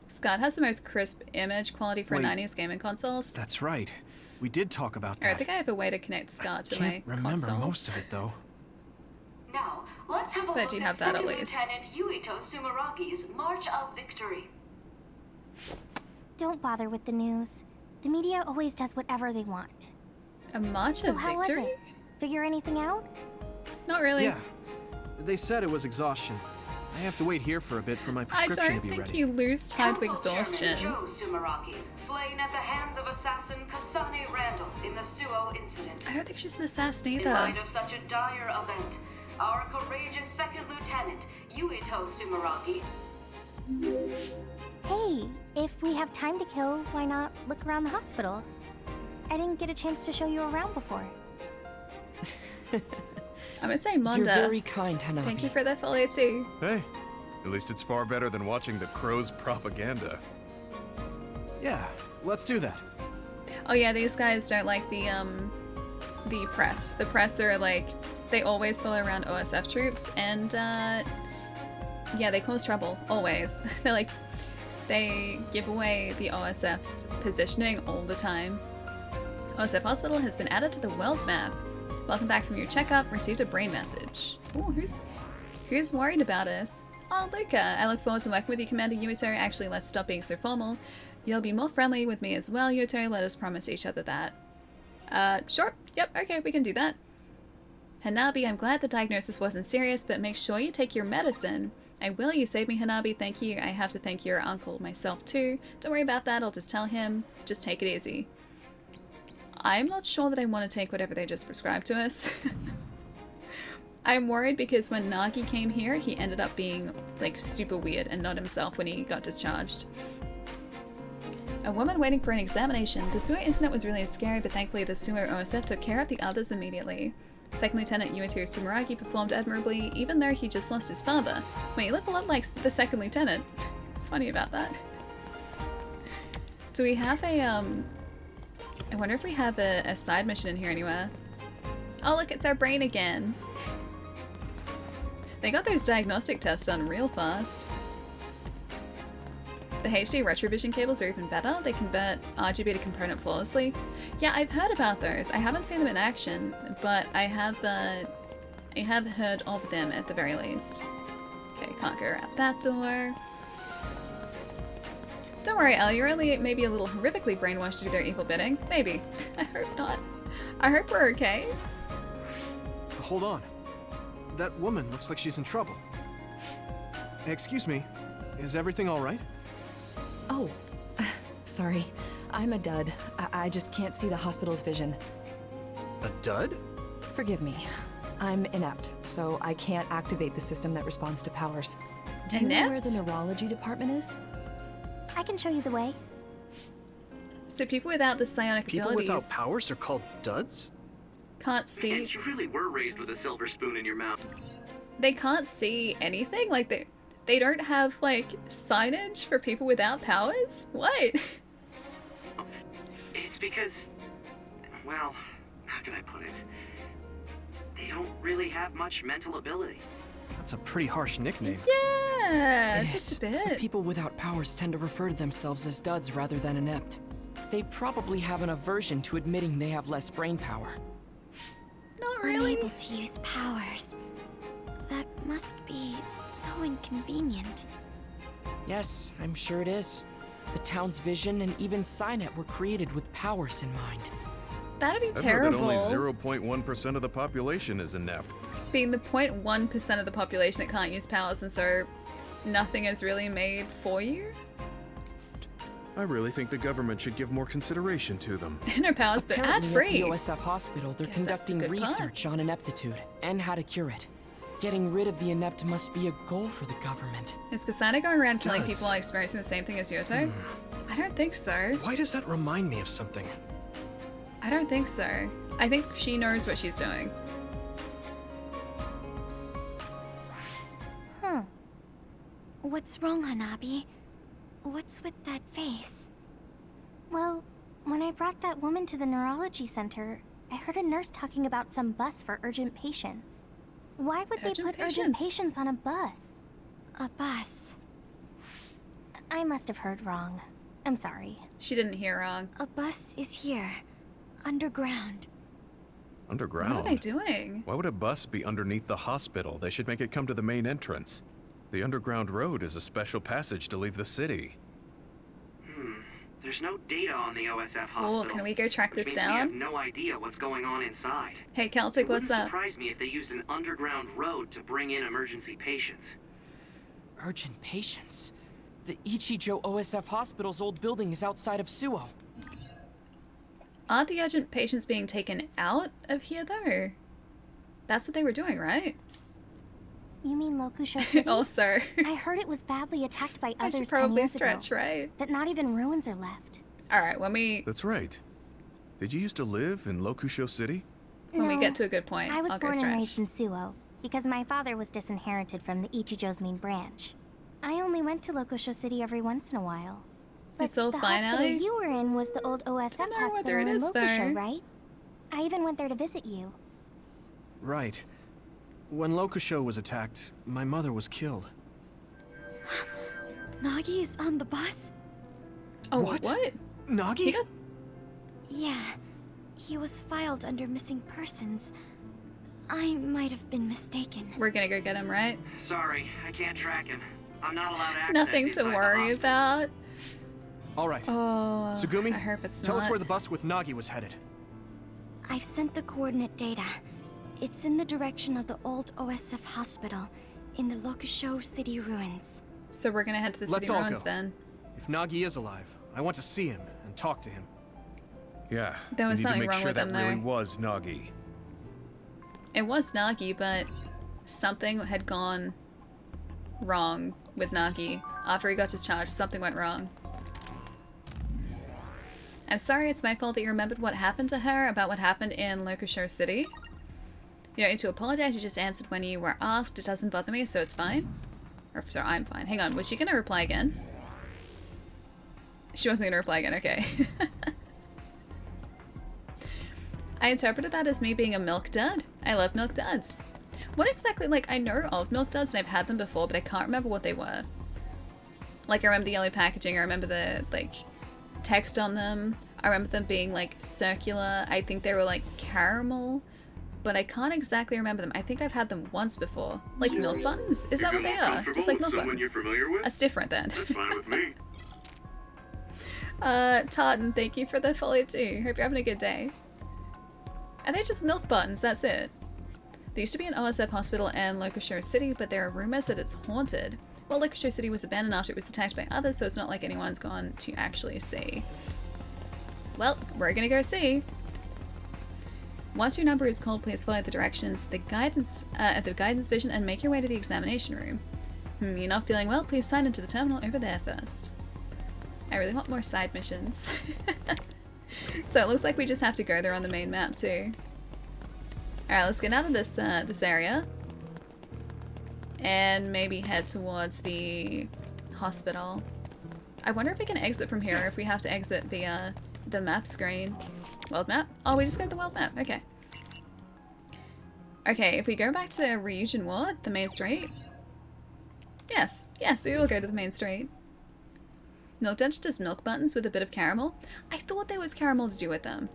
Scott has the most crisp image quality for Wait. 90s gaming consoles. That's right. We did talk about I that. think I have a way to connect Scott to my Can't remember consoles. most of it, though. Now, let's have a But look you at have that at Second least. Lieutenant Yuito Sumeragi's March of Victory. Don't bother with the news. The media always does whatever they want. A March So of how was Victory? it? Figure anything out? Not really. Yeah. They said it was exhaustion. I have to wait here for a bit for my I prescription don't to be think ready. you lose time to Council exhaustion. Chairman Joe Sumeragi, slain at the hands of assassin Kasane Randall in the Suo incident. I don't think she's an assassin In either. light of such a dire event, our courageous Second Lieutenant, Yuito Sumeragi. Hey, if we have time to kill, why not look around the hospital? I didn't get a chance to show you around before. I'm gonna say Monda. You're very kind, Hanabi. Thank you for the follow too. Hey, at least it's far better than watching the Crow's propaganda. Yeah, let's do that. Oh yeah, these guys don't like the press. The press are like, they always follow around OSF troops and yeah, they cause trouble, always. They're like, they give away the OSF's positioning all the time. OSF Hospital has been added to the world map. Welcome back from your checkup. Received a brain message. Ooh, who's worried about us? Oh, Luca. I look forward to working with you, Commander Yuito. Actually, let's stop being so formal. You'll be more friendly with me as well, Yuito. Let us promise each other that. Sure. Yep, okay, we can do that. Hanabi, I'm glad the diagnosis wasn't serious, but make sure you take your medicine. I will. You saved me, Hanabi. Thank you. I have to thank your uncle myself, too. Don't worry about that. I'll just tell him. Just take it easy. I'm not sure that I want to take whatever they just prescribed to us. I'm worried because when Nagi came here, he ended up being, like, super weird and not himself when he got discharged. A woman waiting for an examination. The Suo incident was really scary, but thankfully the Suo OSF took care of the others immediately. Second Lieutenant Yuichiro Sumeragi performed admirably, even though he just lost his father. Wait, you look a lot like the Second Lieutenant. It's funny about that. Do we have a, I wonder if we have a side mission in here anywhere. Oh look, it's our brain again. They got those diagnostic tests done real fast. The HD retrovision cables are even better. They convert RGB to component flawlessly. Yeah, I've heard about those. I haven't seen them in action, but I have heard of them at the very least. Okay, can't go out that door. Don't worry, Elle, you're only maybe a little horrifically brainwashed to do their evil bidding. Maybe. I hope not. I hope we're okay. Hold on. That woman looks like she's in trouble. Excuse me, is everything all right? Oh, sorry. I'm a dud. I just can't see the hospital's vision. A dud? Forgive me. I'm inept, so I can't activate the system that responds to powers. Do you know where the neurology department is? I can show you the way. So people without the psionic People abilities without powers are called duds? can't see. Man, you really were raised with a silver spoon in your mouth. They can't see anything. Like they don't have like signage for people without powers. What? It's because, well, how can I put it? They don't really have much mental ability. That's a pretty harsh nickname. Yeah, It just is. a bit. But people without powers tend to refer to themselves as duds rather than inept. They probably have an aversion to admitting they have less brain power. Not really. Unable to use powers. That must be so inconvenient. Yes, I'm sure it is. The town's vision and even Cynet were created with powers in mind. That'd be I've terrible. heard that only 0.1% of the population is inept. Being the 0.1% of the population that can't use powers, and so nothing is really made for you. I really think the government should give more consideration to them. No powers, but Apparently ad-free. At the OSF hospital, they're Guess that's the conducting good part. research on ineptitude and how to cure it. Getting rid of the inept must be a goal for the government. Is Kasana going around killing Duds. people while experiencing the same thing as Yoto? I don't think so. Why does that remind me of something? I don't think so. I think she knows what she's doing. Huh. What's wrong, Hanabi? What's with that face? Well, when I brought that woman to the neurology center, I heard a nurse talking about some bus for urgent patients. Why would they put urgent patients on a bus? A bus. I must have heard wrong. I'm sorry. She didn't hear wrong. A bus is here. Underground. Underground? What are they doing? Why would a bus be underneath the hospital? They should make it come to the main entrance. The underground road is a special passage to leave the city. There's no data on the OSF hospital. Oh, can we go track which this means we have down? no idea what's going on inside. Hey, Celtic, It wouldn't what's up? surprise me if they used an underground road to bring in emergency patients. Urgent patients? The Ichijo OSF hospital's old building is outside of Suo. Aren't the urgent patients being taken out of here, though? That's what they were doing, right? You mean Lokusho City? Also. I heard it was badly attacked by I should others 10 probably years stretch, ago. right? That not even ruins are left. Alright, when we That's right. Did you used to live in Lokusho City? when we No, get to a good point, I was I'll go born and stretch. raised in Suo, because my father was disinherited from the Ichijo's main branch. I only went to Lokusho City every once in a while. But It's all the fine, hospital Allie. you were in was the old OSF Don't know hospital whether it in is, Lokusho, though. right? I even went there to visit you. Right. When Lokusho was attacked, my mother was killed. Nagi is on the bus? Oh, What? Nagi? He got... Yeah. He was filed under missing persons. I might have been mistaken. We're gonna go get him, right? Sorry, I can't track him. I'm not allowed access Nothing inside to the worry hospital. about. All right. Oh, Sugumi, I hope it's tell us not. where the bus with Nagi was headed. I've sent the coordinate data. It's in the direction of the old OSF hospital in the Lokusho City ruins. So we're gonna head to the Let's city all ruins go. then. If Nagi is alive, I want to see him and talk to him. Yeah. There was we need something to make wrong sure with that him, really though. was Nagi. It was Nagi, but something had gone wrong with Naki. After he got discharged, something went wrong. I'm sorry, it's my fault that you remembered what happened to her about what happened in Locusho City. You don't need to apologize, you just answered when you were asked. It doesn't bother me, so it's fine. Or, sorry, I'm fine. Hang on, was she gonna reply again? She wasn't gonna reply again, okay. I interpreted that as me being a milk dud. I love milk duds. What exactly, like, I know of milk duds and I've had them before, but I can't remember what they were. Like, I remember the yellow packaging, I remember the, like, text on them. I remember them being, like, circular. I think they were, like, caramel. But I can't exactly remember them. I think I've had them once before. Like milk buttons? Is that what they are? Just like milk buttons. You're familiar with? That's different then. That's fine with me. Tartan, thank you for the follow too. Hope you're having a good day. Are they just milk buttons? That's it. There used to be an OSF hospital in Locusho City, but there are rumors that it's haunted. Well, Locusho City was abandoned after it was attacked by others, so it's not like anyone's gone to actually see. Well, we're gonna go see. Once your number is called, please follow the directions, the guidance vision, and make your way to the examination room. You're not feeling well? Please sign into the terminal over there first. I really want more side missions. So it looks like we just have to go there on the main map too. Alright, let's get out of this this area. And maybe head towards the hospital. I wonder if we can exit from here or if we have to exit via the map screen. World map? Oh, we just go to the world map. Okay. Okay, if we go back to Ryujin Ward, the main street. Yes, yes, we will go to the main street. Milk Dungeon does milk buttons with a bit of caramel. I thought there was caramel to do with them.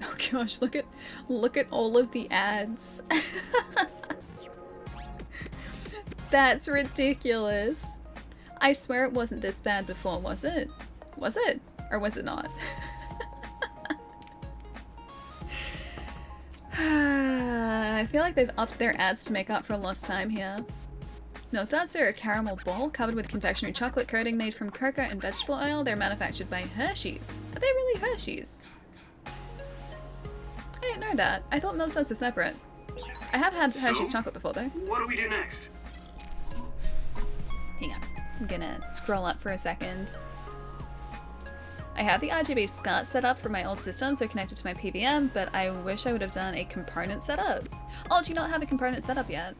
Oh gosh, look at all of the ads. That's ridiculous. I swear it wasn't this bad before, was it? Was it? Or was it not? I feel like they've upped their ads to make up for lost time here. Milk duds are a caramel ball covered with confectionery chocolate coating made from cocoa and vegetable oil. They're manufactured by Hershey's. Are they really Hershey's? I didn't know that. I thought milk duds were separate. I have had Hershey's chocolate before though. What do we do next? Hang on. I'm gonna scroll up for a second. I have the RGB SCART set up for my old system, so connected to my PVM, but I wish I would have done a component setup. Oh, do you not have a component setup yet?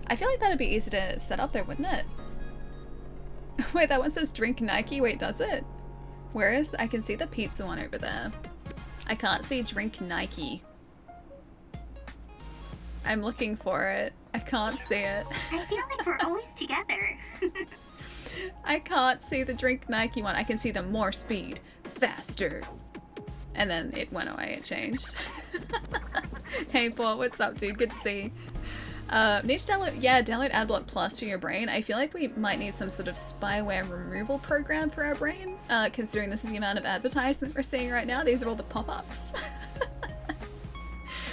I feel like that'd be easy to set up there, wouldn't it? Wait, that one says drink Nike. Wait, does it? Where is? I can see the pizza one over there. I can't see drink Nike. I'm looking for it. I can't see it. I feel like we're always together. I can't see the drink Nike one. I can see the more speed, faster. And then it went away, it changed. Hey Paul, what's up dude? Good to see you. Need to download, yeah, download Adblock Plus for your brain. I feel like we might need some sort of spyware removal program for our brain, considering this is the amount of advertising we're seeing right now. These are all the pop-ups.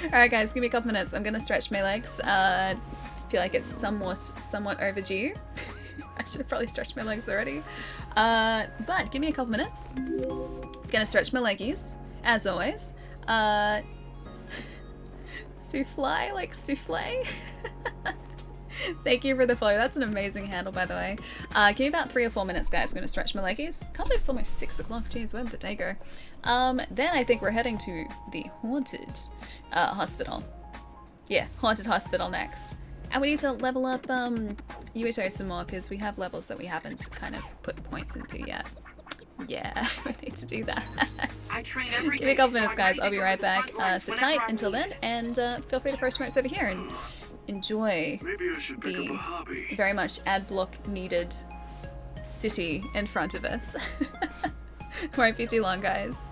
Alright guys, give me a couple minutes. I'm gonna stretch my legs. Feel like it's somewhat overdue. I should have probably stretched my legs already. But give me a couple minutes. Gonna stretch my leggies, as always. Souffle, like souffle? Thank you for the follow. That's an amazing handle, by the way. Give me about 3 or 4 minutes, guys. I'm gonna stretch my leggies. Can't believe it's almost 6 o'clock. Jeez, where did the day go? Then I think we're heading to the haunted hospital. Yeah, haunted hospital next. And we need to level up Yuito some more because we have levels that we haven't kind of put points into yet. Yeah, we need to do that. Give me a couple minutes, guys. I'll be right back. Sit tight until then, and feel free to post notes over here and enjoy the very much ad block needed city in front of us. Won't be too long, guys.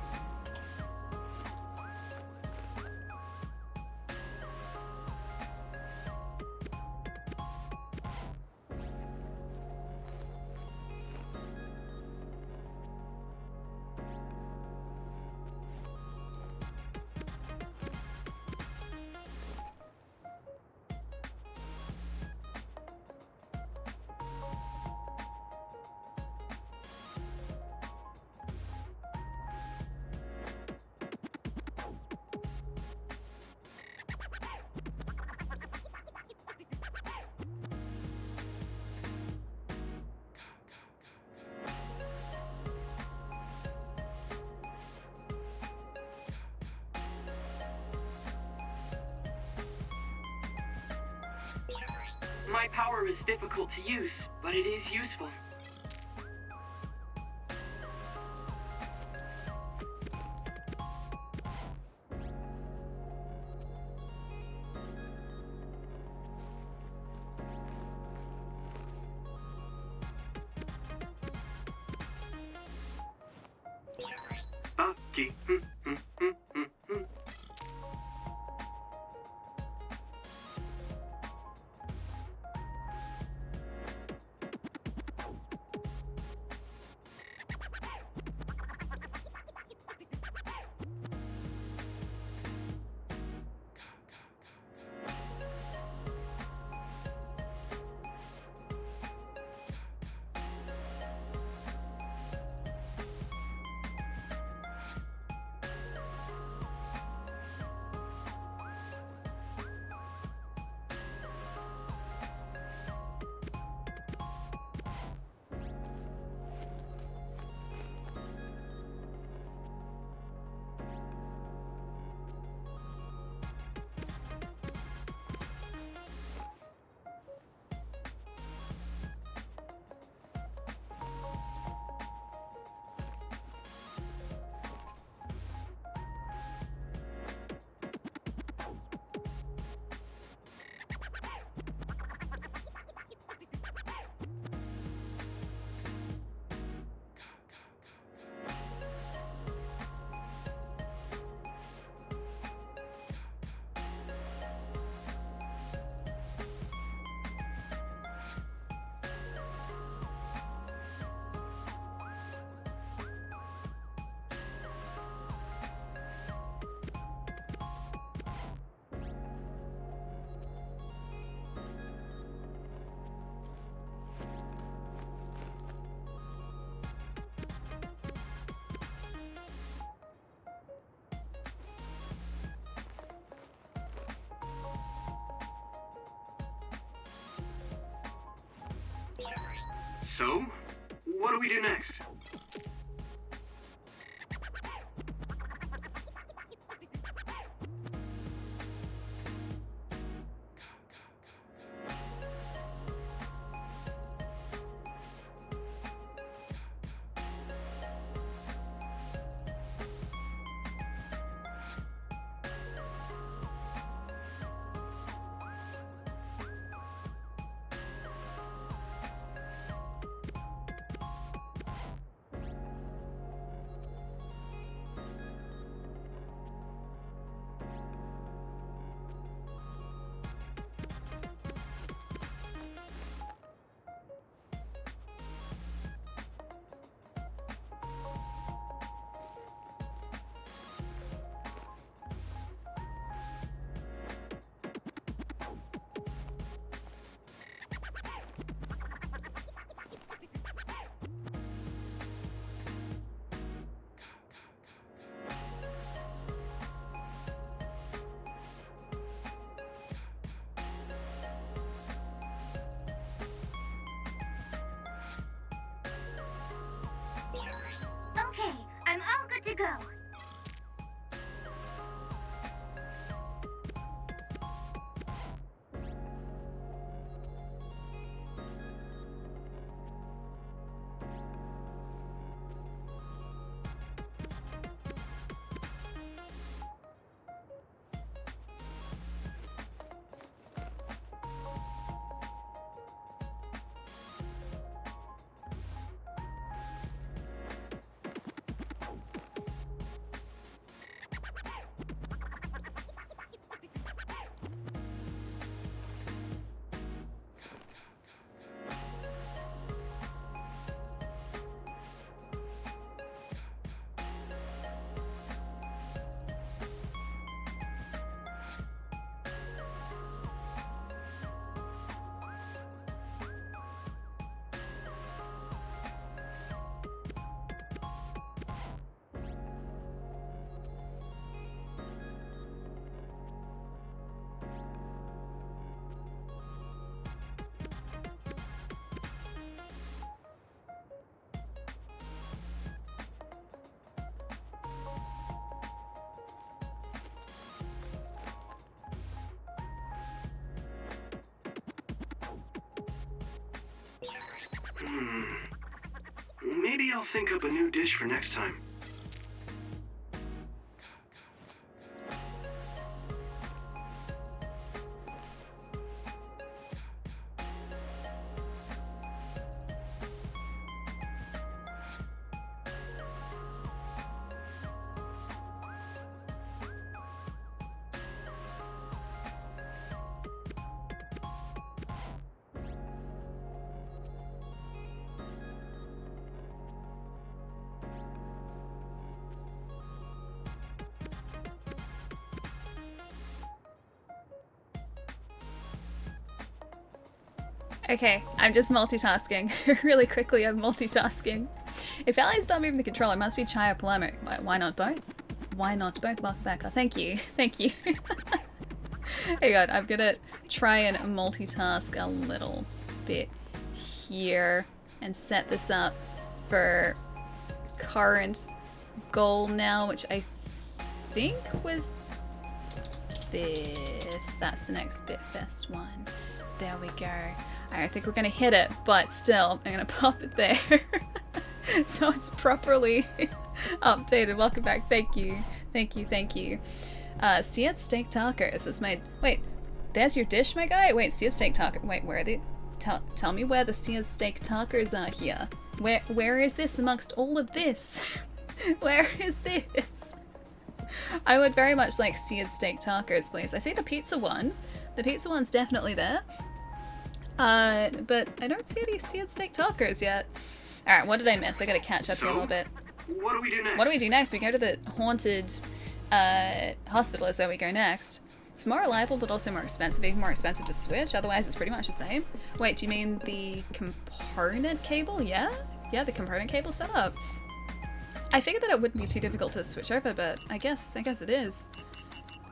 My power is difficult to use, but it is useful. Bucky. So, what do we do next? Maybe I'll think up a new dish for next time. Okay, I'm just multitasking. Really quickly, I'm multitasking. If Ali's not moving the controller, it must be Chai or Palermo. Why not both? Why not both? Welcome back. Oh, thank you. Thank you. Hang on, I'm gonna try and multitask a little bit here and set this up for current goal now, which I think was this. That's the next best one. There we go. I think we're gonna hit it, but still, I'm gonna pop it there. So it's properly updated. Welcome back. Thank you. Thank you. Thank you. Seared steak tacos. It's made. Wait, there's your dish, my guy? Wait, seared steak taco. Wait, where are they? Tell me where the seared steak tacos are here. Where is this amongst all of this? Where is this? I would very much like seared steak tacos, please. I see the pizza one. The pizza one's definitely there. But I don't see any seared steak tacos yet. Alright, what did I miss? I gotta catch up here a little bit. What do we do next? What do we do next? We go to the haunted hospital is where we go next. It's more reliable but also more expensive. Even more expensive to switch, otherwise it's pretty much the same. Wait, do you mean the component cable? Yeah? Yeah, the component cable setup. I figured that it wouldn't be too difficult to switch over, but I guess it is.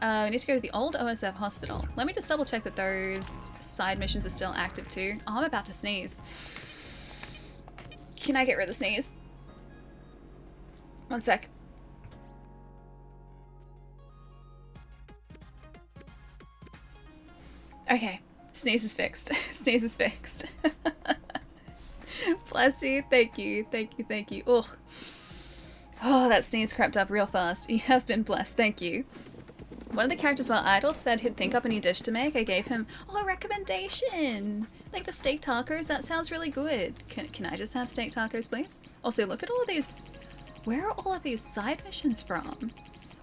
We need to go to the old OSF hospital. Let me just double check that those side missions are still active too. Oh, I'm about to sneeze. Can I get rid of the sneeze? One sec. Okay, sneeze is fixed. Sneeze is fixed. Bless you, thank you, thank you, thank you. Ugh. Oh, that sneeze crept up real fast. You have been blessed, thank you. One of the characters while idle said he'd think up a new dish to make. I gave him, a recommendation! Like the steak tacos, that sounds really good. Can I just have steak tacos, please? Also, look at all of these. Where are all of these side missions from?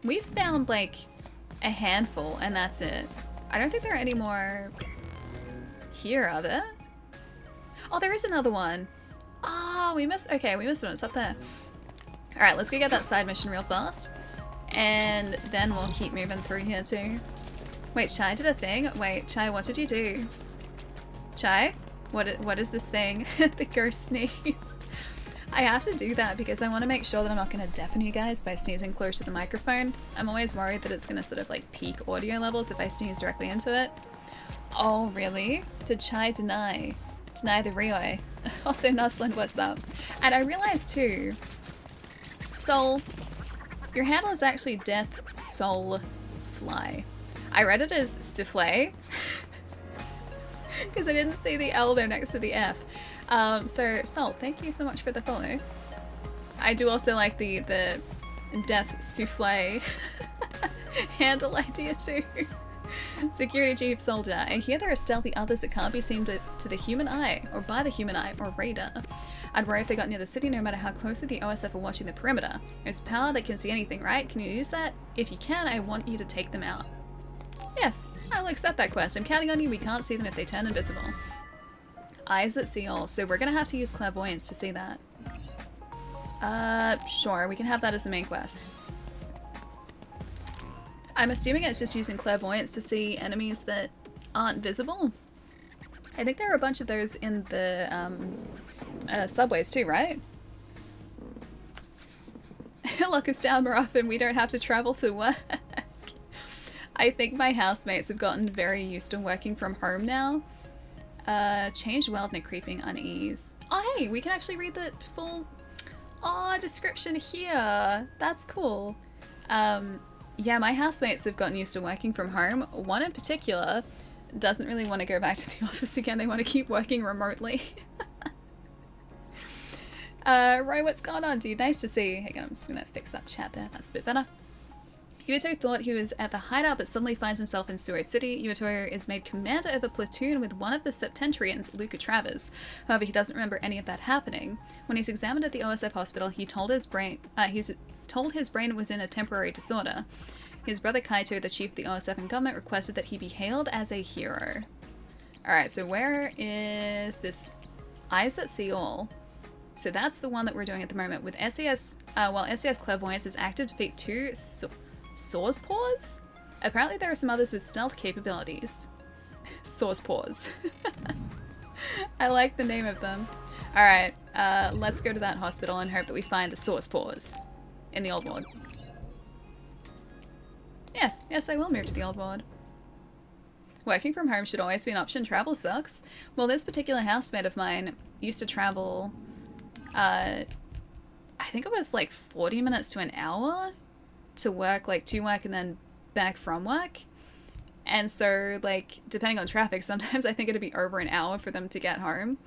We've found like a handful and that's it. I don't think there are any more here, are there? Oh, there is another one. Oh, we missed one. It's up there. Alright, let's go get that side mission real fast. And then we'll keep moving through here too. Wait, Chai did a thing? Wait, Chai, what did you do? Chai? What is this thing? The ghost sneeze. I have to do that because I want to make sure that I'm not going to deafen you guys by sneezing close to the microphone. I'm always worried that it's going to sort of like peak audio levels if I sneeze directly into it. Oh, really? Did Chai deny the Rioi? Also, Nuslin, what's up? And I realized too, Soul, your handle is actually Death Soul Fly. I read it as souffle because I didn't see the L there next to the F. So Soul, thank you so much for the follow. I do also like the Death Souffle handle idea too. Security Chief Soldier. I hear there are stealthy others that can't be seen to the human eye, or by the human eye, or radar. I'd worry if they got near the city no matter how closely the OSF are watching the perimeter. There's power that can see anything, right? Can you use that? If you can, I want you to take them out. Yes, I'll accept that quest. I'm counting on you. We can't see them if they turn invisible. Eyes that see all, so we're gonna have to use clairvoyance to see that. Sure, we can have that as the main quest. I'm assuming it's just using clairvoyance to see enemies that aren't visible. I think there are a bunch of those in the subways too, right? Lock us down more often, we don't have to travel to work. I think my housemates have gotten very used to working from home now. Changed Weldner creeping unease. Oh hey, we can actually read the full description here. That's cool. Yeah, my housemates have gotten used to working from home. One in particular doesn't really want to go back to the office again. They want to keep working remotely. Roy, what's going on, dude? Nice to see you. Hang on, I'm just gonna fix that chat there. That's a bit better. Yuto thought he was at the hideout, but suddenly finds himself in Suo City. Yuto is made commander of a platoon with one of the Septentrians, Luca Travers. However, he doesn't remember any of that happening. When he's examined at the OSF hospital, he told his brain was in a temporary disorder. His brother Kaito, the chief of the OSF and government, requested that he be hailed as a hero. Alright, so where is this Eyes That See All? So that's the one that we're doing at the moment with SES. While SES Clairvoyance is active to defeat 2 Saw's Paws? Apparently there are some others with stealth capabilities. Saw's Paws. I like the name of them. Alright, let's go to that hospital and hope that we find the Saw's Paws in the old ward. Yes, I will move to the old ward. Working from home should always be an option. Travel sucks. Well, this particular housemate of mine used to travel, I think it was like 40 minutes to an hour to work, and then back from work. And so, like, depending on traffic, sometimes I think it'd be over an hour for them to get home.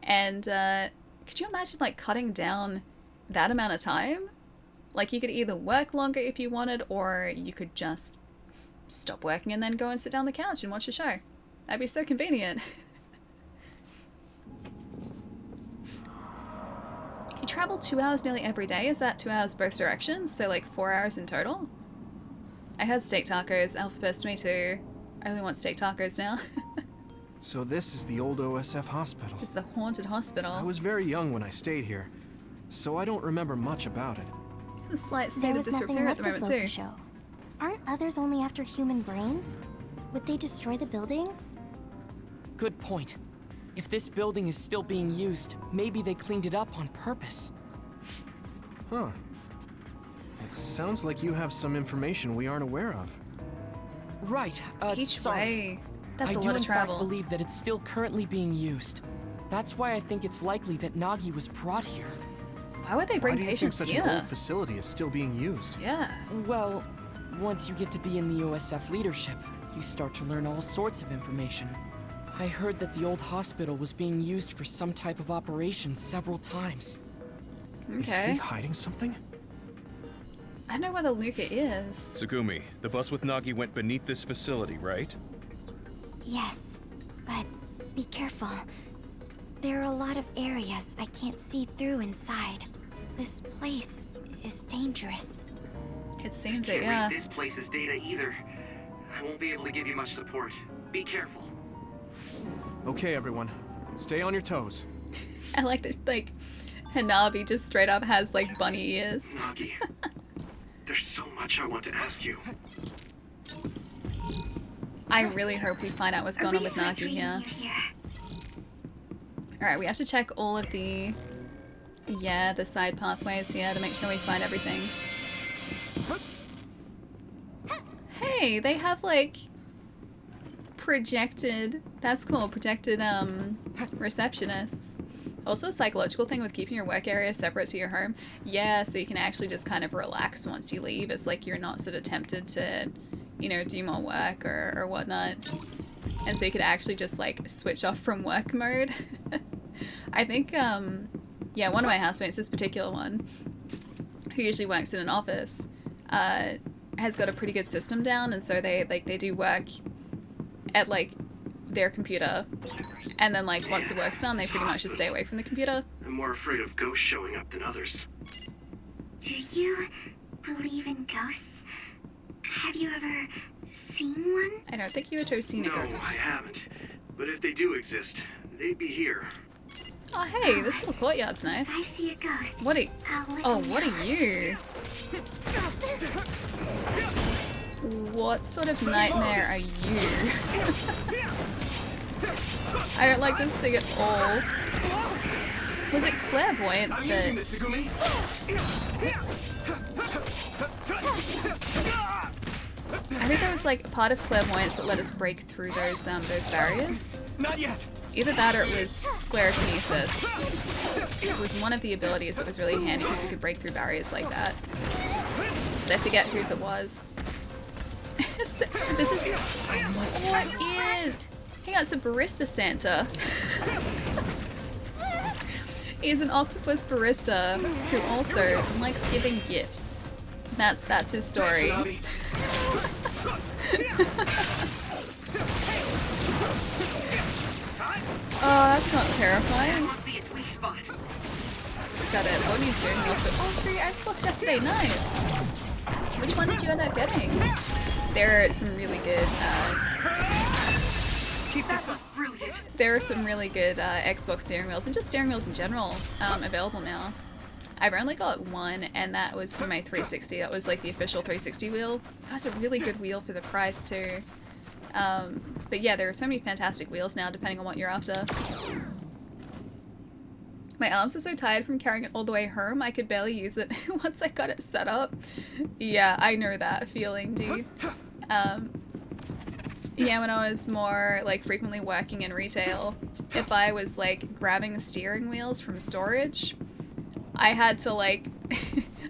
And could you imagine, like, cutting down that amount of time? Like, you could either work longer if you wanted, or you could just stop working and then go and sit down on the couch and watch a show. That'd be so convenient. You travel 2 hours nearly every day. Is that 2 hours both directions? So like 4 hours in total? I had steak tacos. Alpha pissed me too. I only want steak tacos now. So this is the old OSF hospital. It's the haunted hospital. I was very young when I stayed here, so I don't remember much about it. It's a slight state of disrepair at the moment too. Show. Aren't others only after human brains? Would they destroy the buildings? Good point. If this building is still being used, maybe they cleaned it up on purpose. Huh. It sounds like you have some information we aren't aware of. Right, Each sorry. way. That's a lot I do of in travel. fact believe that it's still currently being used. That's why I think it's likely that Nagi was brought here. Why would they bring Why do you think patients such here? an old facility is still being used? Yeah. Well, once you get to be in the OSF leadership, you start to learn all sorts of information. I heard that the old hospital was being used for some type of operation several times. Is he hiding something? I don't know where the Luca is. Tsugumi, the bus with Nagi went beneath this facility, right? Yes, but be careful. There are a lot of areas I can't see through inside. This place is dangerous. It seems Can't read this place's data either. I won't be able to give you much support. Be careful. Okay, everyone. Stay on your toes. I like that, like, Hanabi just straight up has, like, bunny ears. Nagi, there's so much I want to ask you. I really hope we find out what's going on with Nagi here. Alright, we have to check all of the side pathways here to make sure we find everything. Hey, they have, like, projected, that's cool, projected, receptionists. Also a psychological thing with keeping your work area separate to your home. Yeah, so you can actually just kind of relax once you leave. It's like you're not sort of tempted to, you know, do more work or whatnot. And so you could actually just, like, switch off from work mode. I think, yeah, one of my housemates, this particular one, who usually works in an office, has got a pretty good system down, and so they do work at, like, their computer, and then, like, once the work's done, they pretty much just stay away from the computer. I'm more afraid of ghosts showing up than others. Do you believe in ghosts? Have you ever seen one? I don't think Yuto's seen a No, ghost. I haven't. But if they do exist, they'd be here. Oh, hey, this little courtyard's nice. If I see a ghost, What are you? I'll let Oh, you what know. are you? What sort of nightmare are you? I don't like this thing at all. Was it clairvoyance that... I think there was, like, a part of clairvoyance that let us break through those barriers. Not yet. Either that or it was sclerokinesis. It was one of the abilities that was really handy because we could break through barriers like that. But I forget whose it was. This is... What is... Hang on, it's a barista Santa. He's an octopus barista who also likes giving gifts. That's his story. Oh, that's not terrifying. Got it. What are you doing? For your Xbox yesterday. Nice. Which one did you end up getting? There are some really good. There are some really good Xbox steering wheels and just steering wheels in general available now. I've only got one, and that was for my 360. That was like the official 360 wheel. That was a really good wheel for the price too. But yeah, there are so many fantastic wheels now, depending on what you're after. My arms were so tired from carrying it all the way home, I could barely use it once I got it set up. Yeah, I know that feeling, dude. Yeah, when I was more, like, frequently working in retail, if I was, like, grabbing the steering wheels from storage, I had to, like,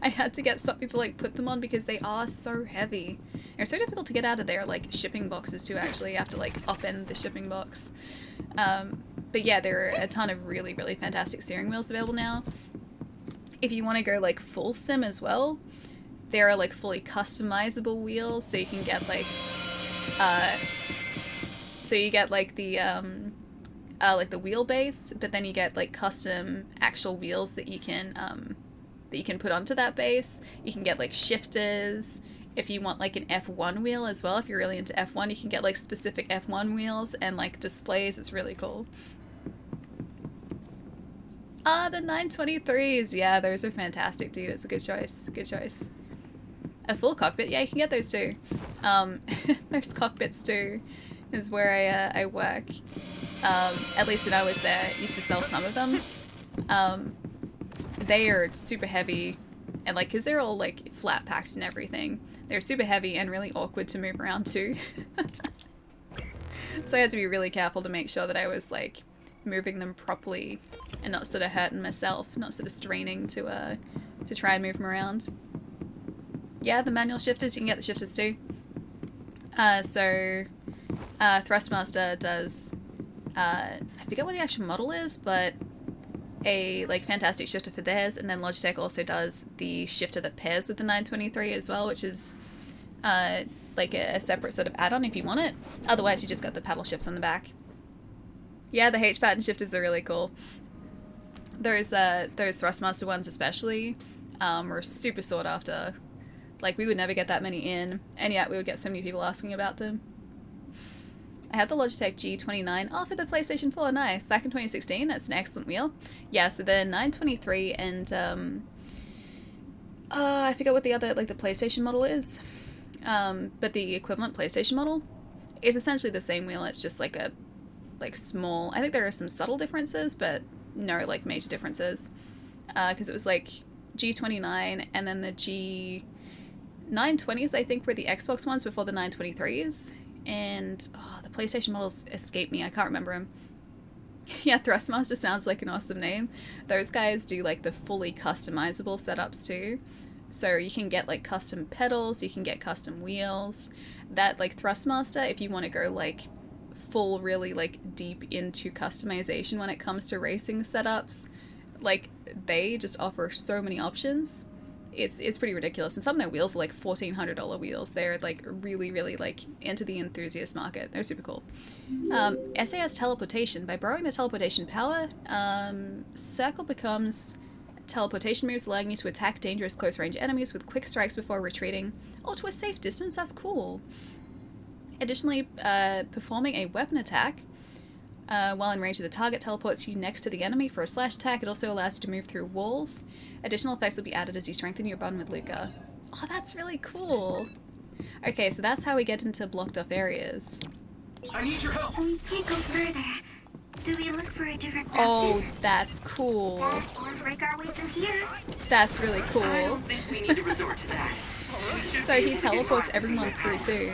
I had to get something to, like, put them on because they are so heavy. They're so difficult to get out of their, like, shipping boxes, too, actually. You have to, like, upend the shipping box. But yeah, there are a ton of really, really fantastic steering wheels available now. If you want to go, like, full sim as well, there are, like, fully customizable wheels, so you can get, like, so you get, like, the wheelbase, but then you get, like, custom actual wheels that you can put onto that base. You can get, like, shifters. If you want, like, an F1 wheel as well, if you're really into F1, you can get, like, specific F1 wheels and, like, displays. It's really cool. Ah, the 923s. Yeah, those are fantastic, dude. It's a good choice. Good choice. A full cockpit. Yeah, you can get those too. Those cockpits too is where I work. At least when I was there, I used to sell some of them. They are super heavy, and like, cause they're all like flat packed and everything. They're super heavy and really awkward to move around too. So I had to be really careful to make sure that I was like moving them properly and not sort of hurting myself, not sort of straining to try and move them around. Yeah, the manual shifters, you can get the shifters too. Thrustmaster does, I forget what the actual model is, but a like fantastic shifter for theirs, and then Logitech also does the shifter that pairs with the 923 as well, which is like a separate sort of add-on if you want it. Otherwise, you just got the paddle shifts on the back. Yeah, the H-pattern shifters are really cool. Those Thrustmaster ones especially were super sought after. Like, we would never get that many in, and yet we would get so many people asking about them. I had the Logitech G29 for the PlayStation 4, nice. Back in 2016, that's an excellent wheel. Yeah, so the 923 and, I forget what the other, like, the PlayStation model is. But the equivalent PlayStation model is essentially the same wheel, it's just like a, like, small, I think there are some subtle differences, but no, like, major differences. Because it was, like, G29 and then the G920s, I think, were the Xbox ones before the 923s. And the PlayStation models escape me. I can't remember them. Yeah, Thrustmaster sounds like an awesome name. Those guys do like the fully customizable setups too. So you can get like custom pedals, you can get custom wheels. That like Thrustmaster, if you want to go like full really like deep into customization when it comes to racing setups, like they just offer so many options. It's pretty ridiculous, and some of their wheels are like $1,400 wheels. They're like really, really like into the enthusiast market. They're super cool. SAS teleportation. By borrowing the teleportation power, Circle becomes teleportation moves, allowing you to attack dangerous close-range enemies with quick strikes before retreating, or to a safe distance. That's cool. Additionally, performing a weapon attack while in range of the target teleports you next to the enemy for a slash attack. It also allows you to move through walls. Additional effects will be added as you strengthen your bond with Luca. Oh, that's really cool. Okay, so that's how we get into blocked off areas. I need your help. We can't go further. Do we look for a different Oh, that's cool. Or break our way through here? That's really cool. I don't think we need to resort to that. So he teleports everyone through too.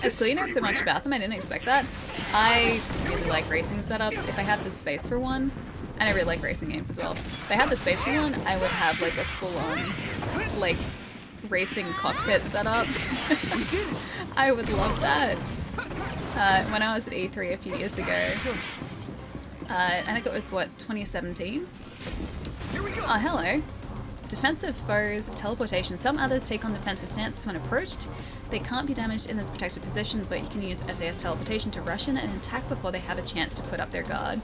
It's clear you know so much about them, I didn't expect that. I really like racing setups. If I had the space for one, and I really like racing games as well. If I had the space for one, I would have like a full-on like racing cockpit setup. I would love that. When I was at E3 a few years ago, I think it was, what, 2017? Oh, hello. Defensive foes, teleportation. Some others take on defensive stances when approached. They can't be damaged in this protected position, but you can use SAS teleportation to rush in and attack before they have a chance to put up their guard.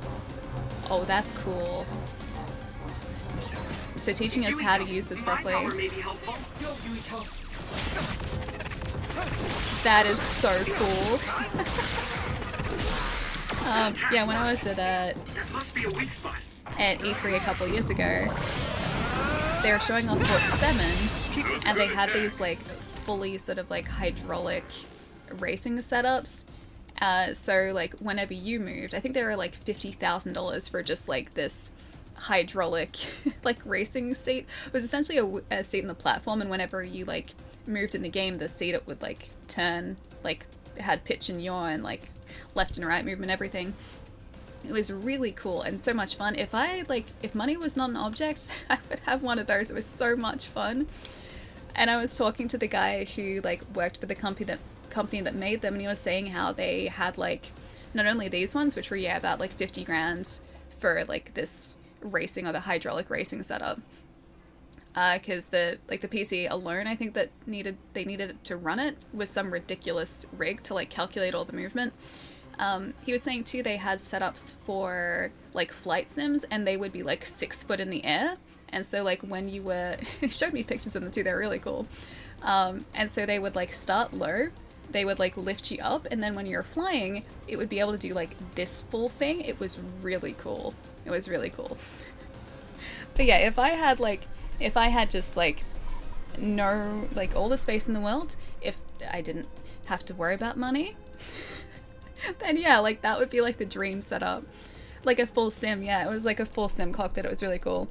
Oh, that's cool. So teaching us how to use this properly. That is so cool. Yeah, when I was at E3 a couple years ago, they were showing off Forza 7, and they had these like fully sort of like hydraulic racing setups. So like whenever you moved, I think they were like $50,000 for just like this hydraulic like racing seat. It was essentially a seat in the platform, and whenever you like moved in the game, the seat it would like turn, like it had pitch and yaw and like left and right movement, everything. It was really cool and so much fun. If money was not an object, I would have one of those. It was so much fun. And I was talking to the guy who like worked for the company that made them, and he was saying how they had like not only these ones, which were about like 50 grand for like this racing or the hydraulic racing setup. Because the PC alone, I think that they needed to run it with some ridiculous rig to like calculate all the movement. He was saying too they had setups for like flight sims, and they would be like 6 foot in the air, and so like when you were he showed me pictures of them too, they're really cool. And so they would like start low, they would like lift you up, and then when you're flying it would be able to do like this full thing. It was really cool. It was really cool. But yeah, if I had just like no like all the space in the world, if I didn't have to worry about money, then yeah, like that would be like the dream setup. Like a full sim, yeah, it was like a full sim cockpit. It was really cool.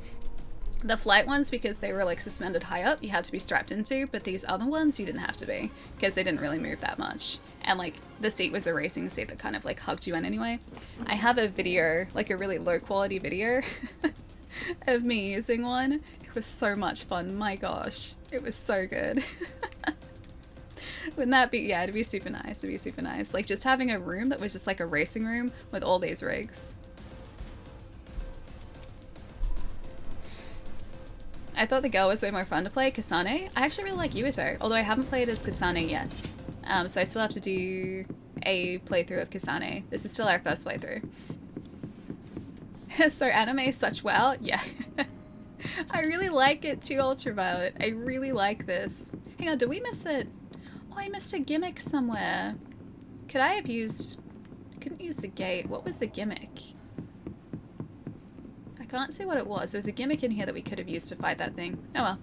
The flight ones, because they were like suspended high up, you had to be strapped into, but these other ones you didn't have to be, because they didn't really move that much. And like the seat was a racing seat that kind of like hugged you in anyway. I have a video, like a really low quality video of me using one. It was so much fun, my gosh. It was so good. Wouldn't that be, yeah, it'd be super nice. It'd be super nice. Like just having a room that was just like a racing room with all these rigs. I thought the girl was way more fun to play, Kasane. I actually really like Yuito, although I haven't played as Kasane yet. So I still have to do a playthrough of Kasane. This is still our first playthrough. So anime is such wow? Yeah. I really like it too, Ultraviolet. I really like this. Hang on, did we miss it? Oh, I missed a gimmick somewhere. Could I have used... I couldn't use the gate. What was the gimmick? I can't see what it was. There's a gimmick in here that we could have used to fight that thing. Oh well.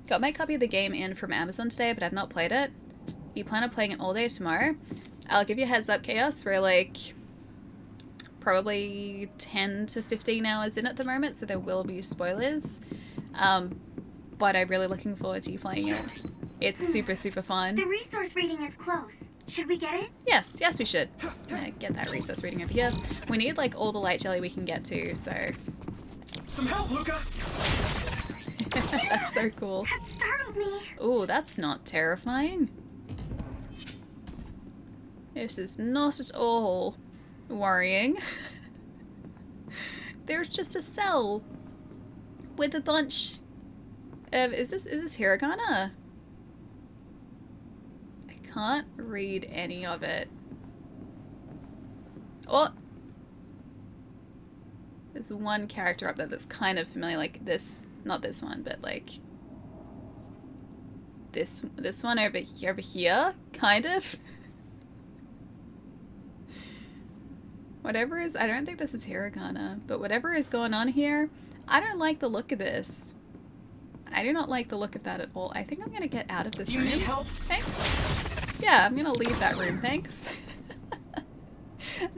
Got my copy of the game in from Amazon today, but I've not played it. You plan on playing it all day tomorrow? I'll give you a heads up, Chaos. We're like... probably 10 to 15 hours in at the moment, so there will be spoilers. But I'm really looking forward to you playing it. It's super, super fun. The resource reading is close. Should we get it? Yes, yes we should. Get that resource reading over here. We need like all the light jelly we can get to, so... Some help, Luca! That's so cool. That startled me. Ooh, that's not terrifying. This is not at all worrying. There's just a cell with a bunch of... Is this hiragana? I can't read any of it. Oh! There's one character up there that's kind of familiar, like this, not this one, but like this one over here, kind of. Whatever is, I don't think this is hiragana, but whatever is going on here, I don't like the look of this. I do not like the look of that at all. I think I'm gonna get out of this room. You need help? Thanks. Yeah, I'm gonna leave that room, thanks.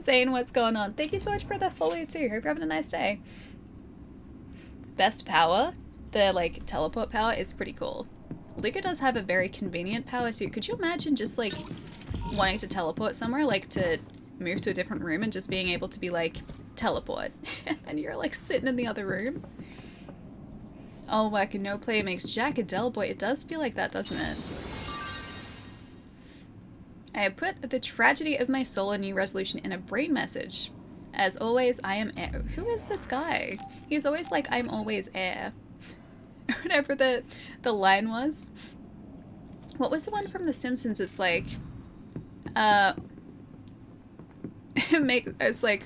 Zane, what's going on? Thank you so much for the follow too. Hope you're having a nice day. Best power, the like teleport power is pretty cool. Luca does have a very convenient power too. Could you imagine just like wanting to teleport somewhere, like to move to a different room and just being able to be like, teleport. And you're like sitting in the other room. All work and no play makes Jack a dull boy. It does feel like that, doesn't it? I have put the tragedy of my soul a new resolution in a brain message. As always, I am air. Who is this guy? He's always like, I'm always air. Whatever the line was. What was the one from The Simpsons? It's like, it's like,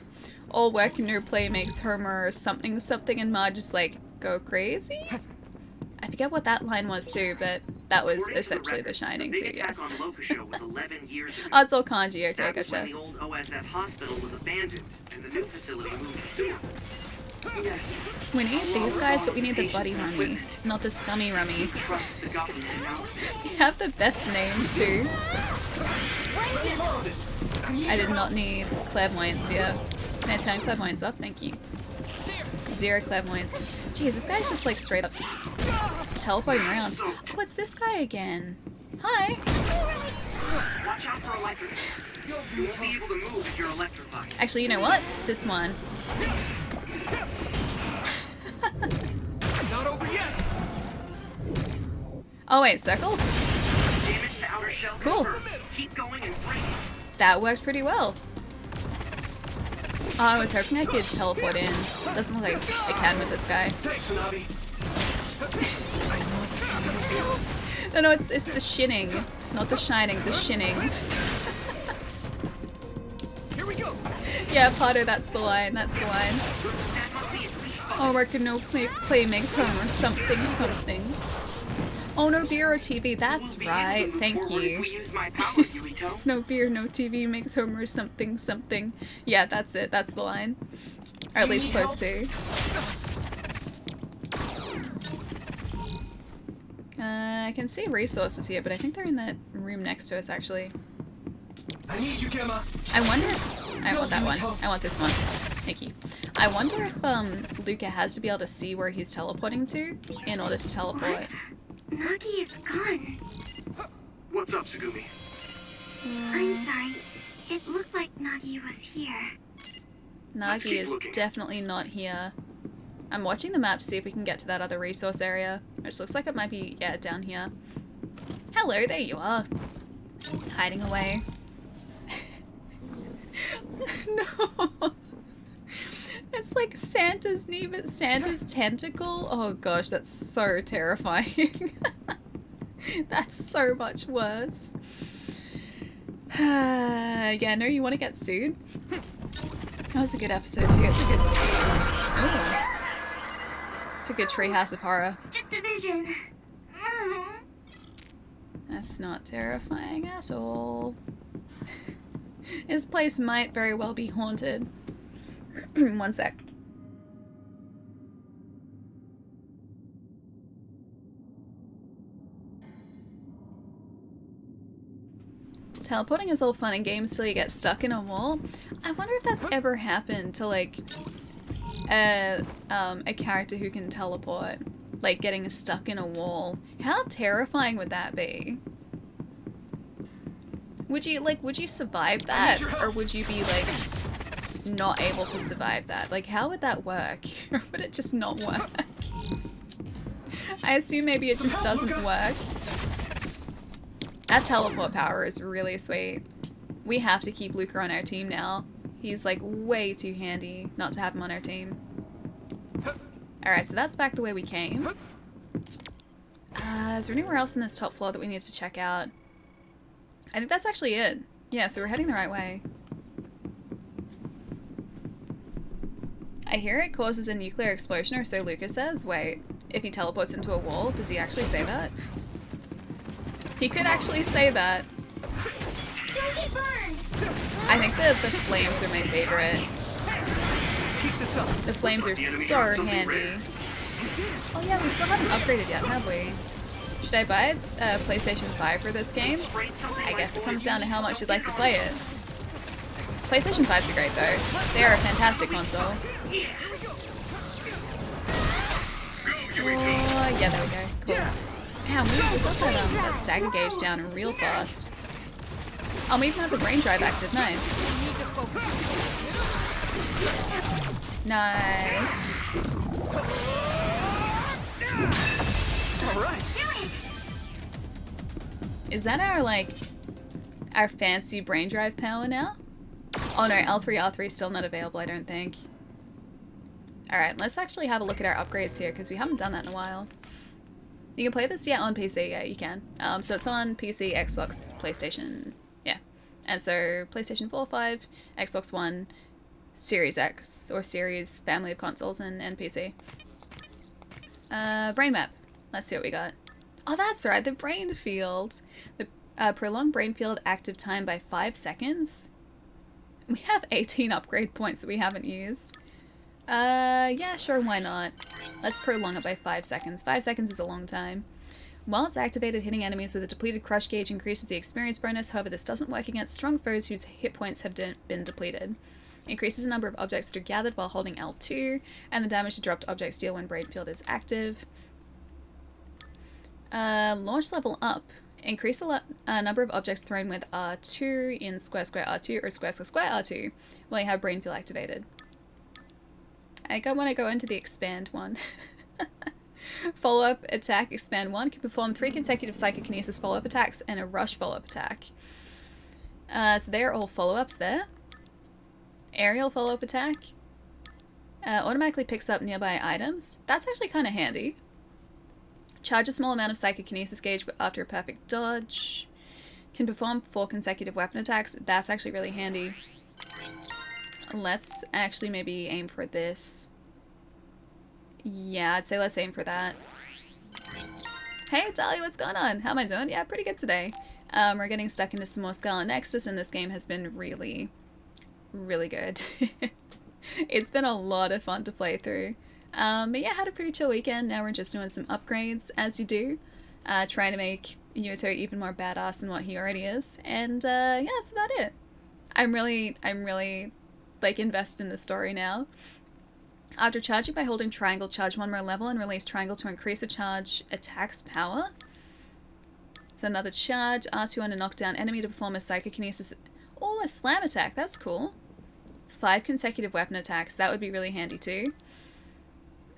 all work and no play makes Homer something something, and Marge is like, go crazy? I forget what that line was too, but that was essentially The Shining too, yes. Oh, it's all kanji, okay, That was gotcha. when the old OSF hospital was abandoned and the new facility moved to Suda. Yes. We need these guys, but we need the buddy rummy, not the scummy rummy. Trust the government announcement. You have the best names too. I did not need clairvoyance, yeah. Can I turn clairvoyance up? Thank you. 0 clairvoyance. Jeez, this guy's just like straight up teleporting around. Oh, it's this guy again. Hi. Watch out for electric. You won't be able to move if you're electrified. Actually, you know what? This one. Not over yet. Oh wait, circle? Damage to outer shell. Cool. Keep going and break it. That worked pretty well. Oh, I was hoping I could teleport in. Doesn't look like I can with this guy. No, it's the shinning, not the shining, the shinning. Here we go. Yeah, Potter, that's the line, that's the line. Oh, work and no play makes Homer something something. Oh, no beer or TV, that's right, thank you. No beer, no TV makes Homer something something. Yeah, that's it, that's the line. Or at least close to. I can see resources here, but I think they're in the room next to us, actually. I need you, Gemma. I wonder if... I want that one. I want this one. Thank you. I wonder if Luca has to be able to see where he's teleporting to in order to teleport. Nagi is gone. What's up, Tsugumi? I'm sorry. It looked like Nagi was here. Nagi is definitely not here. I'm watching the map to see if we can get to that other resource area, which looks like it might be, yeah, down here. Hello, there you are. Hiding away. No. It's like Santa's knee, but Santa's tentacle. Oh gosh, that's so terrifying. That's so much worse. Yeah, no, you want to get sued? That was a good episode too. It's a good... Ooh. It's a good treehouse of horror. Just a vision. That's not terrifying at all. This place might very well be haunted. One sec. Teleporting is all fun and games till you get stuck in a wall. I wonder if that's ever happened to like a character who can teleport, like getting stuck in a wall. How terrifying would that be? Would you survive that, or would you be like not able to survive that? Like, how would that work? Or would it just not work? I assume maybe it just doesn't work. That teleport power is really sweet. We have to keep Luca on our team now. He's like way too handy not to have him on our team. Alright, so that's back the way we came. Is there anywhere else in this top floor that we need to check out? I think that's actually it. Yeah, so we're heading the right way. I hear it causes a nuclear explosion, or so Luca says. Wait, if he teleports into a wall, does he actually say that? He could actually say that. Don't get burned. I think the flames are my favorite. Let's keep this up. The flames are so handy. Oh yeah, we still haven't upgraded yet, have we? Should I buy a PlayStation 5 for this game? I guess it comes down to how much you'd like to play it. PlayStation 5s are great though. They are a fantastic console. Oh, yeah, there we go. Cool. Man, we got that stagger gauge down real fast. Oh, we even have the brain drive active. Nice. Nice. Alright. Is that our, like... our fancy brain drive power now. Oh no, L3, R3 is still not available, I don't think. Alright, let's actually have a look at our upgrades here, because we haven't done that in a while. You can play this, yeah, on PC, yeah, you can. So it's on PC, Xbox, PlayStation, yeah. And so, PlayStation 4, 5, Xbox One, Series X, or Series family of consoles, and PC. Brain map. Let's see what we got. Oh, that's right, the brain field. The prolonged brain field active time by 5 seconds. We have 18 upgrade points that we haven't used. Yeah, sure, why not? Let's prolong it by 5 seconds. 5 seconds is a long time. While it's activated, hitting enemies with a depleted crush gauge increases the experience bonus. However, this doesn't work against strong foes whose hit points have been depleted. Increases the number of objects that are gathered while holding L2, and the damage to dropped objects deal when brain field is active. Launch level up. Increase the number of objects thrown with R2 in square square R2 or square square square R2 while you have brain field activated. I want to go into the expand one. Follow-up attack expand 1 can perform 3 consecutive psychokinesis follow-up attacks and a rush follow-up attack. So they're all follow-ups there. Aerial follow-up attack. Automatically picks up nearby items. That's actually kind of handy. Charge a small amount of psychokinesis gauge after a perfect dodge. Can perform 4 consecutive weapon attacks. That's actually really handy. Let's actually maybe aim for this. Yeah, I'd say let's aim for that. Hey, Dolly, what's going on? How am I doing? Yeah, pretty good today. We're getting stuck into some more Scarlet Nexus, and this game has been really, really good. It's been a lot of fun to play through. But yeah, had a pretty chill weekend. Now we're just doing some upgrades, as you do. Trying to make Yuto even more badass than what he already is. And yeah, that's about it. I'm really like invested in the story now. After charging by holding triangle, charge 1 more level and release triangle to increase a charge attack's power. So another charge, R2 on a knockdown enemy to perform a psychokinesis. Oh, a slam attack, that's cool. 5 consecutive weapon attacks, that would be really handy too.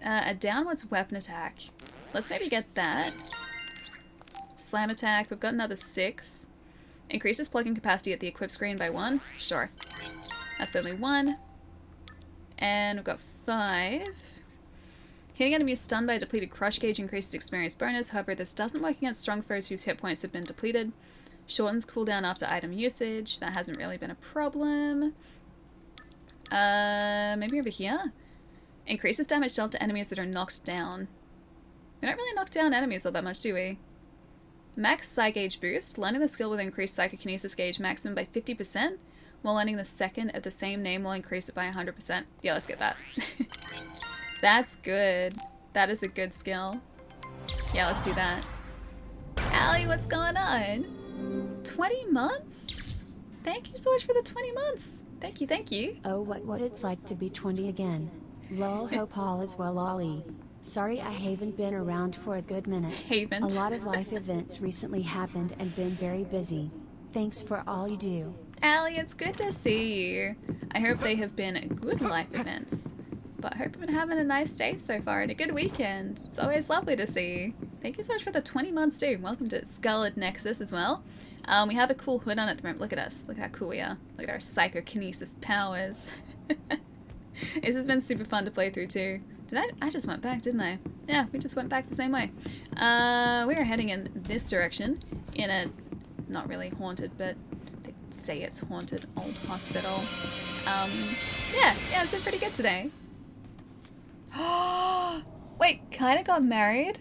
A downwards weapon attack. Let's maybe get that. Slam attack, we've got another 6. Increases plug-in capacity at the equip screen by 1. Sure. That's only 1. And we've got 5. Hitting enemies stunned by a depleted crush gauge increases experience bonus. However, this doesn't work against strong foes whose hit points have been depleted. Shortens cooldown after item usage. That hasn't really been a problem. Maybe over here? Increases damage dealt to enemies that are knocked down. We don't really knock down enemies all that much, do we? Max Psy Gauge boost. Learning the skill with increased psychokinesis gauge maximum by 50%. While learning the second of the same name will increase it by 100%. Yeah, let's get that. That's good. That is a good skill. Yeah, let's do that. Allie, what's going on? 20 months? Thank you so much for the 20 months. Thank you, thank you. Oh, what it's like to be 20 again. Lol, hope all is well, Ollie. Sorry I haven't been around for a good minute. Haven't. A lot of life events recently happened and been very busy. Thanks for all you do. Allie, it's good to see you. I hope they have been good life events. But I hope you've been having a nice day so far and a good weekend. It's always lovely to see you. Thank you so much for the 20 months too. Welcome to Scarlet Nexus as well. We have a cool hood on at the moment. Look at us. Look how cool we are. Look at our psychokinesis powers. This has been super fun to play through too. I just went back, didn't I? Yeah, we just went back the same way. We are heading in this direction in a not really haunted, but they say it's haunted old hospital. Yeah, it's been pretty good today. Wait, kinda got married?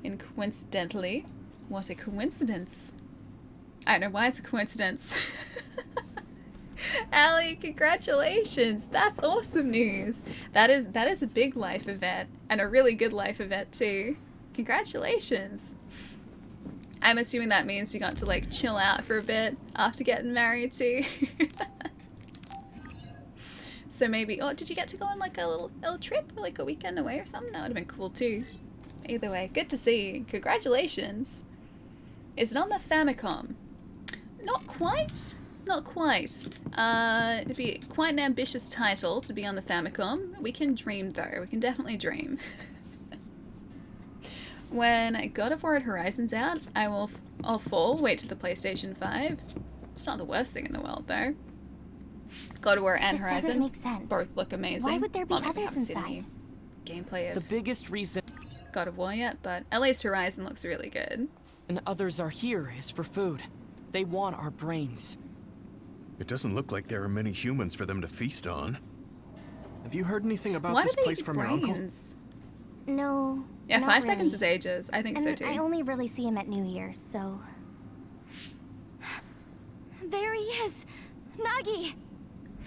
And coincidentally, what a coincidence. I don't know why it's a coincidence. Allie, congratulations! That's awesome news. That is a big life event, and a really good life event too. Congratulations. I'm assuming that means you got to like chill out for a bit after getting married too. So maybe, oh, did you get to go on like a little trip, or like a weekend away or something? That would have been cool too. Either way, good to see you. Congratulations. Is it on the Famicom? Not quite. Not quite. It'd be quite an ambitious title to be on the Famicom. We can dream though. We can definitely dream. When God of War Horizon's out, I'll wait till the PlayStation 5. It's not the worst thing in the world, though. God of War and This Horizon doesn't make sense. both look amazing. Why would there be Well, maybe I others haven't seen inside? any gameplay of The biggest reason God of War yet, but at least Horizon looks really good. and others are here is for food. They want our brains. It doesn't look like there are many humans for them to feast on. Have you heard anything about Why this do they place eat from your uncle? brains? No. Yeah, not 5 seconds really. is ages. I think And so too. I only really see him at New Year's, so. There he is! Nagi!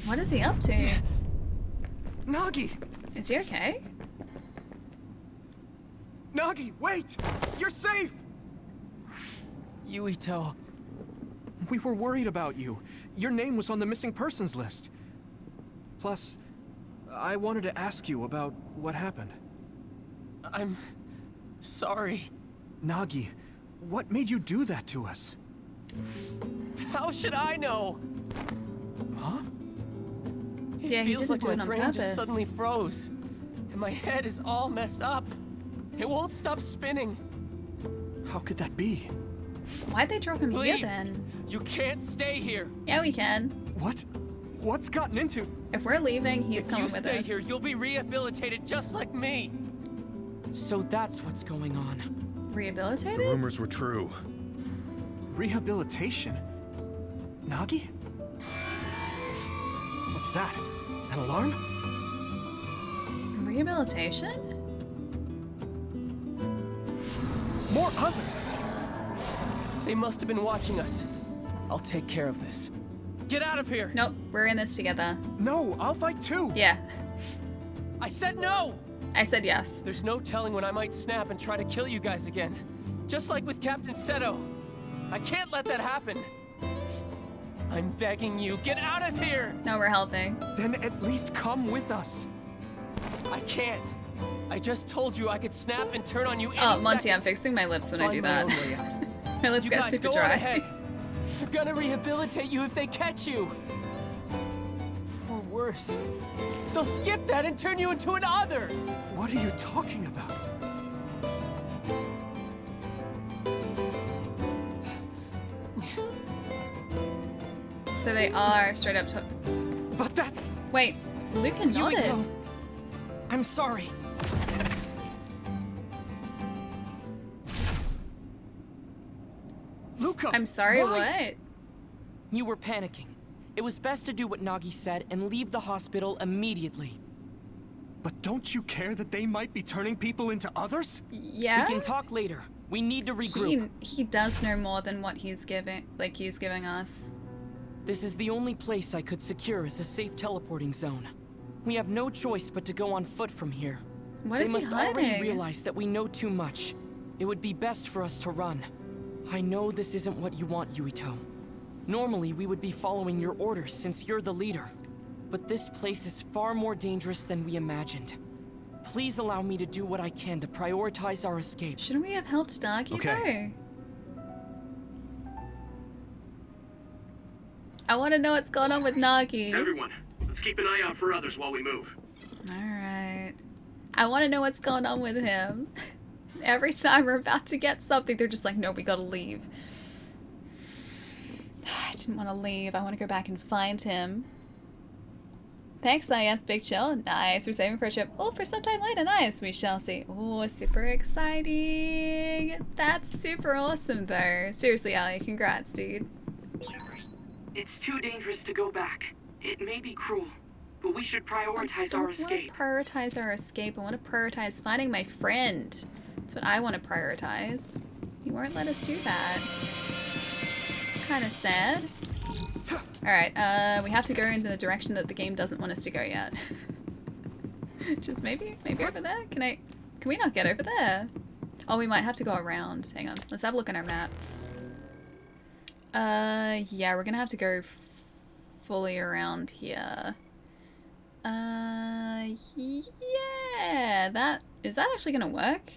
What is he up to? Nagi! Is he okay? Nagi, wait! You're safe! Yuito. We were worried about you. Your name was on the missing persons list. Plus, I wanted to ask you about what happened. I'm sorry. Nagi, what made you do that to us? How should I know? Huh? Yeah, It he feels didn't like do my it on brain purpose. just suddenly froze. And my head is all messed up. It won't stop spinning. How could that be? Why'd they drop him here Please. then? You can't stay here. Yeah, we can. What? What's gotten into? If we're leaving, he's If coming you with stay us. here, you'll be rehabilitated just like me. So that's what's going on. The Rehabilitated? rumors were true. Rehabilitation? Nagi? What's that? An alarm? Rehabilitation? More others! They must have been watching us. I'll take care of this. Get out of here! Nope, we're in this together. No, I'll fight too! Yeah, I said no! I said yes. There's no telling when I might snap and try to kill you guys again. Just like with Captain Seto. I can't let that happen. I'm begging you, get out of here! No, we're helping. Then at least come with us. I can't. I just told you I could snap and turn on you any Oh, Monty, second. I'm fixing my lips when I do Find my that. own way out. My lips You get guys super go on dry. ahead. They're gonna rehabilitate you if they catch you. Or worse, they'll skip that and turn you into an other. What are you talking about? So they are straight up to. But that's. Wait, Luca nodded. Yuito, I'm sorry. Luca! I'm sorry, why? what? You were panicking. It was best to do what Nagi said and leave the hospital immediately. But don't you care that they might be turning people into others? Yeah? We can talk later. We need to regroup. He does know more than what he's giving, he's giving us. This is the only place I could secure as a safe teleporting zone. We have no choice but to go on foot from here. What They is he must already hiding? realize that we know too much. It would be best for us to run. I know this isn't what you want, Yuito. Normally, we would be following your orders since you're the leader. But this place is far more dangerous than we imagined. Please allow me to do what I can to prioritize our escape. Shouldn't we have helped Nagi, Okay. though? I want to know what's going on with Nagi. Everyone, let's keep an eye out for others while we move. Alright. I want to know what's going on with him. Every time we're about to get something, they're just like, no, we gotta leave. I didn't want to leave. I want to go back and find him. Thanks, IS Big Chill. Nice. We're saving for a trip. Oh, for some time later. Nice. We shall see. Oh, super exciting. That's super awesome, though. Seriously, Ali, congrats, dude. It's too dangerous to go back. It may be cruel, but we should prioritize our I escape. want to prioritize our escape. I want to prioritize finding my friend. That's what I want to prioritize. He won't let us do that. It's kind of sad. Alright, we have to go in the direction that the game doesn't want us to go yet. Just maybe over there? Can we not get over there? Oh, we might have to go around. Hang on, let's have a look on our map. Yeah, we're gonna have to go fully around here. Yeah, is that actually gonna work?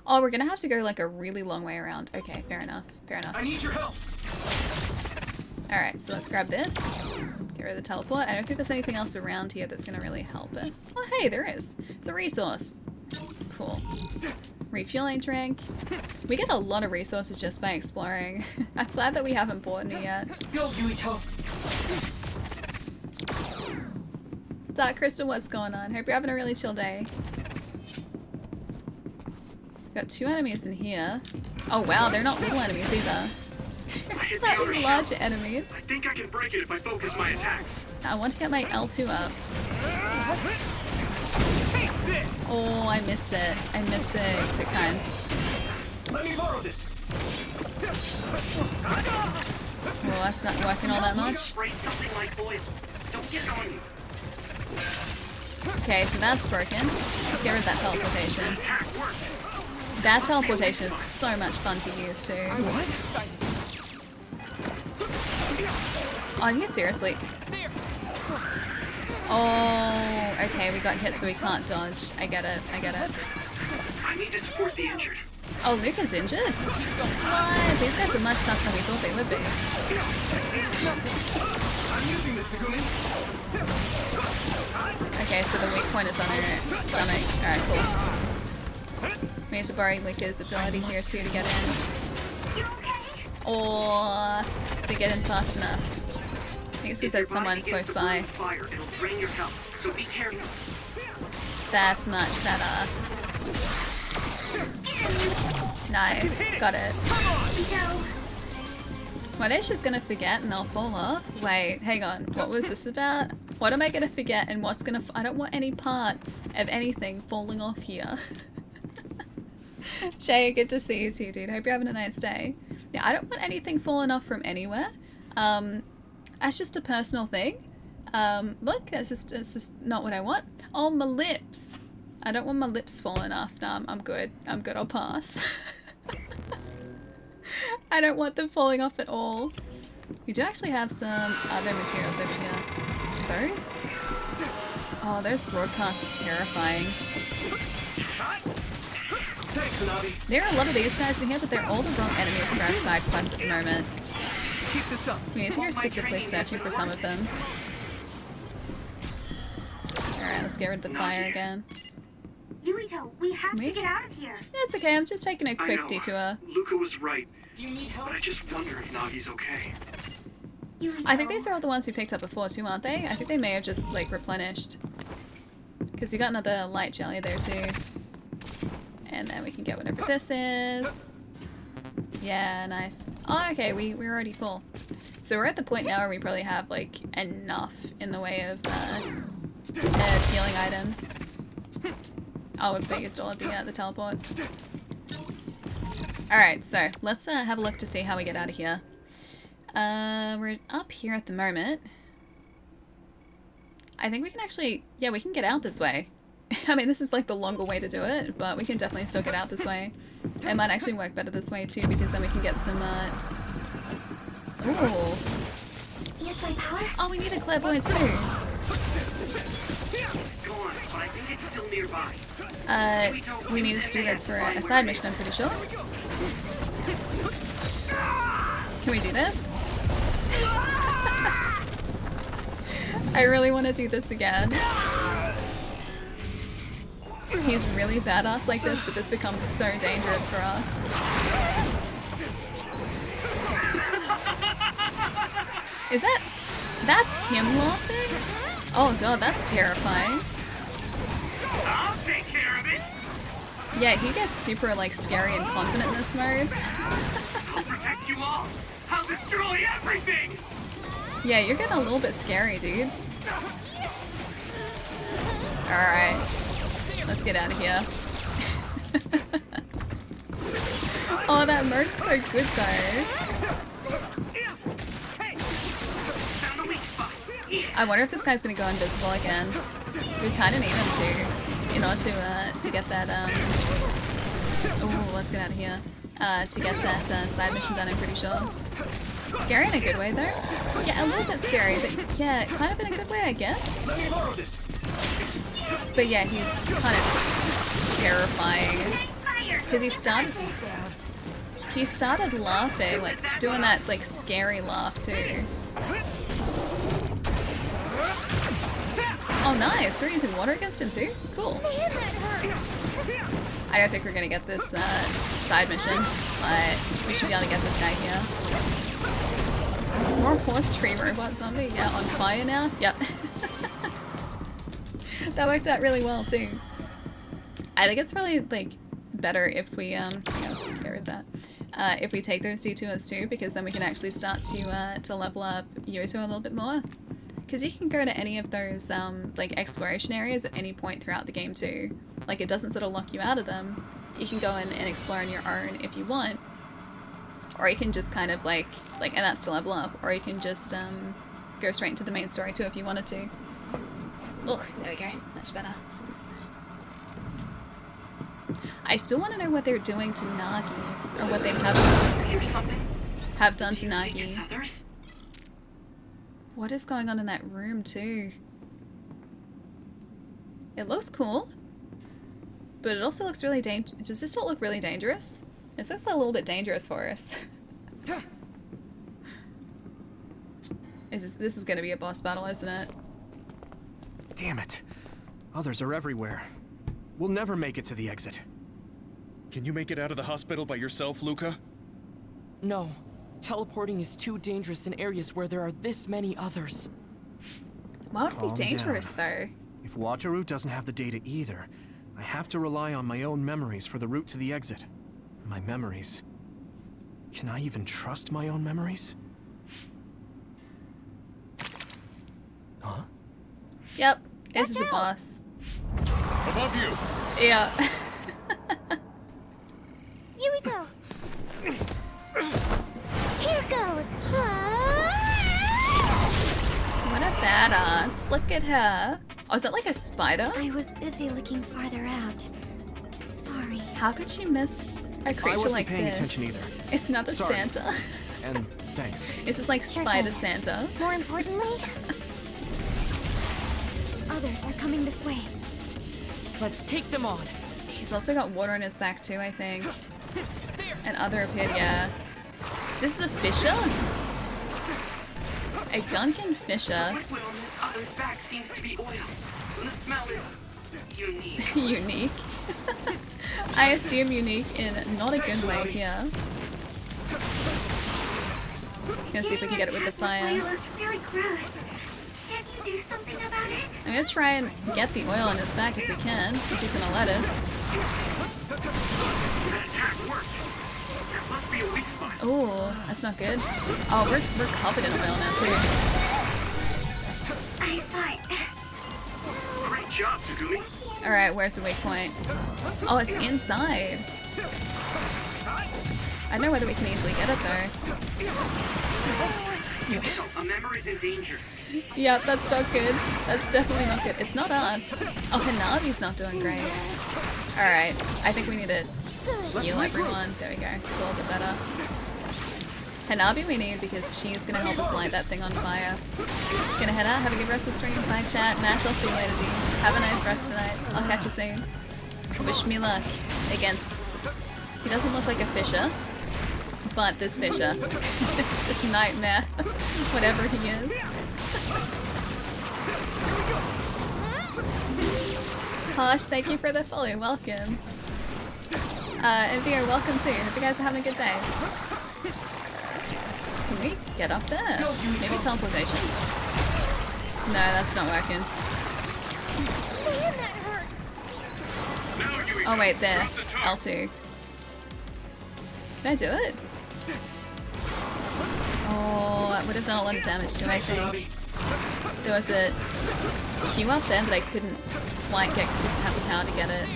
Oh, we're gonna have to go like a really long way around. Okay, fair enough, fair enough. I need your help! Alright, so let's grab this. Get rid of the teleport. I don't think there's anything else around here that's gonna really help us. Oh, hey, there is. It's a resource. Cool. Refueling drink. We get a lot of resources just by exploring. I'm glad that we haven't bought any yet. Go, Yuito! Dark Crystal, what's going on? Hope you're having a really chill day. Got 2 enemies in here. Oh wow, they're not little enemies either. They're slightly larger enemies. I think I can break it if I focus my attacks. I want to get my L2 up. Oh, I missed it. I missed the quick time. Let me borrow this. Oh, that's not working all that much. Okay, so that's broken. Let's get rid of that teleportation. That teleportation is so much fun to use too. What? Oh, you seriously? Oh, okay, we got hit so we can't dodge. I get it, I get it. I need to support the injured. Oh, Luca's injured? What? These guys are much tougher than we thought they would be. I'm using this, Segumi. Okay, so the weak point is on her stomach. Alright, cool. We need to borrow Luca's ability here too to get in. Or to get in fast enough. I guess it says someone close by. Fire, it'll drain your health, so be careful. That's much better. Nice, got it. What is she's gonna forget and they'll fall off? Wait, hang on, what was this about? What am I gonna forget and what's gonna I don't want any part of anything falling off here. Shay, good to see you too, dude. Hope you're having a nice day. Yeah, I don't want anything falling off from anywhere. That's just a personal thing. Look, it's just not what I want. Oh, my lips. I don't want my lips falling off. No, I'm good. I'm good, I'll pass. I don't want them falling off at all. We do actually have some other materials over here. Those? Oh, those broadcasts are terrifying. There are a lot of these guys in here, but they're all the wrong enemies for our side quest at the moment. Keep this up. We need to go specifically searching for some of them. Alright, let's get rid of the fire again. Yuito, we have to get out of here. It's okay, I'm just taking a quick detour. Luca was right. Do you need help? But I just wonder if Nagi's okay. I think these are all the ones we picked up before too, aren't they? I think they may have just like replenished. Because we got another light jelly there too. And then we can get whatever this is. Yeah, nice. Oh, okay, we're already full. So we're at the point now where we probably have like enough in the way of healing items. Oh, whoops, I used all of the teleport. Alright, so let's have a look to see how we get out of here. We're up here at the moment. I think we can actually, yeah, we can get out this way. I mean, this is like the longer way to do it, but we can definitely still get out this way. It might actually work better this way too, because then we can get some, ooh. Use my power? Oh, we need a clairvoyance too. Go on, but I think it's still nearby. We needed to do this for a side mission, I'm pretty sure. Can we do this? I really want to do this again. He's really badass like this, but this becomes so dangerous for us. Is that... That's him laughing? Oh god, that's terrifying. I'll take care of it. Yeah, he gets super like scary and confident in this mode. I'll protect you all. I'll destroy everything. Yeah, you're getting a little bit scary, dude. Alright. Let's get out of here. Oh, that mode's so good though. I wonder if this guy's gonna go invisible again. We kind of need him to, in order to get that, oh, let's get out of here. To get that side mission done, I'm pretty sure. Scary in a good way though. Yeah, a little bit scary, but yeah, kind of in a good way, I guess. But yeah, he's kind of terrifying. Because he started laughing, like doing that like scary laugh too. Oh nice, we're using water against him too? Cool. I don't think we're gonna get this side mission, but we should be able to get this guy here. More horse tree robot zombie? Yeah, on fire now? Yep. That worked out really well too. I think it's probably like better if we get rid of that. If we take those detours too, because then we can actually start to level up Yoto a little bit more. Because you can go to any of those like exploration areas at any point throughout the game too. Like it doesn't sort of lock you out of them. You can go in and explore on your own if you want. Or you can just kind of like and that's to level up. Or you can just go straight into the main story too if you wanted to. Oh, there we go. Much better. I still want to know what they're doing to Nagi. Or what they've have done to Nagi. What is going on in that room too? It looks cool. But it also looks really dangerous. Does this not look really dangerous? This looks a little bit dangerous for us. This is going to be a boss battle, isn't it? Damn it. Others are everywhere. We'll never make it to the exit. Can you make it out of the hospital by yourself, Luca? No. Teleporting is too dangerous in areas where there are this many others. Why would it be dangerous, though? If Wataru doesn't have the data either, I have to rely on my own memories for the route to the exit. My memories. Can I even trust my own memories? Huh? Yep, this is a boss. Above you! Yeah. Yuito! Here goes! What a badass. Look at her. Oh, is that like a spider? I was busy looking farther out. Sorry. How could she miss a creature I wasn't like paying this? attention either. It's not the Sorry. Santa. And thanks. This is like Sure Spider thing. Santa. More importantly, Others are coming this way. Let's take them on. He's also got water on his back too, I think. And other appeared, yeah. This is a fisher? A Gunkin fisher. Liquid on this other's back seems to be oil. And the smell is unique. Unique. I assume unique in not a good way here. Gonna see if we can get it with the fire. Oil is really gross. Can't you do something about it? I'm gonna try and get the oil on his back if we can, if he's gonna let us. That attack worked. That must be a weak spot. Oh, that's not good. Oh, we're covered in oil now too. I saw it. Great job, Tsugumi. Alright, where's the weak point? Oh, it's inside. I don't know whether we can easily get it though. A memory's in danger. Yeah, that's not good. That's definitely not good. It's not us. Oh, Hanabi's not doing great. Alright, I think we need to heal everyone. There we go. It's a little bit better. Hanabi we need because she's gonna help us light that thing on fire. Gonna head out, have a good rest of the stream. Bye chat. Nash, I'll see you later, D. Have a nice rest tonight. I'll catch you soon. Wish me luck against... He doesn't look like a fisher, but this fisher. This nightmare. Whatever he is. Posh, thank you for the follow. Welcome. And Vio, welcome too. Hope you guys are having a good day. Can we get up there? Maybe teleportation? No, that's not working. man, that hurt. Oh wait, there. L2. Can I do it? Oh, that would have done a lot of damage too, I think. There was a queue up there that I couldn't quite get because we didn't have the power to get it.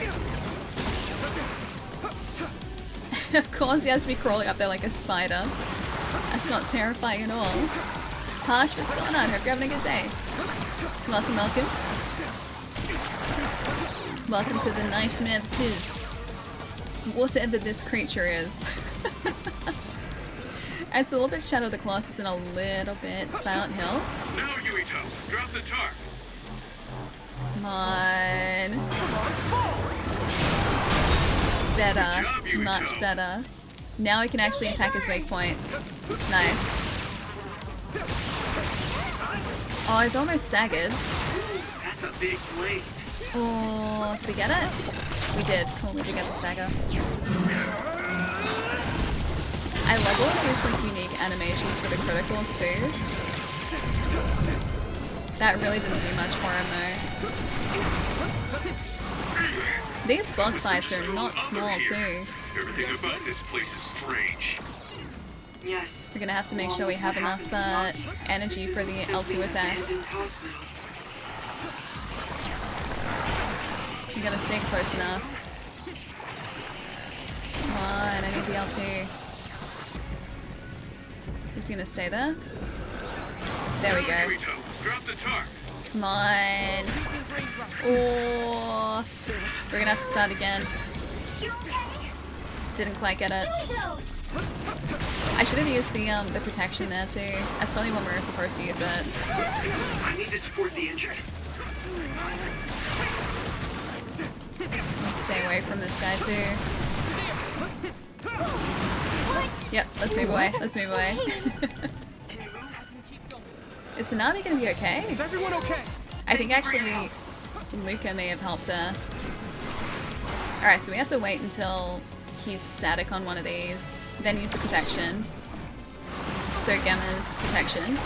Of course, he has to be crawling up there like a spider. That's not terrifying at all. Harsh, what's going on? Hope you're having a good day. Welcome, welcome. Welcome to the Nightmare that is whatever this creature is. It's a little bit Shadow of the Colossus and a little bit Silent Hill. Now, Yuito, drop the tarp. Come on. Better. Much better. Now we can actually attack his wake point. Nice. Oh, he's almost staggered. That's a big blade. Oh, did we get it? We did. Cool, we did get the stagger. I love all of these like unique animations for the criticals too. That really didn't do much for him though. These boss fights are not small too. Everything about this place is strange. Yes. We're gonna have to make sure we have enough energy for the L2 attack. We gotta stay close enough. Come on, I need the L2. He's gonna stay there. There we go. Come on. Oh, we're gonna have to start again. Didn't quite get it. I should have used the protection there too. That's probably when we were supposed to use it. I need to support the injured. I'll stay away from this guy too. Yep, let's move away. Let's move away. Is Tsunami gonna be okay? Is everyone okay? I think actually Luca may have helped her. Alright, so we have to wait until he's static on one of these, then use the protection. So Gemma's protection.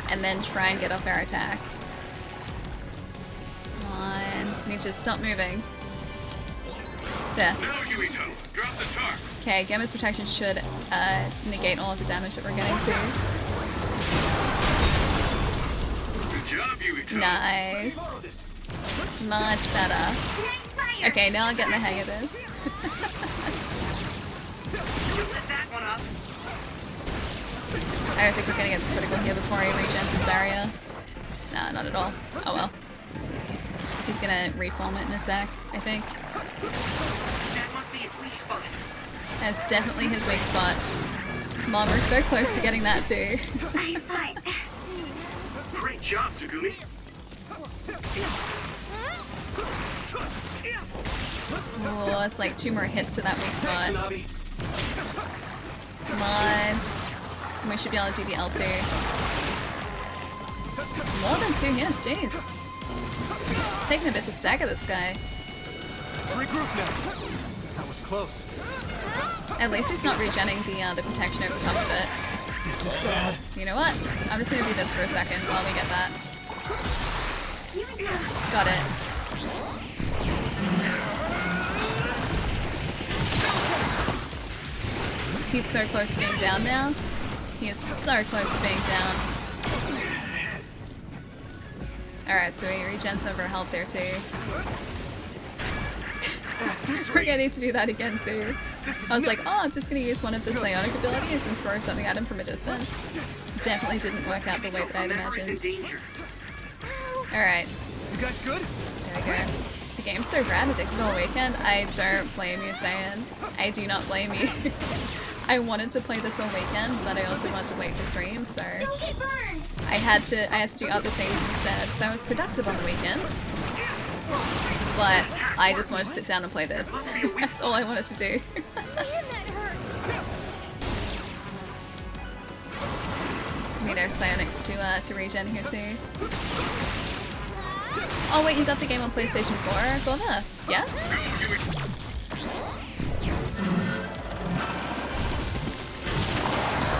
And then try and get off our attack. Come on. We need to stop moving. There. Okay, Gemma's protection should negate all of the damage that we're getting too. Good job, Yuito. Nice. Much better. Okay, now I'm getting the hang of this. I don't think we're gonna get the critical here before he regens his barrier. Nah, not at all. Oh well. He's gonna reform it in a sec, I think. That must be its weak spot. That's definitely his weak spot. Mom, we're so close to getting that too. I saw it. Great job, Tsugumi. Oh, it's like 2 more hits to that weak spot. Come on. We should be able to do the L2. More than 2 hits, jeez. It's taking a bit to stagger this guy. Let's regroup now. That was close. At least he's not regenning the protection over top of it. This is bad. You know what? I'm just gonna do this for a second while we get that. Got it. He's so close to being down now. He is so close to being down. Alright, so he regens some of our health there too. We're gonna need to do that again too. I was like, oh, I'm just gonna use one of the psionic abilities and throw something at him from a distance. Definitely didn't work out the way that I'd imagined. Alright. You guys good? There we go. The game's so rad, addicted all weekend. I don't blame you, Cyan. I do not blame you. I wanted to play this all weekend, but I also wanted to wait for stream, so Don't get burned. I had to do other things instead. So I was productive on the weekend. But I just wanted to sit down and play this. That's all I wanted to do. Need our psionics to regen here too. Oh wait, you got the game on PlayStation 4, Gorda? Yeah?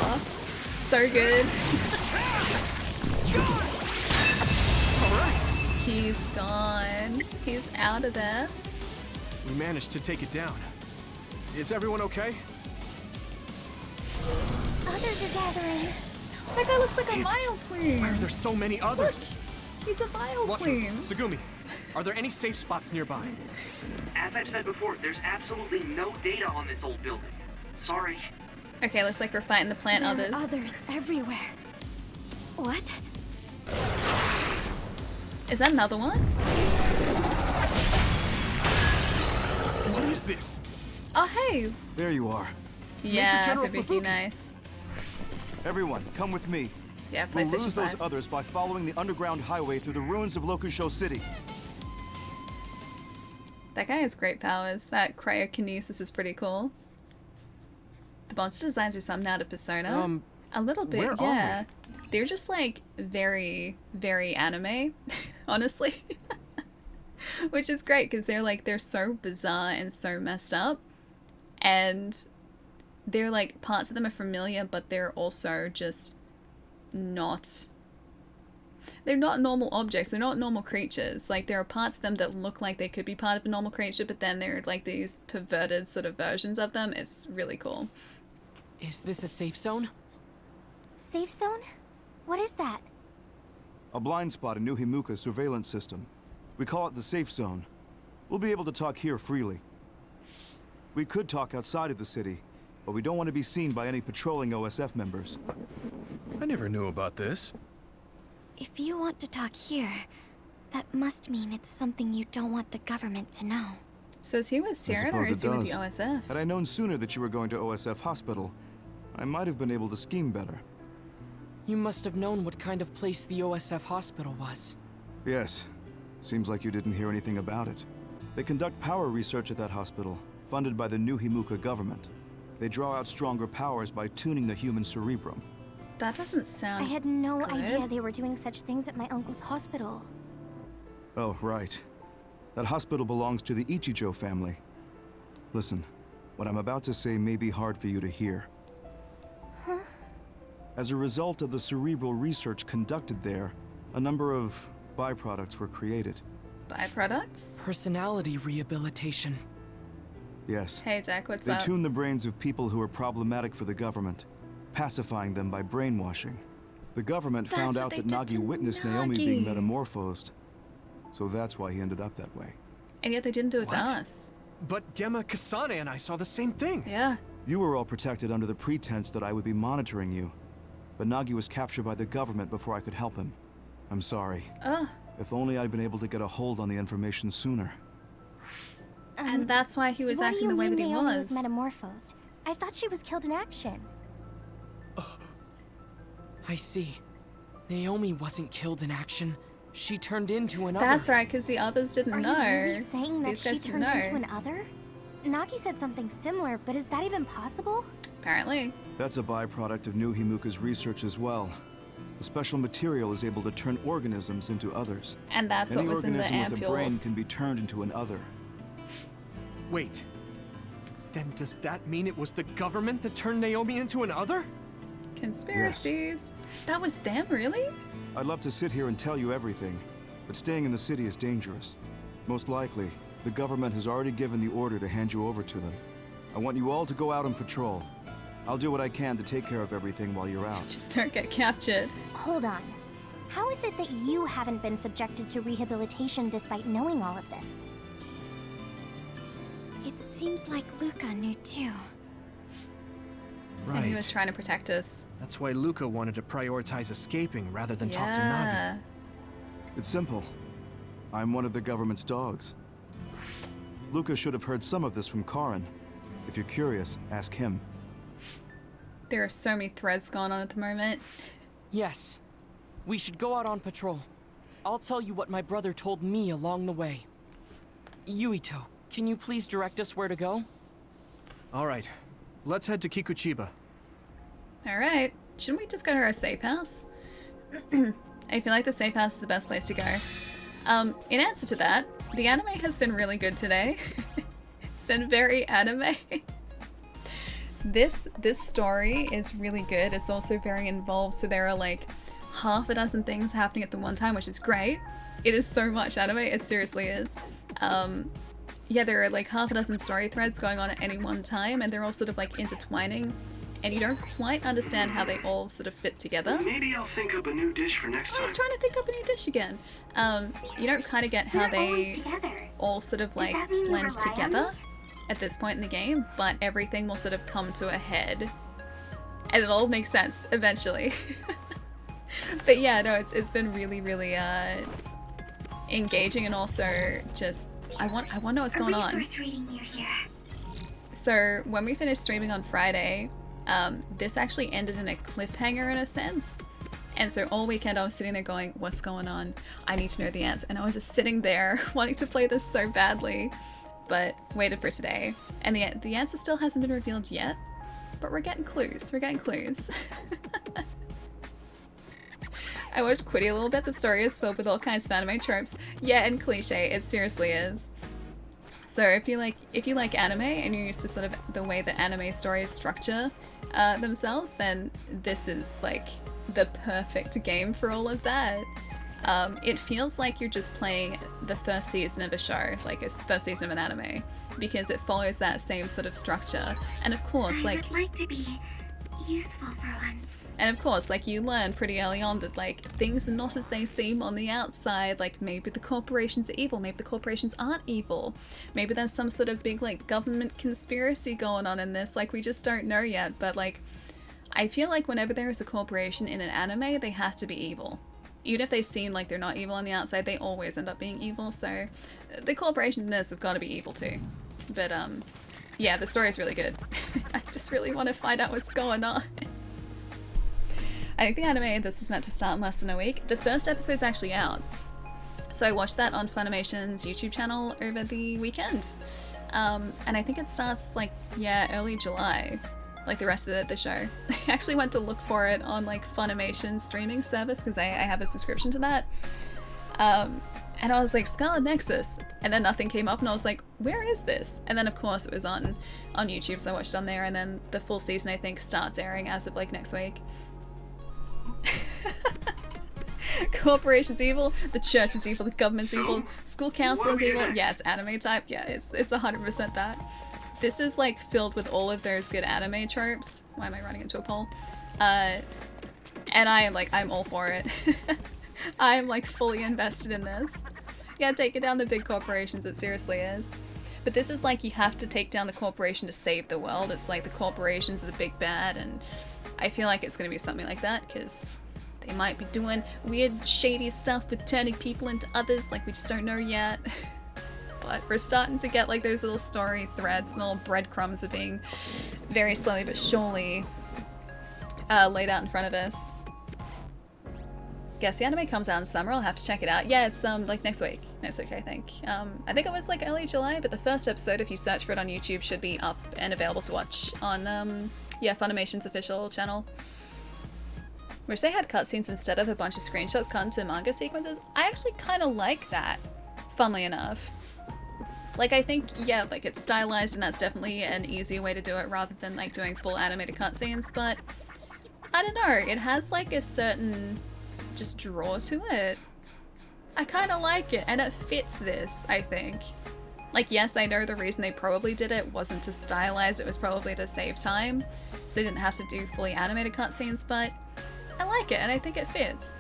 Oh, so good. He's gone. He's out of there. We managed to take it down. Is everyone okay? Others are gathering. That guy looks like a Vile Plume. Why are there so many others? He's a Vile Watch Plume. him. Tsugumi, are there any safe spots nearby? As I've said before, there's absolutely no data on this old building. Sorry. Okay, looks like we're fighting the plant There are others. others everywhere. What? Is that another one? What is this? Oh, hey. There you are. Yeah, General Fubuki, nice. Everyone, come with me. Yeah, We'll PlayStation lose 5. those others by following the underground highway through the ruins of Lokusho City. That guy has great powers. That cryokinesis is pretty cool. The monster designs are something out of Persona. A little bit, where are yeah. They're just like very, very anime, honestly. Which is great because they're so bizarre and so messed up, and they're like parts of them are familiar, but they're also just not. They're not normal objects. They're not normal creatures. Like there are parts of them that look like they could be part of a normal creature, but then they're like these perverted sort of versions of them. It's really cool. Is this a safe zone? Safe zone? What is that? A blind spot in New Himuka's surveillance system. We call it the safe zone. We'll be able to talk here freely. We could talk outside of the city, but we don't want to be seen by any patrolling OSF members. I never knew about this. If you want to talk here, that must mean it's something you don't want the government to know. So is he with Siren or is he with the OSF? Had I known sooner that you were going to OSF Hospital, I might have been able to scheme better. You must have known what kind of place the OSF hospital was. Yes. Seems like you didn't hear anything about it. They conduct power research at that hospital, funded by the New Himuka government. They draw out stronger powers by tuning the human cerebrum. That doesn't sound I had no good. idea they were doing such things at my uncle's hospital. Oh, right. That hospital belongs to the Ichijo family. Listen, what I'm about to say may be hard for you to hear. Huh? As a result of the cerebral research conducted there, a number of byproducts were created. Byproducts? Personality rehabilitation. Yes. Hey, Jack, what's They up? tune the brains of people who are problematic for the government, pacifying them by brainwashing. The government found out that Nagi witnessed Naomi being metamorphosed, so that's why he ended up that way. And yet they didn't do it to What? us. But Gemma, Kasane, and I saw the same thing. Yeah. You were all protected under the pretense that I would be monitoring you, but Nagi was captured by the government before I could help him. I'm sorry. Ugh. If only I'd been able to get a hold on the information sooner. And that's why he was acting the way that he Naomi was. was metamorphosed? I thought she was killed in action. I see. Naomi wasn't killed in action. She turned into another. That's right, because the others didn't know. Are you really saying that These she guys didn't turned know. into an other? Nagi said something similar, but is that even possible? Apparently. That's a byproduct of New Himuka's research as well. The special material is able to turn organisms into others. And that's Any what was in the organism with a brain ampules. can be turned into an other. Wait. Then does that mean it was the government that turned Naomi into an other? Conspiracies. That was them, really? I'd love to sit here and tell you everything, but staying in the city is dangerous. Most likely, the government has already given the order to hand you over to them. I want you all to go out on patrol. I'll do what I can to take care of everything while you're out. Just don't get captured. Hold on. How is it that you haven't been subjected to rehabilitation despite knowing all of this? It seems like Luca knew too. And he was trying to protect us. That's why Luca wanted to prioritize escaping rather than talk to Nagi. It's simple. I'm one of the government's dogs. Luca should have heard some of this from Karin. If you're curious, ask him. There are so many threads going on at the moment. Yes. We should go out on patrol. I'll tell you what my brother told me along the way. Yuito, can you please direct us where to go? All right. Let's head to Kikuchiba. Alright. Shouldn't we just go to our safe house? I feel like the safe house is the best place to go. In answer to that, the anime has been really good today. It's been very anime. This story is really good. It's also very involved, so there are like half a dozen things happening at the one time, which is great. It is so much anime, it seriously is. Yeah, there are like half a dozen story threads going on at any one time, and they're all sort of like intertwining, and you don't quite understand how they all sort of fit together. Maybe I'll think up a new dish for next I time. was trying to think up a new dish again. You don't kind of get how they all sort of like blend together at this point in the game, but everything will sort of come to a head, and it all makes sense eventually. But yeah, no, it's been really, really engaging, and also just I want to know what's going on. So when we finished streaming on Friday, this actually ended in a cliffhanger in a sense. And so all weekend I was sitting there going, what's going on? I need to know the answer. And I was just sitting there wanting to play this so badly, but waited for today. And the answer still hasn't been revealed yet, but we're getting clues. We're getting clues. I watched Quiddy a little bit. The story is filled with all kinds of anime tropes. Yeah, and cliche. It seriously is. So if you like anime and you're used to sort of the way that anime stories structure themselves, then this is like the perfect game for all of that. It feels like you're just playing the first season of a show, like a first season of an anime, because it follows that same sort of structure. And of course, I would like to be useful for once. And of course, like, you learn pretty early on that, like, things are not as they seem on the outside. Like, maybe the corporations are evil, maybe the corporations aren't evil. Maybe there's some sort of big, like, government conspiracy going on in this. Like, we just don't know yet. But, like, I feel like whenever there is a corporation in an anime, they have to be evil. Even if they seem like they're not evil on the outside, they always end up being evil. So, the corporations in this have got to be evil too. But, yeah, the story is really good. I just really want to find out what's going on. I think the anime, this is meant to start in less than a week. The first episode's actually out. So I watched that on Funimation's YouTube channel over the weekend. And I think it starts, like, yeah, early July. Like the rest of the show. I actually went to look for it on, like, Funimation's streaming service, because I have a subscription to that. And I was like, Scarlet Nexus. And then nothing came up, and I was like, where is this? And then, of course, it was on YouTube, so I watched it on there. And then the full season, I think, starts airing as of, like, next week. Corporation's evil, the church is evil, the government's evil, school counseling's evil. Yeah, it's anime type. Yeah, it's 100% that. This is like filled with all of those good anime tropes. Why am I running into a pole? And I am like, I'm all for it. I am like fully invested in this. Yeah, taking down the big corporations, it seriously is. But this is like, you have to take down the corporation to save the world. It's like the corporations are the big bad, and I feel like it's going to be something like that, because they might be doing weird, shady stuff with turning people into others, like we just don't know yet. But we're starting to get like those little story threads and little breadcrumbs are being very slowly but surely laid out in front of us. Guess the anime comes out in summer, I'll have to check it out. Yeah, it's like next week I think. I think it was like early July, but the first episode, if you search for it on YouTube, should be up and available to watch on yeah, Funimation's official channel. Wish they had cutscenes instead of a bunch of screenshots cut into manga sequences. I actually kind of like that, funnily enough. Like, I think, yeah, like, it's stylized and that's definitely an easier way to do it rather than, like, doing full animated cutscenes, but I don't know, it has, like, a certain just draw to it. I kind of like it, and it fits this, I think. Like, yes, I know the reason they probably did it wasn't to stylize, it was probably to save time, so they didn't have to do fully animated cutscenes, but I like it, and I think it fits.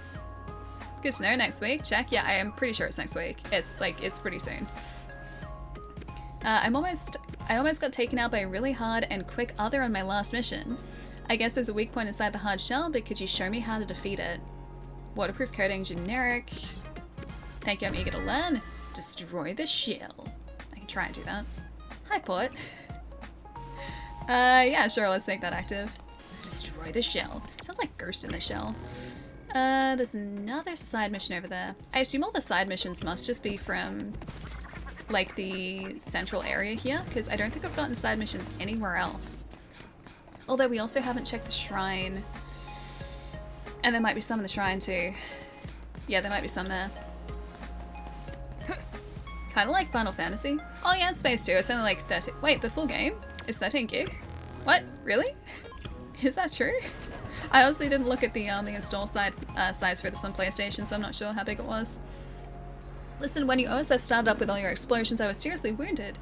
Good to know, next week, check. Yeah, I am pretty sure it's next week. It's, like, it's pretty soon. I almost got taken out by a really hard and quick other on my last mission. I guess there's a weak point inside the hard shell, but could you show me how to defeat it? Waterproof coating, generic. Thank you, I'm eager to learn. Destroy the shell. I can try and do that. Hi, Port. Yeah, sure, let's make that active. Destroy the shell. Sounds like Ghost in the Shell. There's another side mission over there. I assume all the side missions must just be from, like, the central area here, because I don't think I've gotten side missions anywhere else. Although we also haven't checked the shrine. And there might be some in the shrine too. Yeah, there might be some there. Kinda like Final Fantasy. Oh yeah, it's Space 2. It's only like 30. Wait, the full game is 13 gig? What? Really? Is that true? I honestly didn't look at the install size for this on PlayStation, so I'm not sure how big it was. Listen, when you OSF started up with all your explosions, I was seriously wounded.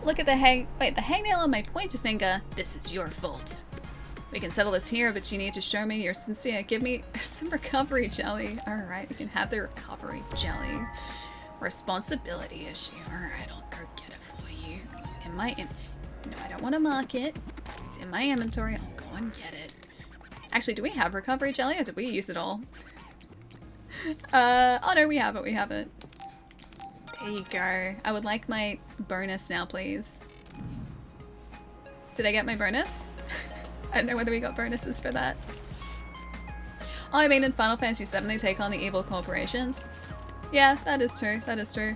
Look at the hangnail on my pointer finger. This is your fault. We can settle this here, but you need to show me you're sincere. Give me some recovery jelly. Alright, we can have the recovery jelly. Responsibility issue. Alright, I'll go get it for you. It's in my no, I don't want to mark it. It's in my inventory. I'll go and get it. Actually, do we have recovery jelly or did we use it all? Oh no, we have it, we have it. There you go. I would like my bonus now, please. Did I get my bonus? I don't know whether we got bonuses for that. Oh, I mean, in Final Fantasy VII they take on the evil corporations. Yeah, that is true, that is true.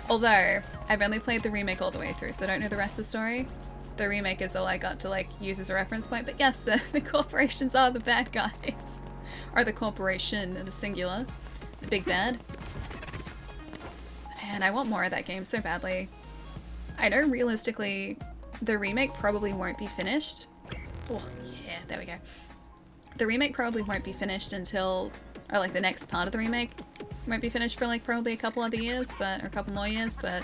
Although, I've only played the remake all the way through, so I don't know the rest of the story. the remake is all I got to like use as a reference point, but yes, the corporations are the bad guys. Or the corporation in the singular. The big bad. And I want more of that game so badly. I know realistically the remake probably won't be finished. Oh, yeah, there we go. The remake probably won't be finished until, or like the next part of the remake won't be finished for like probably a couple other years, but, or a couple more years, but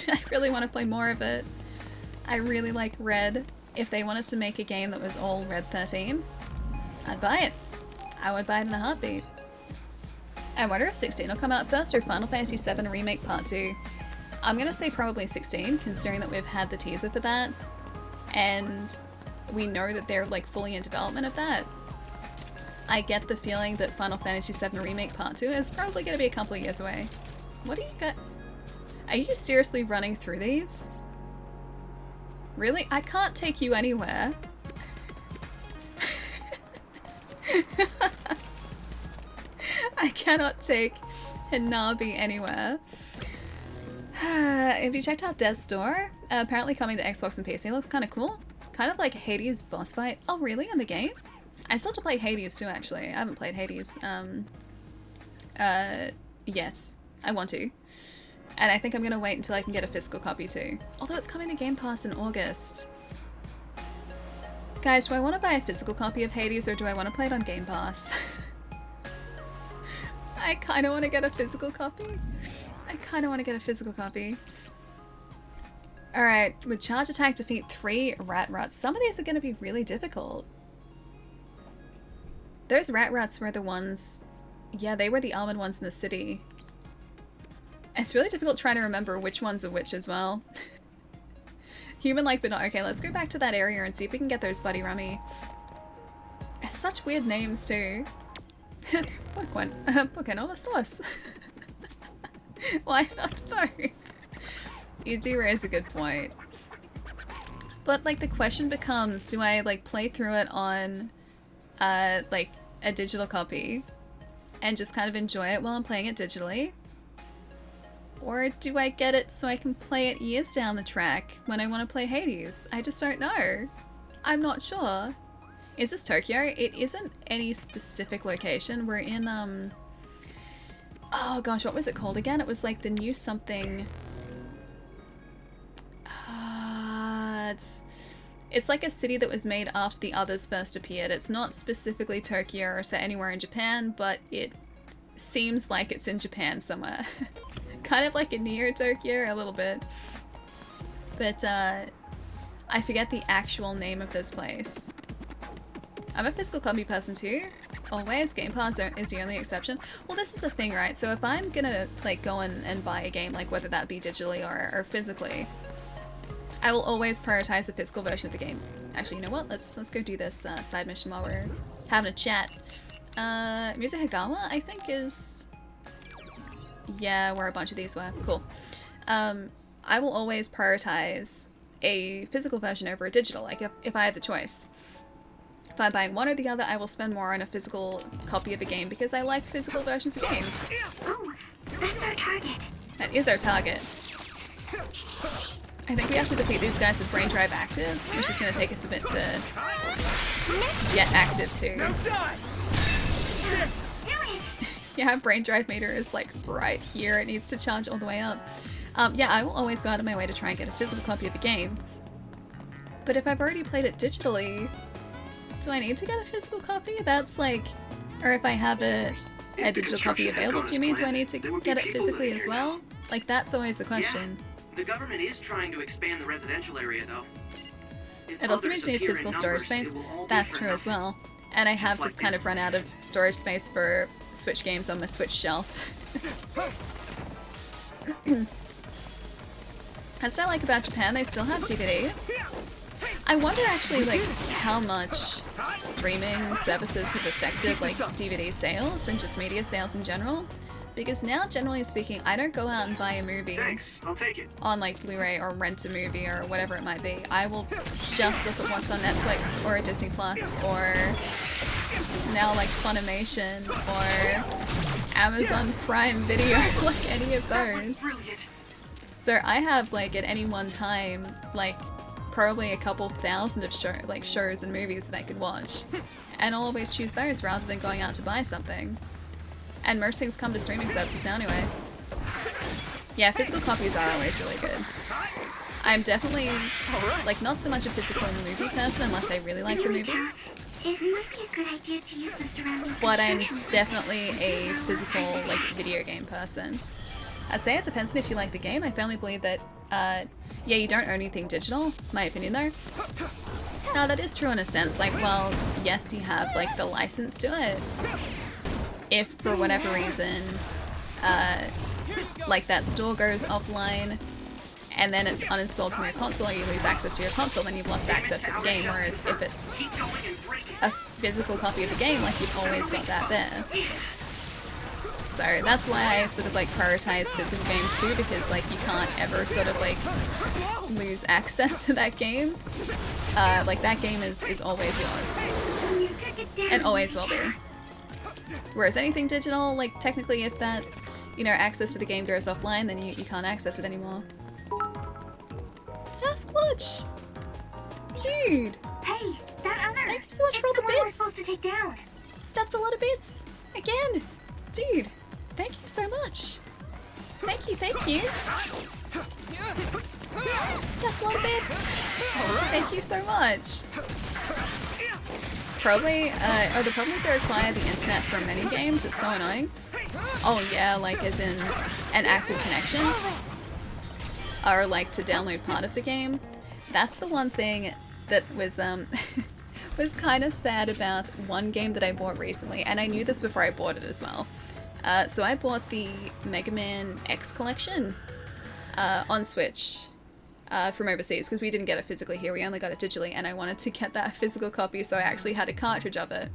I really want to play more of it. I really like Red. If they wanted to make a game that was all Red 13, I'd buy it. I would buy it in a heartbeat. I wonder if 16 will come out first or Final Fantasy VII Remake Part 2. I'm gonna say probably 16, considering that we've had the teaser for that, and we know that they're like fully in development of that. I get the feeling that Final Fantasy VII Remake Part 2 is probably gonna be a couple of years away. What do you got? Are you seriously running through these? Really? I can't take you anywhere. I cannot take Hanabi anywhere. Have you checked out Death's Door? Apparently coming to Xbox and PC. Looks kind of cool. Kind of like Hades boss fight. Oh really? In the game? I still have to play Hades too actually. I haven't played Hades. Yes. I want to. And I think I'm gonna wait until I can get a physical copy too. Although it's coming to Game Pass in August. Guys, do I want to buy a physical copy of Hades or do I want to play it on Game Pass? I kind of want to get a physical copy. Alright, with charge attack defeat 3 rat rats. Some of these are going to be really difficult. Those rat rats were the ones... Yeah, they were the armored ones in the city. It's really difficult trying to remember which ones are which as well. Human-like but not. Okay, let's go back to that area and see if we can get those Buddy Rummy. Such weird names too. Pokémon sauce. Why not both? You do raise a good point. But like the question becomes, do I like play through it on like a digital copy and just kind of enjoy it while I'm playing it digitally? Or do I get it so I can play it years down the track when I want to play Hades? I just don't know. I'm not sure. Is this Tokyo? It isn't any specific location. We're in, oh gosh, what was it called again? It was like the new something... It's like a city that was made after the others first appeared. It's not specifically Tokyo or set anywhere in Japan, but it seems like it's in Japan somewhere. Kind of like a Neo Tokyo, a little bit. But, I forget the actual name of this place. I'm a physical copy person too. Always, Game Pass is the only exception. Well, this is the thing, right? So if I'm gonna, like, go and buy a game, like, whether that be digitally or physically, I will always prioritize the physical version of the game. Actually, you know what? Let's go do this side mission while we're having a chat. Mizuhigawa, I think, is... Yeah, where a bunch of these were. Cool. I will always prioritize a physical version over a digital, like if I have the choice. If I'm buying one or the other, I will spend more on a physical copy of a game because I like physical versions of games. Oh, that's our target. That is our target. I think we have to defeat these guys with Brain Drive active, which is going to take us a bit to get active too. Yeah, Brain Drive meter is like right here. It needs to charge all the way up. Yeah, I will always go out of my way to try and get a physical copy of the game. But if I've already played it digitally, do I need to get a physical copy? That's like... Or if I have a digital copy available to me, do I need to get it physically as well? Like, that's always the question. Yeah, the government is trying to expand the residential area, though. It also means you need physical storage space. That's true as well. And I have just kind of run out of storage space for Switch games on my Switch shelf. That's what I like about Japan, they still have DVDs. I wonder actually like how much streaming services have affected like DVD sales and just media sales in general. Because now, generally speaking, I don't go out and buy a movie on like Blu-ray or rent a movie or whatever it might be. I will just look at what's on Netflix or Disney Plus or now like Funimation or Amazon Prime Video, like any of those. So I have like at any one time like probably a couple thousand of shows and movies that I could watch, and I'll always choose those rather than going out to buy something. And most things come to streaming services now anyway. Yeah, physical copies are always really good. I'm definitely, like, not so much a physical movie person unless I really like the movie. It might be a good idea to use the surrounding But I'm definitely a physical, like, video game person. I'd say it depends on if you like the game. I firmly believe that, yeah, you don't own anything digital, my opinion though. No, that is true in a sense. Like, well, yes, you have, like, the license to it. If, for whatever reason, like, that store goes offline, and then it's uninstalled from your console, or you lose access to your console, then you've lost access to the game, whereas if it's a physical copy of the game, like, you've always got that there. So that's why I sort of, like, prioritize physical games too, because, like, you can't ever sort of, like, lose access to that game. Like, that game is always yours. And always will be. Whereas anything digital, like, technically if that, you know, access to the game goes offline, then you can't access it anymore. Sasquatch! Dude! Hey, that other! Thank you so much for all the bits! We're supposed to take down. That's a lot of bits! Again! Dude! Thank you so much! Thank you, thank you! That's a lot of bits! Thank you so much! Probably, the problem is they require the internet for many games, it's so annoying. Oh yeah, like as in an active connection. Or like to download part of the game. That's the one thing that was was kind of sad about one game that I bought recently, and I knew this before I bought it as well. So I bought the Mega Man X collection on Switch from overseas, because we didn't get it physically here, we only got it digitally, and I wanted to get that physical copy, so I actually had a cartridge of it.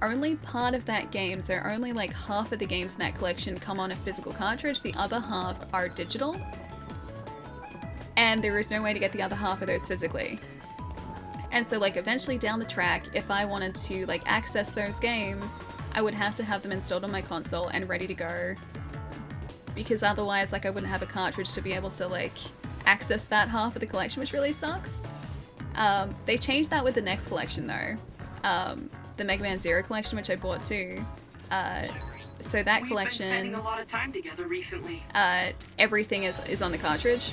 Only part of that game, so only like half of the games in that collection come on a physical cartridge, the other half are digital. And there is no way to get the other half of those physically. And so, like, eventually down the track, if I wanted to, like, access those games, I would have to have them installed on my console and ready to go. Because otherwise, like, I wouldn't have a cartridge to be able to, like, access that half of the collection, which really sucks. They changed that with the next collection, though. The Mega Man Zero collection, which I bought too. So that collection... We've been spending a lot of time together recently. Everything is on the cartridge.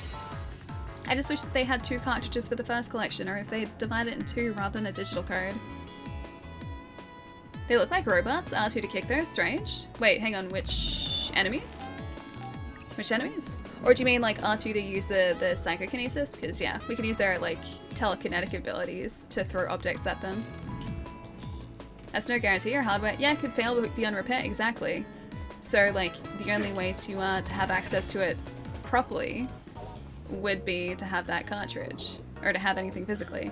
I just wish that they had 2 cartridges for the first collection, or if they divided it in 2 rather than a digital code. They look like robots. R2 to kick those. Strange. Wait, hang on. Which enemies? Which enemies? Or do you mean like R2 to use the psychokinesis? Because yeah, we can use our like telekinetic abilities to throw objects at them. That's no guarantee or hardware. Yeah, it could fail but beyond repair. Exactly. So like the only way to have access to it properly would be to have that cartridge, or to have anything physically.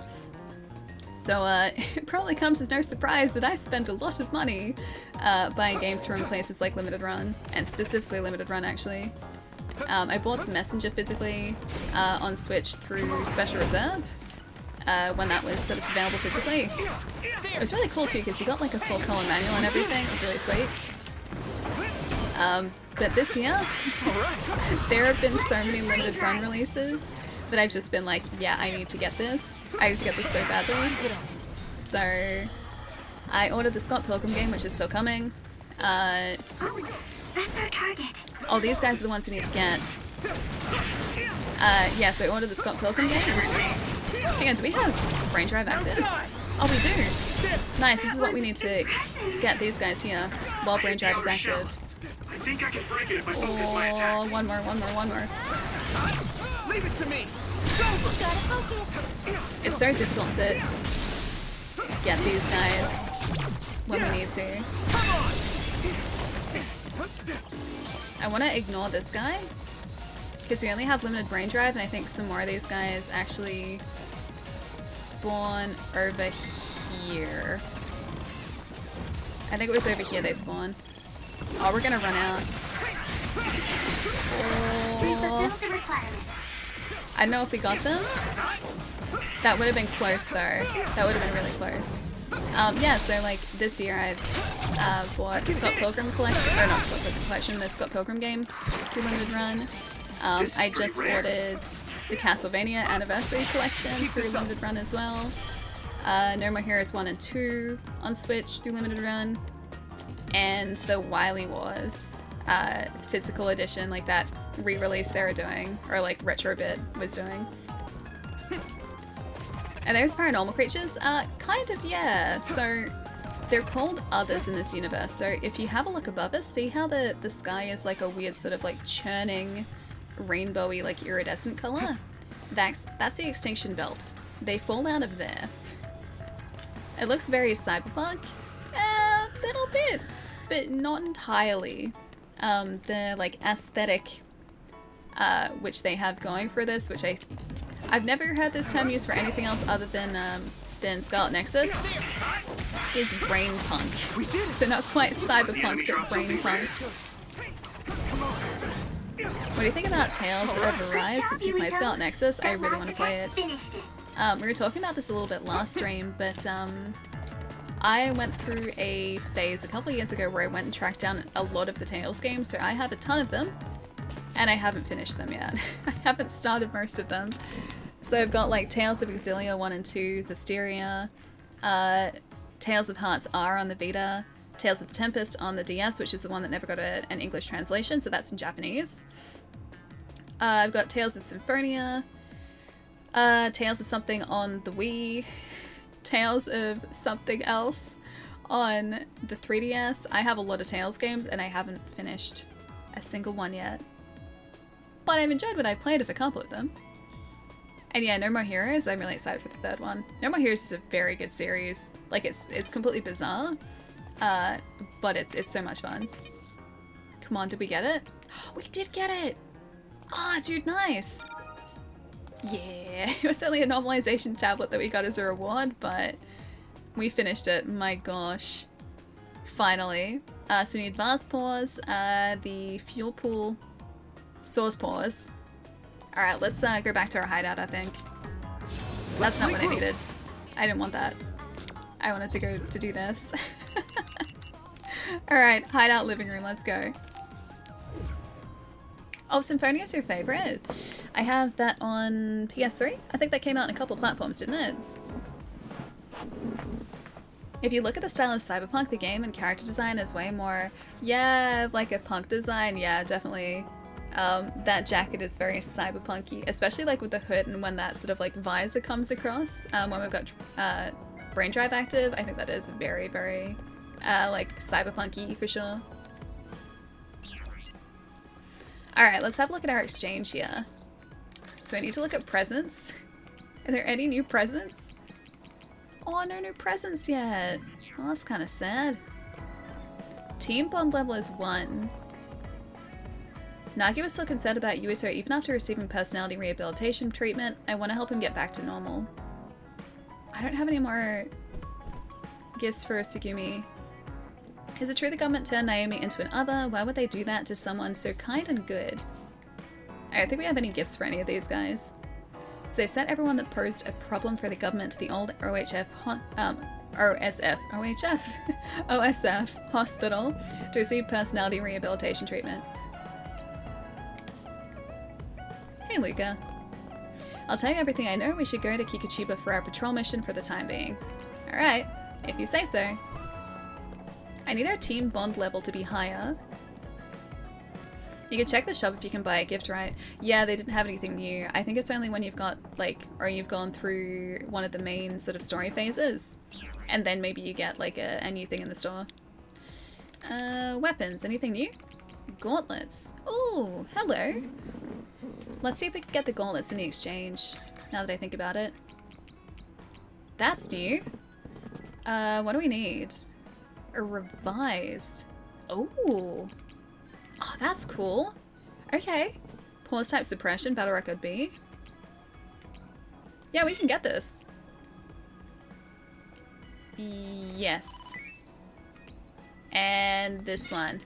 So it probably comes as no surprise that I spend a lot of money buying games from places like Limited Run, and specifically Limited Run actually. I bought The Messenger physically on Switch through Special Reserve when that was sort of available physically. It was really cool too because you got like a full color manual and everything. It was really sweet. But this year, there have been so many Limited Run releases that I've just been like, yeah, I need to get this. I need to get this so badly. So I ordered the Scott Pilgrim game, which is still coming. Oh, that's our target. Oh, these guys are the ones we need to get. Yeah, so I ordered the Scott Pilgrim game. Hang on, do we have brain drive active? Oh, we do. Nice, this is what we need to get these guys here while brain drive is active. I think I can break it if I focus my attacks. One more. Leave it to me. It's so difficult to get these guys when we need to. I want to ignore this guy because we only have limited brain drive, and I think some more of these guys actually spawn over here. I think it was over here they spawn. Oh, we're gonna run out. Oh. I don't know if we got them. That would have been close though. That would have been really close. Yeah, so like this year I've bought Scott Pilgrim Collection, or not Scott Pilgrim Collection, the Scott Pilgrim game through Limited Run. I just ordered the Castlevania Anniversary Collection through Limited Run as well. No More Heroes 1 and 2 on Switch through Limited Run. And the Wily Wars physical edition, like that re-release they were doing, or like Retrobit was doing. And there's paranormal creatures? Kind of, yeah. So they're called others in this universe. So if you have a look above us, see how the sky is like a weird sort of like churning, rainbowy, like iridescent color? That's the extinction belt. They fall out of there. It looks very cyberpunk, a little bit, but not entirely. The like aesthetic which they have going for this, which I've never heard this term used for anything else other than Scarlet Nexus, is brain punk. So not quite cyberpunk, but brain punk. What do you think about Tales of Arise? Since you played Scarlet Nexus, I really want to play it. We were talking about this a little bit last stream, but I went through a phase a couple years ago where I went and tracked down a lot of the Tales games, so I have a ton of them, and I haven't finished them yet. I haven't started most of them. So I've got like Tales of Exilio 1 and 2, Zestiria, Tales of Hearts R on the Vita, Tales of the Tempest on the DS, which is the one that never got an English translation, so that's in Japanese. I've got Tales of Symphonia, Tales of something on the Wii, Tales of something else on the 3DS. I have a lot of Tales games and I haven't finished a single one yet. But I've enjoyed what I've played of a couple of them. And yeah, No More Heroes, I'm really excited for the third one. No More Heroes is a very good series. Like, it's completely bizarre, but it's so much fun. Come on, did we get it? We did get it! Ah, dude, nice! Yeah, it was only a normalization tablet that we got as a reward, but we finished it, my gosh. Finally. So we need Vase Paws, the Fuel Pool, Source Paws. Alright, let's go back to our hideout, I think. That's not what I needed. I didn't want that. I wanted to go to do this. Alright, hideout living room, let's go. Oh, Symphonia's your favorite? I have that on PS3. I think that came out on a couple platforms, didn't it? If you look at the style of Cyberpunk, the game and character design is way more, yeah, like a punk design, yeah, definitely. That jacket is very cyberpunky, especially like with the hood and when that sort of like visor comes across. When we've got brain drive active, I think that is very, very like cyberpunky for sure. Alright, let's have a look at our exchange here. So I need to look at presents. Are there any new presents? Oh, no new presents yet. Oh, that's kind of sad. Team bond level is 1. Nagi was still concerned about Yuito even after receiving personality rehabilitation treatment. I want to help him get back to normal. I don't have any more gifts for Sugumi. Is it true the government turned Naomi into an other? Why would they do that to someone so kind and good? I don't think we have any gifts for any of these guys. So they sent everyone that posed a problem for the government to the old OSF hospital to receive personality rehabilitation treatment. Hey Luca. I'll tell you everything I know. We should go to Kikuchiba for our patrol mission for the time being. Alright, if you say so. I need our team bond level to be higher. You can check the shop if you can buy a gift, right? Yeah, they didn't have anything new. I think it's only when you've got, like, or you've gone through one of the main sort of story phases. And then maybe you get, like, a new thing in the store. Weapons. Anything new? Gauntlets. Oh, hello. Let's see if we can get the gauntlets in the exchange, now that I think about it. That's new. What do we need? A revised. Oh. Oh, that's cool. Okay. Pause type suppression, battle record B. Yeah, we can get this. Yes. And this one.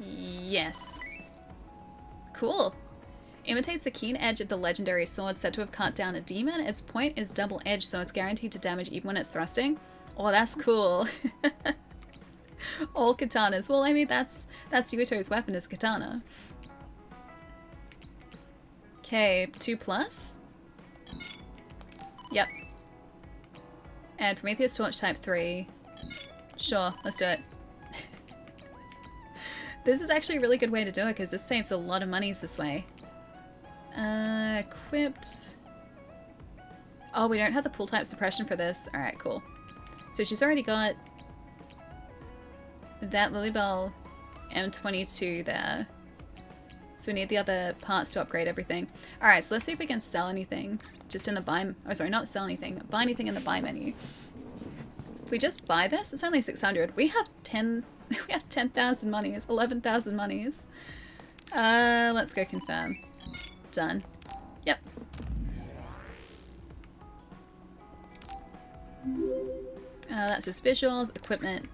Yes. Cool. Imitates the keen edge of the legendary sword said to have cut down a demon. Its point is double-edged, so it's guaranteed to damage even when it's thrusting. Oh, that's cool. All katanas. Well, I mean, that's Yuito's weapon is katana. Okay, 2+. Yep. And Prometheus Torch Type 3. Sure, let's do it. This is actually a really good way to do it because this saves a lot of monies this way. Equipped. Oh, we don't have the pull type suppression for this. Alright, cool. So she's already got that Lilybell M22 there. So we need the other parts to upgrade everything. Alright, so let's see if we can sell anything just in the buy... Oh, sorry, not sell anything. Buy anything in the buy menu. If we just buy this, it's only 600. We have 10... We have 10,000 monies. 11,000 monies. Let's go confirm. Done. Yep. That's his visuals, equipment.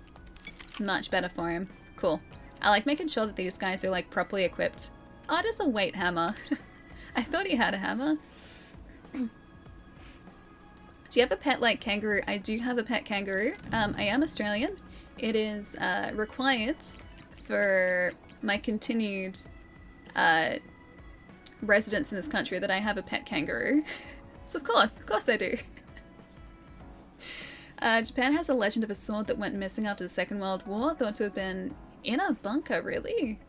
Much better for him. Cool. I like making sure that these guys are like properly equipped. Oh, it is a weight hammer. I thought he had a hammer. Do you have a pet like kangaroo? I do have a pet kangaroo. I am Australian. It is required for my continued residence in this country that I have a pet kangaroo. So of course I do. Japan has a legend of a sword that went missing after the Second World War, thought to have been in a bunker, really?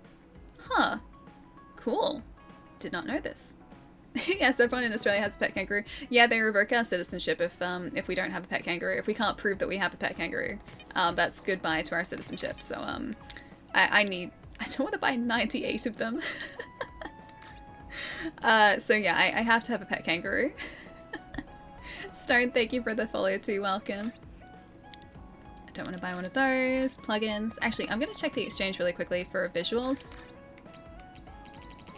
Huh. Cool. Did not know this. Yes, everyone in Australia has a pet kangaroo. Yeah, they revoke our citizenship if we don't have a pet kangaroo. If we can't prove that we have a pet kangaroo, that's goodbye to our citizenship. So I don't want to buy 98 of them. So yeah, I have to have a pet kangaroo. Stone, thank you for the follow too. Welcome. I don't want to buy one of those plugins. Actually, I'm gonna check the exchange really quickly for visuals.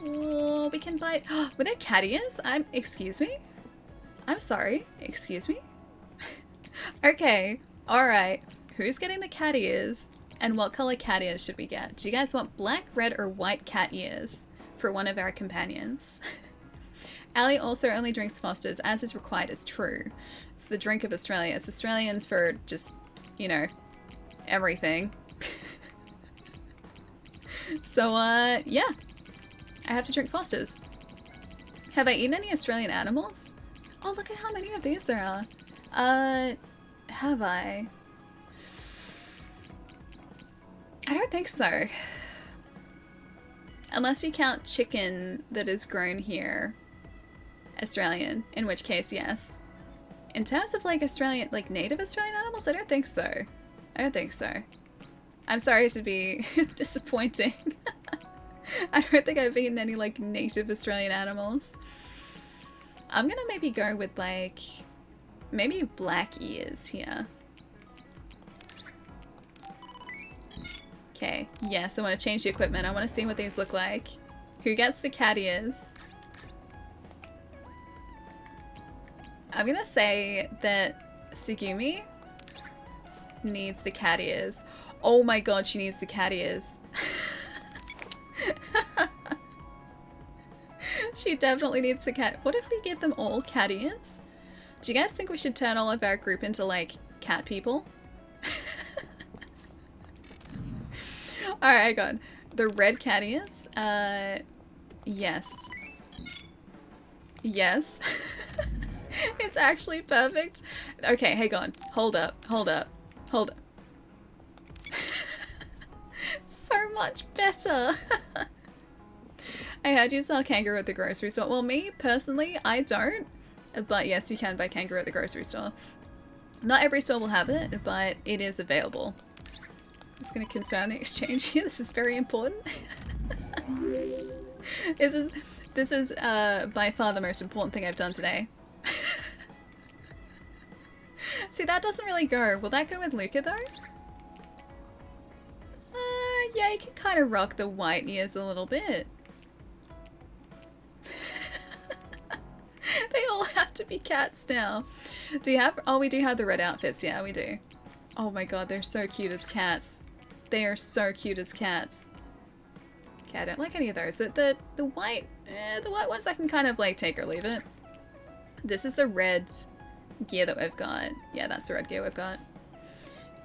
Oh, we can buy... Were there cat ears? Excuse me? I'm sorry. Excuse me? Okay. Alright. Who's getting the cat ears? And what color cat ears should we get? Do you guys want black, red, or white cat ears for one of our companions? Ali also only drinks Foster's, as is required as true. It's the drink of Australia. It's Australian for just, you know, everything. So, yeah. I have to drink Foster's. Have I eaten any Australian animals? Oh, look at how many of these there are. Have I? I don't think so. Unless you count chicken that is grown here. Australian, in which case, yes. In terms of like Australian, like native Australian animals, I don't think so. I don't think so. I'm sorry to be disappointing. I don't think I've eaten any like native Australian animals. I'm gonna maybe go with like, maybe black ears here. Okay, yes, I want to change the equipment. I want to see what these look like. Who gets the cat ears? I'm gonna say that Sugumi needs the cat ears. Oh my god, she needs the cat ears. She definitely needs the cat. What if we give them all cat ears? Do you guys think we should turn all of our group into like cat people? Alright, hang on. The red cat ears? Yes. Yes. It's actually perfect. Okay, hang on. Hold up. Hold up. Hold up. So much better. I heard you sell kangaroo at the grocery store. Well, me, personally, I don't. But yes, you can buy kangaroo at the grocery store. Not every store will have it, but it is available. Just gonna confirm the exchange here. This is very important. This is by far the most important thing I've done today. See, that doesn't really go. Will that go with Luca though? Yeah, you can kind of rock the white ears a little bit. They all have to be cats now. Do you have... Oh, we do have the red outfits. Yeah, we do. Oh my god, they're so cute as cats. They are so cute as cats. Okay, I don't like any of those. The white... the white ones I can kind of like take or leave it. This is the red gear that we've got. Yeah, that's the red gear we've got.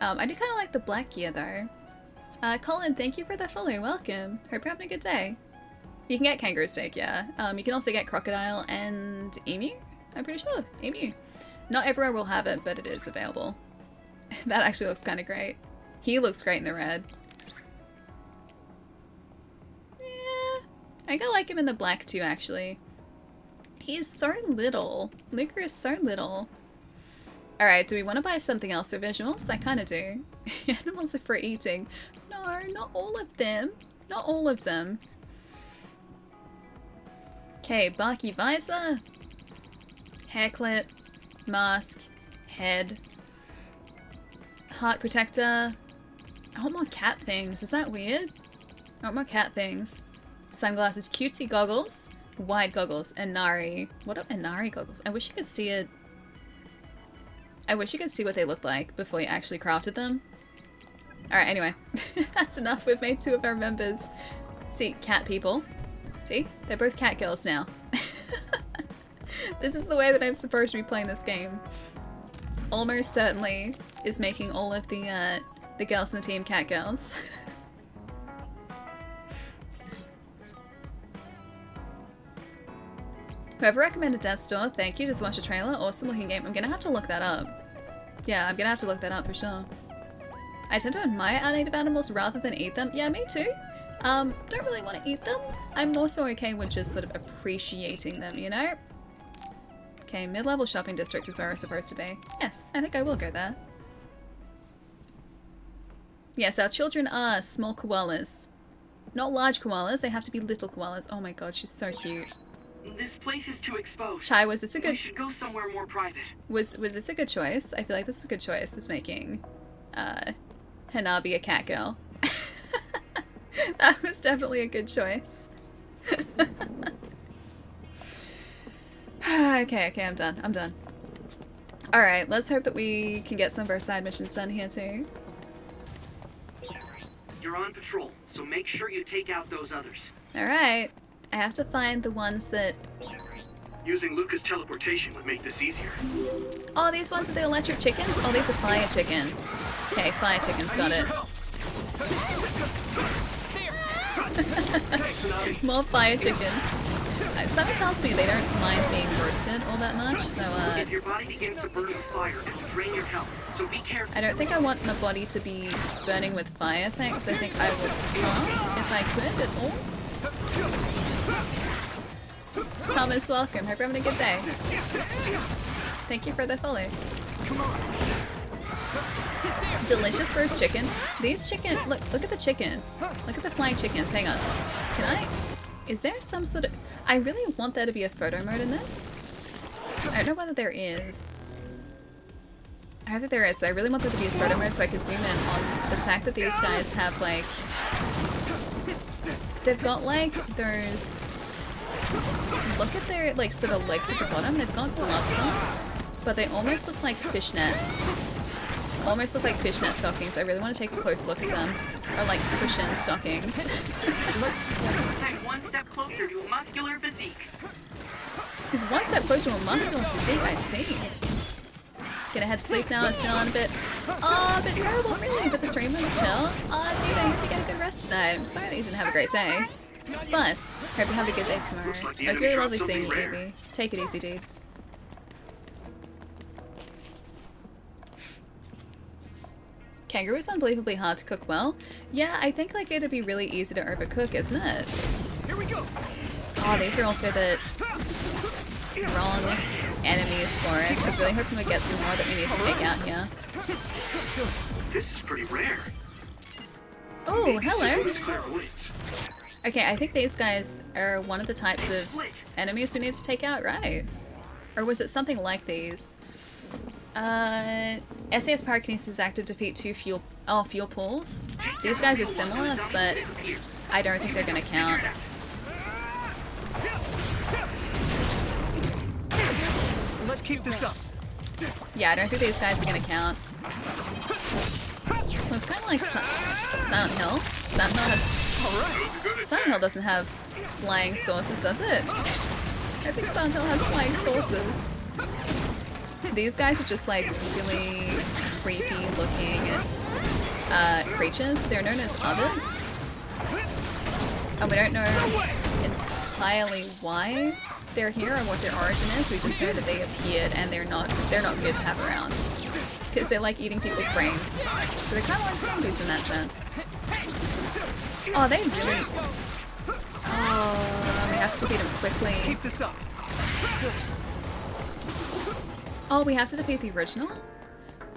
I do kind of like the black gear though. Colin, thank you for the follow. Welcome. Hope you're having a good day. You can get kangaroo steak, yeah. You can also get crocodile and emu. I'm pretty sure. Emu. Not everywhere will have it, but it is available. That actually looks kind of great. He looks great in the red. Yeah. I think I like him in the black too, actually. He is so little. Luca is so little. Alright, do we want to buy something else for visuals? I kind of do. Animals are for eating. No, not all of them. Not all of them. Okay, Barky visor. Hair clip. Mask. Head. Heart protector. I want more cat things. Is that weird? I want more cat things. Sunglasses. Cutesy goggles. Wide goggles. Inari. What are Inari goggles? I wish you could see it. I wish you could see what they looked like before you actually crafted them. Alright, anyway. That's enough. We've made 2 of our members. See, cat people. See? They're both cat girls now. This is the way that I'm supposed to be playing this game. Almost certainly is making all of the girls in the team cat girls. Whoever recommended Death's Door, thank you. Just watch a trailer. Awesome looking game. I'm gonna have to look that up. Yeah, I'm gonna have to look that up for sure. I tend to admire our native animals rather than eat them. Yeah, me too. Don't really want to eat them. I'm more so okay with just sort of appreciating them, you know? Okay, mid-level shopping district is where we're supposed to be. Yes, I think I will go there. Yes, our children are small koalas. Not large koalas, they have to be little koalas. Oh my god, she's so cute. This place is too exposed. Chai, was this a good... We should go somewhere more private. Was this a good choice? I feel like this is a good choice, is making, Hanabi a cat girl. That was definitely a good choice. Okay, I'm done. Alright, let's hope that we can get some of our side missions done here too. You're on patrol, so make sure you take out those others. Alright. I have to find the ones that... Using Luca's teleportation would make this easier. Oh, these ones are the electric chickens? Oh, these are fire chickens. Okay, fire chickens, got it. More fire chickens. Someone tells me they don't mind being roasted all that much, so if your body begins to burn with fire, it'll drain your health, so be careful. I don't think I want my body to be burning with fire, thanks. I think I would pass if I could at all. Thomas, welcome. Hope you're having a good day. Thank you for the follow. Come on. Delicious roast chicken. These chicken, look at the chicken. Look at the flying chickens. Hang on. Can I? Is there some sort of? I really want there to be a photo mode in this. I don't know whether there is. I don't think there is, but I really want there to be a photo mode so I could zoom in on the fact that these guys have like. They've got like those. Look at their like sort of legs at the bottom. They've got gloves on, but they almost look like fishnets. Almost look like fishnet stockings. I really want to take a close look at them. Or like cushion stockings. Take one step closer to a muscular physique. He's one step closer to a muscular physique, I see. Gonna head to sleep now, it's feeling a bit terrible really, but the stream was chill. Dude, I hope you get a good rest tonight. I'm sorry that you didn't have a great day. But, hope you have a good day tomorrow. It was really lovely seeing you, Evie. Take it easy, dude. Kangaroo is unbelievably hard to cook well. Yeah, I think like it'd be really easy to overcook, isn't it? Here we go. Oh, these are also the wrong enemies for us. I was really hoping we'd get some more that we need to take out here. This is pretty rare. Oh, hello. Okay, I think these guys are one of the types of enemies we need to take out, right? Or was it something like these? SAS Pyrokinesis active, defeat 2 fuel pools. These guys are similar, but I don't think they're gonna count. Let's keep this up. Yeah, I don't think these guys are gonna count. Well, it's kind of like Silent Hill. Silent Hill doesn't have flying saucers, does it? I think Silent Hill has flying saucers. These guys are just like really creepy looking creatures. They're known as others. And we don't know entirely why they're here or what their origin is. We just know that they appeared and they're not good to have around. Because they like eating people's brains. So they're kind of like zombies in that sense. Oh, they really... Oh, we have to defeat them quickly. Let's keep this up. Oh, we have to defeat the original?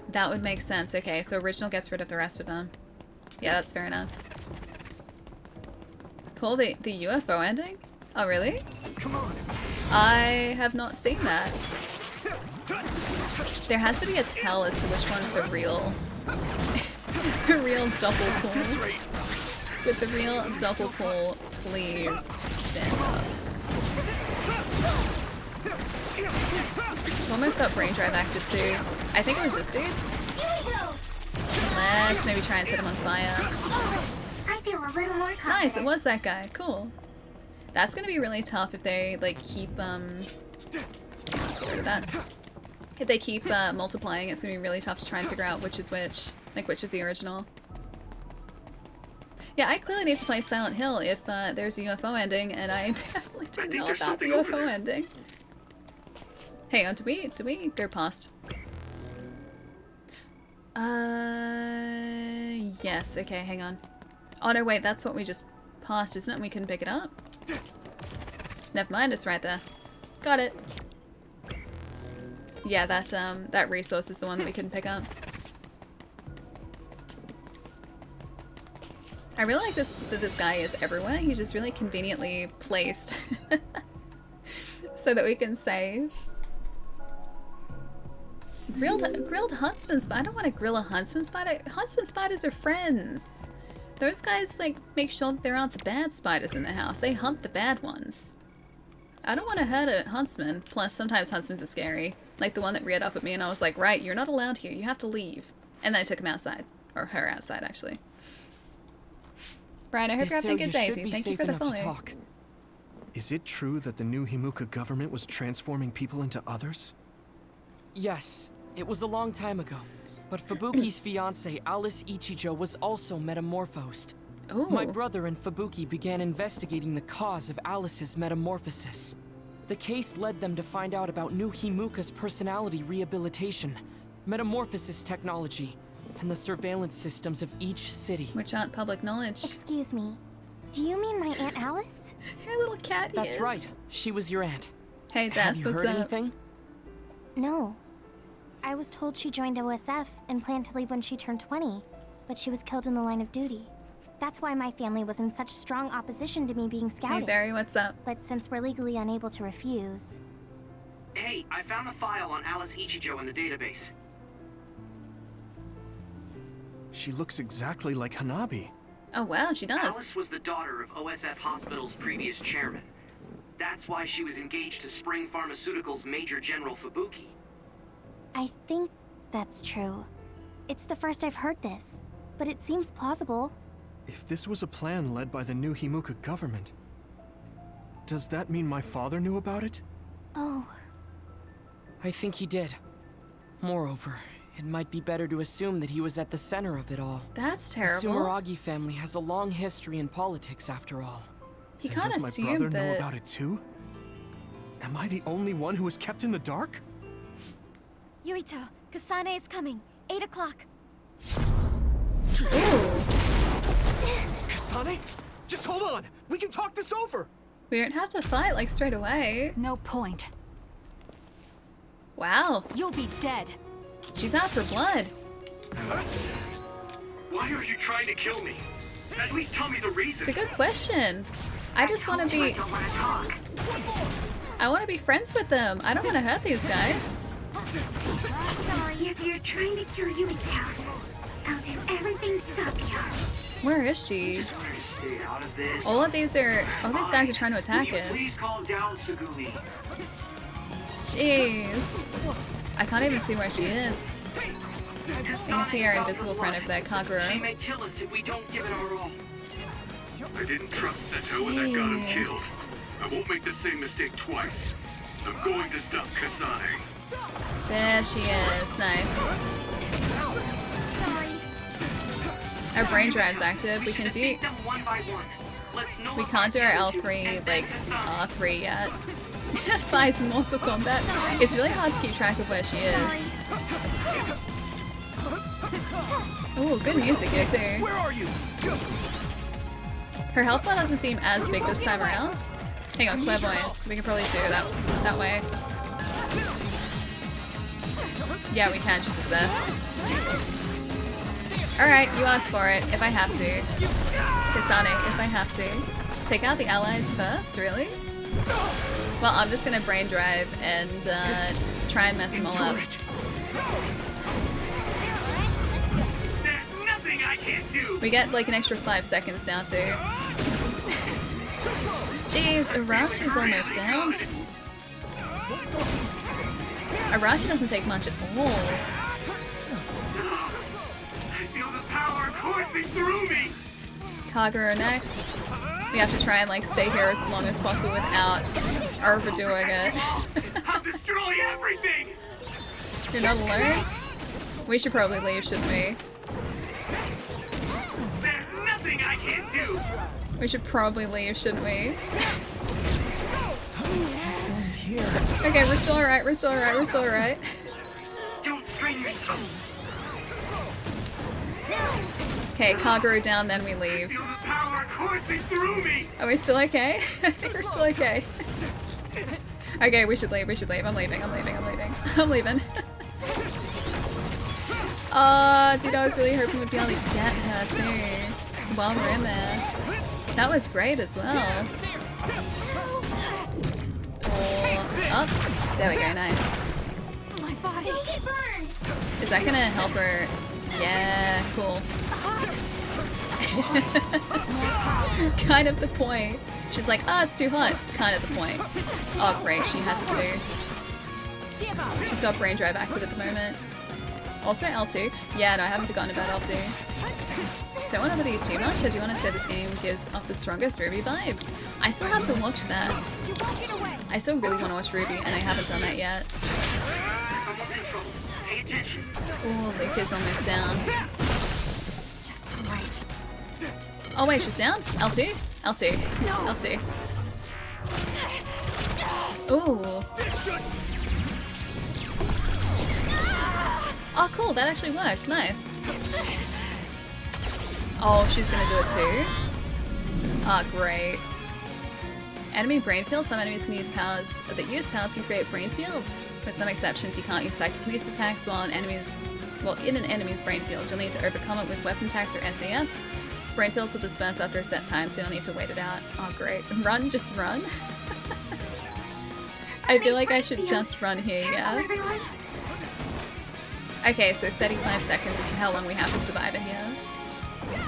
That would make sense. Okay, so original gets rid of the rest of them. Yeah, that's fair enough. Cool, the UFO ending? Oh, really? Come on. I have not seen that. There has to be a tell as to which one's the real... the real double pull. With the real double pull, please stand up. Almost got brain drive active too. I think it was this dude. Let's maybe try and set him on fire. I feel a little more confident. Nice, it was that guy. Cool. That's gonna be really tough if they like keep let's get rid of that. If they keep multiplying, it's gonna be really tough to try and figure out which is which. Like which is the original. Yeah, I clearly need to play Silent Hill if there's a UFO ending, and I definitely didn't know about the UFO ending. Hang on, do we go past? Yes, okay, hang on. Oh no, wait, that's what we just passed, isn't it? We couldn't pick it up? Never mind, it's right there. Got it. Yeah, that resource is the one that we couldn't pick up. I really like that this guy is everywhere. He's just really conveniently placed so that we can save. Grilled huntsman spider. I don't want to grill a huntsman spider. Huntsman spiders are friends. Those guys like make sure that there aren't the bad spiders in the house. They hunt the bad ones. I don't want to hurt a huntsman. Plus, sometimes huntsmans are scary. Like the one that reared up at me, and I was like, "Right, you're not allowed here. You have to leave." And then I took him outside, or her outside, actually. Brian, I hope you're having a good day, too. Thank you for the follow. Is it true that the new Himuka government was transforming people into others? Yes, it was a long time ago. But Fubuki's fiancée, Alice Ichijo, was also metamorphosed. Ooh. My brother and Fubuki began investigating the cause of Alice's metamorphosis. The case led them to find out about new Himuka's personality rehabilitation, metamorphosis technology, and the surveillance systems of each city. Which aren't public knowledge. Excuse me. Do you mean my Aunt Alice? Her little cat That's right. She was your aunt. Hey, Des, Have you what's heard up? anything? No. I was told she joined OSF and planned to leave when she turned 20, but she was killed in the line of duty. That's why my family was in such strong opposition to me being scouted. Hey, Barry, what's up? But since we're legally unable to refuse... Hey, I found the file on Alice Ichijo in the database. She looks exactly like Hanabi. Oh wow, she does. Alice was the daughter of OSF Hospital's previous chairman. That's why she was engaged to Spring Pharmaceuticals Major General Fubuki. I think that's true. It's the first I've heard this, but it seems plausible. If this was a plan led by the new Himuka government, does that mean my father knew about it? Oh. I think he did. Moreover, it might be better to assume that he was at the center of it all. That's terrible. The Sumeragi family has a long history in politics, after all. He can't assume that... Does my brother know about it too? Am I the only one who was kept in the dark? Yurito, Kasane is coming. 8 o'clock. Kasane? Just hold on! We can talk this over! We don't have to fight, like, straight away. No point. Wow. You'll be dead. She's out for blood. Why are you trying to kill me? At least tell me the reason. It's a good question. I just want to be... I want to be friends with them. I don't want to hurt these guys. Sorry if you're trying to kill Yurito. I'll do everything to stop you. Where is she? Stay out of this. All of these are... All these guys are trying to attack us. Please calm down, Sugumi. Jeez. I can't even see where she is. You can see our invisible friend over there, Kagura. She may kill us if we don't give it our all. I didn't trust Seto and that got him killed. I won't make the same mistake twice. I'm going to stop Kasane. There she is. Nice. Sorry. Our brain drive's active. We can do... Them one by one. We can't do our L3, like, R3 yet. Fight Mortal Kombat. It's really hard to keep track of where she is. Ooh, good music here too. Where are you? Her health bar doesn't seem as big this time around. Hang on, clairvoyance. We can probably see her that way. Yeah, we can. She's just there. Alright, you asked for it. If I have to. Kasane, if I have to. Take out the allies first, really? Well, I'm just gonna brain drive and try and mess them all up. There's nothing I can't do. We get like an extra 5 seconds now too. Jeez, Arashi's almost down. Arashi doesn't take much at all. I feel the power coursing through me. Kagura next. We have to try and like stay here as long as possible without overdoing it. I'll destroy everything. You're not alone? We should probably leave, shouldn't we? There's nothing I can't do. We should probably leave, shouldn't we? Okay, we're still alright, we're still alright, we're still alright. Don't strain yourself. Okay, Kagura down, then we leave. Feel the power coursing through me. Are we still okay? I think we're still okay. Okay, we should leave, we should leave. I'm leaving, I'm leaving, I'm leaving. I'm leaving. Oh, dude, I was really hoping we'd be able to get her too. While we're in there. That was great as well. Up. There we go, nice. My body. Don't get burned. Is that gonna help her? Yeah, cool. Kind of the point. She's like, oh, it's too hot. Kind of the point. Oh, great, she has it too. She's got brain drive active at the moment. Also L2. Yeah, no, I haven't forgotten about L2. Don't want to bother you too much. I do want to say this game gives off the strongest Ruby vibe. I still have to watch that. I still really want to watch Ruby, and I haven't done that yet. Oh, Luke is almost down. Just great. Oh wait, she's down? L2? L2. L2. Ooh. Oh cool, that actually worked. Nice. Oh, she's gonna do it too? Ah, great. Enemy brain field. Some enemies can use powers that use powers can create brain fields. With some exceptions, you can't use psychokinesis attacks while in an enemy's brain field. You'll need to overcome it with weapon attacks or SAS. Brain fields will disperse after a set time, so you'll need to wait it out. Oh great. Run, just run. I feel like I should just run here, yeah. Okay, so 35 seconds is how long we have to survive it here.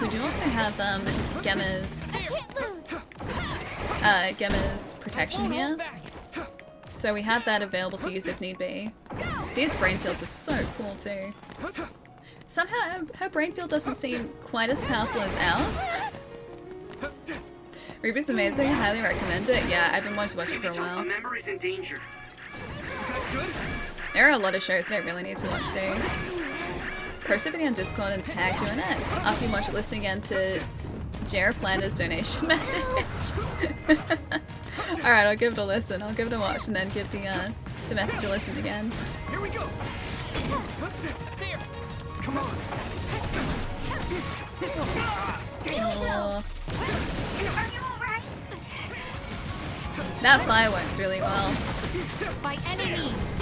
We do also have Gemma's protection here. So we have that available to use if need be. These brain fields are so cool too. Somehow her brain field doesn't seem quite as powerful as ours. Ruby's amazing, I highly recommend it. Yeah, I've been wanting to watch it for a while. There are a lot of shows I don't really need to watch soon. Post a video on Discord and tag you in it. After you watch it, listen again to Jared Flanders' donation message. Alright, I'll give it a listen. I'll give it a watch and then give the message a listen again. Here we go. There. Come on. Oh. That fire works really well. By any means.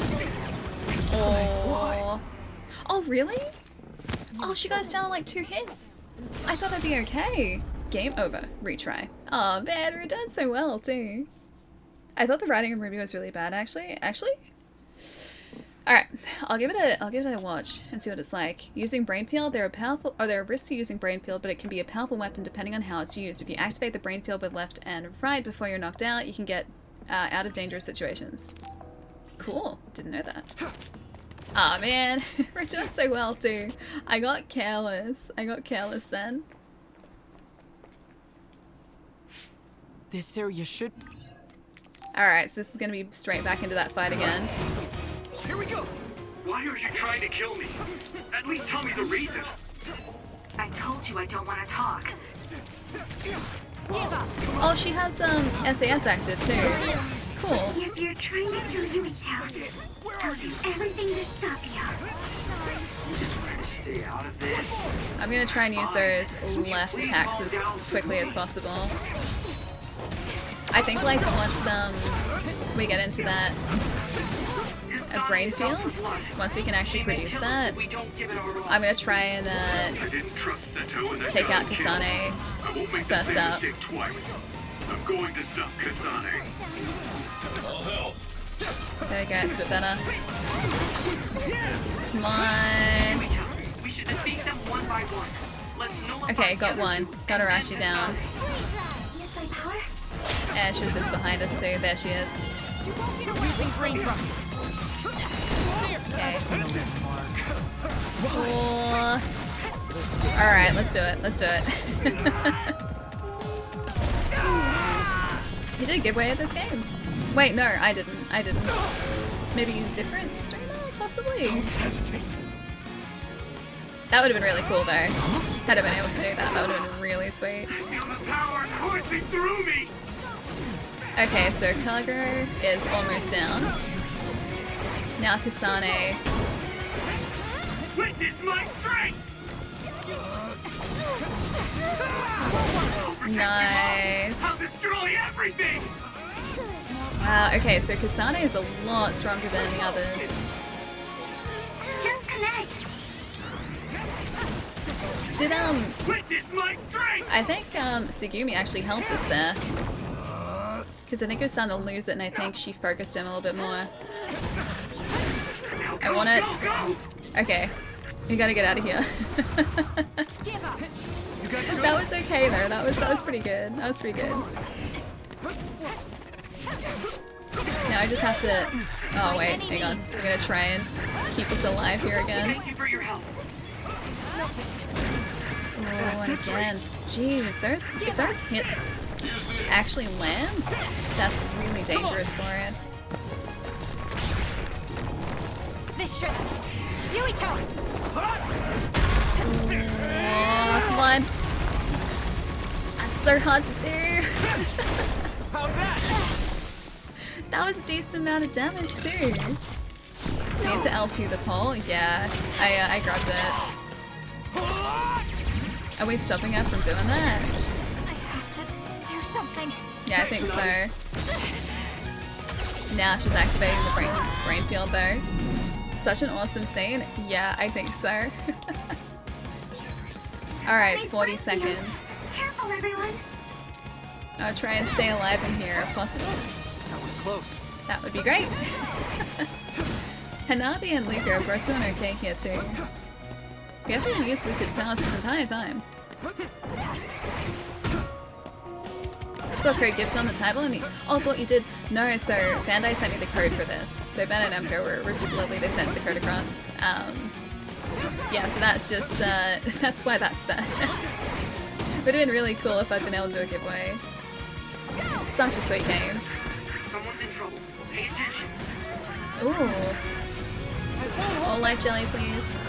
Oh. Oh, really? Oh, she got us down to like 2 hits. I thought I'd be okay. Game over. Retry. Oh man, we're doing so well too. I thought the writing of Ruby was really bad actually. Alright, I'll give it a watch and see what it's like. Using Brainfield, there are risks to using Brainfield, but it can be a powerful weapon depending on how it's used. If you activate the Brainfield with left and right before you're knocked out, you can get out of dangerous situations. Cool, didn't know that. Aw man, we're doing so well too. I got careless then. This area should... Alright, so this is gonna be straight back into that fight again. Here we go. Why are you trying to kill me? At least tell me the reason. I told you I don't want to talk. Oh, she has SAS active too. Cool. If you're trying to kill Yuito, I'll do everything to stop you. Stay out of this. I'm gonna try and use those left attacks as quickly as possible. I think like once we get into that brain field, once we can actually produce that, I'm gonna try and take out Kasane first up. I'm going to stop Kasane. I'll help. There we go, it's a bit better. Come on. We should defeat them one by one. Let's nullify Okay, got one. Got Arashi down. Use my power? And she was just behind us too. There she is. Using brain drop. Okay. Cool. Alright, let's do it. Let's do it. You did a giveaway at this game. Wait, no, I didn't. I didn't. Maybe different streamer, possibly? Don't hesitate. That would have been really cool though. Had I been able to do that, that would have been really sweet. Feel the power coursing through me. Okay, so Kagero is almost down. Now Kasane. Witness my strength. Nice. I'll destroy everything. Wow, okay, so Kasane is a lot stronger than the others. Just connect. Did Witness my strength. I think Sugumi actually helped us there. Because I think he was starting to lose it and I think she focused him a little bit more. I want it. Okay. You gotta get out of here. That was okay though. That was pretty good. That was pretty good. Now I just have to. Oh wait, hang on. I'm gonna try and keep us alive here again. Thank you for your help. Oh, and again. Jeez, if those hits actually land, that's really dangerous for us. This should. Yuito! Oh, come on. That's so hard to do. How's that? That was a decent amount of damage too. Need to L2 the pole? Yeah, I grabbed it. Are we stopping her from doing that? I have to do something. Yeah, I think so. Now she's activating the brain field though. Such an awesome scene. Yeah, I think so. Alright, 40 seconds. Careful, everyone. I'll try and stay alive in here if possible. That was close. That would be great. Hanabi and Luca are both doing okay here too. We haven't even used Luca's powers this entire time. Saw code gifted on the title and oh, thought you did. No, so Bandai sent me the code for this. So Bandai Namco were super lovely, they sent the code across. Yeah, so that's just, that's why that's there. Would have been really cool if I'd been able to do a giveaway. Such a sweet game. Someone's in trouble. Pay attention. Ooh. All light jelly, please.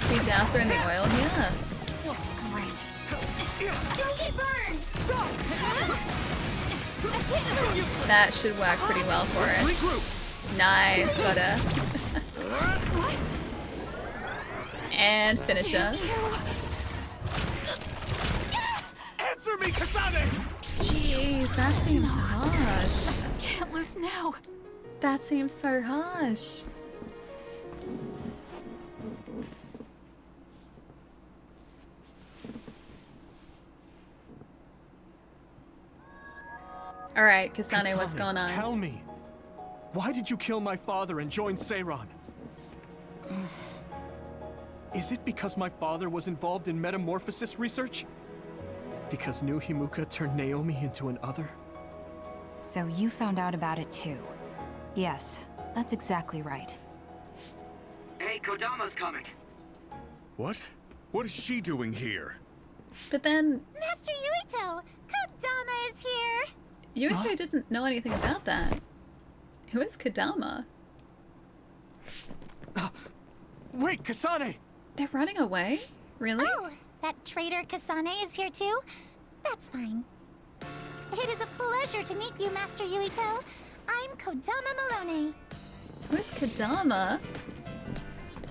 Can we douse her in the oil here? Just great. Don't get burned. That should work pretty well for us. Nice, got her. And finish her. Answer me, Kasane. Jeez, that seems harsh. Can't lose now. That seems so harsh. Alright, Kasane, what's going on? Tell me. Why did you kill my father and join Seiran? Is it because my father was involved in metamorphosis research? Because New Himuka turned Naomi into an other? So you found out about it too. Yes, that's exactly right. Hey, Kodama's coming. What? What is she doing here? But then Master Yuito, Kodama is here. Yuito didn't know anything about that. Who is Kodama? Wait, Kasane! They're running away? Really? Oh, That traitor Kasane is here too? That's fine. It is a pleasure to meet you, Master Yuito. I'm Kodama Malone. Who's Kodama?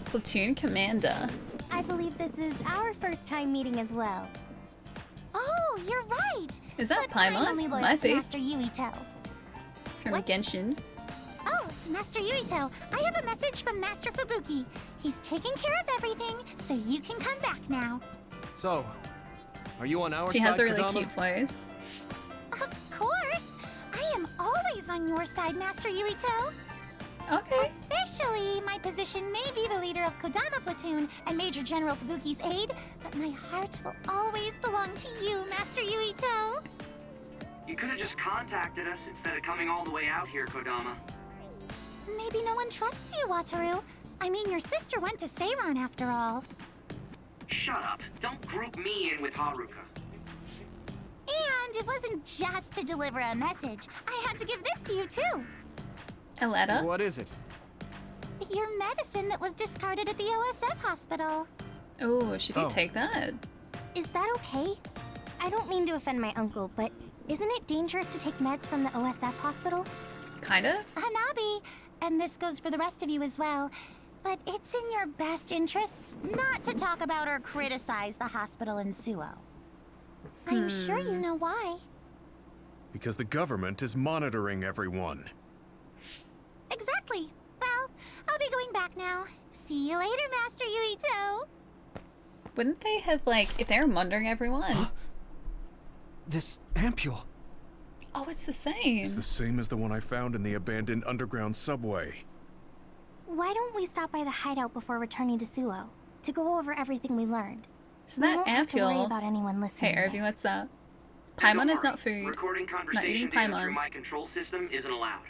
Platoon commander. I believe this is our first time meeting as well. Oh, you're right. Is that But I'm Paimon? only loyal Might to be. Master Yuito. From What? Genshin. Oh, Master Yuito, I have a message from Master Fubuki. He's taking care of everything, so you can come back now. So, are you on our She side, has a really Kodama? cute voice. Of course! I am always on your side, Master Yuito. Okay. Officially, my position may be the leader of Kodama Platoon and Major General Fubuki's aide, but my heart will always belong to you, Master Yuito. You could have just contacted us instead of coming all the way out here, Kodama. Maybe no one trusts you, Wataru. I mean, your sister went to Seiran after all. Shut up. Don't group me in with Haruka. And it wasn't just to deliver a message. I had to give this to you, too. A letter? What is it? Your medicine that was discarded at the OSF hospital. Oh, should he take that? Is that okay? I don't mean to offend my uncle, but isn't it dangerous to take meds from the OSF hospital? Kind of. Hanabi, and this goes for the rest of you as well, but it's in your best interests not to talk about or criticize the hospital in Suo. I'm sure you know why. Because the government is monitoring everyone. Exactly. Well, I'll be going back now. See you later, Master Yuito. Wouldn't they have, like, if they were monitoring everyone? This ampule. Oh, it's the same. It's the same as the one I found in the abandoned underground subway. Why don't we stop by the hideout before returning to Suo to go over everything we learned? So We that won't have to worry ampule. about anyone listening. Hey, Irving, what's up? Paimon is not food. Recording Not conversation eating data through Paimon. my control system isn't allowed.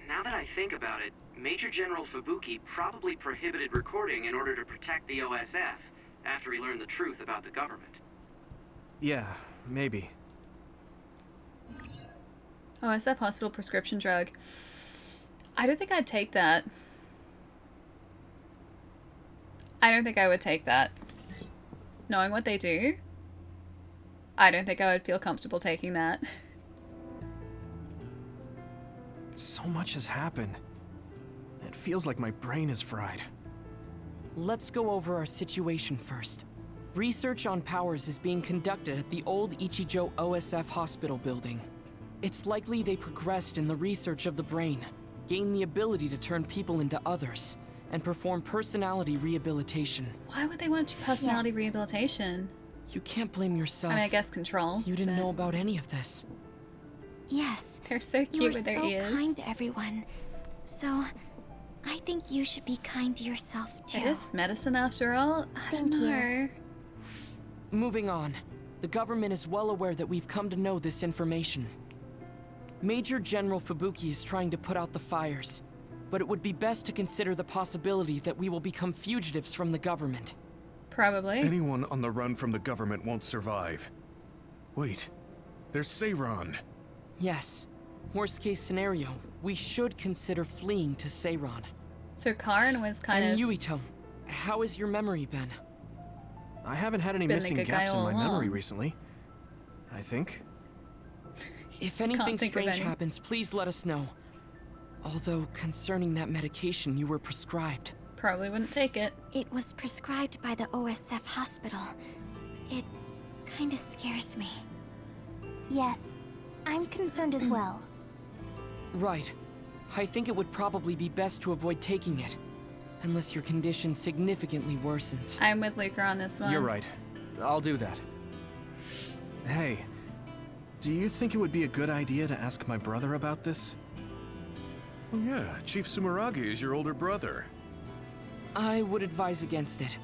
Now that I think about it, Major General Fubuki probably prohibited recording in order to protect the OSF after he learned the truth about the government. Yeah, maybe. OSF hospital prescription drug. I don't think I'd take that. I don't think I would take that. Knowing what they do, I don't think I would feel comfortable taking that. So much has happened. It feels like my brain is fried. Let's go over our situation first. Research on powers is being conducted at the old Ichijo OSF hospital building. It's likely they progressed in the research of the brain, gained the ability to turn people into others, and perform personality rehabilitation. Why would they want to do personality Yes. rehabilitation? You can't blame yourself. I mean, I guess control. You didn't but know about any of this. Yes. They're so You cute were with their so ears. kind to everyone. So, I think you should be kind to yourself too. It is medicine after all. I don't Thank you. know. Moving on. The government is well aware that we've come to know this information. Major General Fubuki is trying to put out the fires, but it would be best to consider the possibility that we will become fugitives from the government. Probably. Anyone on the run from the government won't survive. Wait, there's Seiran. Yes. Worst case scenario, we should consider fleeing to Seiran. So Karin was kind And of Yuito, how has your memory been? I haven't had any Been the missing good guy gaps in all my memory along. recently. I think. If anything think of strange any. happens, please let us know. Although, concerning that medication you were prescribed. probably wouldn't take it. It was prescribed by the OSF hospital. It kinda scares me. Yes, I'm concerned as well. Right. I think it would probably be best to avoid taking it. Unless your condition significantly worsens. I'm with Luca on this one. You're right. I'll do that. Hey, do you think it would be a good idea to ask my brother about this? Oh yeah, Chief Sumeragi is your older brother. I would advise against it.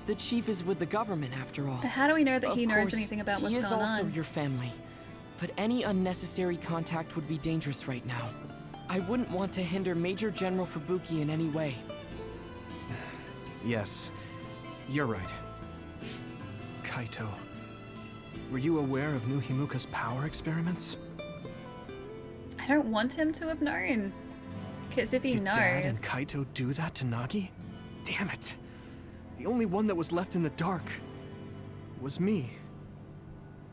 The chief is with the government, after all. But how do we know that Of he knows course, anything about what's he is going also on? your family. But any unnecessary contact would be dangerous right now. I wouldn't want to hinder Major General Fubuki in any way. Yes, you're right. Kaito, were you aware of New Himuka's power experiments? I don't want him to have known. Because if he Did knows... Dad and Kaito do that to Nagi? Damn it. The only one that was left in the dark. was me.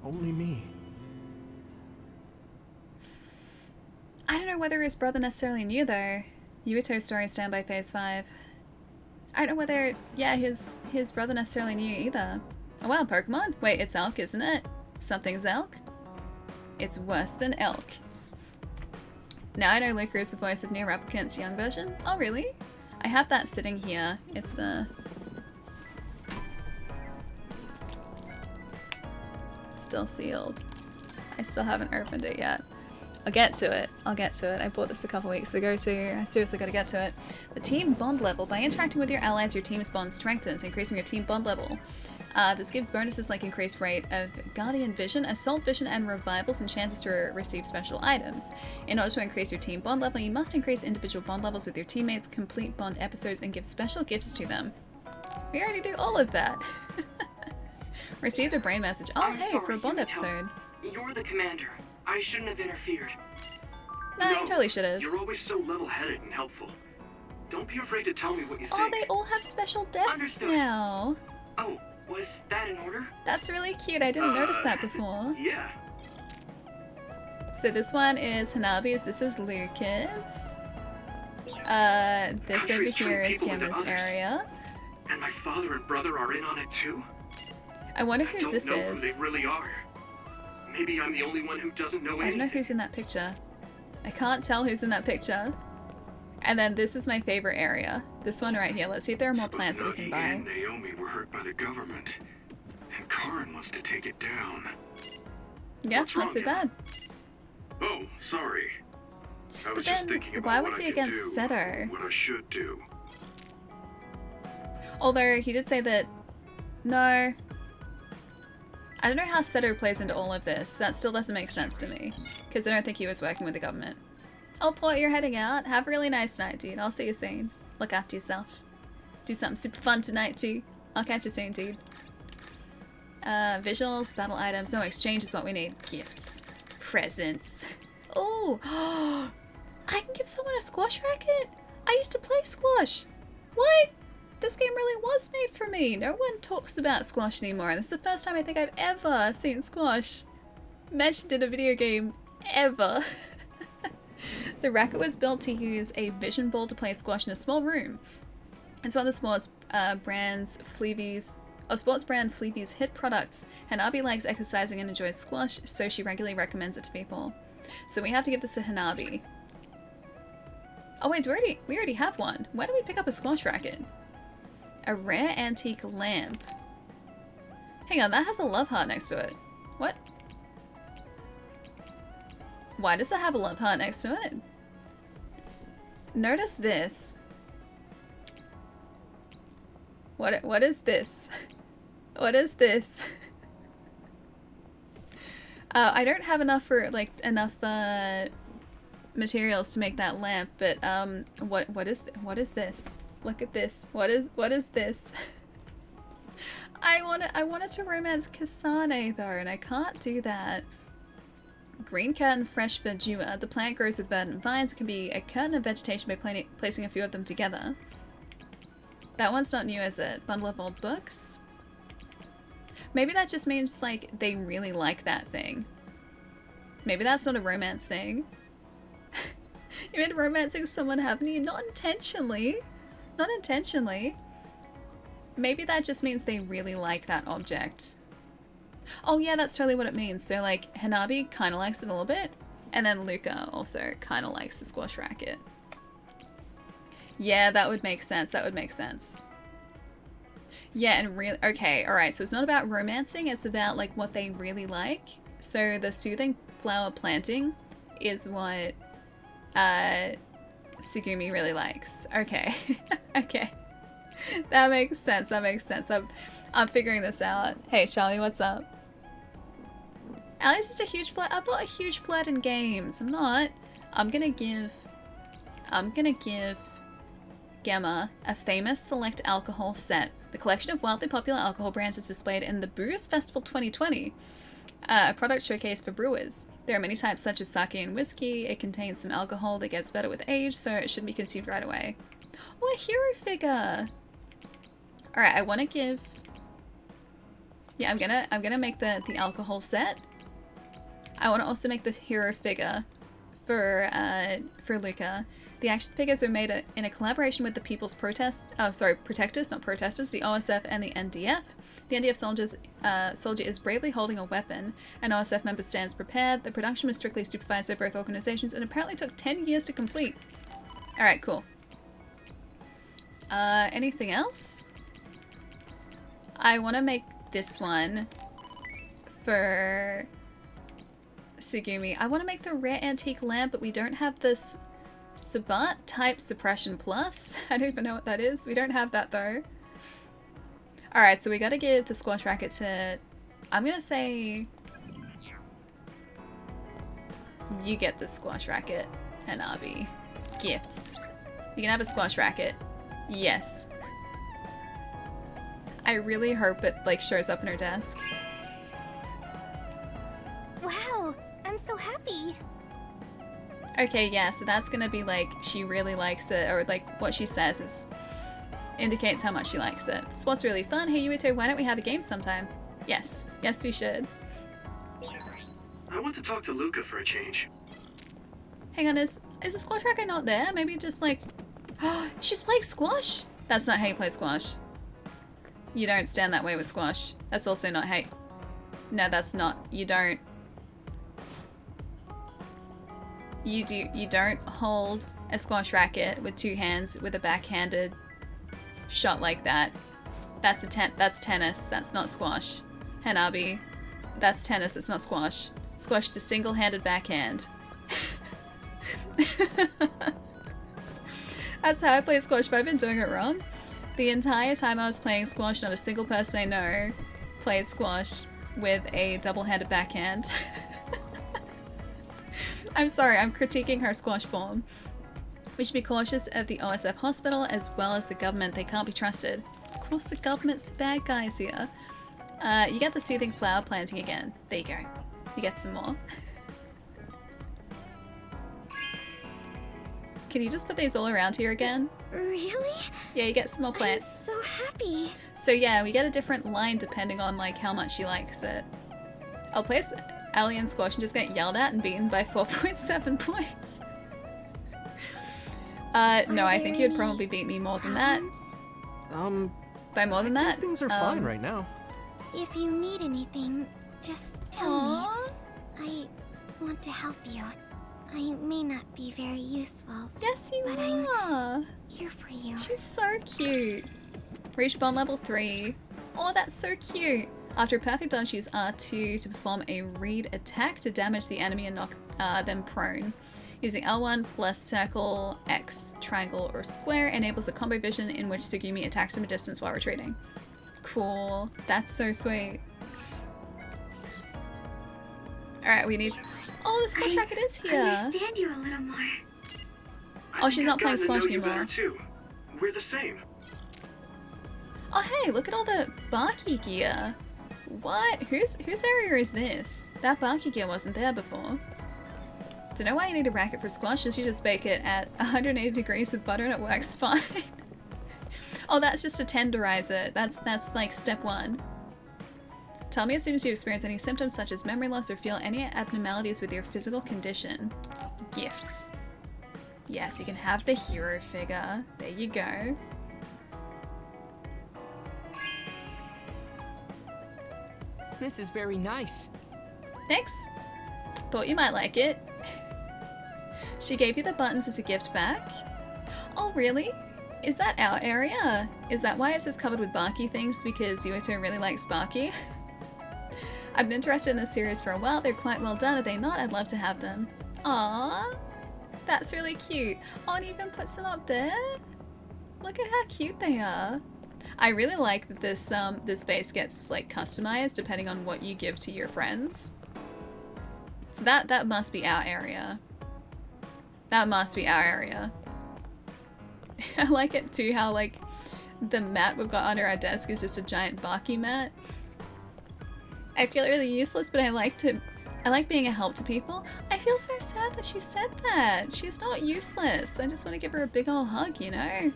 Only me. I don't know whether his brother necessarily knew, though. Yuito's story stand by phase 5. I don't know whether, yeah, his brother necessarily knew either. Oh wow, Pokemon? Wait, it's elk, isn't it? Something's elk? It's worse than elk. Now I know Luca is the voice of Nier Replicant's young version. Oh really? I have that sitting here. It's still sealed. I still haven't opened it yet. I'll get to it. I'll get to it. I bought this a couple weeks ago too. I seriously gotta get to it. The team bond level. By interacting with your allies, your team's bond strengthens, increasing your team bond level. This gives bonuses like increased rate of Guardian Vision, Assault Vision, and Revivals, and chances to receive special items. In order to increase your team bond level, you must increase individual bond levels with your teammates, complete bond episodes, and give special gifts to them. We already do all of that. Received a brain message. Oh, I'm hey, sorry, for a bond Yuito. episode. You're the commander. I shouldn't have interfered. No, you totally should have. You're always so level-headed and helpful. Don't be afraid to tell me what you Oh, think. they all have special desks Understood. now. Oh, was that in order? That's really cute. I didn't notice that before. Yeah. So this one is Hanabi's. This is Lucas. This over Countries turn here is people into Gamma's others. area. And my father and brother are in on it too? I wonder I whose don't this know is. who they really are. Maybe I'm the only one who doesn't know I don't anything. know who's in that picture. I can't tell who's in that picture. And then this is my favorite area. This one right here. Let's see if there are more plants that we can Nagi buy. and Naomi were hurt by the government, and Karin wants to take it down. Yeah, What's not wrong, so Gemma? bad. Oh, sorry. I was But just then, thinking about why what was I he could against do, Seto? what I should do. Although he did say that, no. I don't know how Seto plays into all of this. That still doesn't make sense to me. Because I don't think he was working with the government. Oh, Port, you're heading out. Have a really nice night, dude. I'll see you soon. Look after yourself. Do something super fun tonight, too. I'll catch you soon, dude. Visuals, battle items. No, exchange is what we need. Gifts. Presents. Oh! I can give someone a squash racket? I used to play squash. What? This game really was made for me. No one talks about squash anymore, and this is the first time I think I've ever seen squash mentioned in a video game ever. The racket was built to use a vision ball to play squash in a small room. It's one of the sports brand Fleavy's hit products. Hanabi likes exercising and enjoys squash, so she regularly recommends it to people. So we have to give this to Hanabi. Oh wait, we already have one. Why don't we pick up a squash racket? A rare antique lamp. Hang on, that has a love heart next to it. What? Why does it have a love heart next to it? Notice this. What is this? What is this? I don't have enough for materials to make that lamp, but what is this? Look at this. What is this? I wanted to romance Kasane though, and I can't do that. Green curtain, fresh verdure. The plant grows with verdant vines. It can be a curtain of vegetation by placing a few of them together. That one's not new, is it? Bundle of old books? Maybe that just means, like, they really like that thing. Maybe that's not a romance thing. You mean romancing someone, haven't you? Not intentionally. Not intentionally. Maybe that just means they really like that object. Oh yeah, that's totally what it means. So like, Hanabi kind of likes it a little bit, and then Luca also kind of likes the squash racket. Yeah, that would make sense. That would make sense. Yeah, and really, okay, alright, so it's not about romancing, it's about like what they really like. So the soothing flower planting is what Sugumi really likes. Okay. Okay. That makes sense, that makes sense. I'm figuring this out. Hey Charlie, what's up? Allie's just a huge flirt. I'm not a huge flirt in games. I'm not. I'm gonna give Gemma a famous select alcohol set. The collection of wildly popular alcohol brands is displayed in the Brewers Festival 2020, a product showcase for brewers. There are many types such as sake and whiskey. It contains some alcohol that gets better with age, so it shouldn't be consumed right away. Oh, a hero figure! Alright, I want to give Yeah, I'm gonna make the alcohol set. I want to also make the hero figure for Luca. The action figures are made in a collaboration with the People's Protectors, not protesters, the OSF and the NDF. The NDF soldier is bravely holding a weapon. An OSF member stands prepared. The production was strictly supervised by both organizations and apparently took 10 years to complete. Alright, cool. Anything else? I want to make this one for Tsugumi. I want to make the rare antique lamp, but we don't have this Sabat type suppression plus. I don't even know what that is. We don't have that though. Alright, so we gotta give the squash racket to... I'm gonna say... You get the squash racket, Hanabi. Gifts. You can have a squash racket. Yes. I really hope it like shows up in her desk. Wow, I'm so happy. Okay, yeah, so that's gonna be like, she really likes it, or like what she says is indicates how much she likes it. Spot's really fun. Hey Yuito, why don't we have a game sometime? Yes. Yes, we should. I want to talk to Luca for a change. Hang on, is the squash racket not there? Maybe just like... Oh, she's playing squash? That's not how you play squash. You don't stand that way with squash. That's also not how... No, that's not... You don't... You don't hold a squash racket with two hands with a backhanded shot like that. That's tennis. That's not squash. Hanabi. That's tennis. It's not squash. Squash is a single-handed backhand. That's how I play squash, but I've been doing it wrong. The entire time I was playing squash, not a single person I know played squash with a double-handed backhand. I'm sorry, I'm critiquing her squash form. We should be cautious of the OSF hospital as well as the government. They can't be trusted. Of course the government's the bad guys here. You get the soothing flower planting again. There you go. You get some more. Can you just put these all around here again? Really? Yeah, you get some more plants. I'm so happy. So yeah, we get a different line depending on like how much she likes it. I'll place Alien Squash and just get yelled at and beaten by 4.7 points. No, I think you'd probably beat me more than that. By more than that? Things are fine right now. If you need anything, just tell me. I want to help you. I may not be very useful. Yes, you but are. I'm here for you. She's so cute. Reach bond level 3. Oh, that's so cute. After a perfect dodge, use R2 to perform a read attack to damage the enemy and knock them prone. Using L1 plus circle, X, triangle, or square enables a combo vision in which Tsugumi attacks from a distance while retreating. Cool. That's so sweet. Alright, we need... Oh, the squash racket is here! I understand you a little more. Oh, she's not playing squash anymore. Too. We're the same. Oh hey, look at all the Barky gear. What? Whose area is this? That Barky gear wasn't there before. Don't know why you need a racket for squash, you just bake it at 180 degrees with butter and it works fine. Oh, that's just to tenderize it. That's like step 1. Tell me as soon as you experience any symptoms such as memory loss or feel any abnormalities with your physical condition. Gifts. Yes, you can have the hero figure. There you go. This is very nice. Thanks. Thought you might like it. She gave you the buttons as a gift back. Oh, really? Is that our area? Is that why it's just covered with Barky things? Because Yuito really likes Barky? I've been interested in this series for a while. They're quite well done. Are they not? I'd love to have them. Aww. That's really cute. Oh, and even put some up there. Look at how cute they are. I really like that this base gets like customized depending on what you give to your friends. So that must be our area. That must be our area. I like it too how like the mat we've got under our desk is just a giant Barky mat. I feel really useless, but I like being a help to people. I feel so sad that she said that. She's not useless. I just want to give her a big ol' hug, you know?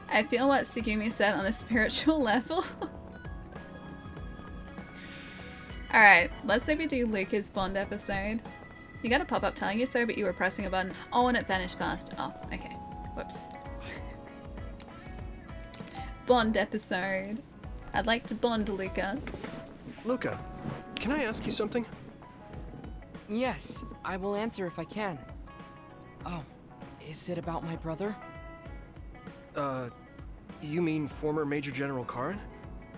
I feel what Tsugumi said on a spiritual level. Alright, let's say we do Luca's Bond episode. You got a pop-up telling you so, but you were pressing a button. Oh, and it vanished fast. Oh, okay. Whoops. Bond episode. I'd like to bond, Luca. Luca, can I ask you something? Yes, I will answer if I can. Oh, is it about my brother? You mean former Major General Karin?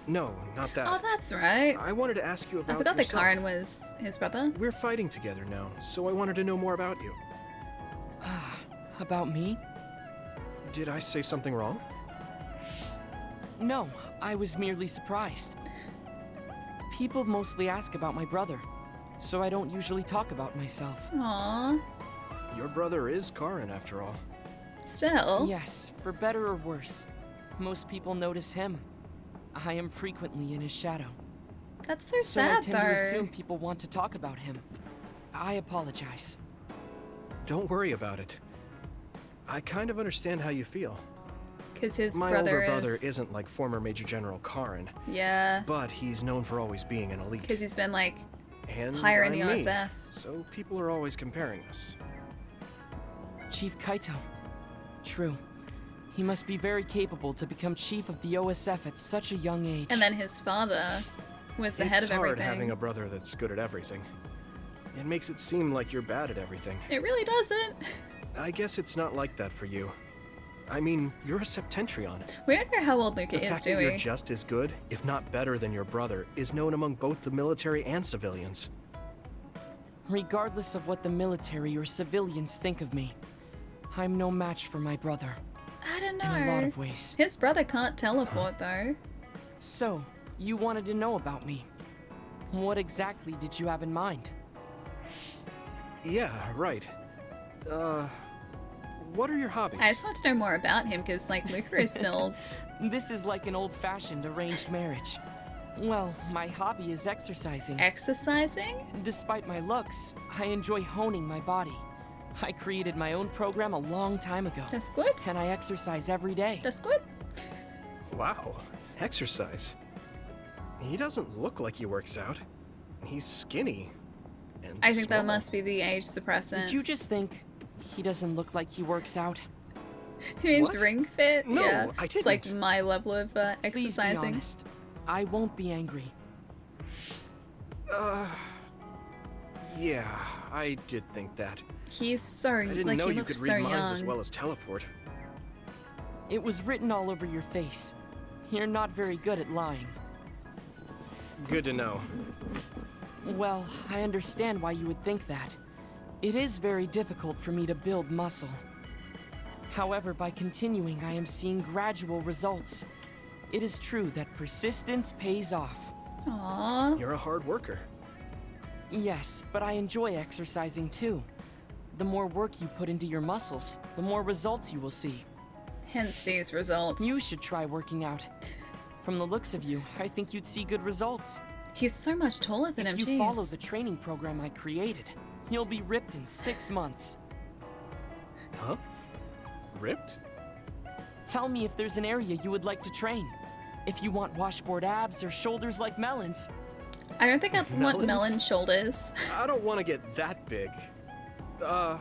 No, not that. Oh, that's right. I wanted to ask you about I forgot yourself. that Karin was his brother. We're fighting together now, so I wanted to know more about you. About me? Did I say something wrong? No, I was merely surprised. People mostly ask about my brother, so I don't usually talk about myself. Aww. Your brother is Karin, after all. Still? Yes, for better or worse. Most people notice him. I am frequently in his shadow. That's so I sad, tend though. to assume people want to talk about him. I apologize. Don't worry about it. I kind of understand how you feel. Because his My brother older brother isn't like former Major General Karin. Yeah. But he's known for always being an elite. Because he's been, like, And higher in the I'm me, OSF. so people are always comparing us. Chief Kaito. True. He must be very capable to become chief of the OSF at such a young age. And then his father was the head of everything. It's hard having a brother that's good at everything. It makes it seem like you're bad at everything. It really doesn't. I guess it's not like that for you. I mean, you're a Septentrion. We don't know how old Luca The is, fact do that we? you're just as good, if not better than your brother, is known among both the military and civilians. Regardless of what the military or civilians think of me, I'm no match for my brother. I don't know. In a lot of ways. His brother can't teleport, though. So, you wanted to know about me. What exactly did you have in mind? Yeah, right. What are your hobbies? I just want to know more about him, because, like, Luca is still... This is like an old-fashioned arranged marriage. Well, my hobby is exercising. Exercising? Despite my looks, I enjoy honing my body. I created my own program a long time ago. That's good. And I exercise every day. That's good. Wow, exercise. He doesn't look like he works out. He's skinny. And I think that small. must be the age suppressant. Did you just think he doesn't look like he works out? He means What? ring fit? No, yeah. I It's like didn't. my level of Please be exercising. honest. I won't be angry. Yeah, I did think that. He's so, I didn't like, know he you looks could so read minds as young. well as teleport. It was written all over your face. You're not very good at lying. Good to know. Well, I understand why you would think that. It is very difficult for me to build muscle. However, by continuing, I am seeing gradual results. It is true that persistence pays off. Aww. You're a hard worker. Yes, but I enjoy exercising too. The more work you put into your muscles, the more results you will see. Hence these results. You should try working out. From the looks of you, I think you'd see good results. He's so much taller than him, If you jeez. follow the training program I created, you'll be ripped in 6 months. Huh? Ripped? Tell me if there's an area you would like to train. If you want washboard abs or shoulders like melons. I don't think I want Melons? melon shoulders. I don't want to get that big. I'll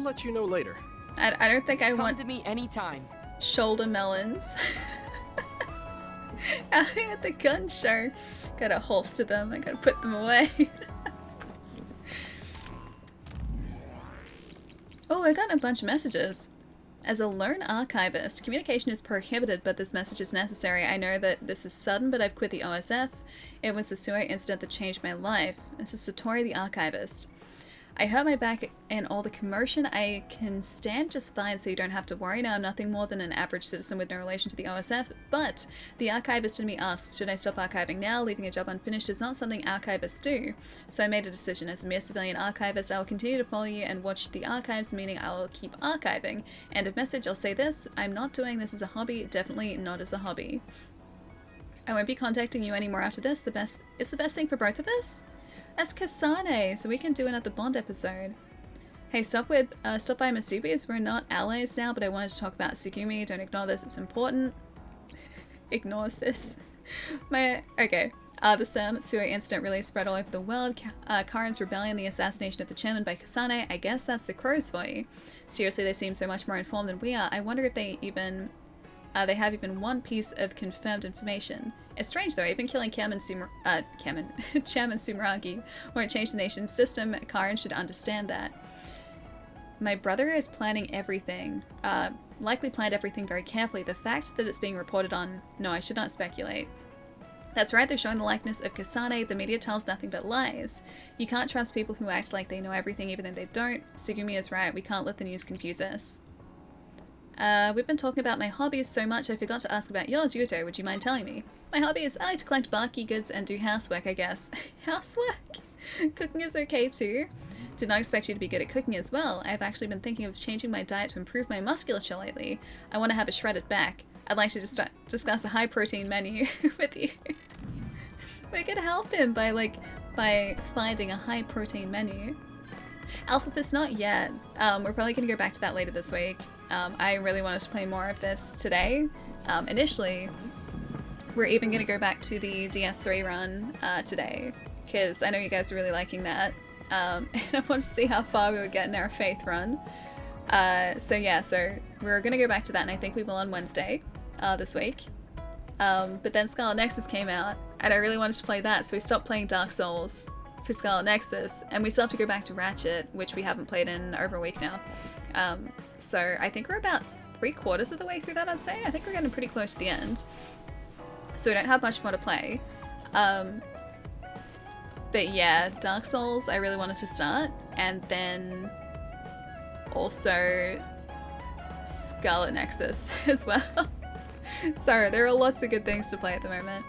let you know later. I don't think I Come want to me anytime. shoulder melons. Out here at the gun show. Gotta holster them, I gotta put them away. Oh, I got a bunch of messages. As a lone archivist, communication is prohibited, but this message is necessary. I know that this is sudden, but I've quit the OSF. It was the Suo incident that changed my life. This is Satori the archivist. I hurt my back and all the commotion. I can stand just fine, so you don't have to worry. Now I'm nothing more than an average citizen with no relation to the OSF, but the archivist in me asks, should I stop archiving now? Leaving a job unfinished is not something archivists do. So I made a decision. As a mere civilian archivist, I will continue to follow you and watch the archives, meaning I will keep archiving. End of message. I'll say this, I'm not doing this as a hobby, definitely not as a hobby. I won't be contacting you anymore after this. It's the best thing for both of us? That's Kasane, so we can do another Bond episode. Hey, stop by Masubi's. We're not allies now, but I wanted to talk about Tsugumi. Don't ignore this, it's important. Ignores this. Okay. The Suo incident really spread all over the world. Karen's rebellion, the assassination of the chairman by Kasane, I guess that's the crows for you. Seriously, they seem so much more informed than we are. I wonder if they have even one piece of confirmed information. It's strange though, even killing Chairman Sumeragi won't change the nation's system. Karen should understand that. My brother is planning everything. Likely planned everything very carefully. The fact that it's being reported on... No, I should not speculate. That's right, they're showing the likeness of Kasane. The media tells nothing but lies. You can't trust people who act like they know everything even though they don't. Sugumi is right, we can't let the news confuse us. We've been talking about my hobbies so much I forgot to ask about yours, Yuto. Would you mind telling me? My hobbies? I like to collect barky goods and do housework, I guess. Housework? Cooking is okay too. Did not expect you to be good at cooking as well. I've actually been thinking of changing my diet to improve my musculature lately. I want to have a shredded back. I'd like to discuss a high protein menu with you. We could help him by finding a high protein menu. Alphapus not yet. We're probably gonna go back to that later this week. I really wanted to play more of this today. Initially, we're even gonna go back to the DS3 run today because I know you guys are really liking that. And I wanted to see how far we would get in our Faith run. So yeah, so we're gonna go back to that, and I think we will on Wednesday this week. But then Scarlet Nexus came out, and I really wanted to play that, so we stopped playing Dark Souls for Scarlet Nexus, and we still have to go back to Ratchet, which we haven't played in over a week now. So I think we're about 3/4 of the way through that, I'd say. I think we're getting pretty close to the end. So we don't have much more to play. But yeah, Dark Souls I really wanted to start, and then also Scarlet Nexus as well. Sorry, there are lots of good things to play at the moment.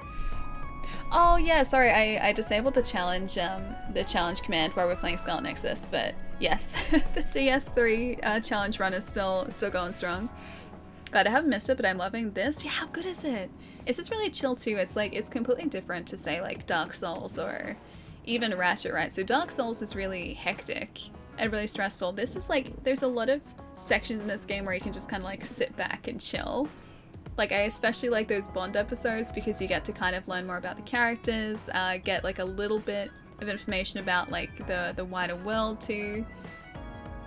Oh yeah, sorry, I disabled the challenge command while we're playing Scarlet Nexus, but yes, the DS3 challenge run is still going strong. God, I haven't missed it, but I'm loving this. Yeah, how good is it? It's just really chill too. It's like, it's completely different to say like Dark Souls or even Ratchet, right? So Dark Souls is really hectic and really stressful. This is like, there's a lot of sections in this game where you can just kind of like sit back and chill. Like, I especially like those Bond episodes because you get to kind of learn more about the characters, get like a little bit of information about like the wider world too.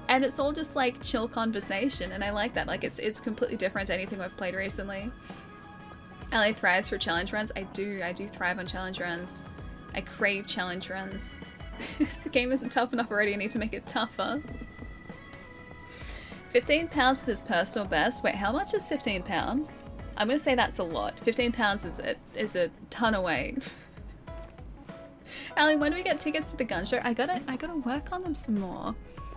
And it's all just like chill conversation, and I like that. Like, it's completely different to anything we've played recently. LA thrives for challenge runs. I do thrive on challenge runs. I crave challenge runs. This game isn't tough enough already, I need to make it tougher. 15 pounds is his personal best. Wait, how much is 15 pounds? I'm gonna say that's a lot. 15 pounds is a ton of weight. Allie, when do we get tickets to the gun show? I gotta work on them some more.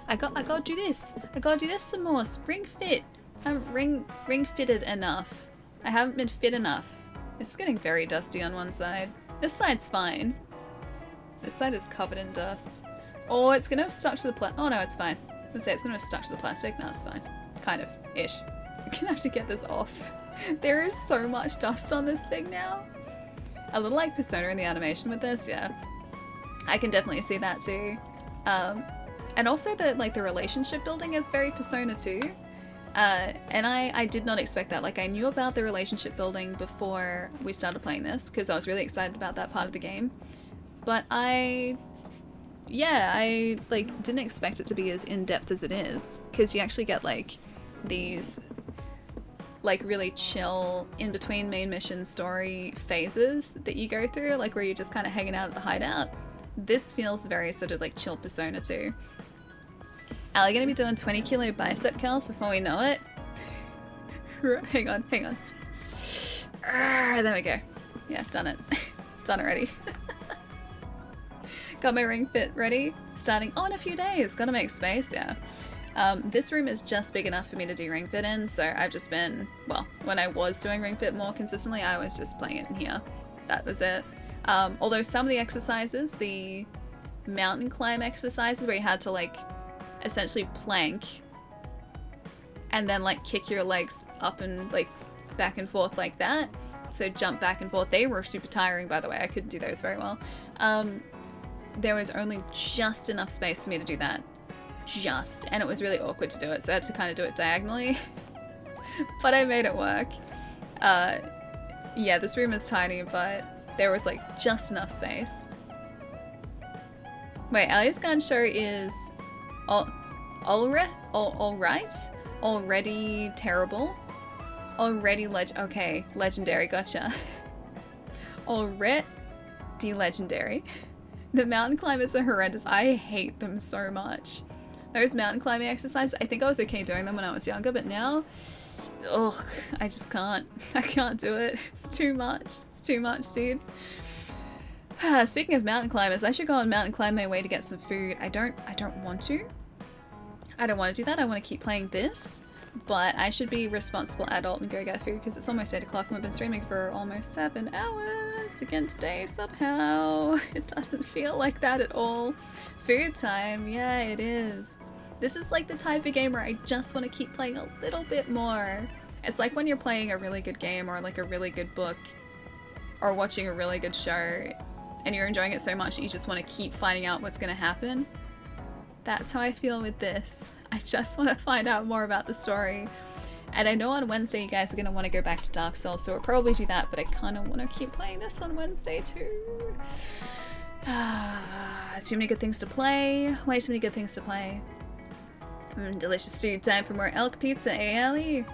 I gotta do this. I gotta do this some more. Ring fit. I haven't ring fitted enough. I haven't been fit enough. It's getting very dusty on one side. This side's fine. This side is covered in dust. Oh, it's gonna have stuck to the plastic. Oh no, it's fine. I was gonna say it's gonna have stuck to the plastic. No, it's fine. Kind of ish. I'm gonna have to get this off. There is so much dust on this thing now. A little like Persona in the animation with this, yeah. I can definitely see that too. And also the relationship building is very Persona too. And I did not expect that. Like, I knew about the relationship building before we started playing this because I was really excited about that part of the game. But I like didn't expect it to be as in-depth as it is, because you actually get like these like really chill in between main mission story phases that you go through, like where you're just kind of hanging out at the hideout. This feels very sort of like chill Persona too. Are we gonna be doing 20 kilo bicep curls before we know it? hang on. There we go. Yeah, done it. Done already. Got my ring fit ready. Starting in a few days. Gotta make space, yeah. This room is just big enough for me to do ring fit in, so I've just been, well, when I was doing ring fit more consistently, I was just playing it in here. That was it. Although some of the exercises, the mountain climb exercises where you had to like essentially plank and then like kick your legs up and like back and forth like that, so jump back and forth, they were super tiring, by the way. I couldn't do those very well. There was only just enough space for me to do that. And it was really awkward to do it, so I had to kind of do it diagonally. But I made it work. Yeah, this room is tiny, but there was like just enough space. Wait, Ali's gun show is alright? Already terrible? Already okay, legendary, gotcha. Already legendary. The mountain climbers are horrendous. I hate them so much. Those mountain climbing exercises, I think I was okay doing them when I was younger, but now, ugh, I just can't. I can't do it. It's too much. It's too much, dude. Speaking of mountain climbers, I should go on mountain climb my way to get some food. I don't want to. I don't want to do that. I want to keep playing this. But I should be a responsible adult and go get food because it's almost 8 o'clock and we've been streaming for almost 7 hours again today somehow. It doesn't feel like that at all. Food time, yeah, it is. This is like the type of game where I just want to keep playing a little bit more. It's like when you're playing a really good game or like a really good book or watching a really good show and you're enjoying it so much that you just want to keep finding out what's going to happen. That's how I feel with this. I just want to find out more about the story. And I know on Wednesday you guys are going to want to go back to Dark Souls, so we'll probably do that, but I kind of want to keep playing this on Wednesday too. Too many good things to play. Way too many good things to play. Delicious food time for more elk pizza, Ali.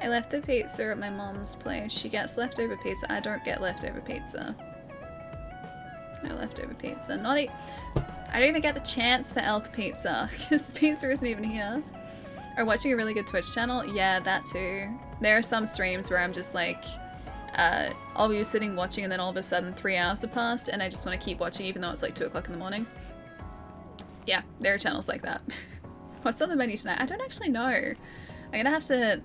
I left the pizza at my mom's place. She gets leftover pizza. I don't get leftover pizza. No leftover pizza. I don't even get the chance for elk pizza because pizza isn't even here. Or watching a really good Twitch channel, yeah, that too. There are some streams where I'm just like, I'll be sitting watching and then all of a sudden 3 hours have passed and I just want to keep watching even though it's like 2 o'clock in the morning. Yeah, there are channels like that. What's on the menu tonight? I don't actually know. I'm gonna have to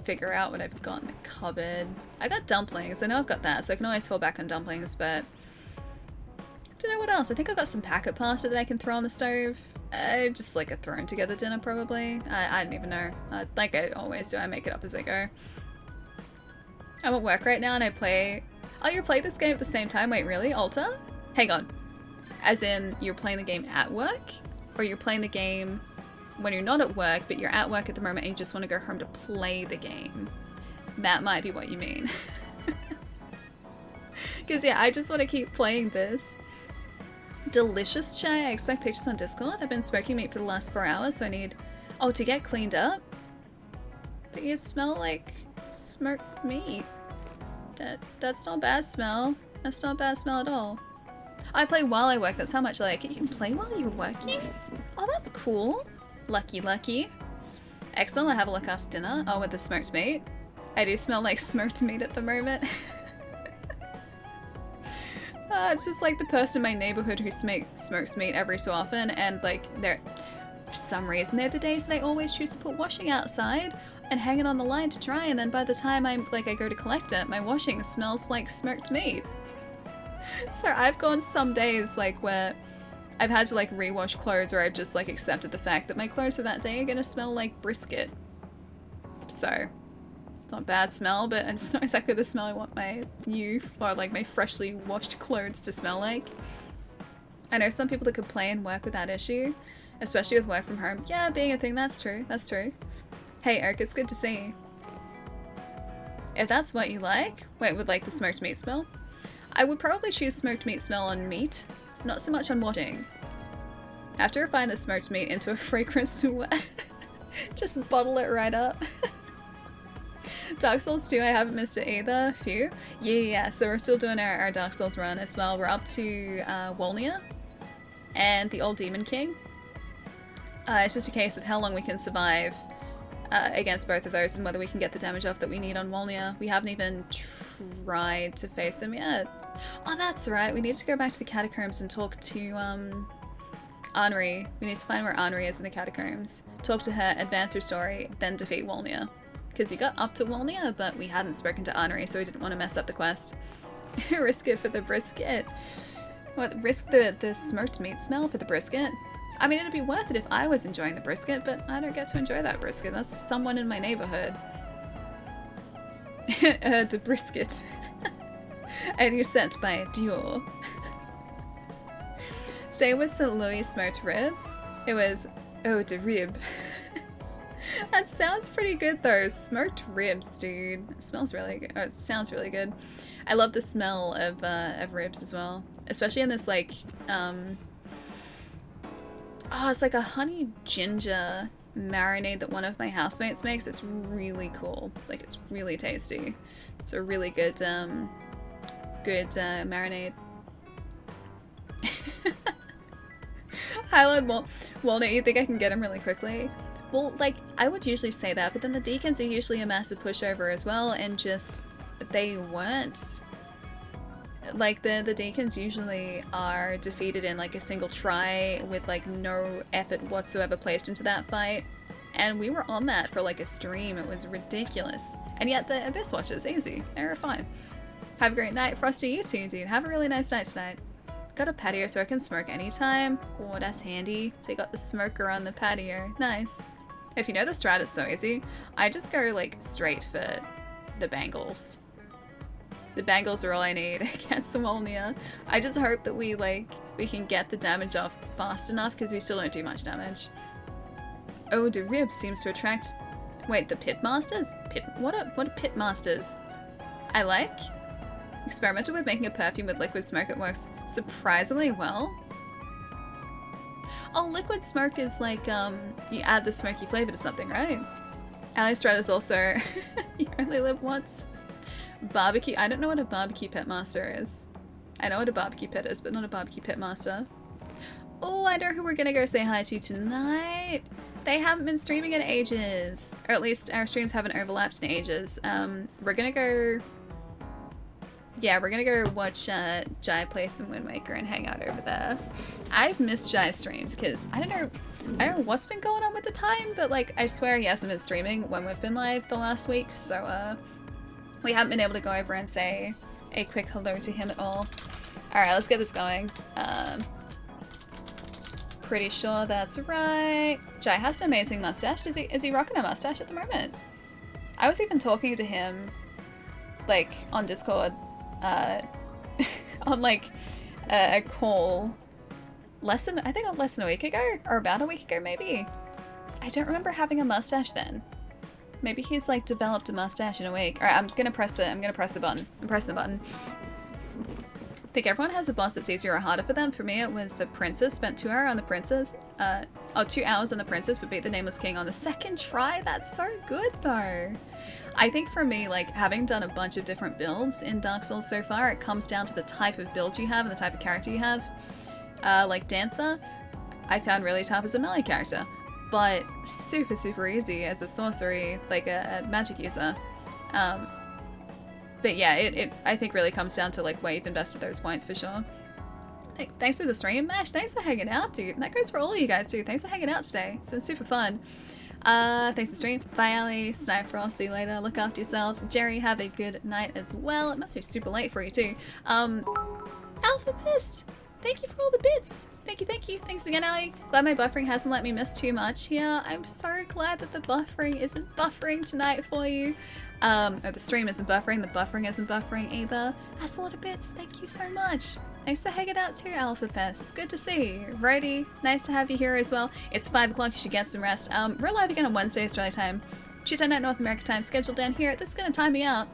figure out what I've got in the cupboard. I got dumplings, I know I've got that, so I can always fall back on dumplings, but I don't know what else. I think I've got some packet pasta that I can throw on the stove. Just like a thrown together dinner probably. I don't even know. Like I always do, I make it up as I go. I'm at work right now and I play... Oh, you play this game at the same time? Wait, really? Alta? Hang on. As in, you're playing the game at work? Or you're playing the game when you're not at work, but you're at work at the moment and you just want to go home to play the game? That might be what you mean. Because yeah, I just want to keep playing this. Delicious chai. I expect pictures on Discord. I've been smoking meat for the last 4 hours, so I need... Oh, to get cleaned up? But you smell like smoked meat. That's not a bad smell. That's not a bad smell at all. I play while I work. That's how much I like it. You can play while you're working? Oh, that's cool. Lucky, lucky. Excellent. I'll have a look after dinner. Oh, with the smoked meat. I do smell like smoked meat at the moment. It's just like the person in my neighborhood who smokes meat every so often, and like for some reason they're the days that I always choose to put washing outside and hang it on the line to dry, and then by the time I go to collect it, my washing smells like smoked meat. So I've gone some days like where I've had to like rewash clothes, or I've just like accepted the fact that my clothes for that day are gonna smell like brisket. So it's not a bad smell, but it's not exactly the smell I want my new, or like my freshly washed clothes to smell like. I know some people that could play and work without issue, especially with work from home. Yeah, being a thing, that's true, that's true. Hey Eric, it's good to see you. If that's what you like, wait, with like the smoked meat smell? I would probably choose smoked meat smell on meat, not so much on washing. I have to refine the smoked meat into a fragrance to wear. Just bottle it right up. Dark Souls 2, I haven't missed it either. Phew. Yeah, so we're still doing our Dark Souls run as well. We're up to Wolnia and the Old Demon King. It's just a case of how long we can survive against both of those and whether we can get the damage off that we need on Wolnia. We haven't even tried to face him yet. Oh, that's right. We need to go back to the catacombs and talk to Anri. We need to find where Anri is in the catacombs. Talk to her, advance her story, then defeat Wolnia. Because we got up to Wolnia, but we hadn't spoken to Anri, so we didn't want to mess up the quest. Risk it for the brisket. What, risk the smoked meat smell for the brisket? I mean, it'd be worth it if I was enjoying the brisket, but I don't get to enjoy that brisket. That's someone in my neighborhood. The brisket. And you're sent by Dior. Stay with St. Louis smoked ribs. It was, oh, de rib. That sounds pretty good though. Smoked ribs, dude. It smells really good. Oh, it sounds really good. I love the smell of ribs as well. Especially in this like, oh, it's like a honey ginger marinade that one of my housemates makes. It's really cool. Like, it's really tasty. It's a really good, marinade. Highland Walnut, you think I can get him really quickly? Well, like, I would usually say that, but then the Deacons are usually a massive pushover as well, and just, they weren't. Like, the Deacons usually are defeated in, like, a single try with, like, no effort whatsoever placed into that fight. And we were on that for, like, a stream. It was ridiculous. And yet the Abyss Watchers, easy. They were fine. Have a great night. Frosty, you too, dude. Have a really nice night tonight. Got a patio so I can smoke anytime. Oh, that's handy. So you got the smoker on the patio. Nice. If you know the strat, it's so easy. I just go, like, straight for the bangles. The bangles are all I need against the Wolnir. I just hope that we can get the damage off fast enough, because we still don't do much damage. Oh, the rib seems to attract... Wait, the pitmasters? What are pitmasters? I like. Experimented with making a perfume with liquid smoke. It works surprisingly well. Oh, liquid smoke is like, you add the smoky flavor to something, right? Alistrat is also... You only live once. Barbecue. I don't know what a barbecue pitmaster is. I know what a barbecue pit is, but not a barbecue pitmaster. Oh, I know who we're gonna go say hi to tonight. They haven't been streaming in ages. Or at least our streams haven't overlapped in ages. We're gonna go... Yeah, we're gonna go watch Jai play some Wind Waker and hang out over there. I've missed Jai's streams because I don't know what's been going on with the time, but like I swear he hasn't been streaming when we've been live the last week, so we haven't been able to go over and say a quick hello to him at all. Alright, let's get this going. Pretty sure that's right. Jai has an amazing mustache. Is he rocking a mustache at the moment? I was even talking to him like on Discord on like a call less than a week ago, or about a week ago maybe. I don't remember having a mustache then. Maybe he's like developed a mustache in a week. Alright, I'm gonna press the button. I'm pressing the button. I think everyone has a boss that's easier or harder for them. For me it was the princess. Spent 2 hours on the princess. 2 hours on the princess, but beat the Nameless King on the second try. That's so good though. I think for me, like, having done a bunch of different builds in Dark Souls so far, it comes down to the type of build you have and the type of character you have. Like Dancer, I found really tough as a melee character, but super, super easy as a sorcery, like a magic user. But yeah, I think really comes down to like where you've invested those points for sure. Thanks for the stream, Mash. Thanks for hanging out, dude. And that goes for all of you guys too. Thanks for hanging out today. It's been super fun. Thanks for stream. Bye, Ali. Sniper, I'll see you later. Look after yourself. Jerry, have a good night as well. It must be super late for you too. Alpha Pissed, thank you for all the bits. Thank you, thank you. Thanks again, Ali. Glad my buffering hasn't let me miss too much here. I'm so glad that the buffering isn't buffering tonight for you. Or the stream isn't buffering, the buffering isn't buffering either. That's a lot of bits. Thank you so much. Thanks for hanging out too, Alpha Pest. It's good to see you. Righty, nice to have you here as well. It's 5 o'clock, you should get some rest. We're live again on Wednesday, Australia time. Tuesday night, North America time, scheduled down here. This is gonna time me out.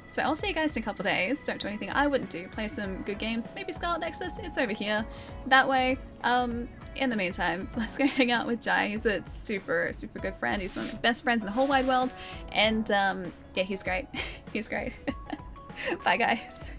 So I'll see you guys in a couple days. Don't do anything I wouldn't do. Play some good games. Maybe Scarlet Nexus, it's over here. That way, in the meantime, let's go hang out with Jai. He's a super, super good friend. He's one of my best friends in the whole wide world. And yeah, he's great. He's great. Bye, guys.